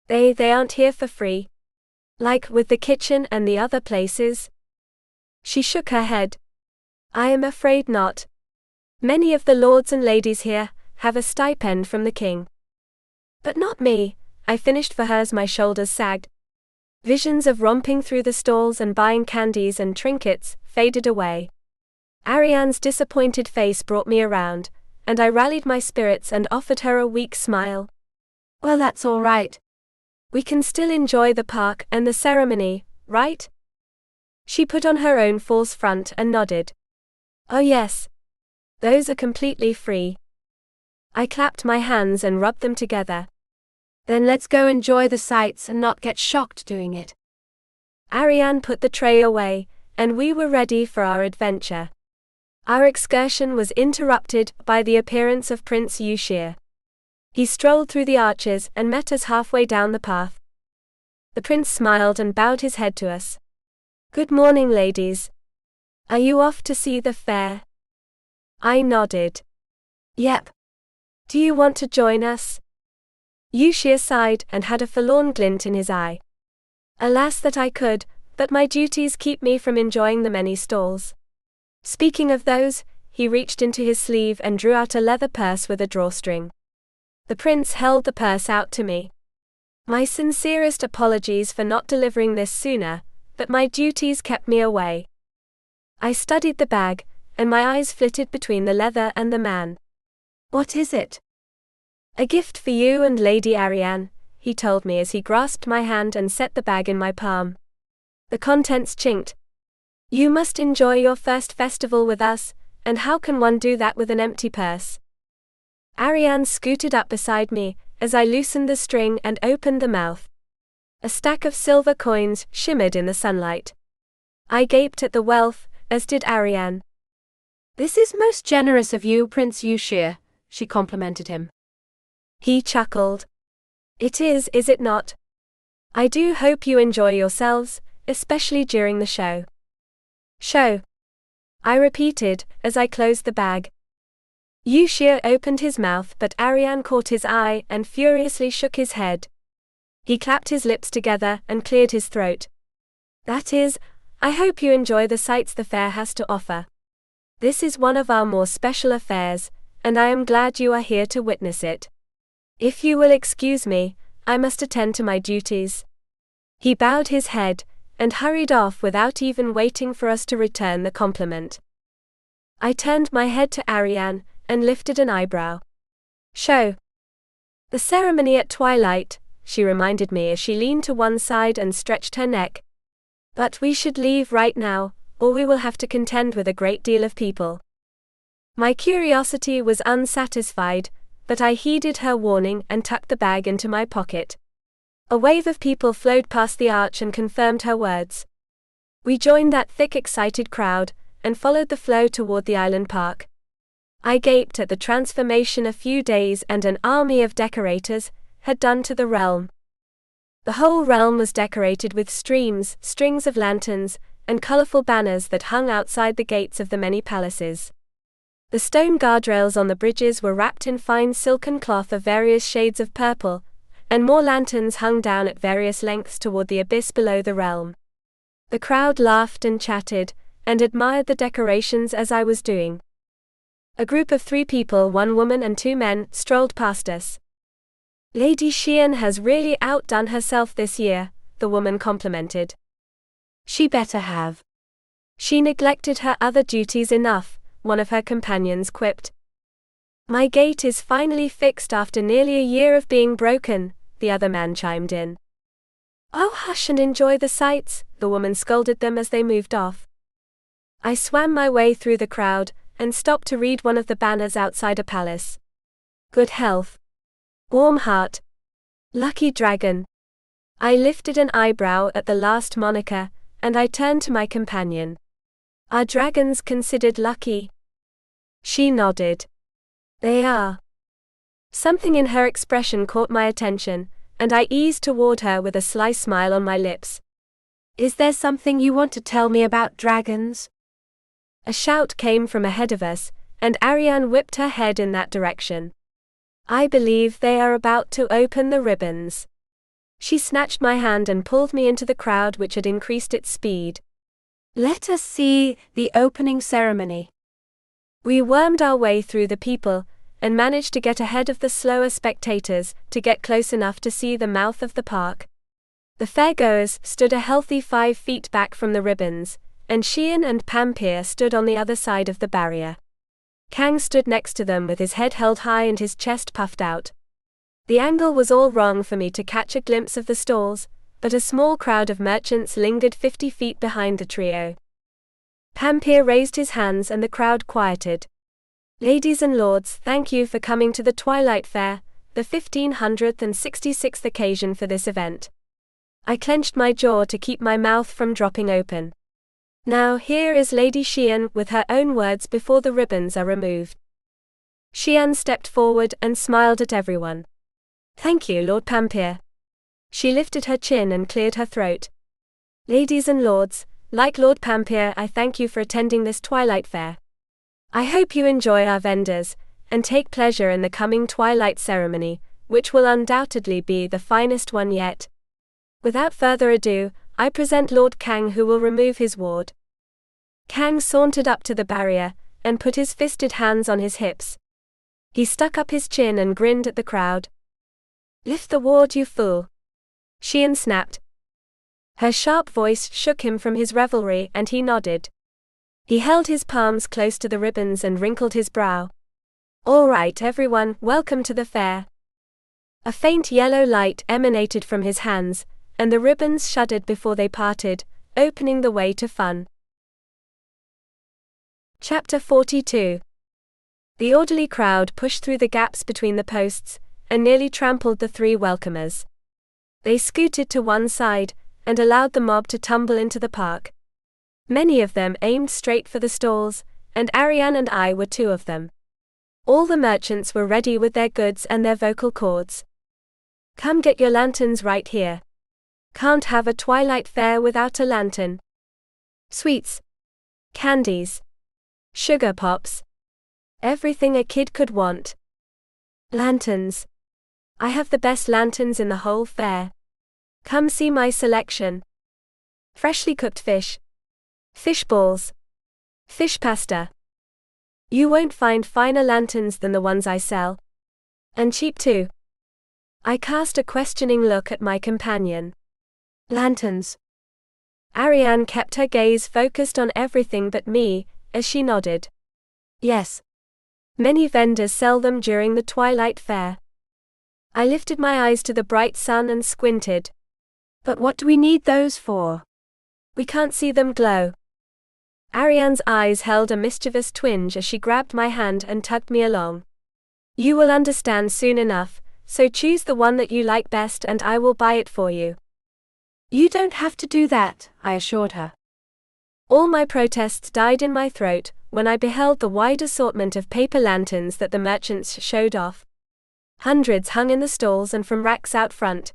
They aren't here for free. Like with the kitchen and the other places? She shook her head. I am afraid not. Many of the lords and ladies here have a stipend from the king. But not me, I finished for her as my shoulders sagged. Visions of romping through the stalls and buying candies and trinkets faded away. Ariane's disappointed face brought me around, and I rallied my spirits and offered her a weak smile. Well, that's all right. We can still enjoy the park and the ceremony, right? She put on her own false front and nodded. Oh yes. Those are completely free. I clapped my hands and rubbed them together. Then let's go enjoy the sights and not get shocked doing it. Ariane put the tray away, and we were ready for our adventure. Our excursion was interrupted by the appearance of Prince Yushir. He strolled through the arches and met us halfway down the path. The prince smiled and bowed his head to us. "Good morning, ladies. Are you off to see the fair?" I nodded. "Yep. "Do you want to join us?" Yushir sighed and had a forlorn glint in his eye. "Alas that I could, but my duties keep me from enjoying the many stalls." Speaking of those, he reached into his sleeve and drew out a leather purse with a drawstring. The prince held the purse out to me. "My sincerest apologies for not delivering this sooner, but my duties kept me away." I studied the bag, and my eyes flitted between the leather and the man. "What is it?" "A gift for you and Lady Ariane," he told me as he grasped my hand and set the bag in my palm. The contents chinked. "You must enjoy your first festival with us, and how can one do that with an empty purse?" Ariane scooted up beside me, as I loosened the string and opened the mouth. A stack of silver coins shimmered in the sunlight. I gaped at the wealth, as did Ariane. "This is most generous of you, Prince Yushir," she complimented him. He chuckled. "It is it not? I do hope you enjoy yourselves, especially during the show." "Show?" I repeated, as I closed the bag. Yushir opened his mouth, but Ariane caught his eye and furiously shook his head. He clapped his lips together and cleared his throat. "That is, I hope you enjoy the sights the fair has to offer. This is one of our more special affairs, and I am glad you are here to witness it. If you will excuse me, I must attend to my duties." He bowed his head and hurried off without even waiting for us to return the compliment. I turned my head to Ariane and lifted an eyebrow. "Show?" "The ceremony at twilight," she reminded me as she leaned to one side and stretched her neck. "But we should leave right now, or we will have to contend with a great deal of people." My curiosity was unsatisfied, but I heeded her warning and tucked the bag into my pocket. A wave of people flowed past the arch and confirmed her words. We joined that thick, excited crowd, and followed the flow toward the island park. I gaped at the transformation a few days and an army of decorators had done to the realm. The whole realm was decorated with streams, strings of lanterns, and colorful banners that hung outside the gates of the many palaces. The stone guardrails on the bridges were wrapped in fine silken cloth of various shades of purple, and more lanterns hung down at various lengths toward the abyss below the realm. The crowd laughed and chatted, and admired the decorations as I was doing. A group of 3 people, 1 woman and 2 men, strolled past us. "Lady Xian has really outdone herself this year," the woman complimented. "She better have. She neglected her other duties enough," one of her companions quipped. "My gate is finally fixed after nearly a year of being broken," the other man chimed in. "Oh, hush and enjoy the sights," the woman scolded them as they moved off. I swam my way through the crowd and stopped to read one of the banners outside a palace. "Good health. Warm heart. Lucky dragon." I lifted an eyebrow at the last moniker, and I turned to my companion. "Are dragons considered lucky?" She nodded. "They are." Something in her expression caught my attention, and I eased toward her with a sly smile on my lips. "Is there something you want to tell me about dragons?" A shout came from ahead of us, and Ariane whipped her head in that direction. "I believe they are about to open the ribbons." She snatched my hand and pulled me into the crowd, which had increased its speed. "Let us see the opening ceremony." We wormed our way through the people, and managed to get ahead of the slower spectators, to get close enough to see the mouth of the park. The fairgoers stood a healthy 5 feet back from the ribbons, and Xian and Pampir stood on the other side of the barrier. Kang stood next to them with his head held high and his chest puffed out. The angle was all wrong for me to catch a glimpse of the stalls, but a small crowd of merchants lingered 50 feet behind the trio. Pampir raised his hands and the crowd quieted. "Ladies and lords, thank you for coming to the Twilight Fair, the 1566th occasion for this event. I clenched my jaw to keep my mouth from dropping open. Now here is Lady Xian with her own words before the ribbons are removed. Xian stepped forward and smiled at everyone. Thank you, Lord Pampier. She lifted her chin and cleared her throat. Ladies and lords, like Lord Pampier, I thank you for attending this Twilight Fair. I hope you enjoy our vendors, and take pleasure in the coming Twilight ceremony, which will undoubtedly be the finest one yet. Without further ado, I present Lord Kang, who will remove his ward. Kang sauntered up to the barrier, and put his fisted hands on his hips. He stuck up his chin and grinned at the crowd. Lift the ward, you fool. Xian snapped. Her sharp voice shook him from his revelry, and he nodded. He held his palms close to the ribbons and wrinkled his brow. All right, everyone, welcome to the fair. A faint yellow light emanated from his hands, and the ribbons shuddered before they parted, opening the way to fun. Chapter 42. The orderly crowd pushed through the gaps between the posts, and nearly trampled the three welcomers. They scooted to one side, and allowed the mob to tumble into the park. Many of them aimed straight for the stalls, and Ariane and I were two of them. All the merchants were ready with their goods and their vocal cords. Come get your lanterns right here. Can't have a twilight fair without a lantern. Sweets. Candies. Sugar pops. Everything a kid could want. Lanterns. I have the best lanterns in the whole fair. Come see my selection. Freshly cooked fish. Fish balls. Fish pasta. You won't find finer lanterns than the ones I sell. And cheap too. I cast a questioning look at my companion. Lanterns. Ariane kept her gaze focused on everything but me, as she nodded. Yes. Many vendors sell them during the Twilight Fair. I lifted my eyes to the bright sun and squinted. But what do we need those for? We can't see them glow. Ariane's eyes held a mischievous twinge as she grabbed my hand and tugged me along. You will understand soon enough, so choose the one that you like best and I will buy it for you. You don't have to do that, I assured her. All my protests died in my throat when I beheld the wide assortment of paper lanterns that the merchants showed off. Hundreds hung in the stalls and from racks out front.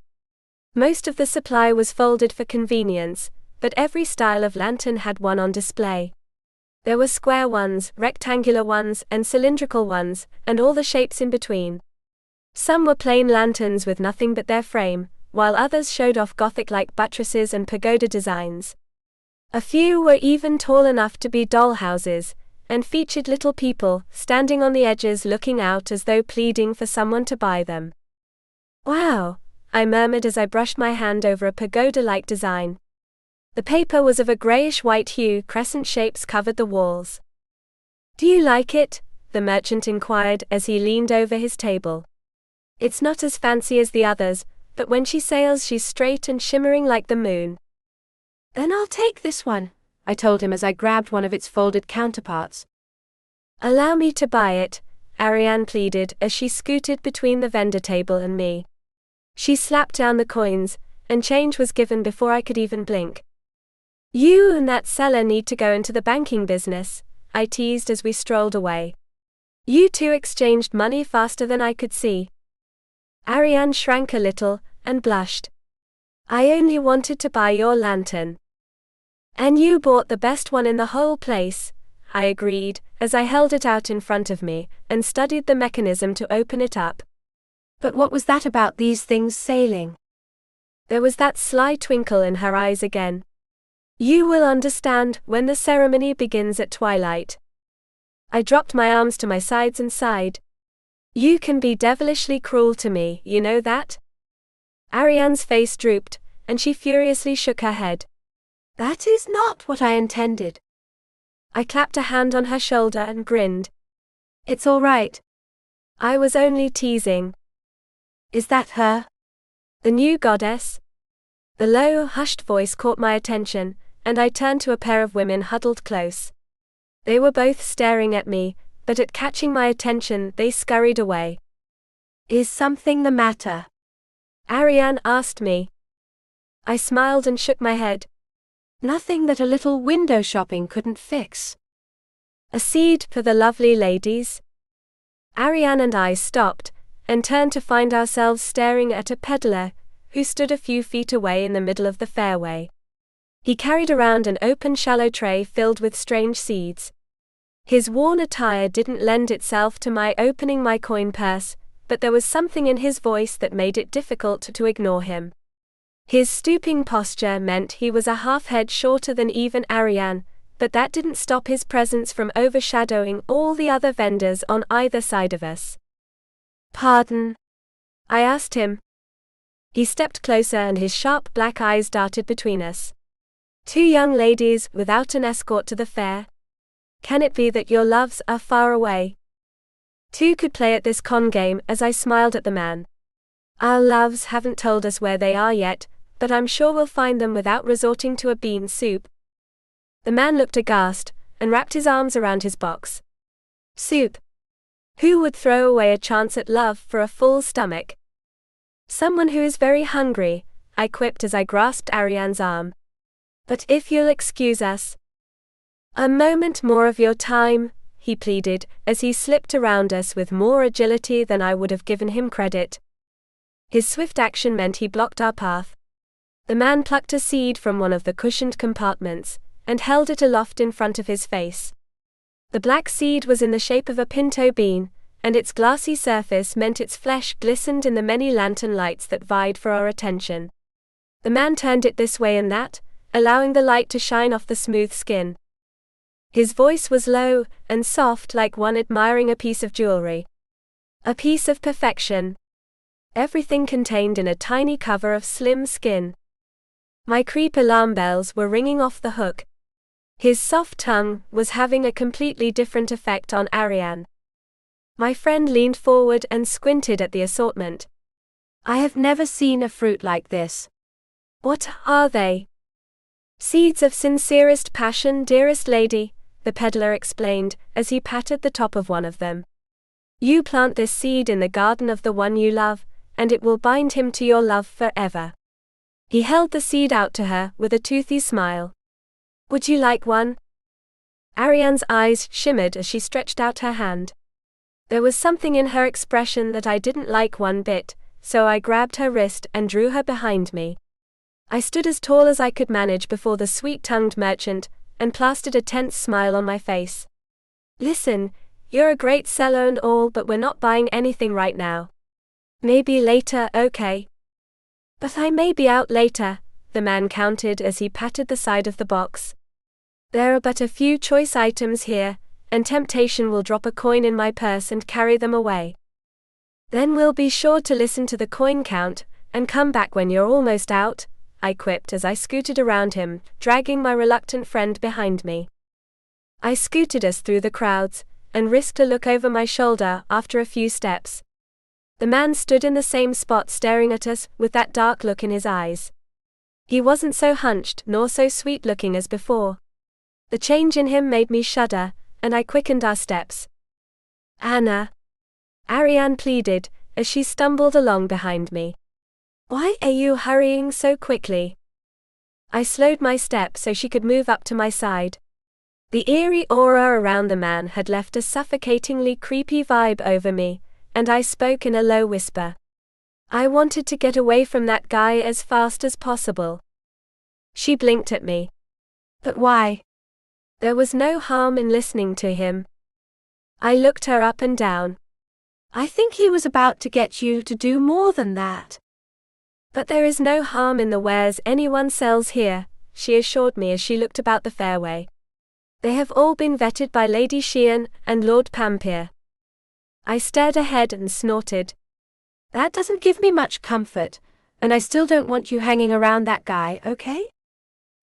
Most of the supply was folded for convenience, but every style of lantern had one on display. There were square ones, rectangular ones, and cylindrical ones, and all the shapes in between. Some were plain lanterns with nothing but their frame, while others showed off Gothic-like buttresses and pagoda designs. A few were even tall enough to be dollhouses, and featured little people standing on the edges looking out as though pleading for someone to buy them. Wow, I murmured as I brushed my hand over a pagoda-like design. The paper was of a grayish-white hue, crescent shapes covered the walls. Do you like it? The merchant inquired as he leaned over his table. It's not as fancy as the others, but when she sails she's straight and shimmering like the moon. Then I'll take this one, I told him as I grabbed one of its folded counterparts. Allow me to buy it, Ariane pleaded as she scooted between the vendor table and me. She slapped down the coins, and change was given before I could even blink. You and that seller need to go into the banking business, I teased as we strolled away. You two exchanged money faster than I could see. Ariane shrank a little, and blushed. I only wanted to buy your lantern. And you bought the best one in the whole place, I agreed, as I held it out in front of me, and studied the mechanism to open it up. But what was that about these things sailing? There was that sly twinkle in her eyes again. You will understand when the ceremony begins at twilight. I dropped my arms to my sides and sighed. You can be devilishly cruel to me, you know that? Ariane's face drooped, and she furiously shook her head. That is not what I intended. I clapped a hand on her shoulder and grinned. It's all right. I was only teasing. Is that her? The new goddess? The low, hushed voice caught my attention, and I turned to a pair of women huddled close. They were both staring at me, but at catching my attention they scurried away. Is something the matter? Ariane asked me. I smiled and shook my head. Nothing that a little window shopping couldn't fix. A seed for the lovely ladies? Ariane and I stopped, and turned to find ourselves staring at a peddler, who stood a few feet away in the middle of the fairway. He carried around an open shallow tray filled with strange seeds. His worn attire didn't lend itself to my opening my coin purse, but there was something in his voice that made it difficult to ignore him. His stooping posture meant he was a half-head shorter than even Ariane, but that didn't stop his presence from overshadowing all the other vendors on either side of us. Pardon? I asked him. He stepped closer and his sharp black eyes darted between us. 2 young ladies without an escort to the fair? Can it be that your loves are far away? 2 could play at this con game as I smiled at the man. Our loves haven't told us where they are yet, but I'm sure we'll find them without resorting to a bean soup. The man looked aghast, and wrapped his arms around his box. Soup? Who would throw away a chance at love for a full stomach? Someone who is very hungry, I quipped as I grasped Ariane's arm. But if you'll excuse us. A moment more of your time, he pleaded, as he slipped around us with more agility than I would have given him credit. His swift action meant he blocked our path. The man plucked a seed from one of the cushioned compartments, and held it aloft in front of his face. The black seed was in the shape of a pinto bean, and its glassy surface meant its flesh glistened in the many lantern lights that vied for our attention. The man turned it this way and that, allowing the light to shine off the smooth skin. His voice was low and soft, like one admiring a piece of jewelry. A piece of perfection. Everything contained in a tiny cover of slim skin. My creep alarm bells were ringing off the hook. His soft tongue was having a completely different effect on Ariane. My friend leaned forward and squinted at the assortment. I have never seen a fruit like this. What are they? Seeds of sincerest passion, dearest lady, the peddler explained, as he patted the top of one of them. You plant this seed in the garden of the one you love, and it will bind him to your love forever. He held the seed out to her with a toothy smile. Would you like one? Ariane's eyes shimmered as she stretched out her hand. There was something in her expression that I didn't like one bit, so I grabbed her wrist and drew her behind me. I stood as tall as I could manage before the sweet-tongued merchant, and plastered a tense smile on my face. Listen, you're a great seller and all, but we're not buying anything right now. Maybe later, okay? But I may be out later, the man countered as he patted the side of the box. There are but a few choice items here, and temptation will drop a coin in my purse and carry them away. Then we'll be sure to listen to the coin count, and come back when you're almost out, I quipped as I scooted around him, dragging my reluctant friend behind me. I scooted us through the crowds, and risked a look over my shoulder after a few steps. The man stood in the same spot staring at us with that dark look in his eyes. He wasn't so hunched nor so sweet-looking as before. The change in him made me shudder, and I quickened our steps. Anna, Ariane pleaded, as she stumbled along behind me. Why are you hurrying so quickly? I slowed my step so she could move up to my side. The eerie aura around the man had left a suffocatingly creepy vibe over me, and I spoke in a low whisper. I wanted to get away from that guy as fast as possible. She blinked at me. But why? There was no harm in listening to him. I looked her up and down. I think he was about to get you to do more than that. But there is no harm in the wares anyone sells here, she assured me as she looked about the fairway. They have all been vetted by Lady Sheehan and Lord Pampier. I stared ahead and snorted. That doesn't give me much comfort, and I still don't want you hanging around that guy, okay?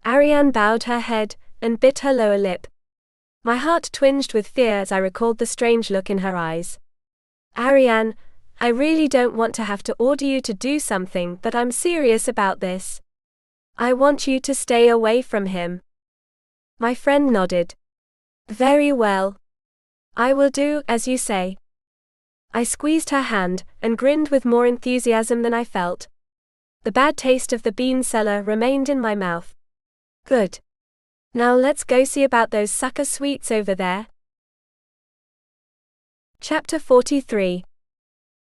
Ariane bowed her head and bit her lower lip. My heart twinged with fear as I recalled the strange look in her eyes. Ariane, I really don't want to have to order you to do something, but I'm serious about this. I want you to stay away from him. My friend nodded. Very well. I will do as you say. I squeezed her hand, and grinned with more enthusiasm than I felt. The bad taste of the bean cellar remained in my mouth. Good. Now let's go see about those sucker sweets over there. Chapter 43.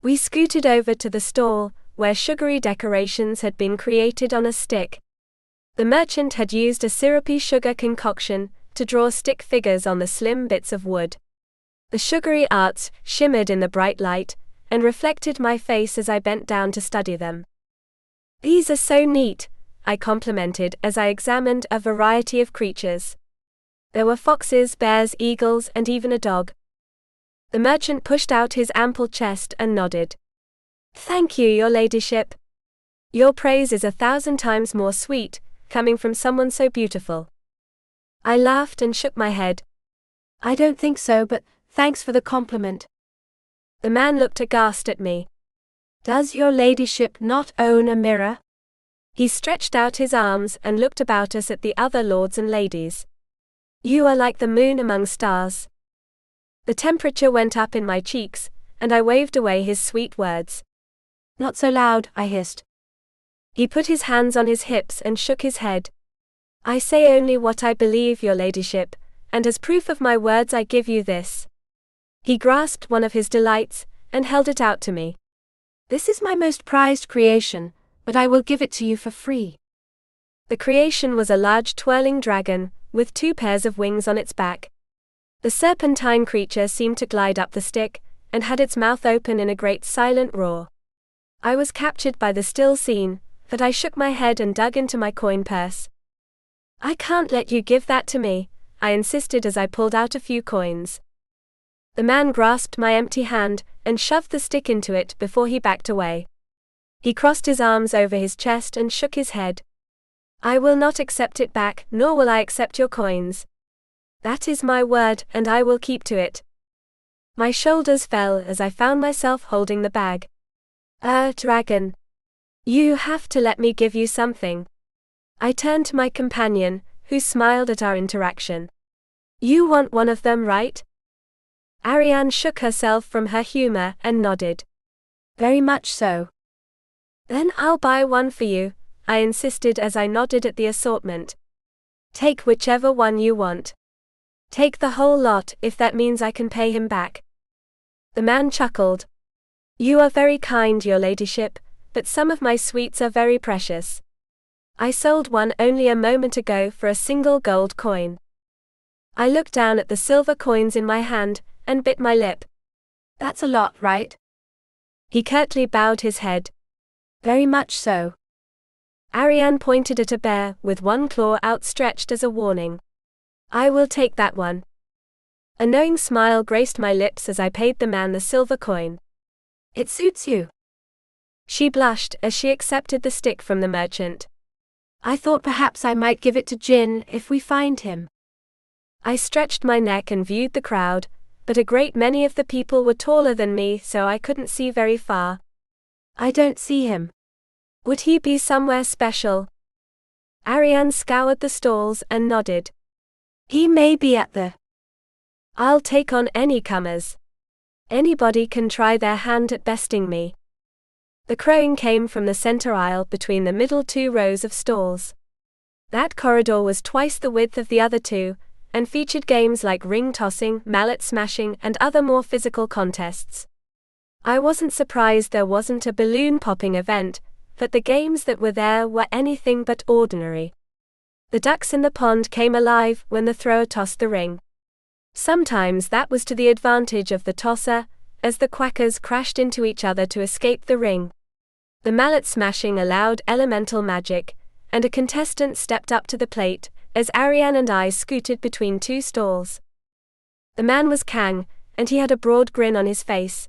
We scooted over to the stall, where sugary decorations had been created on a stick. The merchant had used a syrupy sugar concoction to draw stick figures on the slim bits of wood. The sugary arts shimmered in the bright light, and reflected my face as I bent down to study them. "These are so neat," I complimented as I examined a variety of creatures. There were foxes, bears, eagles, and even a dog. The merchant pushed out his ample chest and nodded. "Thank you, your ladyship. Your praise is 1,000 times more sweet, coming from someone so beautiful." I laughed and shook my head. "I don't think so, but thanks for the compliment." The man looked aghast at me. "Does your ladyship not own a mirror?" He stretched out his arms and looked about us at the other lords and ladies. "You are like the moon among stars." The temperature went up in my cheeks, and I waved away his sweet words. "Not so loud," I hissed. He put his hands on his hips and shook his head. "I say only what I believe, your ladyship, and as proof of my words I give you this." He grasped one of his delights, and held it out to me. "This is my most prized creation, but I will give it to you for free." The creation was a large twirling dragon, with 2 pairs of wings on its back. The serpentine creature seemed to glide up the stick, and had its mouth open in a great silent roar. I was captured by the still scene, but I shook my head and dug into my coin purse. "I can't let you give that to me," I insisted as I pulled out a few coins. The man grasped my empty hand, and shoved the stick into it before he backed away. He crossed his arms over his chest and shook his head. "I will not accept it back, nor will I accept your coins. That is my word, and I will keep to it." My shoulders fell as I found myself holding the bag. Dragon. You have to let me give you something." I turned to my companion, who smiled at our interaction. "You want one of them, right?" Ariane shook herself from her humor and nodded. "Very much so." "Then I'll buy one for you," I insisted as I nodded at the assortment. "Take whichever one you want. Take the whole lot if that means I can pay him back." The man chuckled. "You are very kind, your ladyship, but some of my sweets are very precious. I sold one only a moment ago for a single gold coin." I looked down at the silver coins in my hand, and bit my lip. "That's a lot, right?" He curtly bowed his head. "Very much so." Ariane pointed at a bear, with one claw outstretched as a warning. "I will take that one." A knowing smile graced my lips as I paid the man the silver coin. "It suits you." She blushed as she accepted the stick from the merchant. "I thought perhaps I might give it to Jin if we find him." I stretched my neck and viewed the crowd, but a great many of the people were taller than me, so I couldn't see very far. "I don't see him." "Would he be somewhere special?" Ariane scoured the stalls and nodded. "He may be at the—" "I'll take on any comers. Anybody can try their hand at besting me." The crowing came from the center aisle between the middle 2 rows of stalls. That corridor was twice the width of the other 2, and featured games like ring tossing, mallet smashing, and other more physical contests. I wasn't surprised there wasn't a balloon popping event, but the games that were there were anything but ordinary. The ducks in the pond came alive when the thrower tossed the ring. Sometimes that was to the advantage of the tosser, as the quackers crashed into each other to escape the ring. The mallet smashing allowed elemental magic, and a contestant stepped up to the plate, as Ariane and I scooted between 2 stalls. The man was Kang, and he had a broad grin on his face.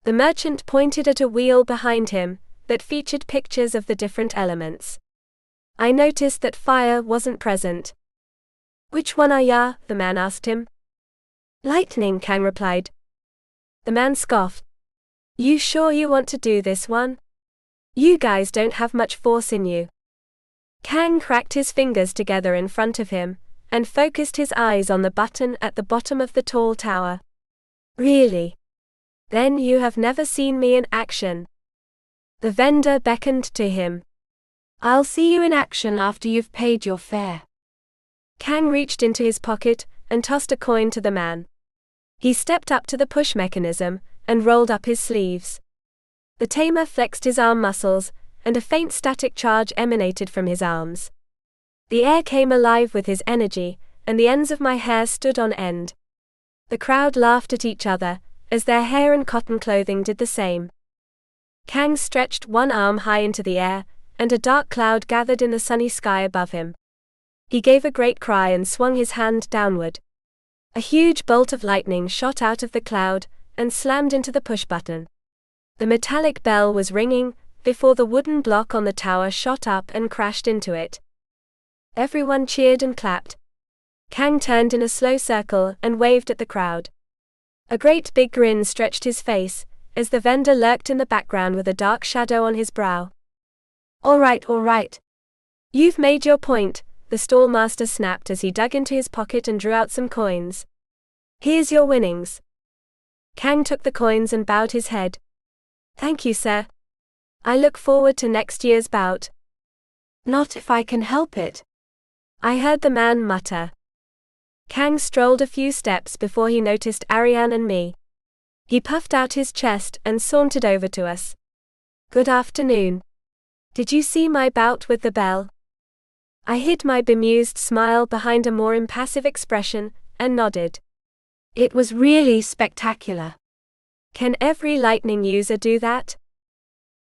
The merchant pointed at a wheel behind him that featured pictures of the different elements. I noticed that fire wasn't present. "Which one are ya?" the man asked him. "Lightning," Kang replied. The man scoffed. "You sure you want to do this one? You guys don't have much force in you." Kang cracked his fingers together in front of him, and focused his eyes on the button at the bottom of the tall tower. "Really? Then you have never seen me in action. The vendor beckoned to him. I'll see you in action after you've paid your fare. Kang reached into his pocket and tossed a coin to the man. He stepped up to the push mechanism and rolled up his sleeves. The tamer flexed his arm muscles, and a faint static charge emanated from his arms. The air came alive with his energy, and the ends of my hair stood on end. The crowd laughed at each other, as their hair and cotton clothing did the same. Kang stretched one arm high into the air, and a dark cloud gathered in the sunny sky above him. He gave a great cry and swung his hand downward. A huge bolt of lightning shot out of the cloud and slammed into the push button. The metallic bell was ringing before the wooden block on the tower shot up and crashed into it. Everyone cheered and clapped. Kang turned in a slow circle and waved at the crowd. A great big grin stretched his face, as the vendor lurked in the background with a dark shadow on his brow. All right. You've made your point, the stall master snapped as he dug into his pocket and drew out some coins. Here's your winnings. Kang took the coins and bowed his head. Thank you, sir. I look forward to next year's bout. Not if I can help it, I heard the man mutter. Kang strolled a few steps before he noticed Ariane and me. He puffed out his chest and sauntered over to us. Good afternoon. Did you see my bout with the bell? I hid my bemused smile behind a more impassive expression and nodded. It was really spectacular. Can every lightning user do that?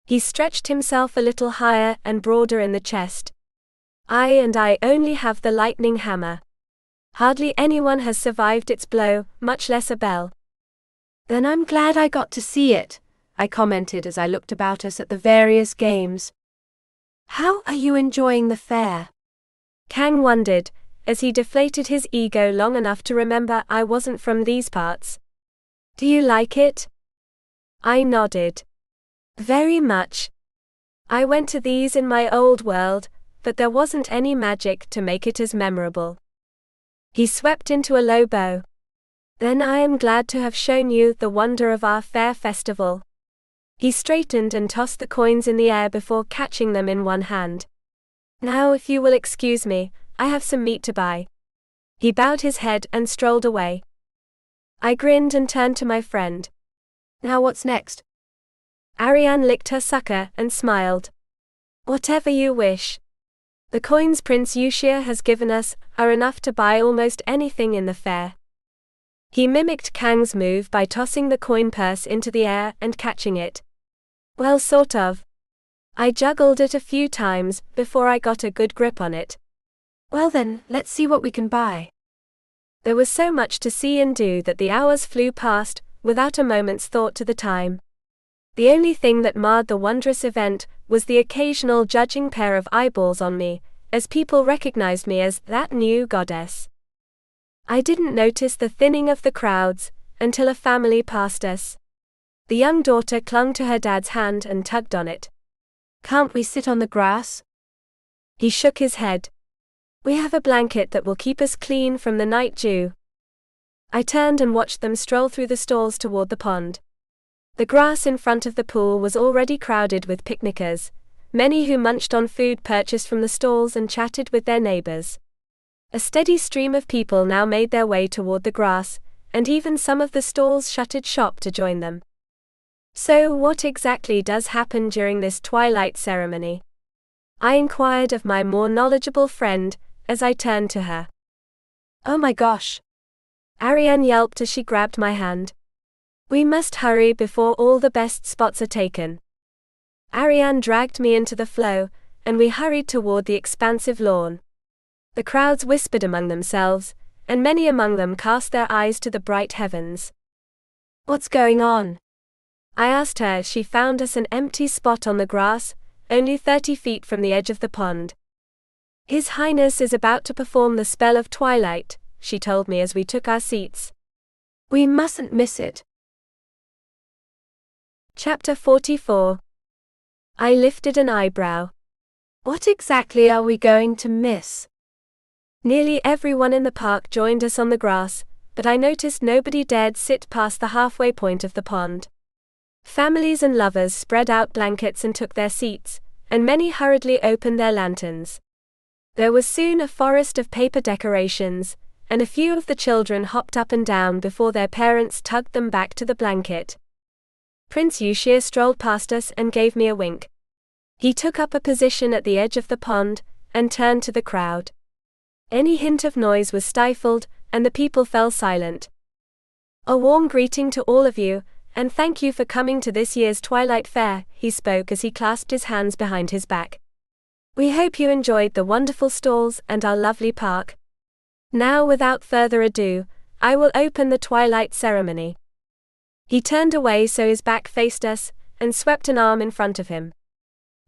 He stretched himself a little higher and broader in the chest. I only have the lightning hammer. Hardly anyone has survived its blow, much less a bell. Then I'm glad I got to see it, I commented as I looked about us at the various games. How are you enjoying the fair? Kang wondered, as he deflated his ego long enough to remember I wasn't from these parts. Do you like it? I nodded. Very much. I went to these in my old world, but there wasn't any magic to make it as memorable. He swept into a low bow. Then I am glad to have shown you the wonder of our fair festival. He straightened and tossed the coins in the air before catching them in one hand. Now if you will excuse me, I have some meat to buy. He bowed his head and strolled away. I grinned and turned to my friend. Now what's next? Ariane licked her sucker and smiled. Whatever you wish. The coins Prince Yuxia has given us are enough to buy almost anything in the fair. He mimicked Kang's move by tossing the coin purse into the air and catching it. Well, sort of. I juggled it a few times before I got a good grip on it. Well then, let's see what we can buy. There was so much to see and do that the hours flew past, without a moment's thought to the time. The only thing that marred the wondrous event was the occasional judging pair of eyeballs on me, as people recognized me as that new goddess. I didn't notice the thinning of the crowds until a family passed us. The young daughter clung to her dad's hand and tugged on it. Can't we sit on the grass? He shook his head. We have a blanket that will keep us clean from the night dew. I turned and watched them stroll through the stalls toward the pond. The grass in front of the pool was already crowded with picnickers, many who munched on food purchased from the stalls and chatted with their neighbors. A steady stream of people now made their way toward the grass, and even some of the stalls shuttered shop to join them. So what exactly does happen during this twilight ceremony? I inquired of my more knowledgeable friend, as I turned to her. Oh my gosh! Ariane yelped as she grabbed my hand. We must hurry before all the best spots are taken. Ariane dragged me into the flow, and we hurried toward the expansive lawn. The crowds whispered among themselves, and many among them cast their eyes to the bright heavens. What's going on? I asked her as she found us an empty spot on the grass, only 30 feet from the edge of the pond. His Highness is about to perform the spell of twilight, she told me as we took our seats. We mustn't miss it. Chapter 44. I lifted an eyebrow. What exactly are we going to miss? Nearly everyone in the park joined us on the grass, but I noticed nobody dared sit past the halfway point of the pond. Families and lovers spread out blankets and took their seats, and many hurriedly opened their lanterns. There was soon a forest of paper decorations, and a few of the children hopped up and down before their parents tugged them back to the blanket. Prince Yuxia strolled past us and gave me a wink. He took up a position at the edge of the pond, and turned to the crowd. Any hint of noise was stifled, and the people fell silent. "A warm greeting to all of you, and thank you for coming to this year's Twilight Fair," he spoke as he clasped his hands behind his back. "We hope you enjoyed the wonderful stalls and our lovely park. Now, without further ado, I will open the Twilight Ceremony." He turned away so his back faced us, and swept an arm in front of him.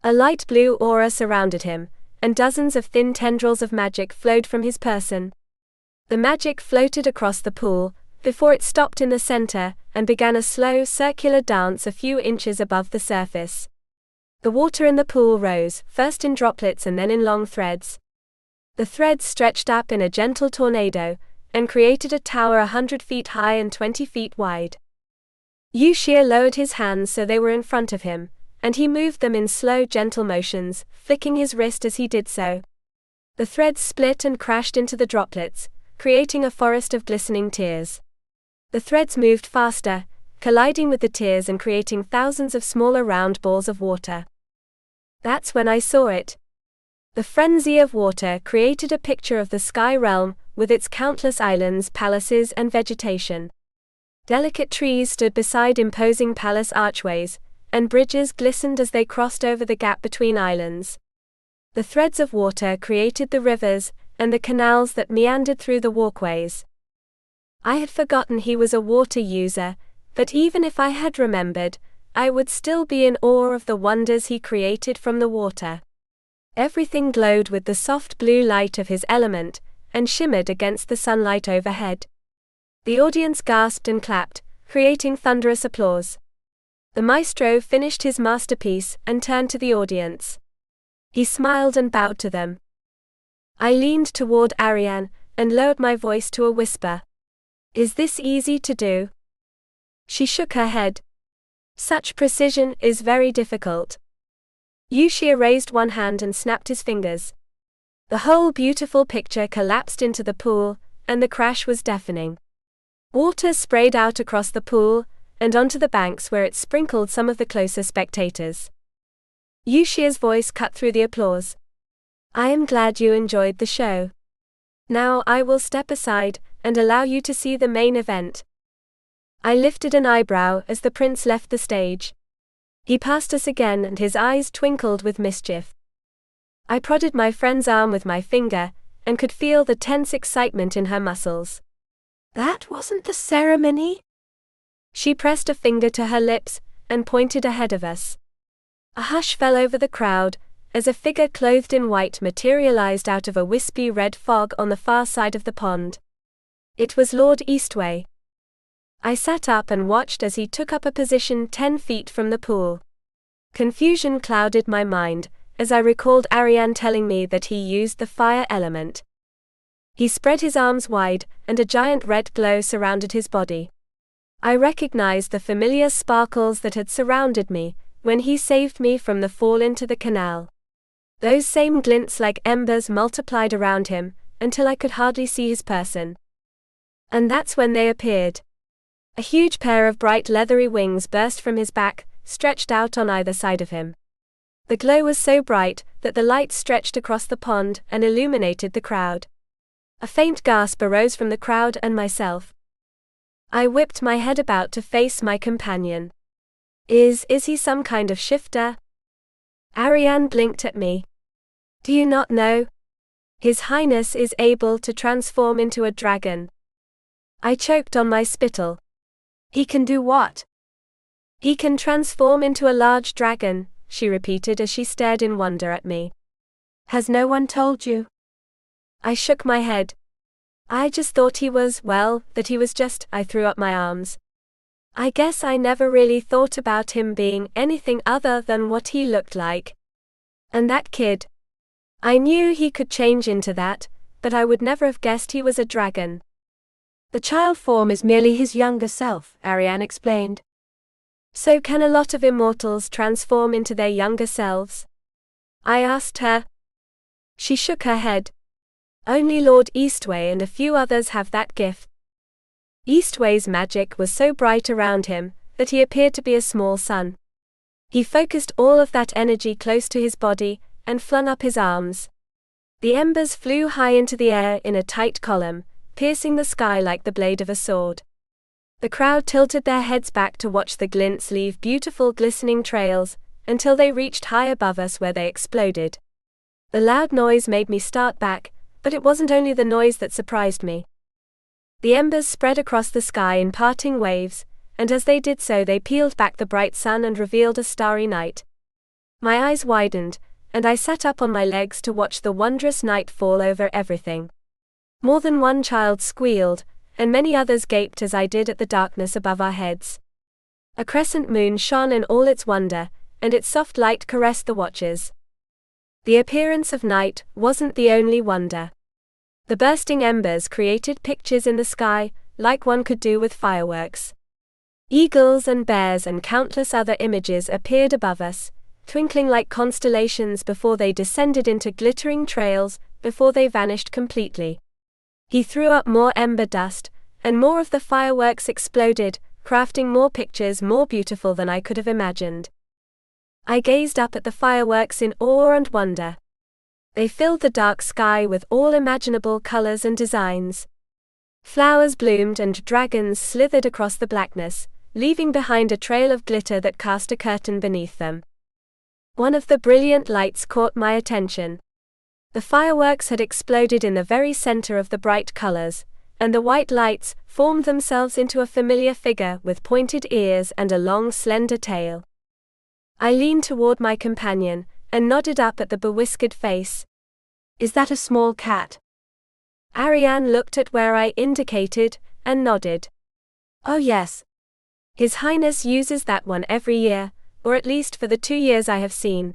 A light blue aura surrounded him, and dozens of thin tendrils of magic flowed from his person. The magic floated across the pool, before it stopped in the center, and began a slow circular dance a few inches above the surface. The water in the pool rose, first in droplets and then in long threads. The threads stretched up in a gentle tornado, and created a tower 100 feet high and 20 feet wide. Yuxia lowered his hands so they were in front of him, and he moved them in slow gentle motions, flicking his wrist as he did so. The threads split and crashed into the droplets, creating a forest of glistening tears. The threads moved faster, colliding with the tears and creating thousands of smaller round balls of water. That's when I saw it. The frenzy of water created a picture of the sky realm, with its countless islands, palaces, and vegetation. Delicate trees stood beside imposing palace archways, and bridges glistened as they crossed over the gap between islands. The threads of water created the rivers, and the canals that meandered through the walkways. I had forgotten he was a water user, but even if I had remembered, I would still be in awe of the wonders he created from the water. Everything glowed with the soft blue light of his element, and shimmered against the sunlight overhead. The audience gasped and clapped, creating thunderous applause. The maestro finished his masterpiece and turned to the audience. He smiled and bowed to them. I leaned toward Ariane, and lowered my voice to a whisper. "Is this easy to do?" She shook her head. "Such precision is very difficult." Yuxia raised one hand and snapped his fingers. The whole beautiful picture collapsed into the pool, and the crash was deafening. Water sprayed out across the pool, and onto the banks where it sprinkled some of the closer spectators. Yuxia's voice cut through the applause. "I am glad you enjoyed the show. Now I will step aside, and allow you to see the main event." I lifted an eyebrow as the prince left the stage. He passed us again and his eyes twinkled with mischief. I prodded my friend's arm with my finger, and could feel the tense excitement in her muscles. "That wasn't the ceremony?" She pressed a finger to her lips, and pointed ahead of us. A hush fell over the crowd, as a figure clothed in white materialized out of a wispy red fog on the far side of the pond. It was Lord Eastwei. I sat up and watched as he took up a position 10 feet from the pool. Confusion clouded my mind, as I recalled Ariane telling me that he used the fire element. He spread his arms wide, and a giant red glow surrounded his body. I recognized the familiar sparkles that had surrounded me when he saved me from the fall into the canal. Those same glints like embers multiplied around him, until I could hardly see his person. And that's when they appeared. A huge pair of bright leathery wings burst from his back, stretched out on either side of him. The glow was so bright that the light stretched across the pond and illuminated the crowd. A faint gasp arose from the crowd and myself. I whipped my head about to face my companion. Is he some kind of shifter?" Ariane blinked at me. "Do you not know? His Highness is able to transform into a dragon." I choked on my spittle. "He can do what?" "He can transform into a large dragon," she repeated as she stared in wonder at me. "Has no one told you?" I shook my head. "I just thought he was, that he was just," I threw up my arms. "I guess I never really thought about him being anything other than what he looked like. And that kid. I knew he could change into that, but I would never have guessed he was a dragon." "The child form is merely his younger self," Ariane explained. So can a lot of immortals transform into their younger selves? I asked her. She shook her head. Only Lord Eastwei and a few others have that gift. Eastwei's magic was so bright around him that he appeared to be a small sun. He focused all of that energy close to his body and flung up his arms. The embers flew high into the air in a tight column, piercing the sky like the blade of a sword. The crowd tilted their heads back to watch the glints leave beautiful glistening trails until they reached high above us where they exploded. The loud noise made me start back, but it wasn't only the noise that surprised me. The embers spread across the sky in parting waves, and as they did so they peeled back the bright sun and revealed a starry night. My eyes widened, and I sat up on my legs to watch the wondrous night fall over everything. More than one child squealed, and many others gaped as I did at the darkness above our heads. A crescent moon shone in all its wonder, and its soft light caressed the watchers. The appearance of night wasn't the only wonder. The bursting embers created pictures in the sky, like one could do with fireworks. Eagles and bears and countless other images appeared above us, twinkling like constellations before they descended into glittering trails, before they vanished completely. He threw up more ember dust, and more of the fireworks exploded, crafting more pictures more beautiful than I could have imagined. I gazed up at the fireworks in awe and wonder. They filled the dark sky with all imaginable colors and designs. Flowers bloomed and dragons slithered across the blackness, leaving behind a trail of glitter that cast a curtain beneath them. One of the brilliant lights caught my attention. The fireworks had exploded in the very center of the bright colors, and the white lights formed themselves into a familiar figure with pointed ears and a long slender tail. I leaned toward my companion and nodded up at the bewhiskered face. Is that a small cat? Ariane looked at where I indicated and nodded. Oh yes. His Highness uses that one every year, or at least for the 2 years I have seen.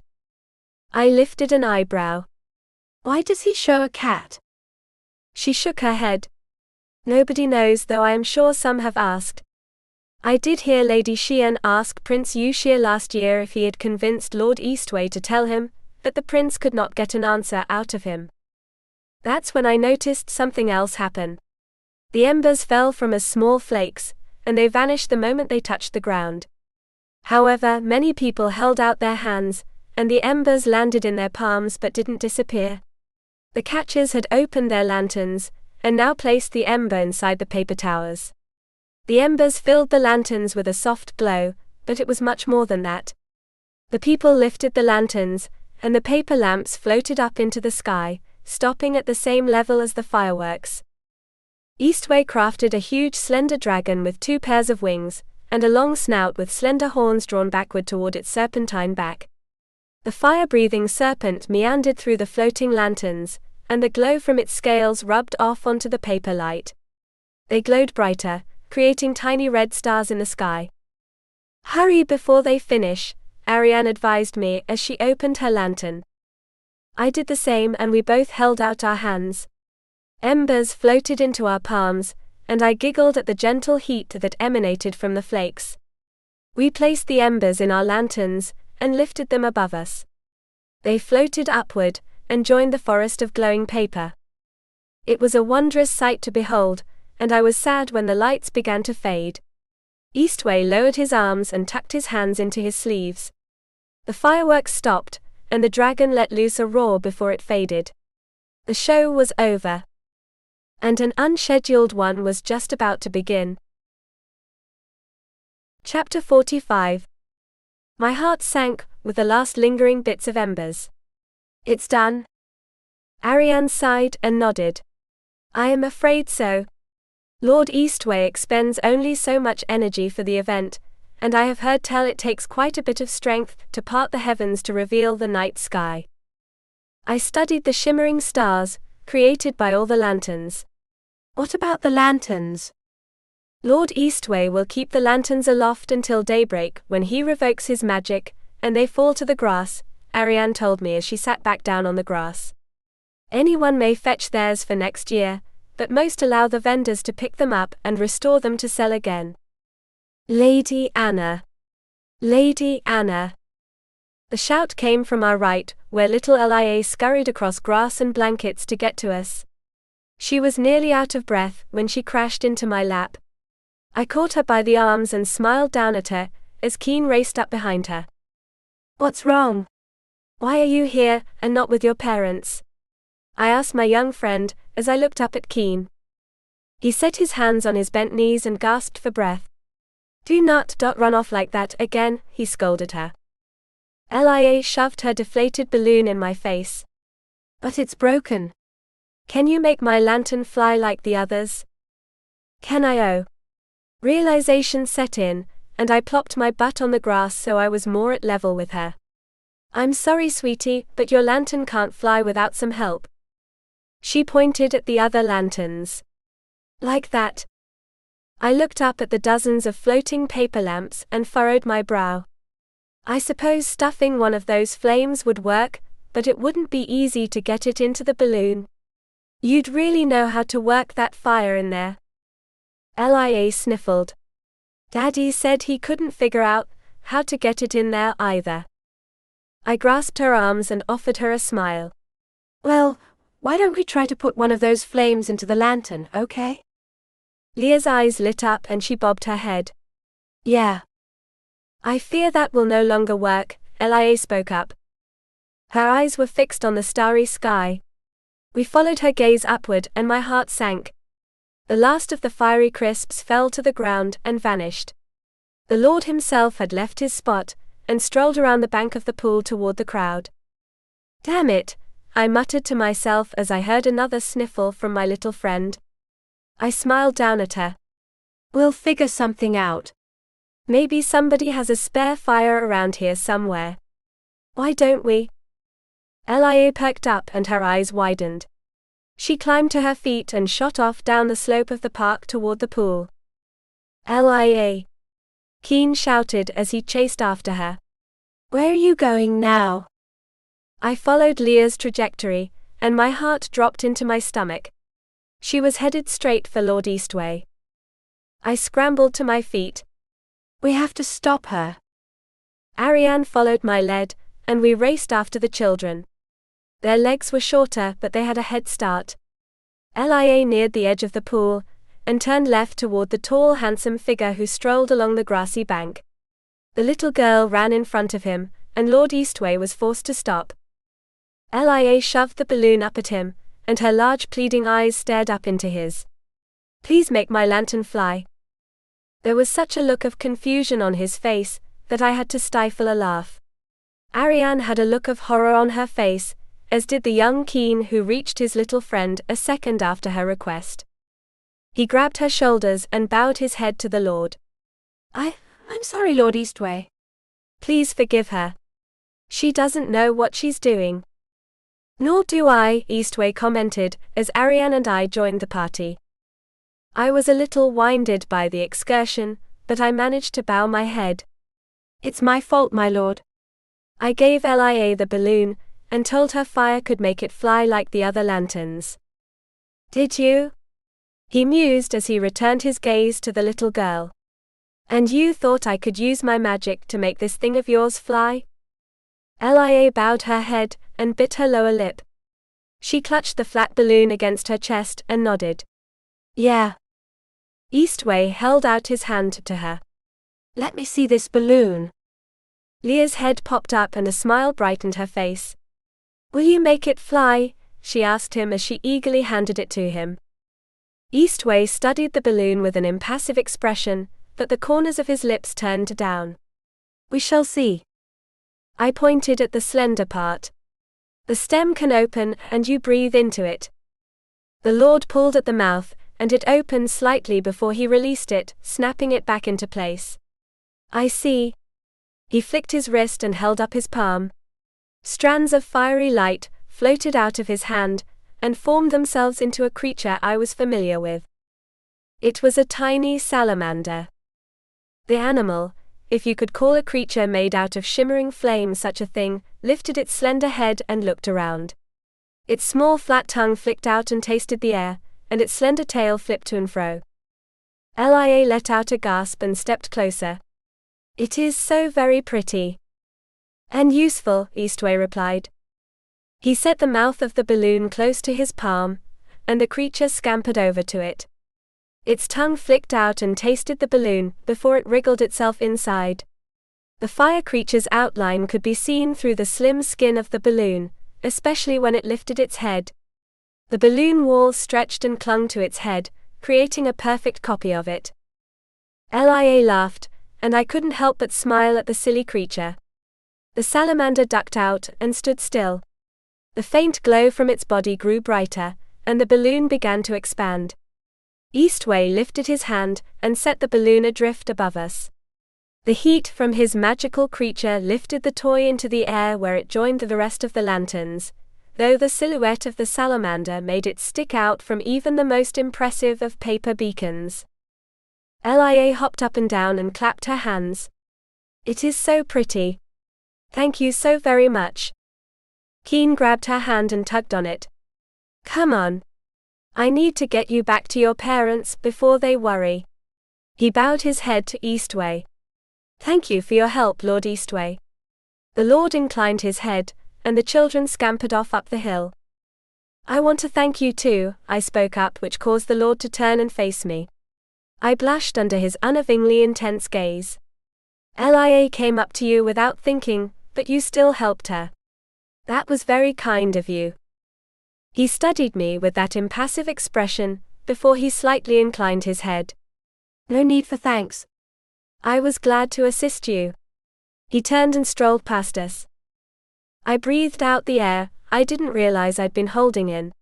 I lifted an eyebrow. Why does he show a cat? She shook her head. Nobody knows, though I am sure some have asked. I did hear Lady Xian ask Prince Yuxia last year if he had convinced Lord Eastwei to tell him, but the prince could not get an answer out of him. That's when I noticed something else happen. The embers fell from as small flakes, and they vanished the moment they touched the ground. However, many people held out their hands, and the embers landed in their palms but didn't disappear. The catchers had opened their lanterns, and now placed the ember inside the paper towers. The embers filled the lanterns with a soft glow, but it was much more than that. The people lifted the lanterns, and the paper lamps floated up into the sky, stopping at the same level as the fireworks. Eastwei crafted a huge slender dragon with 2 pairs of wings, and a long snout with slender horns drawn backward toward its serpentine back. The fire-breathing serpent meandered through the floating lanterns, and the glow from its scales rubbed off onto the paper light. They glowed brighter, creating tiny red stars in the sky. Hurry before they finish, Ariane advised me as she opened her lantern. I did the same and we both held out our hands. Embers floated into our palms, and I giggled at the gentle heat that emanated from the flakes. We placed the embers in our lanterns, and lifted them above us. They floated upward, and joined the forest of glowing paper. It was a wondrous sight to behold, and I was sad when the lights began to fade. Eastwei lowered his arms and tucked his hands into his sleeves. The fireworks stopped, and the dragon let loose a roar before it faded. The show was over. And an unscheduled one was just about to begin. Chapter 45. My heart sank with the last lingering bits of embers. It's done? Ariane sighed and nodded. I am afraid so. Lord Eastwei expends only so much energy for the event, and I have heard tell it takes quite a bit of strength to part the heavens to reveal the night sky. I studied the shimmering stars, created by all the lanterns. What about the lanterns? Lord Eastwei will keep the lanterns aloft until daybreak when he revokes his magic, and they fall to the grass, Ariane told me as she sat back down on the grass. Anyone may fetch theirs for next year, but most allow the vendors to pick them up and restore them to sell again. Lady Anna. Lady Anna. The shout came from our right, where little Lia scurried across grass and blankets to get to us. She was nearly out of breath when she crashed into my lap. I caught her by the arms and smiled down at her, as Keen raced up behind her. What's wrong? Why are you here, and not with your parents? I asked my young friend, as I looked up at Keen. He set his hands on his bent knees and gasped for breath. Do not run off like that again, he scolded her. Lia shoved her deflated balloon in my face. But it's broken. Can you make my lantern fly like the others? Can I? Oh. Realization set in, and I plopped my butt on the grass so I was more at level with her. I'm sorry, sweetie, but your lantern can't fly without some help. She pointed at the other lanterns. Like that. I looked up at the dozens of floating paper lamps and furrowed my brow. I suppose stuffing one of those flames would work, but it wouldn't be easy to get it into the balloon. You'd really know how to work that fire in there. Lia sniffled. Daddy said he couldn't figure out how to get it in there either. I grasped her arms and offered her a smile. Well, why don't we try to put one of those flames into the lantern, okay? Leah's eyes lit up and she bobbed her head. Yeah. I fear that will no longer work, Lia spoke up. Her eyes were fixed on the starry sky. We followed her gaze upward and my heart sank. The last of the fiery crisps fell to the ground and vanished. The Lord himself had left his spot and strolled around the bank of the pool toward the crowd. Damn it, I muttered to myself as I heard another sniffle from my little friend. I smiled down at her. We'll figure something out. Maybe somebody has a spare fire around here somewhere. Why don't we? Lia perked up and her eyes widened. She climbed to her feet and shot off down the slope of the park toward the pool. Lia! Keen shouted as he chased after her. Where are you going now? I followed Leah's trajectory, and my heart dropped into my stomach. She was headed straight for Lord Eastwei. I scrambled to my feet. We have to stop her. Ariane followed my lead, and we raced after the children. Their legs were shorter, but they had a head start. Lia neared the edge of the pool, and turned left toward the tall, handsome figure who strolled along the grassy bank. The little girl ran in front of him, and Lord Eastwei was forced to stop. Lia shoved the balloon up at him, and her large pleading eyes stared up into his. Please make my lantern fly. There was such a look of confusion on his face that I had to stifle a laugh. Ariane had a look of horror on her face, as did the young Keen who reached his little friend a second after her request. He grabbed her shoulders and bowed his head to the Lord. I'm sorry, Lord Eastwei. Please forgive her. She doesn't know what she's doing. Nor do I, Eastwei commented, as Ariane and I joined the party. I was a little winded by the excursion, but I managed to bow my head. It's my fault, my lord. I gave Lia the balloon, and told her fire could make it fly like the other lanterns. Did you? He mused as he returned his gaze to the little girl. And you thought I could use my magic to make this thing of yours fly? Lia bowed her head, and bit her lower lip. She clutched the flat balloon against her chest and nodded. Yeah. Eastwei held out his hand to her. Let me see this balloon. Leah's head popped up and a smile brightened her face. Will you make it fly? She asked him as she eagerly handed it to him. Eastwei studied the balloon with an impassive expression, but the corners of his lips turned down. We shall see. I pointed at the slender part. The stem can open and you breathe into it. The Lord pulled at the mouth, and it opened slightly before he released it, snapping it back into place. I see. He flicked his wrist and held up his palm. Strands of fiery light floated out of his hand, and formed themselves into a creature I was familiar with. It was a tiny salamander. The animal, if you could call a creature made out of shimmering flame such a thing, lifted its slender head and looked around. Its small flat tongue flicked out and tasted the air, and its slender tail flipped to and fro. Lia let out a gasp and stepped closer. It is so very pretty. And useful, Eastwei replied. He set the mouth of the balloon close to his palm, and the creature scampered over to it. Its tongue flicked out and tasted the balloon before it wriggled itself inside. The fire creature's outline could be seen through the slim skin of the balloon, especially when it lifted its head. The balloon walls stretched and clung to its head, creating a perfect copy of it. Lia laughed, and I couldn't help but smile at the silly creature. The salamander ducked out and stood still. The faint glow from its body grew brighter, and the balloon began to expand. Eastwei lifted his hand and set the balloon adrift above us. The heat from his magical creature lifted the toy into the air where it joined the rest of the lanterns, though the silhouette of the salamander made it stick out from even the most impressive of paper beacons. Lia hopped up and down and clapped her hands. It is so pretty. Thank you so very much. Keen grabbed her hand and tugged on it. Come on. I need to get you back to your parents before they worry. He bowed his head to Eastwei. Thank you for your help, Lord Eastwei. The Lord inclined his head, and the children scampered off up the hill. I want to thank you too, I spoke up, which caused the Lord to turn and face me. I blushed under his unnervingly intense gaze. Lia came up to you without thinking, but you still helped her. That was very kind of you. He studied me with that impassive expression, before he slightly inclined his head. No need for thanks. I was glad to assist you. He turned and strolled past us. I breathed out the air I didn't realize I'd been holding in.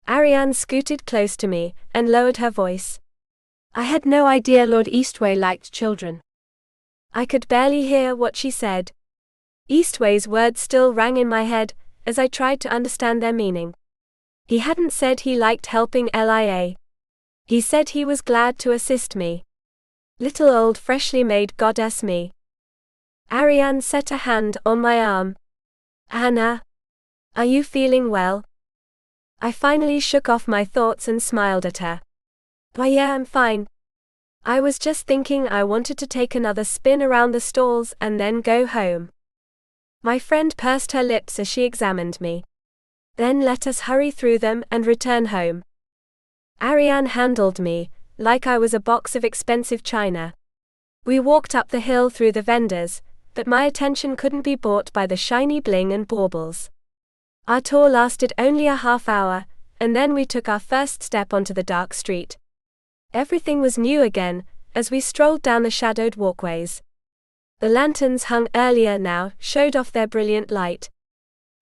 Ariane scooted close to me and lowered her voice. I had no idea Lord Eastwei liked children. I could barely hear what she said. Eastwei's words still rang in my head as I tried to understand their meaning. He hadn't said he liked helping Lia. He said he was glad to assist me. Little old freshly made goddess me. Ariane set a hand on my arm. Anna, are you feeling well? I finally shook off my thoughts and smiled at her. Why, yeah, I'm fine. I was just thinking I wanted to take another spin around the stalls and then go home. My friend pursed her lips as she examined me. Then let us hurry through them and return home. Ariane handled me like I was a box of expensive china. We walked up the hill through the vendors, but my attention couldn't be bought by the shiny bling and baubles. Our tour lasted only a half hour, and then we took our first step onto the dark street. Everything was new again, as we strolled down the shadowed walkways. The lanterns hung earlier now showed off their brilliant light.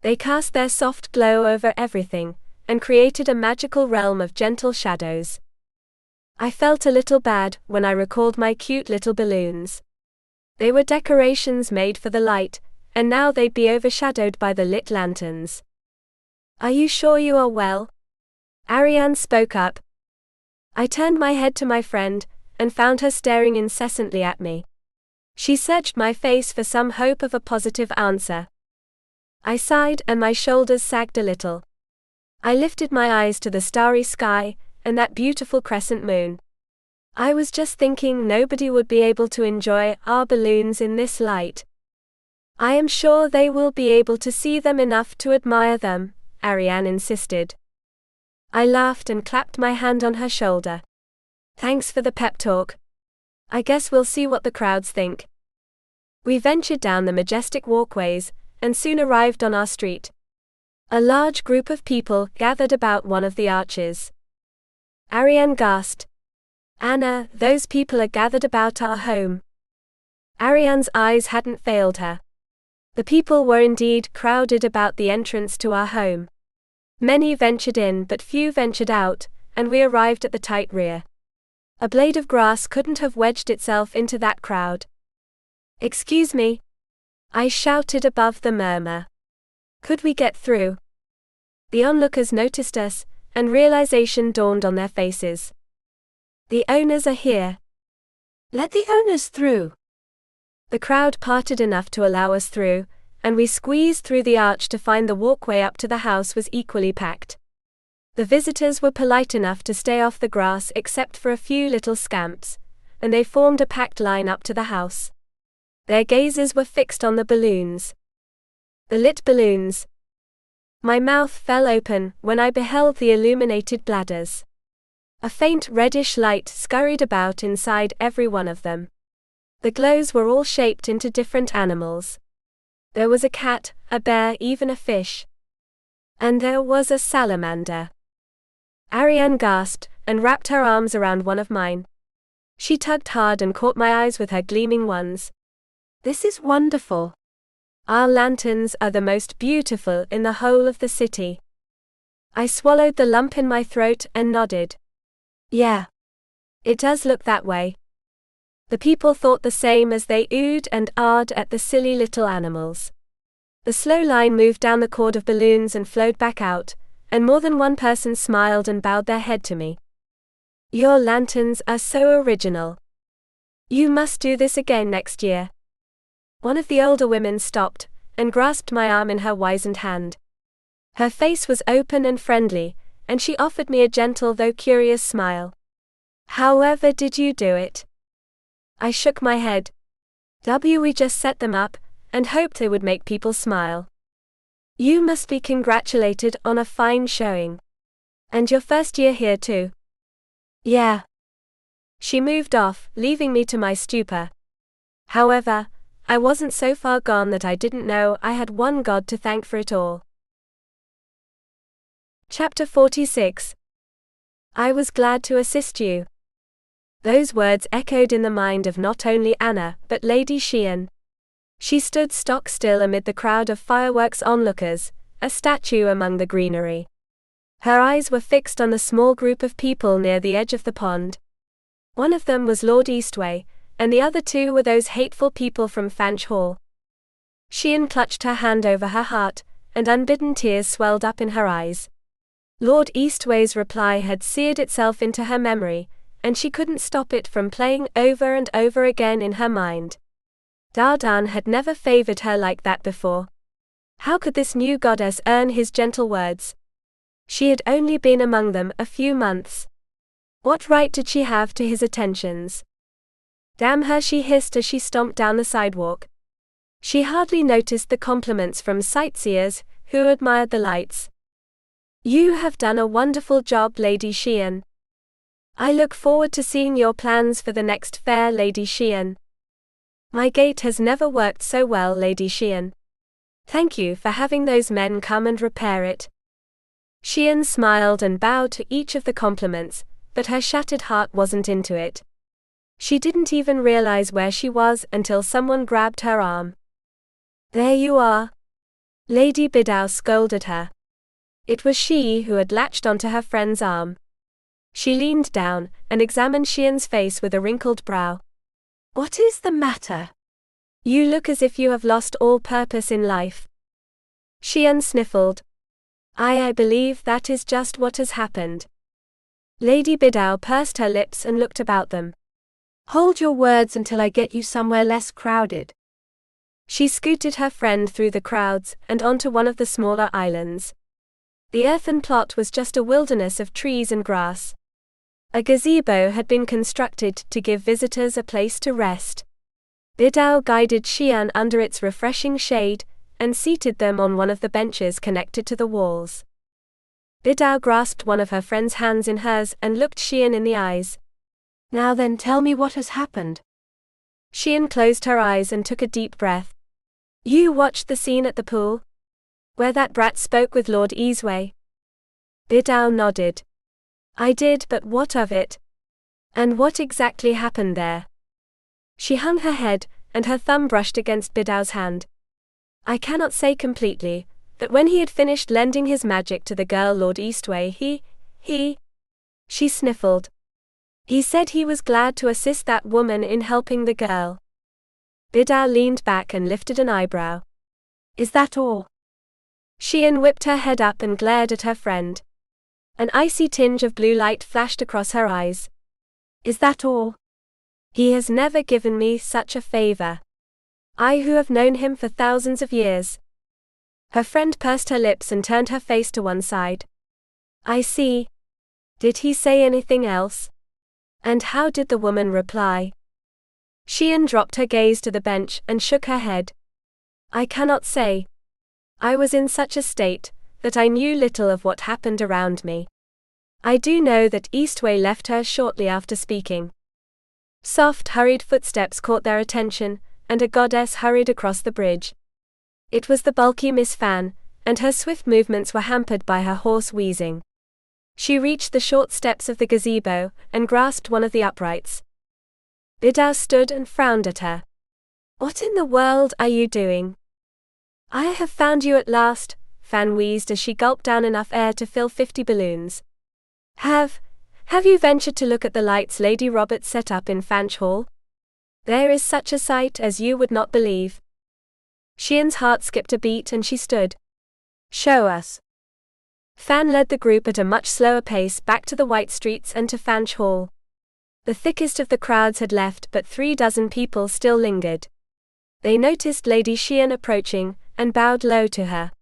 They cast their soft glow over everything, and created a magical realm of gentle shadows. I felt a little bad when I recalled my cute little balloons. They were decorations made for the light, and now they'd be overshadowed by the lit lanterns. Are you sure you are well? Ariane spoke up. I turned my head to my friend, and found her staring incessantly at me. She searched my face for some hope of a positive answer. I sighed and my shoulders sagged a little. I lifted my eyes to the starry sky, and that beautiful crescent moon. I was just thinking nobody would be able to enjoy our balloons in this light. I am sure they will be able to see them enough to admire them, Ariane insisted. I laughed and clapped my hand on her shoulder. Thanks for the pep talk. I guess we'll see what the crowds think. We ventured down the majestic walkways, and soon arrived on our street. A large group of people gathered about one of the arches. Ariane gasped. Anna, those people are gathered about our home. Ariane's eyes hadn't failed her. The people were indeed crowded about the entrance to our home. Many ventured in but few ventured out, and we arrived at the tight rear. A blade of grass couldn't have wedged itself into that crowd. Excuse me? I shouted above the murmur. Could we get through? The onlookers noticed us, and realization dawned on their faces. The owners are here. Let the owners through. The crowd parted enough to allow us through, and we squeezed through the arch to find the walkway up to the house was equally packed. The visitors were polite enough to stay off the grass except for a few little scamps, and they formed a packed line up to the house. Their gazes were fixed on the balloons. The lit balloons. My mouth fell open when I beheld the illuminated bladders. A faint reddish light scurried about inside every one of them. The glows were all shaped into different animals. There was a cat, a bear, even a fish. And there was a salamander. Ariane gasped, and wrapped her arms around one of mine. She tugged hard and caught my eyes with her gleaming ones. This is wonderful. Our lanterns are the most beautiful in the whole of the city. I swallowed the lump in my throat and nodded. Yeah. It does look that way. The people thought the same as they oohed and ahed at the silly little animals. The slow line moved down the cord of balloons and flowed back out, and more than one person smiled and bowed their head to me. Your lanterns are so original. You must do this again next year. One of the older women stopped, and grasped my arm in her wizened hand. Her face was open and friendly, and she offered me a gentle though curious smile. However did you do it? I shook my head. We just set them up, and hoped they would make people smile. You must be congratulated on a fine showing. And your first year here too. Yeah. She moved off, leaving me to my stupor. However, I wasn't so far gone that I didn't know I had one God to thank for it all. Chapter 46. I was glad to assist you. Those words echoed in the mind of not only Anna, but Lady Sheehan. She stood stock still amid the crowd of fireworks onlookers, a statue among the greenery. Her eyes were fixed on the small group of people near the edge of the pond. One of them was Lord Eastwei, and the other two were those hateful people from Fanch Hall. Sheehan clutched her hand over her heart, and unbidden tears swelled up in her eyes. Lord Eastway's reply had seared itself into her memory, and she couldn't stop it from playing over and over again in her mind. Dardan had never favored her like that before. How could this new goddess earn his gentle words? She had only been among them a few months. What right did she have to his attentions? Damn her, she hissed as she stomped down the sidewalk. She hardly noticed the compliments from sightseers, who admired the lights. You have done a wonderful job, Lady Sheehan. I look forward to seeing your plans for the next fair, Lady Sheehan. My gate has never worked so well, Lady Sheehan. Thank you for having those men come and repair it. Sheehan smiled and bowed to each of the compliments, but her shattered heart wasn't into it. She didn't even realize where she was until someone grabbed her arm. There you are. Lady Biddau scolded her. It was she who had latched onto her friend's arm. She leaned down and examined Sheehan's face with a wrinkled brow. What is the matter? You look as if you have lost all purpose in life. Sheehan sniffled. I believe that is just what has happened. Lady Biddau pursed her lips and looked about them. Hold your words until I get you somewhere less crowded. She scooted her friend through the crowds and onto one of the smaller islands. The earthen plot was just a wilderness of trees and grass. A gazebo had been constructed to give visitors a place to rest. Biddau guided Sheehan under its refreshing shade, and seated them on one of the benches connected to the walls. Biddau grasped one of her friend's hands in hers and looked Sheehan in the eyes. Now then, tell me what has happened. Sheehan closed her eyes and took a deep breath. You watched the scene at the pool? Where that brat spoke with Lord Eastwei? Biddau nodded. I did, but what of it? And what exactly happened there? She hung her head, and her thumb brushed against Biddau's hand. I cannot say completely, but when he had finished lending his magic to the girl Lord Eastwei, She sniffled. He said he was glad to assist that woman in helping the girl. Biddau leaned back and lifted an eyebrow. Is that all? Sheehan whipped her head up and glared at her friend. An icy tinge of blue light flashed across her eyes. Is that all? He has never given me such a favor. I who have known him for thousands of years. Her friend pursed her lips and turned her face to one side. I see. Did he say anything else? And how did the woman reply? Xian dropped her gaze to the bench and shook her head. I cannot say. I was in such a state that I knew little of what happened around me. I do know that Eastwei left her shortly after speaking. Soft, hurried footsteps caught their attention, and a goddess hurried across the bridge. It was the bulky Miss Fan, and her swift movements were hampered by her hoarse wheezing. She reached the short steps of the gazebo and grasped one of the uprights. Bidao stood and frowned at her. What in the world are you doing? I have found you at last, Fan wheezed as she gulped down enough air to fill 50 balloons. Have you ventured to look at the lights Lady Roberts set up in Fanch Hall? There is such a sight as you would not believe. Xian's heart skipped a beat and she stood. Show us. Fan led the group at a much slower pace back to the white streets and to Fanch Hall. The thickest of the crowds had left, but 36 people still lingered. They noticed Lady Xian approaching and bowed low to her.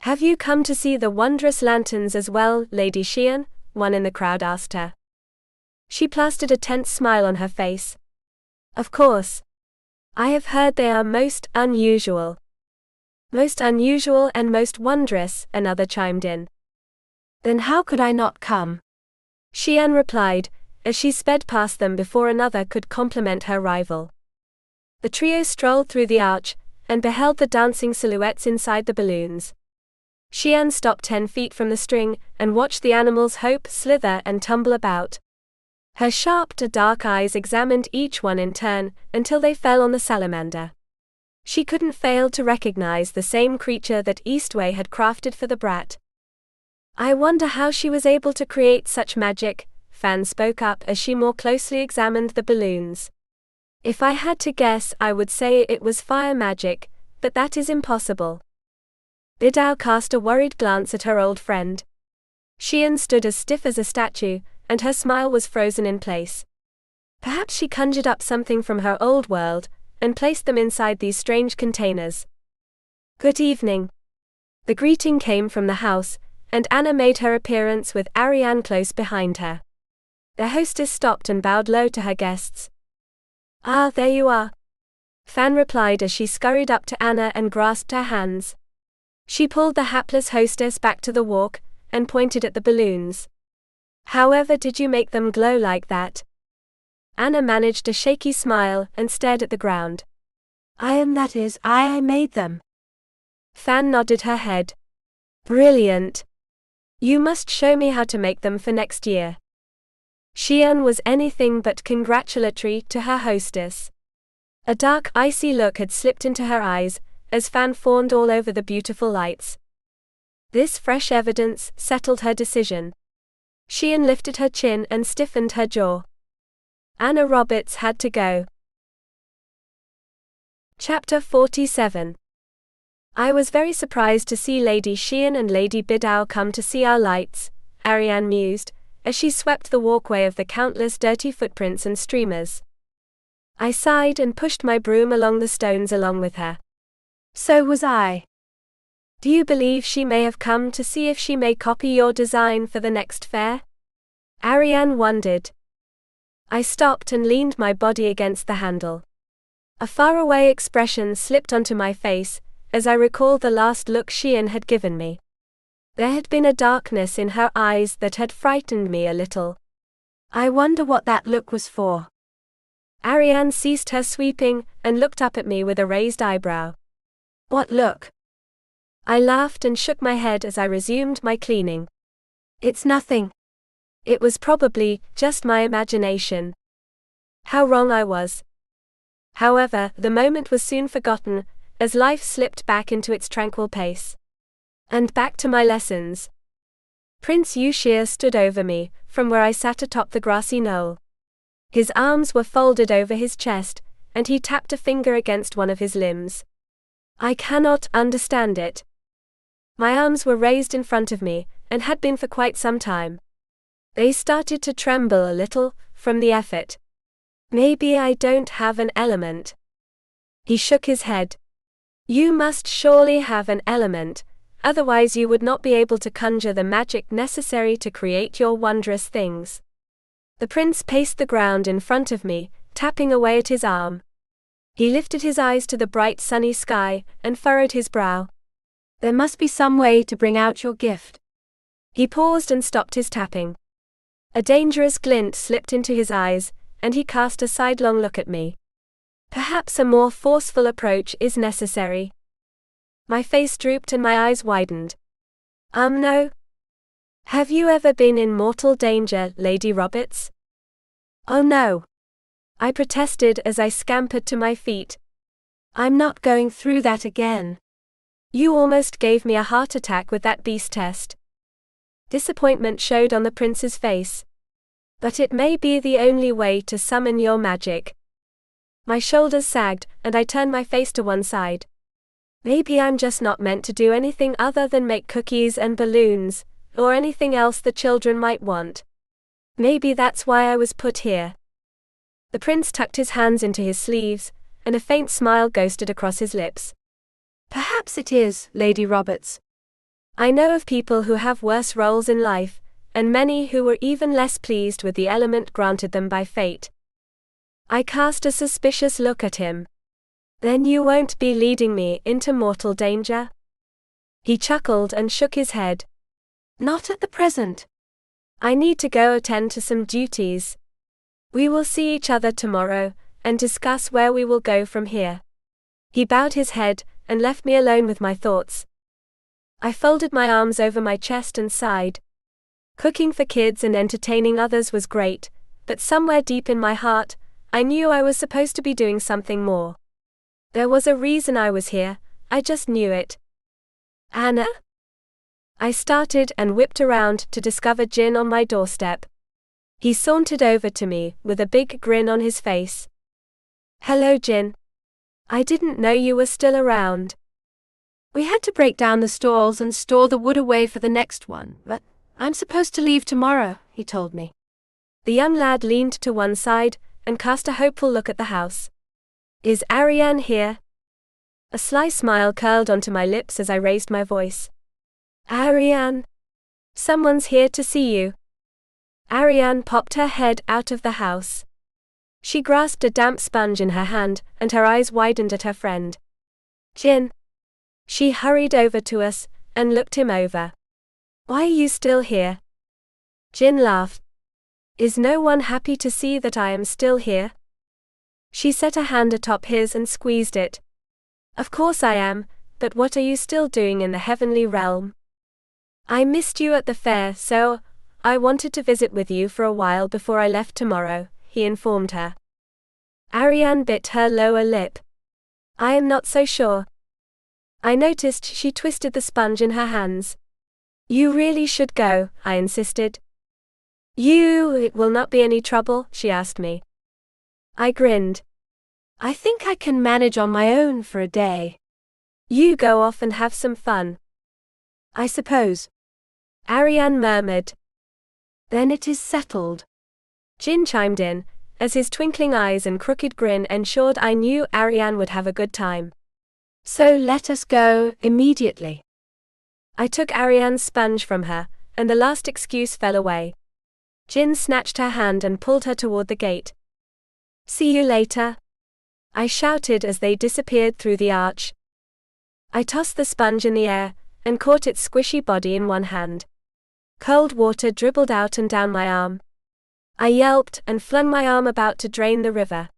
Have you come to see the wondrous lanterns as well, Lady Xian? One in the crowd asked her. She plastered a tense smile on her face. Of course. I have heard they are most unusual. Most unusual and most wondrous, another chimed in. Then how could I not come? Xian replied, as she sped past them before another could compliment her rival. The trio strolled through the arch and beheld the dancing silhouettes inside the balloons. Xian stopped 10 feet from the string and watched the animals hope, slither, and tumble about. Her sharp, dark eyes examined each one in turn until they fell on the salamander. She couldn't fail to recognize the same creature that Eastwei had crafted for the brat. I wonder how she was able to create such magic, Fan spoke up as she more closely examined the balloons. If I had to guess, I would say it was fire magic, but that is impossible. Bidao cast a worried glance at her old friend. Xian stood as stiff as a statue, and her smile was frozen in place. Perhaps she conjured up something from her old world and placed them inside these strange containers. Good evening. The greeting came from the house, and Anna made her appearance with Ariane close behind her. Their hostess stopped and bowed low to her guests. Ah, there you are. Fan replied as she scurried up to Anna and grasped her hands. She pulled the hapless hostess back to the walk and pointed at the balloons. However did you make them glow like that? Anna managed a shaky smile and stared at the ground. I made them. Fan nodded her head. Brilliant. You must show me how to make them for next year. Xian was anything but congratulatory to her hostess. A dark, icy look had slipped into her eyes as Fan fawned all over the beautiful lights. This fresh evidence settled her decision. Xian lifted her chin and stiffened her jaw. Anna Roberts had to go. Chapter 47. I was very surprised to see Lady Xian and Lady Bidao come to see our lights, Ariane mused, as she swept the walkway of the countless dirty footprints and streamers. I sighed and pushed my broom along the stones along with her. So was I. Do you believe she may have come to see if she may copy your design for the next fair? Ariane wondered. I stopped and leaned my body against the handle. A faraway expression slipped onto my face as I recalled the last look Xian had given me. There had been a darkness in her eyes that had frightened me a little. I wonder what that look was for. Ariane ceased her sweeping and looked up at me with a raised eyebrow. What look? I laughed and shook my head as I resumed my cleaning. It's nothing. It was probably just my imagination. How wrong I was. However, the moment was soon forgotten as life slipped back into its tranquil pace. And back to my lessons. Prince Yuxia stood over me from where I sat atop the grassy knoll. His arms were folded over his chest, and he tapped a finger against one of his limbs. I cannot understand it. My arms were raised in front of me, and had been for quite some time. They started to tremble a little from the effort. Maybe I don't have an element. He shook his head. You must surely have an element, otherwise you would not be able to conjure the magic necessary to create your wondrous things. The prince paced the ground in front of me, tapping away at his arm. He lifted his eyes to the bright sunny sky and furrowed his brow. There must be some way to bring out your gift. He paused and stopped his tapping. A dangerous glint slipped into his eyes, and he cast a sidelong look at me. Perhaps a more forceful approach is necessary. My face drooped and my eyes widened. No. Have you ever been in mortal danger, Lady Roberts? Oh no. I protested as I scampered to my feet. I'm not going through that again. You almost gave me a heart attack with that beast test. Disappointment showed on the prince's face. But it may be the only way to summon your magic. My shoulders sagged, and I turned my face to one side. Maybe I'm just not meant to do anything other than make cookies and balloons, or anything else the children might want. Maybe that's why I was put here. The prince tucked his hands into his sleeves, and a faint smile ghosted across his lips. Perhaps it is, Lady Roberts. I know of people who have worse roles in life, and many who were even less pleased with the element granted them by fate. I cast a suspicious look at him. Then you won't be leading me into mortal danger? He chuckled and shook his head. Not at the present. I need to go attend to some duties. We will see each other tomorrow, and discuss where we will go from here. He bowed his head, and left me alone with my thoughts. I folded my arms over my chest and sighed. Cooking for kids and entertaining others was great, but somewhere deep in my heart, I knew I was supposed to be doing something more. There was a reason I was here, I just knew it. Anna? I started and whipped around to discover Jin on my doorstep. He sauntered over to me, with a big grin on his face. Hello, Jin. I didn't know you were still around. We had to break down the stalls and store the wood away for the next one, but I'm supposed to leave tomorrow, he told me. The young lad leaned to one side and cast a hopeful look at the house. Is Ariane here? A sly smile curled onto my lips as I raised my voice. Ariane? Someone's here to see you. Ariane popped her head out of the house. She grasped a damp sponge in her hand, and her eyes widened at her friend. Jin. She hurried over to us, and looked him over. Why are you still here? Jin laughed. Is no one happy to see that I am still here? She set a hand atop his and squeezed it. Of course I am, but what are you still doing in the heavenly realm? I missed you at the fair, so I wanted to visit with you for a while before I left tomorrow, he informed her. Ariane bit her lower lip. I am not so sure. I noticed she twisted the sponge in her hands. You really should go, I insisted. It will not be any trouble, she asked me. I grinned. I think I can manage on my own for a day. You go off and have some fun. I suppose. Ariane murmured. Then it is settled. Jin chimed in, as his twinkling eyes and crooked grin ensured I knew Ariane would have a good time. So let us go, immediately. I took Ariane's sponge from her, and the last excuse fell away. Jin snatched her hand and pulled her toward the gate. See you later, I shouted as they disappeared through the arch. I tossed the sponge in the air, and caught its squishy body in one hand. Cold water dribbled out and down my arm. I yelped and flung my arm about to drain the river.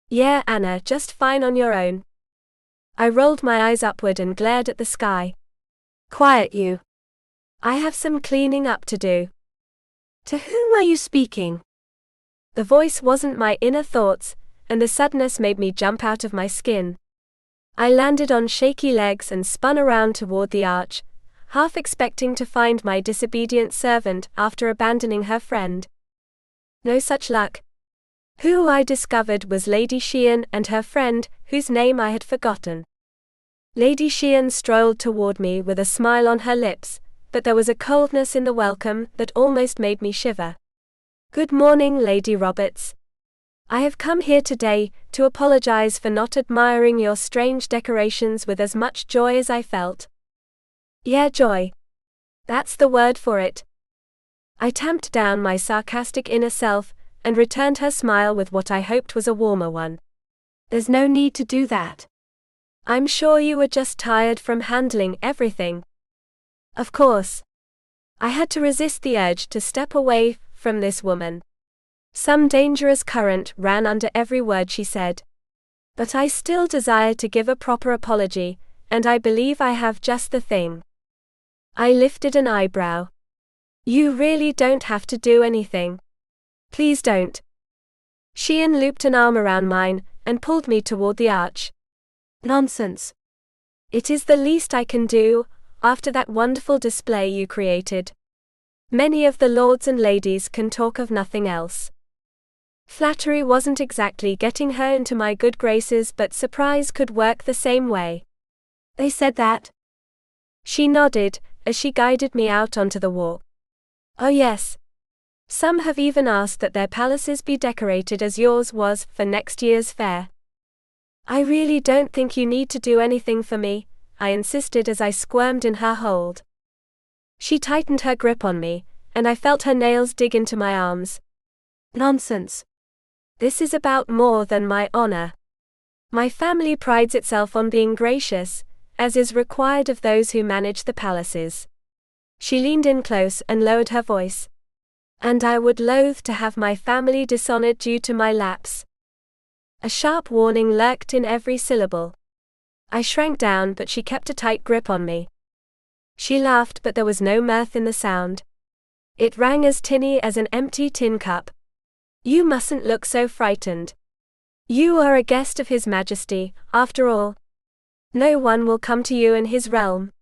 Yeah, Anna, just fine on your own. I rolled my eyes upward and glared at the sky. Quiet you. I have some cleaning up to do. To whom are you speaking? The voice wasn't my inner thoughts, and the suddenness made me jump out of my skin. I landed on shaky legs and spun around toward the arch, half expecting to find my disobedient servant after abandoning her friend. No such luck. Who I discovered was Lady Xian and her friend, whose name I had forgotten. Lady Xian strolled toward me with a smile on her lips, but there was a coldness in the welcome that almost made me shiver. Good morning, Lady Roberts. I have come here today to apologize for not admiring your strange decorations with as much joy as I felt. Yeah, joy. That's the word for it. I tamped down my sarcastic inner self and returned her smile with what I hoped was a warmer one. There's no need to do that. I'm sure you were just tired from handling everything. Of course. I had to resist the urge to step away from this woman. Some dangerous current ran under every word she said. But I still desire to give a proper apology, and I believe I have just the thing. I lifted an eyebrow. You really don't have to do anything. Please don't. Sheehan looped an arm around mine and pulled me toward the arch. Nonsense. It is the least I can do, after that wonderful display you created. Many of the lords and ladies can talk of nothing else. Flattery wasn't exactly getting her into my good graces, but surprise could work the same way. They said that? She nodded, as she guided me out onto the walk. Oh yes. Some have even asked that their palaces be decorated as yours was for next year's fair. I really don't think you need to do anything for me, I insisted as I squirmed in her hold. She tightened her grip on me, and I felt her nails dig into my arms. Nonsense. This is about more than my honor. My family prides itself on being gracious, as is required of those who manage the palaces. She leaned in close and lowered her voice. And I would loathe to have my family dishonored due to my lapse. A sharp warning lurked in every syllable. I shrank down, but she kept a tight grip on me. She laughed, but there was no mirth in the sound. It rang as tinny as an empty tin cup. You mustn't look so frightened. You are a guest of His Majesty, after all. No one will come to you in his realm.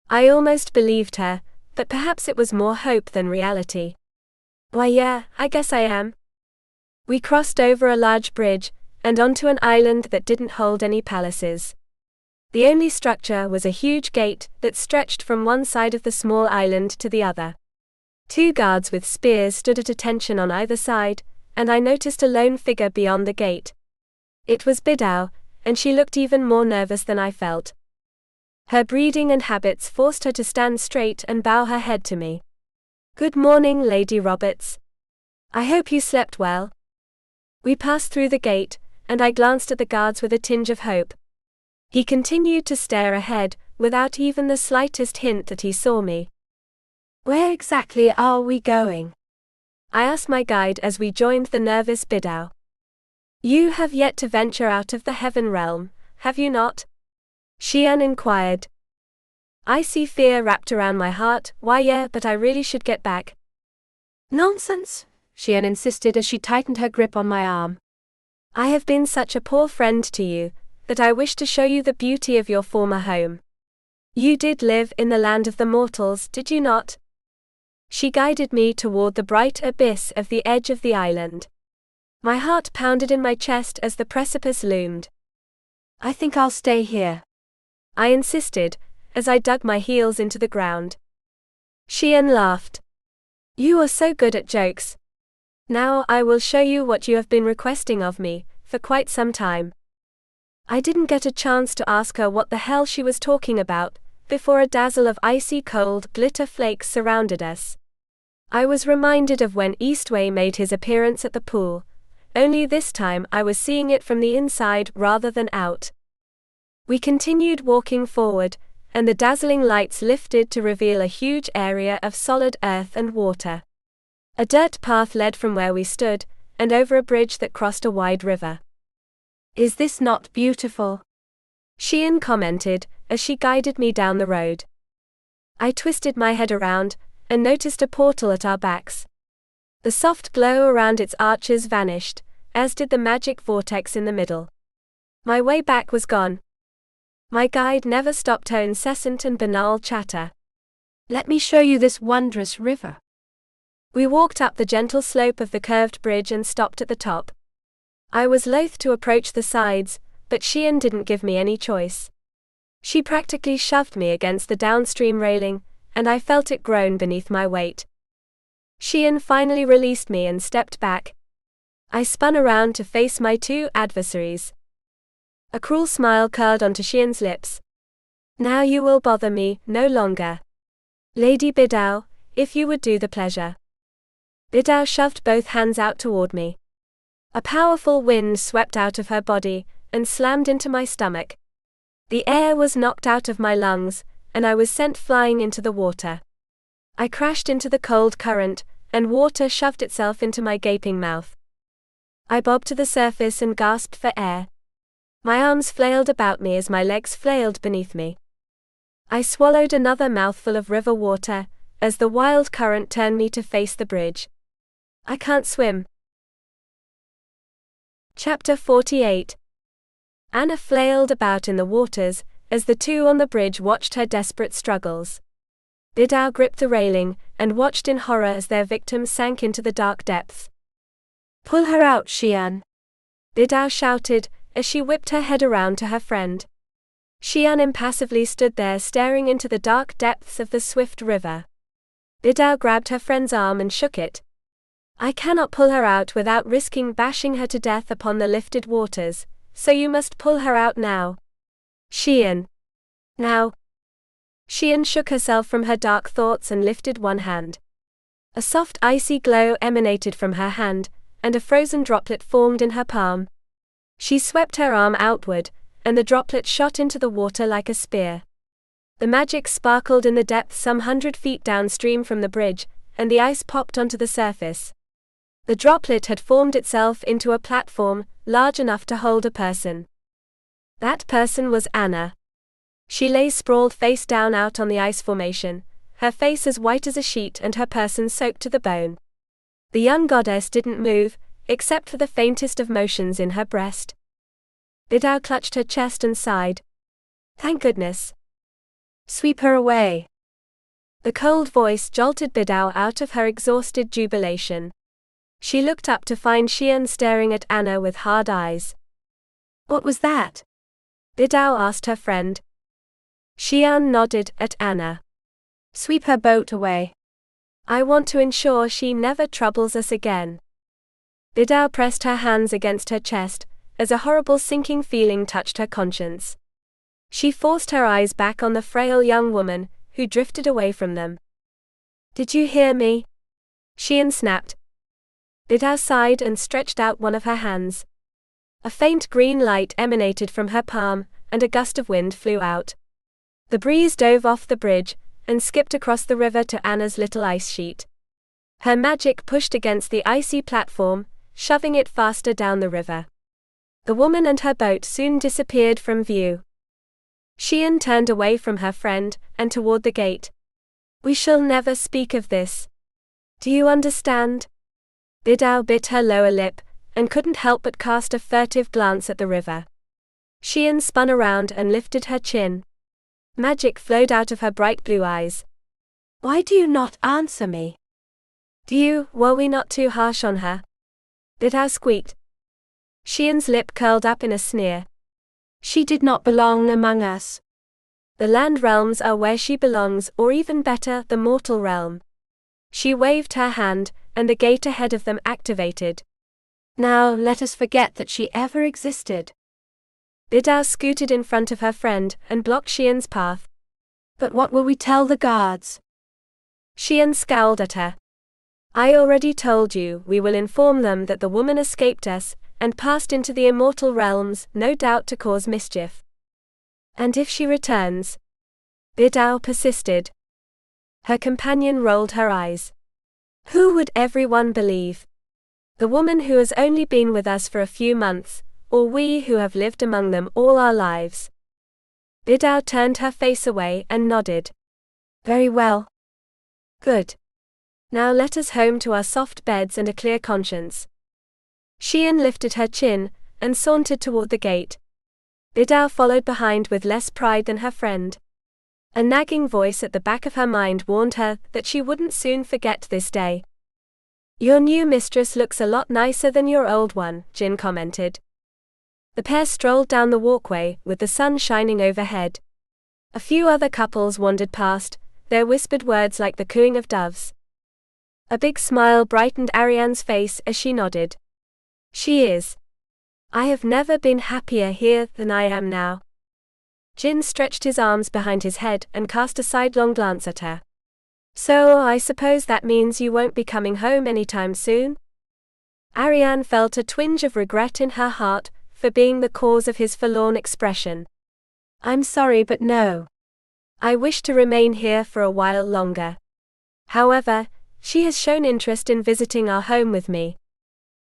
I almost believed her, but perhaps it was more hope than reality. Why yeah, I guess I am. We crossed over a large bridge, and onto an island that didn't hold any palaces. The only structure was a huge gate that stretched from one side of the small island to the other. 2 guards with spears stood at attention on either side, and I noticed a lone figure beyond the gate. It was Bidao, and she looked even more nervous than I felt. Her breeding and habits forced her to stand straight and bow her head to me. Good morning, Lady Roberts. I hope you slept well. We passed through the gate, and I glanced at the guards with a tinge of hope. He continued to stare ahead, without even the slightest hint that he saw me. Where exactly are we going? I asked my guide as we joined the nervous Bidao. You have yet to venture out of the heaven realm, have you not? Xian inquired. I see fear wrapped around my heart. Why yeah, but I really should get back. Nonsense, Xian insisted as she tightened her grip on my arm. I have been such a poor friend to you, that I wish to show you the beauty of your former home. You did live in the land of the mortals, did you not? She guided me toward the bright abyss of the edge of the island. My heart pounded in my chest as the precipice loomed. I think I'll stay here, I insisted, as I dug my heels into the ground. Xian laughed. You are so good at jokes. Now I will show you what you have been requesting of me, for quite some time. I didn't get a chance to ask her what the hell she was talking about, before a dazzle of icy cold glitter flakes surrounded us. I was reminded of when Eastwei made his appearance at the pool, only this time I was seeing it from the inside rather than out. We continued walking forward, and the dazzling lights lifted to reveal a huge area of solid earth and water. A dirt path led from where we stood, and over a bridge that crossed a wide river. Is this not beautiful? Xian commented, as she guided me down the road. I twisted my head around, and noticed a portal at our backs. The soft glow around its arches vanished, as did the magic vortex in the middle. My way back was gone. My guide never stopped her incessant and banal chatter. Let me show you this wondrous river. We walked up the gentle slope of the curved bridge and stopped at the top. I was loath to approach the sides, but Xian didn't give me any choice. She practically shoved me against the downstream railing, and I felt it groan beneath my weight. Xian finally released me and stepped back. I spun around to face my 2 adversaries. A cruel smile curled onto Xian's lips. Now you will bother me no longer. Lady Bidao, if you would do the pleasure. Bidao shoved both hands out toward me. A powerful wind swept out of her body and slammed into my stomach. The air was knocked out of my lungs, and I was sent flying into the water. I crashed into the cold current, and water shoved itself into my gaping mouth. I bobbed to the surface and gasped for air. My arms flailed about me as my legs flailed beneath me. I swallowed another mouthful of river water, as the wild current turned me to face the bridge. I can't swim. Chapter 48. Anna flailed about in the waters, as the two on the bridge watched her desperate struggles. Bidao gripped the railing, and watched in horror as their victim sank into the dark depths. Pull her out, Xian! Bidao shouted, as she whipped her head around to her friend. Xian impassively stood there staring into the dark depths of the swift river. Bidao grabbed her friend's arm and shook it. I cannot pull her out without risking bashing her to death upon the lifted waters, so you must pull her out now. Xian. Now. Xian shook herself from her dark thoughts and lifted one hand. A soft icy glow emanated from her hand, and a frozen droplet formed in her palm. She swept her arm outward, and the droplet shot into the water like a spear. The magic sparkled in the depths some 100 feet downstream from the bridge, and the ice popped onto the surface. The droplet had formed itself into a platform, large enough to hold a person. That person was Anna. She lay sprawled face down out on the ice formation, her face as white as a sheet and her person soaked to the bone. The young goddess didn't move, except for the faintest of motions in her breast. Bidao clutched her chest and sighed. Thank goodness. Sweep her away. The cold voice jolted Bidao out of her exhausted jubilation. She looked up to find Xian staring at Anna with hard eyes. What was that? Bidao asked her friend. Xian nodded at Anna. Sweep her boat away. I want to ensure she never troubles us again. Bidao pressed her hands against her chest, as a horrible sinking feeling touched her conscience. She forced her eyes back on the frail young woman, who drifted away from them. Did you hear me? Xian snapped. Bidao sighed and stretched out one of her hands. A faint green light emanated from her palm, and a gust of wind flew out. The breeze dove off the bridge, and skipped across the river to Anna's little ice sheet. Her magic pushed against the icy platform, shoving it faster down the river. The woman and her boat soon disappeared from view. Xian turned away from her friend, and toward the gate. We shall never speak of this. Do you understand? Bidao bit her lower lip, and couldn't help but cast a furtive glance at the river. Xian spun around and lifted her chin. Magic flowed out of her bright blue eyes. Why do you not answer me? Were we not too harsh on her? Bidao squeaked. Xian's lip curled up in a sneer. She did not belong among us. The land realms are where she belongs, or even better, the mortal realm. She waved her hand, and the gate ahead of them activated. Now let us forget that she ever existed. Bidao scooted in front of her friend, and blocked Xian's path. But what will we tell the guards? Xian scowled at her. I already told you, we will inform them that the woman escaped us, and passed into the immortal realms, no doubt to cause mischief. And if she returns? Bidao persisted. Her companion rolled her eyes. Who would everyone believe? The woman who has only been with us for a few months, or we who have lived among them all our lives? Bidao turned her face away and nodded. Very well. Good. Now let us home to our soft beds and a clear conscience. Xian lifted her chin, and sauntered toward the gate. Bidao followed behind with less pride than her friend. A nagging voice at the back of her mind warned her that she wouldn't soon forget this day. Your new mistress looks a lot nicer than your old one, Jin commented. The pair strolled down the walkway, with the sun shining overhead. A few other couples wandered past, their whispered words like the cooing of doves. A big smile brightened Ariane's face as she nodded. She is. I have never been happier here than I am now. Jin stretched his arms behind his head and cast a sidelong glance at her. So I suppose that means you won't be coming home anytime soon? Ariane felt a twinge of regret in her heart for being the cause of his forlorn expression. I'm sorry, but no. I wish to remain here for a while longer. However, she has shown interest in visiting our home with me.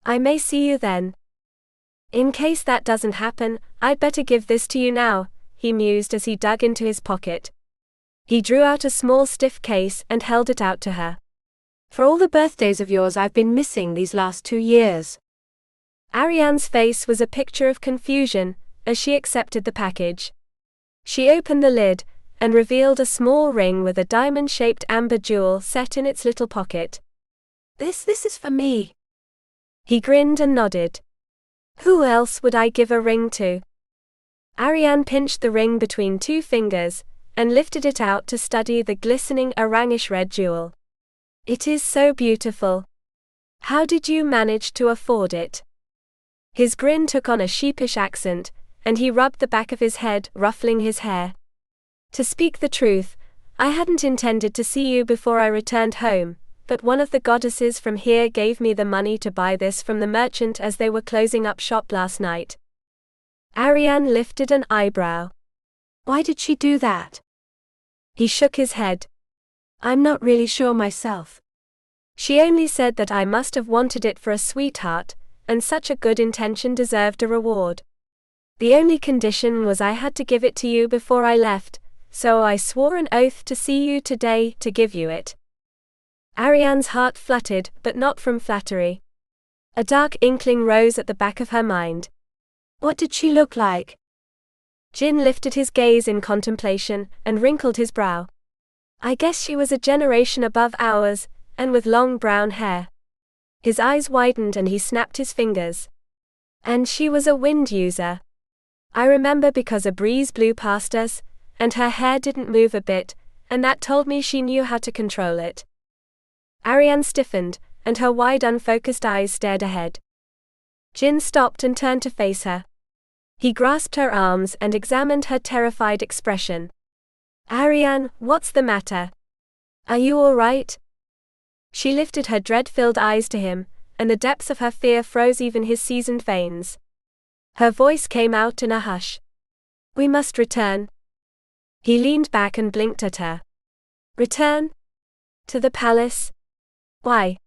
I may see you then. In case that doesn't happen, I'd better give this to you now, he mused as he dug into his pocket. He drew out a small stiff case and held it out to her. For all the birthdays of yours I've been missing these last 2 years. Ariane's face was a picture of confusion as she accepted the package. She opened the lid and revealed a small ring with a diamond-shaped amber jewel set in its little pocket. This is for me. He grinned and nodded. Who else would I give a ring to? Ariane pinched the ring between 2 fingers and lifted it out to study the glistening orangish-red jewel. It is so beautiful. How did you manage to afford it? His grin took on a sheepish accent, and he rubbed the back of his head, ruffling his hair. To speak the truth, I hadn't intended to see you before I returned home, but one of the goddesses from here gave me the money to buy this from the merchant as they were closing up shop last night. Ariane lifted an eyebrow. Why did she do that? He shook his head. I'm not really sure myself. She only said that I must have wanted it for a sweetheart, and such a good intention deserved a reward. The only condition was I had to give it to you before I left, so I swore an oath to see you today to give you it. Ariane's heart fluttered, but not from flattery. A dark inkling rose at the back of her mind. What did she look like? Jin lifted his gaze in contemplation and wrinkled his brow. I guess she was a generation above ours, and with long brown hair. His eyes widened and he snapped his fingers. And she was a wind user. I remember because a breeze blew past us, and her hair didn't move a bit, and that told me she knew how to control it. Ariane stiffened, and her wide unfocused eyes stared ahead. Jin stopped and turned to face her. He grasped her arms and examined her terrified expression. Ariane, what's the matter? Are you all right? She lifted her dread-filled eyes to him, and the depths of her fear froze even his seasoned veins. Her voice came out in a hush. We must return. He leaned back and blinked at her. Return? To the palace? Why?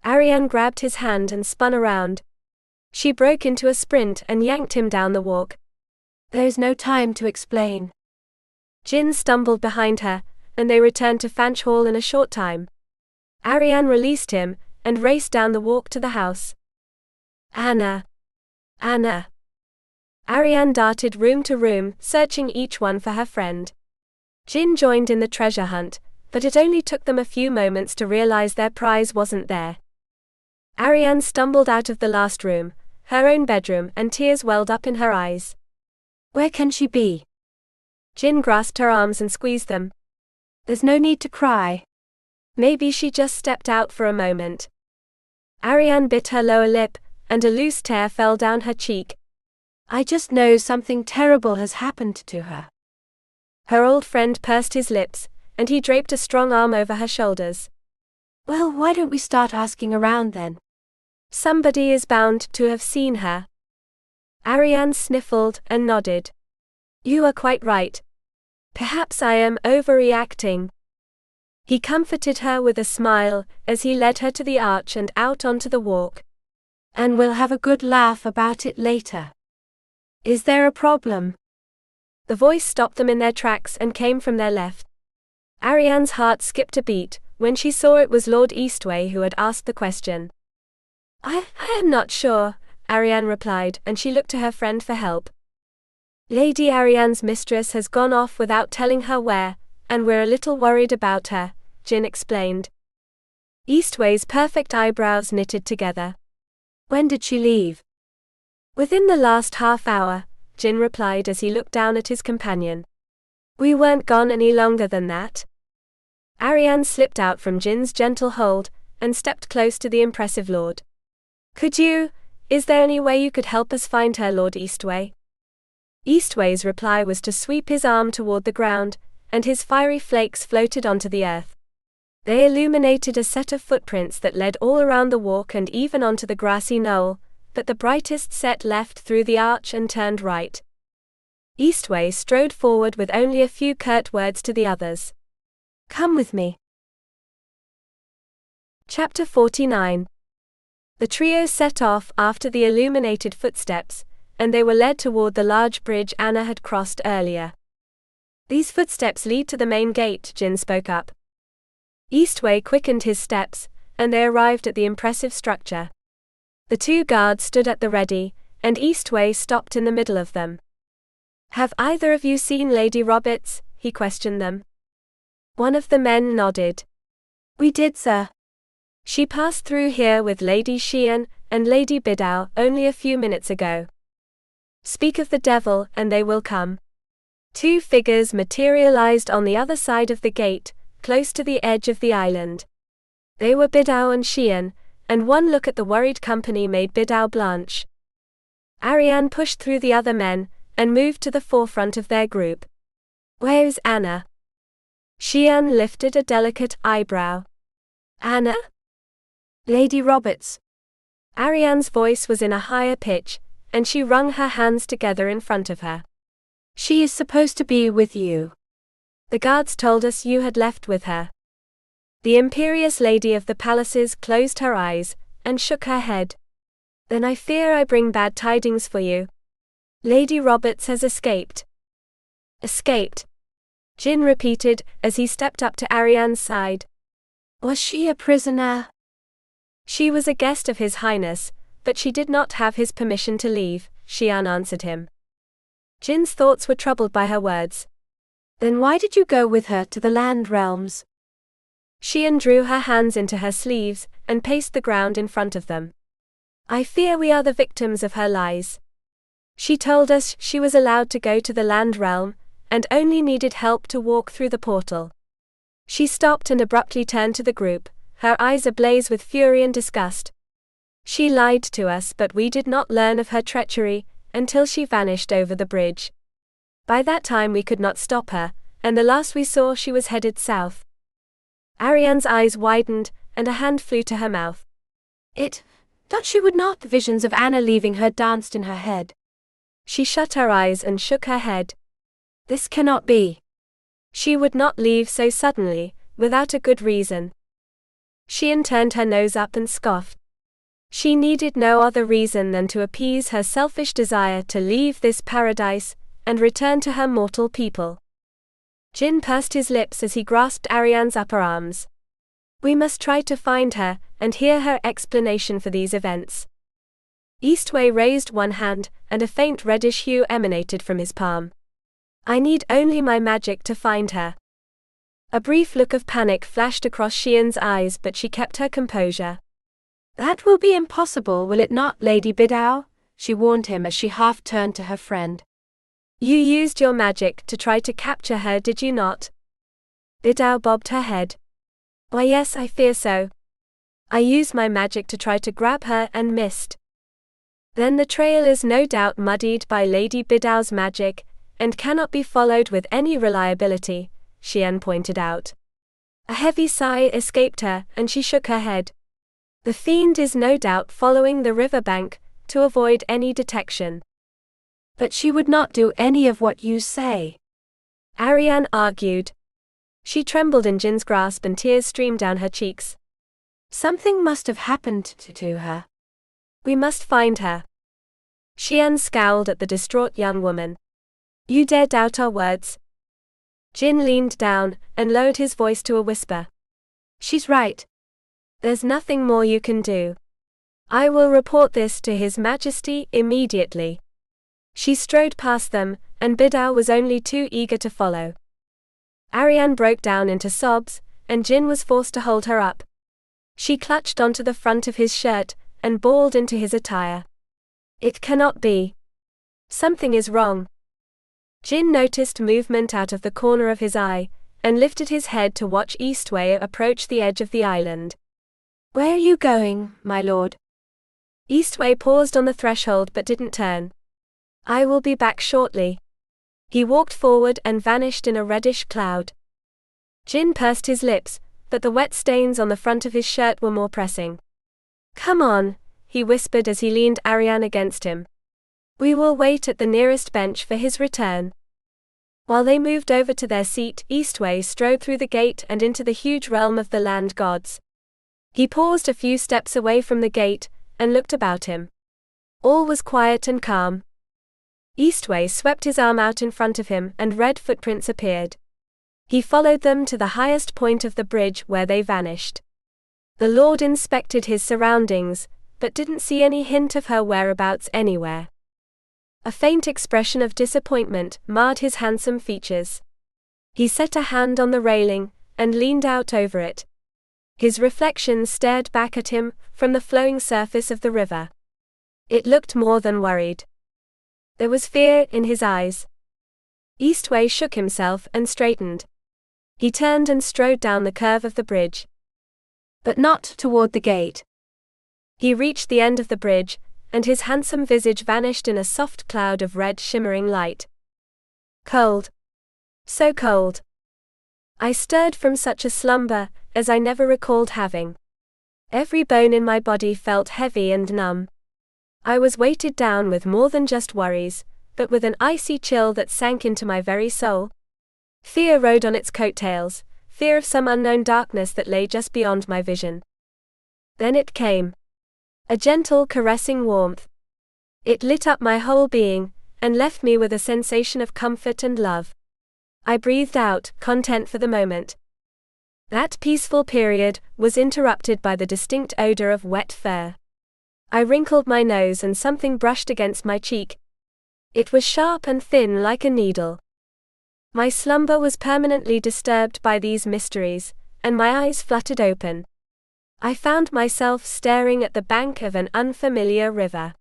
Ariane grabbed his hand and spun around. She broke into a sprint and yanked him down the walk. There's no time to explain. Jin stumbled behind her, and they returned to Fanch Hall in a short time. Ariane released him and raced down the walk to the house. Anna. Anna. Ariane darted room to room, searching each one for her friend. Jin joined in the treasure hunt, but it only took them a few moments to realize their prize wasn't there. Ariane stumbled out of the last room, her own bedroom, and tears welled up in her eyes. Where can she be? Jin grasped her arms and squeezed them. There's no need to cry. Maybe she just stepped out for a moment. Ariane bit her lower lip, and a loose tear fell down her cheek. I just know something terrible has happened to her. Her old friend pursed his lips, and he draped a strong arm over her shoulders. Well, why don't we start asking around then? Somebody is bound to have seen her. Ariane sniffled and nodded. You are quite right. Perhaps I am overreacting. He comforted her with a smile as he led her to the arch and out onto the walk. And we'll have a good laugh about it later. Is there a problem? The voice stopped them in their tracks and came from their left. Ariane's heart skipped a beat when she saw it was Lord Eastwei who had asked the question. I am not sure, Ariane replied, and she looked to her friend for help. Lady Ariane's mistress has gone off without telling her where, and we're a little worried about her, Jin explained. Eastwei's perfect eyebrows knitted together. When did she leave? Within the last half hour, Jin replied as he looked down at his companion. We weren't gone any longer than that. Ariane slipped out from Jin's gentle hold and stepped close to the impressive lord. Is there any way you could help us find her, Lord Eastwei? Eastwei's reply was to sweep his arm toward the ground, and his fiery flakes floated onto the earth. They illuminated a set of footprints that led all around the walk and even onto the grassy knoll, but the brightest set left through the arch and turned right. Eastwei strode forward with only a few curt words to the others. Come with me. Chapter 49. The trio set off after the illuminated footsteps, and they were led toward the large bridge Anna had crossed earlier. These footsteps lead to the main gate, Jin spoke up. Eastwei quickened his steps, and they arrived at the impressive structure. The two guards stood at the ready, and Eastwei stopped in the middle of them. Have either of you seen Lady Roberts? He questioned them. One of the men nodded. We did, sir. She passed through here with Lady Xian and Lady Bidao only a few minutes ago. Speak of the devil and they will come. Two figures materialized on the other side of the gate, close to the edge of the island. They were Bidao and Xian, and one look at the worried company made Bidao blanch. Ariane pushed through the other men, and moved to the forefront of their group. Where's Anna? Xian lifted a delicate eyebrow. Anna? Lady Roberts. Ariane's voice was in a higher pitch, and she wrung her hands together in front of her. She is supposed to be with you. The guards told us you had left with her. The imperious lady of the palaces closed her eyes, and shook her head. Then I fear I bring bad tidings for you. Lady Roberts has escaped. Escaped? Jin repeated, as he stepped up to Ariane's side. Was she a prisoner? She was a guest of His Highness, but she did not have his permission to leave, Xian answered him. Jin's thoughts were troubled by her words. Then why did you go with her to the land realms? Xian drew her hands into her sleeves, and paced the ground in front of them. I fear we are the victims of her lies. She told us she was allowed to go to the land realm, and only needed help to walk through the portal. She stopped and abruptly turned to the group, her eyes ablaze with fury and disgust. She lied to us, but we did not learn of her treachery until she vanished over the bridge. By that time we could not stop her, and the last we saw she was headed south. Ariane's eyes widened, and a hand flew to her mouth. That she would not. The visions of Anna leaving her danced in her head. She shut her eyes and shook her head. This cannot be. She would not leave so suddenly, without a good reason. Xian turned her nose up and scoffed. She needed no other reason than to appease her selfish desire to leave this paradise and return to her mortal people. Jin pursed his lips as he grasped Ariane's upper arms. We must try to find her and hear her explanation for these events. Eastwei raised one hand, and a faint reddish hue emanated from his palm. I need only my magic to find her. A brief look of panic flashed across Xian's eyes, but she kept her composure. That will be impossible, will it not, Lady Bidao? She warned him as she half turned to her friend. You used your magic to try to capture her, did you not? Bidao bobbed her head. Why yes, I fear so. I used my magic to try to grab her and missed. Then the trail is no doubt muddied by Lady Bidao's magic, and cannot be followed with any reliability, Xian pointed out. A heavy sigh escaped her, and she shook her head. The fiend is no doubt following the riverbank, to avoid any detection. But she would not do any of what you say, Ariane argued. She trembled in Jin's grasp and tears streamed down her cheeks. Something must have happened to her. We must find her. Xian scowled at the distraught young woman. You dare doubt our words? Jin leaned down and lowered his voice to a whisper. She's right. There's nothing more you can do. I will report this to His Majesty immediately. She strode past them, and Bidao was only too eager to follow. Ariane broke down into sobs, and Jin was forced to hold her up. She clutched onto the front of his shirt, and bawled into his attire. It cannot be. Something is wrong. Jin noticed movement out of the corner of his eye, and lifted his head to watch Eastwei approach the edge of the island. Where are you going, my lord? Eastwei paused on the threshold but didn't turn. I will be back shortly. He walked forward and vanished in a reddish cloud. Jin pursed his lips, but the wet stains on the front of his shirt were more pressing. "Come on," he whispered as he leaned Ariane against him. "We will wait at the nearest bench for his return." While they moved over to their seat, Eastwei strode through the gate and into the huge realm of the land gods. He paused a few steps away from the gate, and looked about him. All was quiet and calm. Eastwei swept his arm out in front of him, and red footprints appeared. He followed them to the highest point of the bridge, where they vanished. The Lord inspected his surroundings, but didn't see any hint of her whereabouts anywhere. A faint expression of disappointment marred his handsome features. He set a hand on the railing, and leaned out over it. His reflection stared back at him, from the flowing surface of the river. It looked more than worried. There was fear in his eyes. Eastwei shook himself and straightened. He turned and strode down the curve of the bridge. But not toward the gate. He reached the end of the bridge, and his handsome visage vanished in a soft cloud of red shimmering light. Cold. So cold. I stirred from such a slumber as I never recalled having. Every bone in my body felt heavy and numb. I was weighted down with more than just worries, but with an icy chill that sank into my very soul. Fear rode on its coattails, fear of some unknown darkness that lay just beyond my vision. Then it came. A gentle, caressing warmth. It lit up my whole being, and left me with a sensation of comfort and love. I breathed out, content for the moment. That peaceful period was interrupted by the distinct odor of wet fur. I wrinkled my nose and something brushed against my cheek. It was sharp and thin like a needle. My slumber was permanently disturbed by these mysteries, and my eyes fluttered open. I found myself staring at the bank of an unfamiliar river.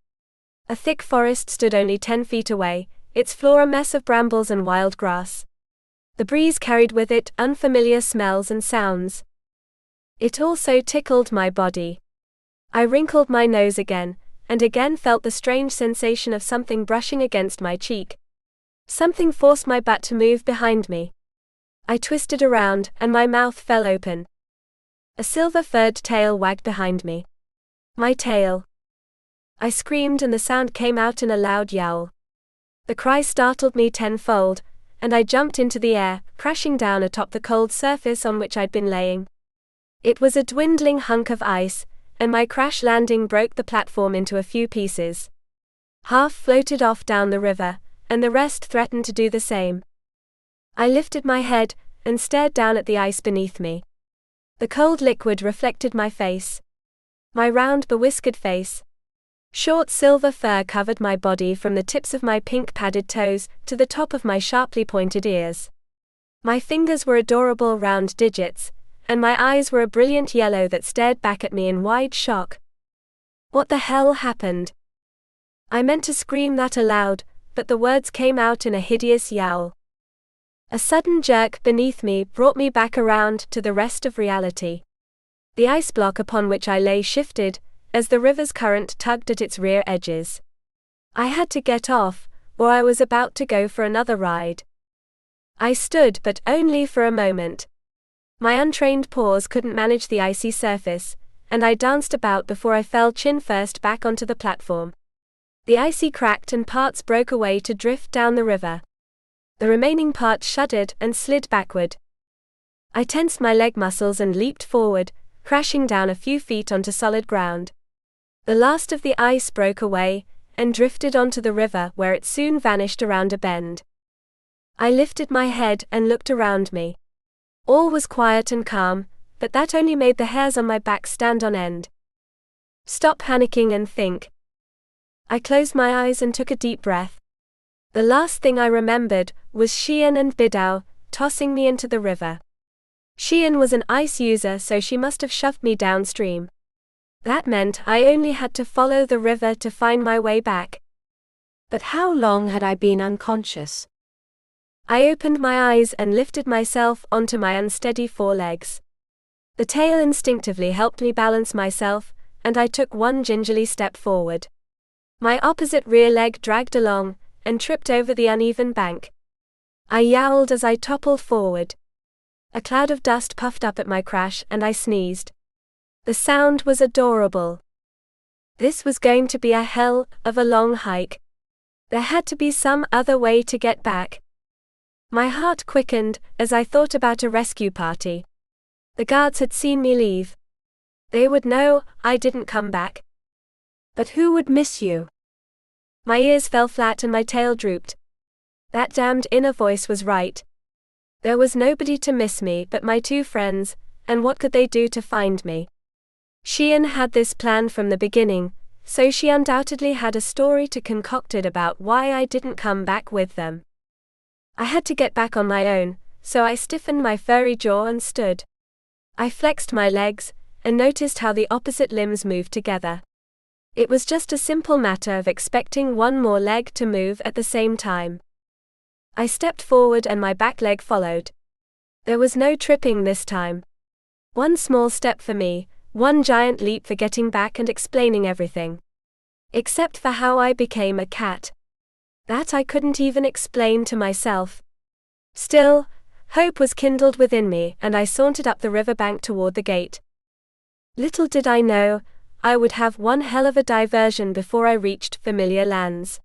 A thick forest stood only 10 feet away, its floor a mess of brambles and wild grass. The breeze carried with it unfamiliar smells and sounds. It also tickled my body. I wrinkled my nose again, and again felt the strange sensation of something brushing against my cheek. Something forced my butt to move behind me. I twisted around, and my mouth fell open. A silver-furred tail wagged behind me. My tail. I screamed, and the sound came out in a loud yowl. The cry startled me tenfold, and I jumped into the air, crashing down atop the cold surface on which I'd been laying. It was a dwindling hunk of ice, and my crash landing broke the platform into a few pieces. Half floated off down the river, and the rest threatened to do the same. I lifted my head, and stared down at the ice beneath me. The cold liquid reflected my face. My round, bewhiskered face. Short silver fur covered my body from the tips of my pink padded toes to the top of my sharply pointed ears. My fingers were adorable round digits, and my eyes were a brilliant yellow that stared back at me in wide shock. What the hell happened? I meant to scream that aloud, but the words came out in a hideous yowl. A sudden jerk beneath me brought me back around to the rest of reality. The ice block upon which I lay shifted, as the river's current tugged at its rear edges. I had to get off, or I was about to go for another ride. I stood, but only for a moment. My untrained paws couldn't manage the icy surface, and I danced about before I fell chin first back onto the platform. The icy cracked and parts broke away to drift down the river. The remaining parts shuddered and slid backward. I tensed my leg muscles and leaped forward, crashing down a few feet onto solid ground. The last of the ice broke away, and drifted onto the river, where it soon vanished around a bend. I lifted my head and looked around me. All was quiet and calm, but that only made the hairs on my back stand on end. Stop panicking and think. I closed my eyes and took a deep breath. The last thing I remembered was Xian and Bidao tossing me into the river. Xian was an ice user, so she must have shoved me downstream. That meant I only had to follow the river to find my way back. But how long had I been unconscious? I opened my eyes and lifted myself onto my unsteady forelegs. The tail instinctively helped me balance myself, and I took one gingerly step forward. My opposite rear leg dragged along, and tripped over the uneven bank. I yowled as I toppled forward. A cloud of dust puffed up at my crash and I sneezed. The sound was adorable. This was going to be a hell of a long hike. There had to be some other way to get back. My heart quickened as I thought about a rescue party. The guards had seen me leave. They would know I didn't come back. But who would miss you? My ears fell flat and my tail drooped. That damned inner voice was right. There was nobody to miss me but my two friends, and what could they do to find me? Sheehan had this plan from the beginning, so she undoubtedly had a story to concocted about why I didn't come back with them. I had to get back on my own, so I stiffened my furry jaw and stood. I flexed my legs, and noticed how the opposite limbs moved together. It was just a simple matter of expecting one more leg to move at the same time. I stepped forward and my back leg followed. There was no tripping this time. One small step for me, one giant leap for getting back and explaining everything. Except for how I became a cat. That I couldn't even explain to myself. Still, hope was kindled within me and I sauntered up the riverbank toward the gate. Little did I know, I would have one hell of a diversion before I reached familiar lands.